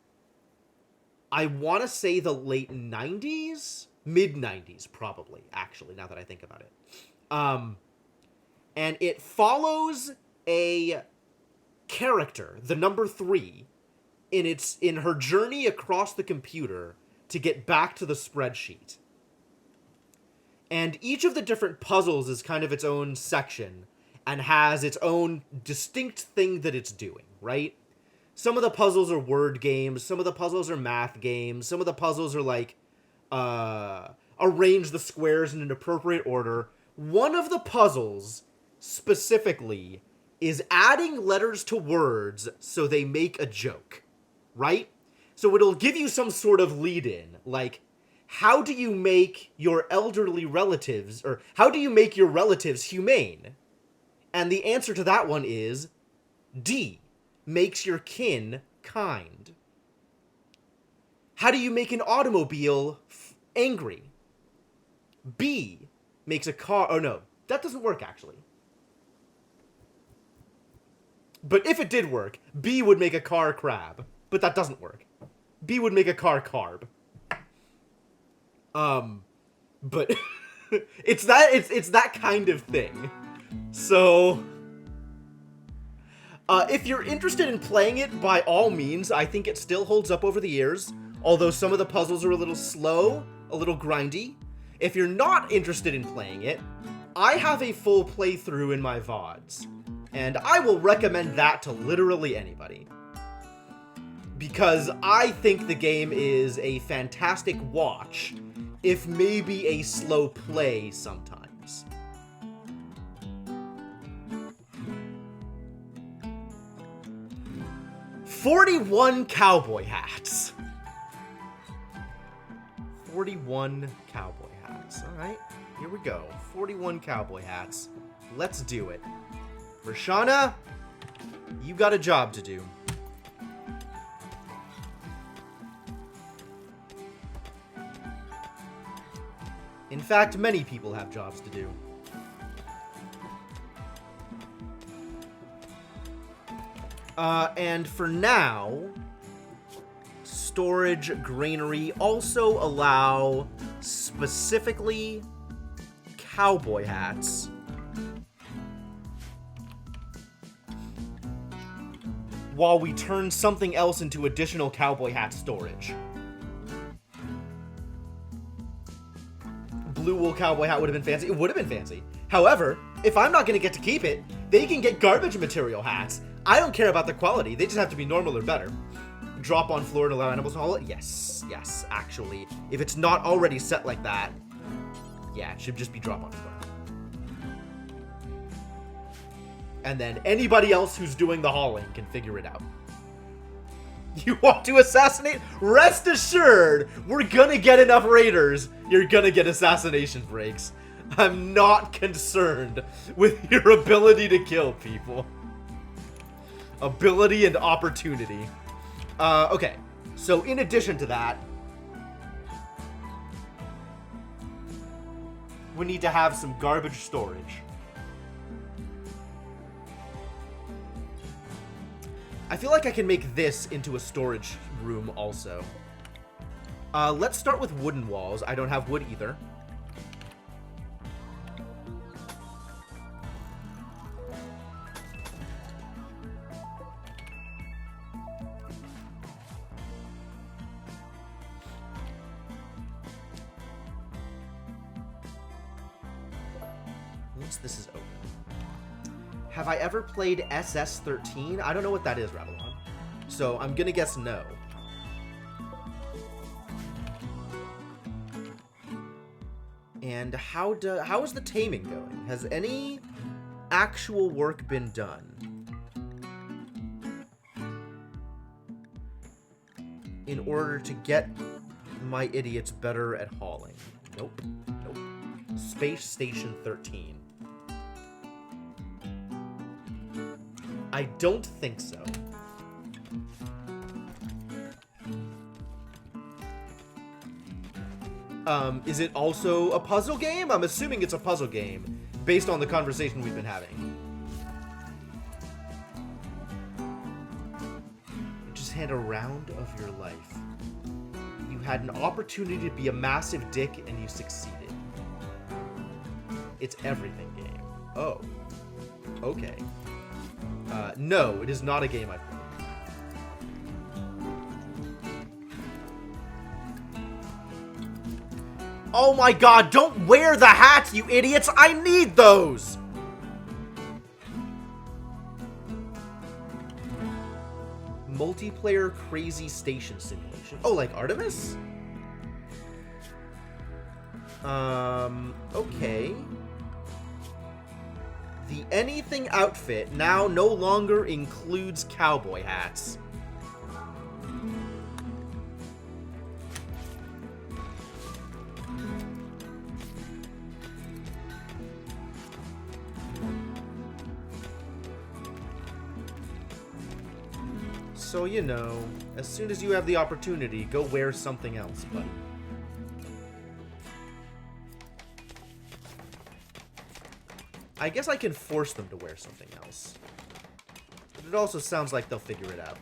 I want to say the late 90s? Mid-90s, probably, actually, now that I think about it. And it follows a character, the number 3, in her journey across the computer to get back to the spreadsheet. And each of the different puzzles is kind of its own section and has its own distinct thing that it's doing, right? Some of the puzzles are word games, some of the puzzles are math games, some of the puzzles are like, arrange the squares in an appropriate order. One of the puzzles, specifically, is adding letters to words so they make a joke, right? So it'll give you some sort of lead-in, like, how do you make your elderly relatives, or how do you make your relatives humane? And the answer to that one is D, makes your kin kind. How do you make an automobile angry? B, makes a car... Oh, no. That doesn't work, actually. But if it did work, B would make a car crab. But that doesn't work. B would make a car carb. But it's that kind of thing. So, if you're interested in playing it, by all means, I think it still holds up over the years. Although some of the puzzles are a little slow, a little grindy. If you're not interested in playing it, I have a full playthrough in my VODs. And I will recommend that to literally anybody. Because I think the game is a fantastic watch, if maybe a slow play sometimes. "41 cowboy hats." 41 cowboy hats. Alright, here we go. 41 cowboy hats. Let's do it. Rashana, you got a job to do. In fact, many people have jobs to do. And for now, storage, granary also allow specifically cowboy hats. While we turn something else into additional cowboy hat storage. Blue wool cowboy hat would have been fancy. It would have been fancy. However, if I'm not going to get to keep it, they can get garbage material hats. I don't care about the quality. They just have to be normal or better. Drop on floor and allow animals to haul it? Yes, yes, actually. If it's not already set like that, yeah, it should just be drop on floor. And then anybody else who's doing the hauling can figure it out. You want to assassinate? Rest assured, we're gonna get enough raiders. You're gonna get assassination breaks. I'm not concerned with your ability to kill people. Ability and opportunity. Okay, so in addition to that, we need to have some garbage storage. I feel like I can make this into a storage room also. Let's start with wooden walls. I don't have wood either. Once this is open. Have I ever played SS13? I don't know what that is, Ravelon. So I'm gonna guess no. And how is the taming going? Has any actual work been done? In order to get my idiots better at hauling. Nope. Nope. Space Station 13. I don't think so. Is it also a puzzle game? I'm assuming it's a puzzle game, based on the conversation we've been having. Just had a round of your life. You had an opportunity to be a massive dick, and you succeeded. It's everything game. Oh. Okay. No, it is not a game I've played. Oh my god, don't wear the hats, you idiots! I need those! Multiplayer crazy station simulation. Oh, like Artemis? Okay. The anything outfit now no longer includes cowboy hats. So, you know, as soon as you have the opportunity, go wear something else, buddy. I guess I can force them to wear something else. But it also sounds like they'll figure it out.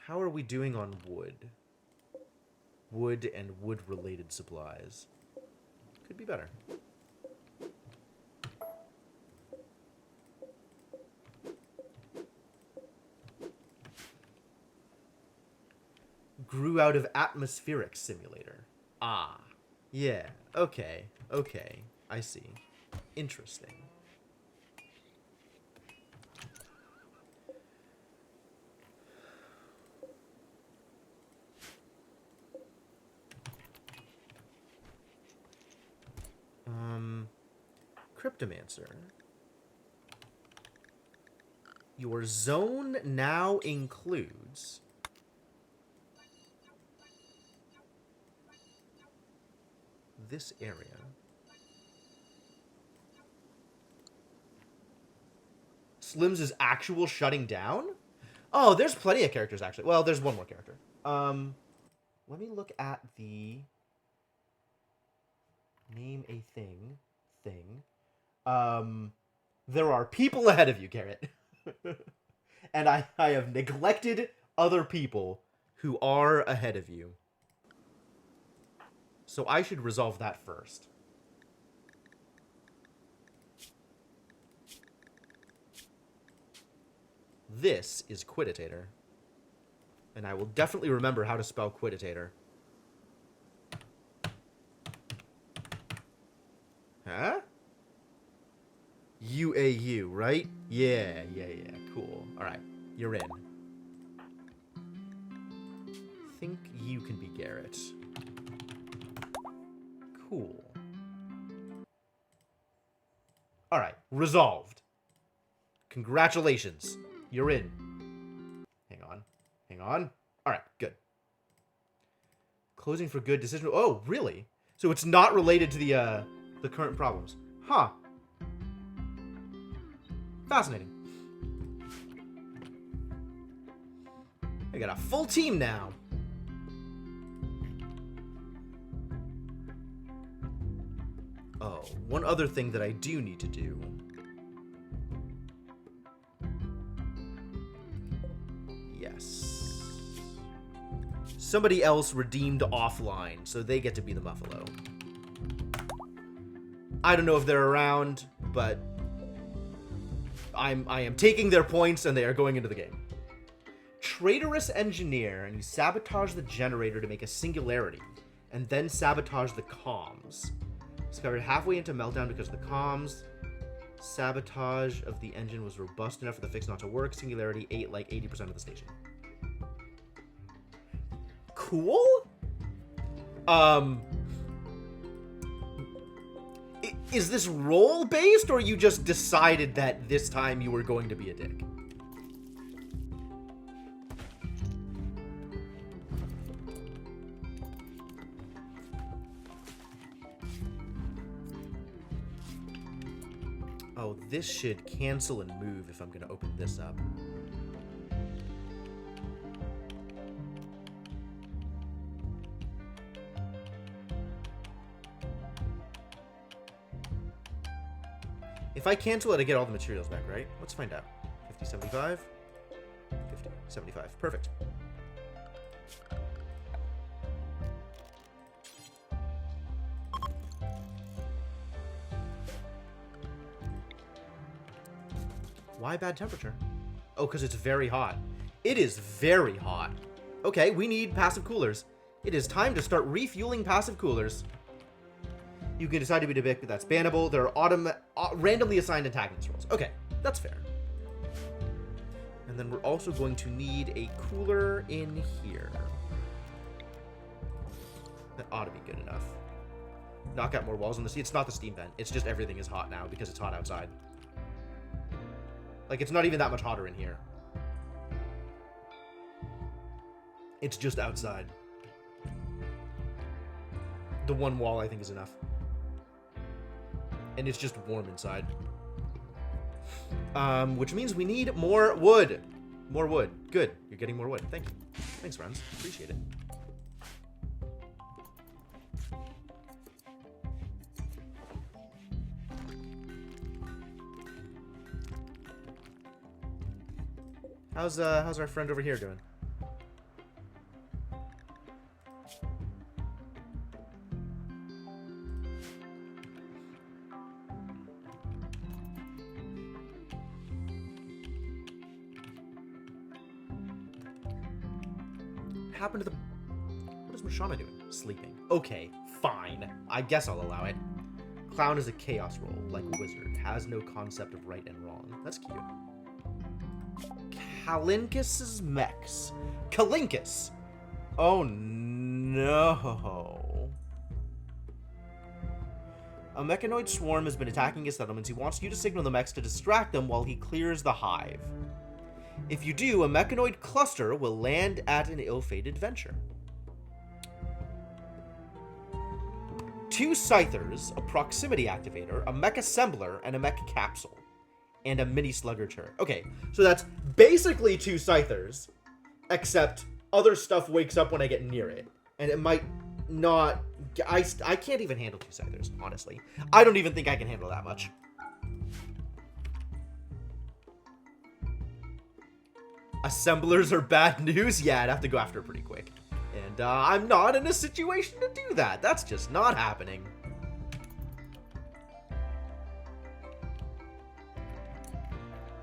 How are we doing on wood? Wood and wood-related supplies. Could be better. Grew out of atmospheric simulator. Ah. Yeah, okay, okay, I see. Interesting. Cryptomancer. Your zone now includes... this area. Slim's is actual shutting down? Oh, there's plenty of characters, actually. Well, there's one more character. Let me look at the... name a thing. There are people ahead of you, Garrett. And I have neglected other people who are ahead of you. So I should resolve that first. This is Quiditator. And I will definitely remember how to spell Quiditator. Huh? UAU, right? Yeah. Cool. Alright, you're in. Think you can be Garrett. Cool. Alright, resolved. Congratulations. You're in. Hang on. Alright, good. Closing for good decision. Oh, really? So it's not related to the current problems. Huh. Fascinating. I got a full team now. Oh, one other thing that I do need to do. Yes. Somebody else redeemed offline, so they get to be the Muffalo. I don't know if they're around, but I am taking their points and they are going into the game. Traitorous engineer, and you sabotage the generator to make a singularity, and then sabotage the comms. Discovered halfway into meltdown because of the comms. Sabotage of the engine was robust enough for the fix not to work. Singularity ate like 80% of the station. Cool? Is this role-based, or you just decided that this time you were going to be a dick? Oh, this should cancel and move if I'm going to open this up. If I cancel it, I get all the materials back, right? Let's find out. 50, 75. 50, 75. Perfect. Why bad temperature? Oh, because it's very hot. It is very hot. Okay, we need passive coolers. It is time to start refueling passive coolers. You can decide to be the Vic, but that's bannable. There are randomly assigned antagonist roles. Okay, that's fair. And then we're also going to need a cooler in here. That ought to be good enough. Knock out more walls on the sea. It's not the steam vent. It's just everything is hot now because it's hot outside. Like, it's not even that much hotter in here. It's just outside. The one wall, I think, is enough. And it's just warm inside. Which means we need more wood. More wood. Good. You're getting more wood. Thank you. Thanks, friends. Appreciate it. How's our friend over here doing? What happened to the... What is Mashana doing? Sleeping. Okay, fine. I guess I'll allow it. Clown is a chaos role, like wizard. Has no concept of right and wrong. That's cute. Kalinkus's mechs. Kalinkus! Oh no. A mechanoid swarm has been attacking his settlements. He wants you to signal the mechs to distract them while he clears the hive. If you do, a mechanoid cluster will land at an ill-fated venture. 2 scythers, a proximity activator, a mech assembler, and a mech capsule. And a mini slugger turret. Okay, so that's basically 2 scythers, except other stuff wakes up when I get near it. And it might not... I can't even handle 2 scythers, honestly. I don't even think I can handle that much. Assemblers are bad news? Yeah, I'd have to go after it pretty quick. And I'm not in a situation to do that. That's just not happening.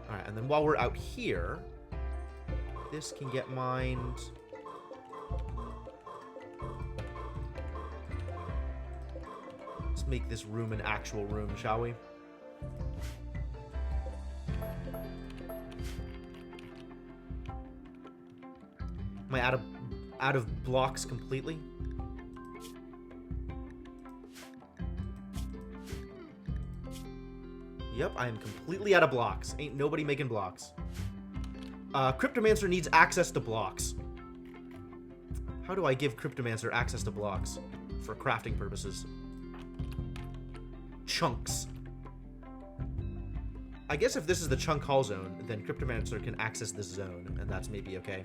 Alright, and then while we're out here, this can get mined. Let's make this room an actual room, shall we? Am I out of blocks completely? Yep, I am completely out of blocks. Ain't nobody making blocks. Cryptomancer needs access to blocks. How do I give Cryptomancer access to blocks for crafting purposes? Chunks. I guess if this is the chunk haul zone, then Cryptomancer can access this zone, and that's maybe okay.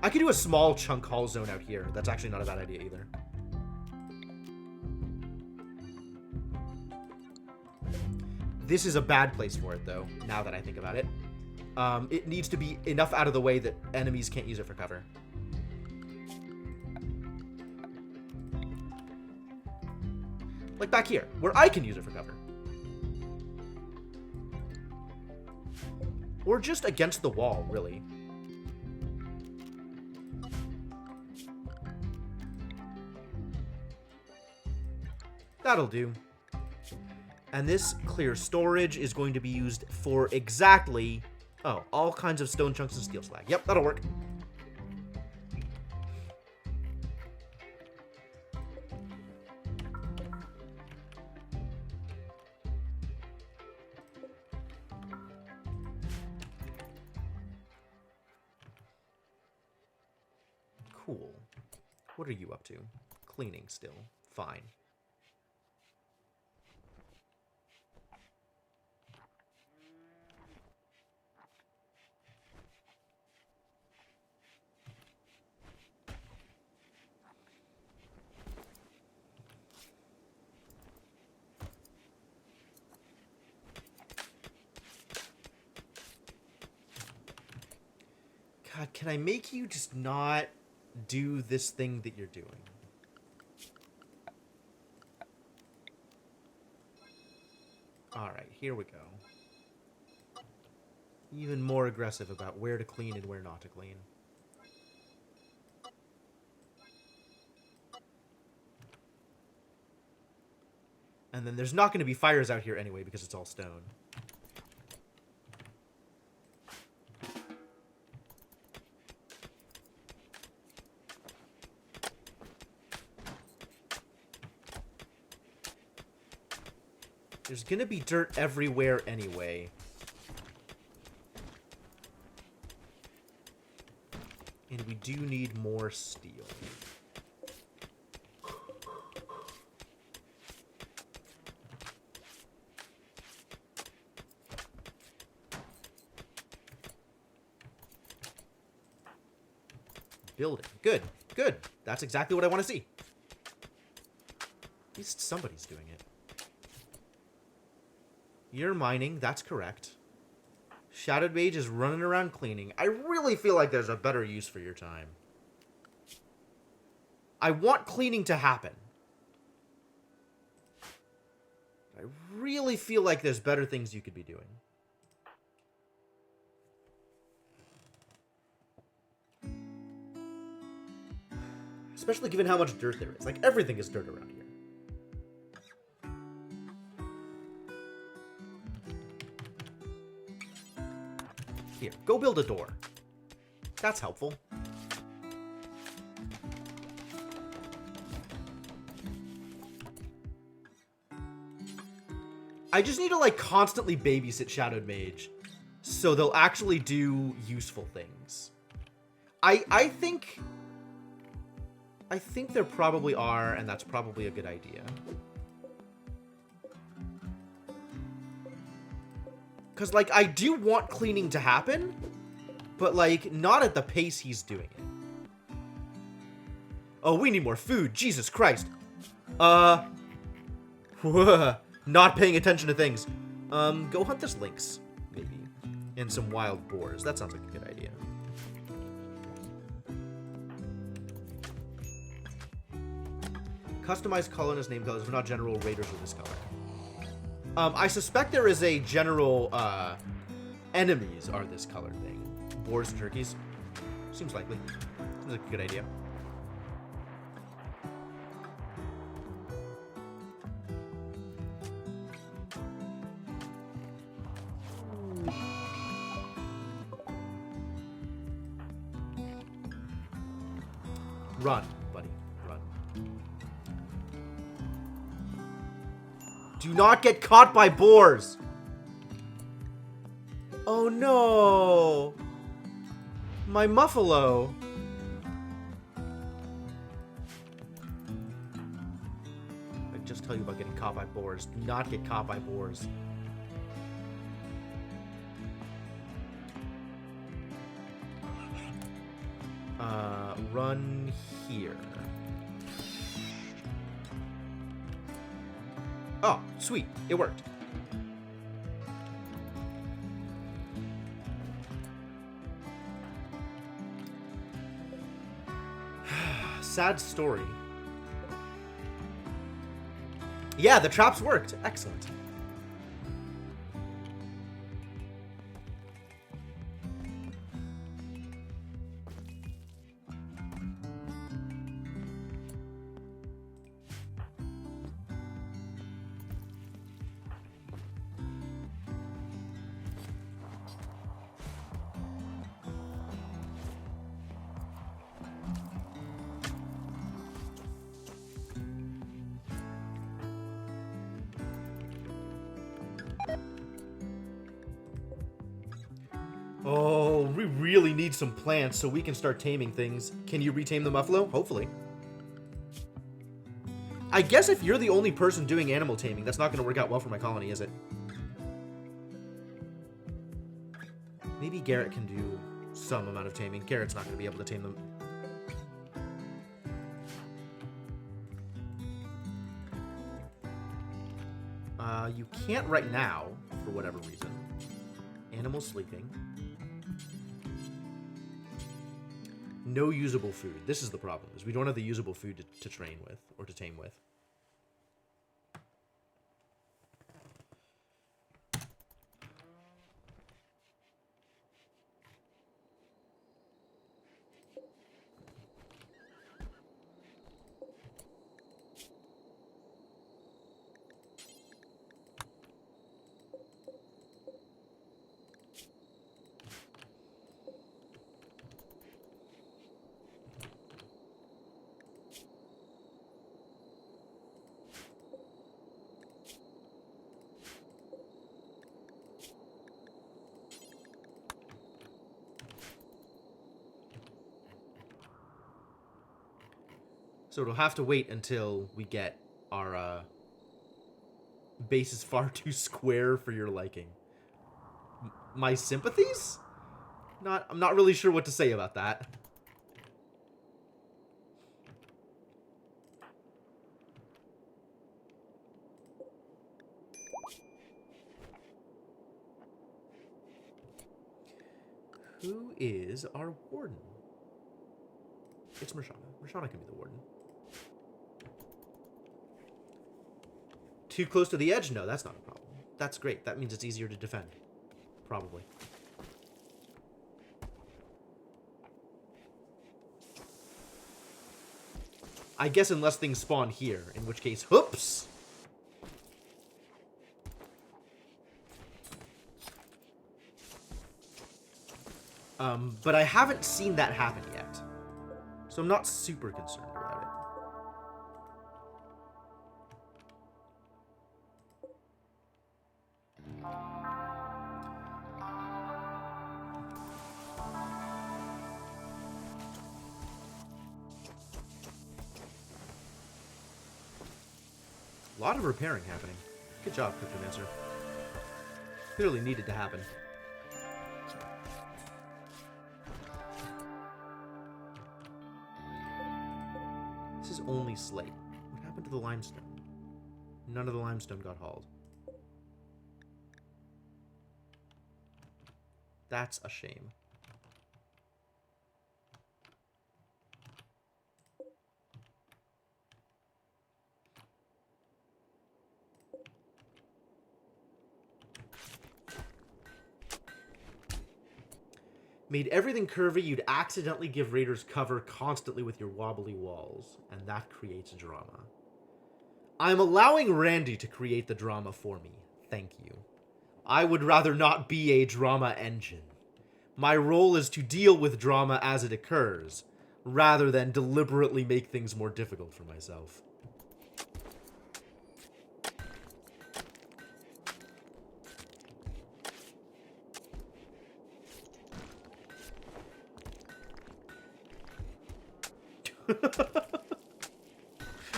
I could do a small chunk haul zone out here. That's actually not a bad idea either. This is a bad place for it, though, now that I think about it. It needs to be enough out of the way that enemies can't use it for cover. Like back here, where I can use it for cover. Or just against the wall, really. That'll do. And this clear storage is going to be used for exactly... Oh, all kinds of stone chunks and steel slag. Yep, that'll work. Cool. What are you up to? Cleaning still. Fine. God, can I make you just not do this thing that you're doing? Alright, here we go. Even more aggressive about where to clean and where not to clean. And then there's not going to be fires out here anyway because it's all stone. There's gonna be dirt everywhere anyway. And we do need more steel. Building. Good. Good. That's exactly what I want to see. At least somebody's doing it. You're mining, that's correct. Shadowed Mage is running around cleaning. I really feel like there's a better use for your time. I want cleaning to happen. I really feel like there's better things you could be doing. Especially given how much dirt there is. Like, everything is dirt around here. Here, go build a door. That's helpful. I just need to, like, constantly babysit Shadowed Mage so they'll actually do useful things. I think there probably are, and that's probably a good idea. Because, like, I do want cleaning to happen, but, like, not at the pace he's doing it. Oh, we need more food. Jesus Christ. Not paying attention to things. Go hunt this lynx, maybe. And some wild boars. That sounds like a good idea. Customized colonist name colors, but not general raiders with this color. I suspect there is a general, enemies are this color thing. Boars and turkeys. Seems likely. Seems like a good idea. Run, buddy. Run. Do not get caught by boars! Oh no! My muffalo! I just tell you about getting caught by boars. Do not get caught by boars. Run here. Oh, sweet. It worked. Sad story. Yeah, the traps worked. Excellent. Oh, we really need some plants so we can start taming things. Can you retame the muffalo? Hopefully. I guess if you're the only person doing animal taming, that's not going to work out well for my colony, is it? Maybe Garrett can do some amount of taming. Garrett's not going to be able to tame them. You can't right now, for whatever reason. Animal sleeping. No usable food. This is the problem, is we don't have the usable food to train with, or to tame with. So it'll have to wait until we get our base is far too square for your liking. My sympathies? I'm not really sure what to say about that. Who is our warden? It's Mershana. Mershana can be the warden. Too close to the edge? No, that's not a problem. That's great. That means it's easier to defend. Probably. I guess unless things spawn here, in which case, whoops! But I haven't seen that happen yet. So I'm not super concerned about it. A lot of repairing happening. Good job, Cryptomancer. Clearly needed to happen. This is only slate. What happened to the limestone? None of the limestone got hauled. That's a shame. Made everything curvy, you'd accidentally give raiders cover constantly with your wobbly walls, and that creates drama. I'm allowing Randy to create the drama for me. Thank you. I would rather not be a drama engine. My role is to deal with drama as it occurs, rather than deliberately make things more difficult for myself.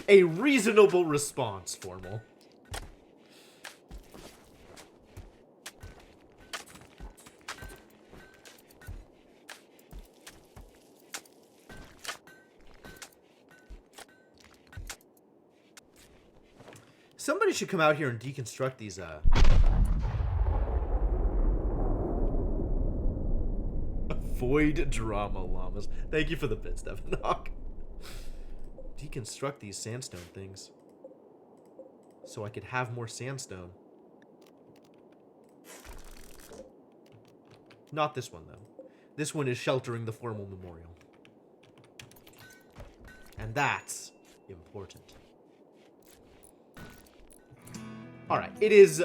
A reasonable response, Formal. Somebody should come out here and deconstruct these, Avoid drama, llamas. Thank you for the bits, Devinock. Deconstruct these sandstone things. So I could have more sandstone. Not this one, though. This one is sheltering the formal memorial. And that's important. Alright, it is,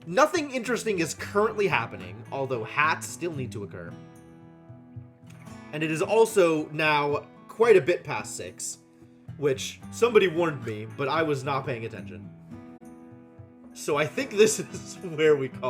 nothing interesting is currently happening, although hats still need to occur. And it is also now quite a bit past 6, which somebody warned me, but I was not paying attention. So I think this is where we call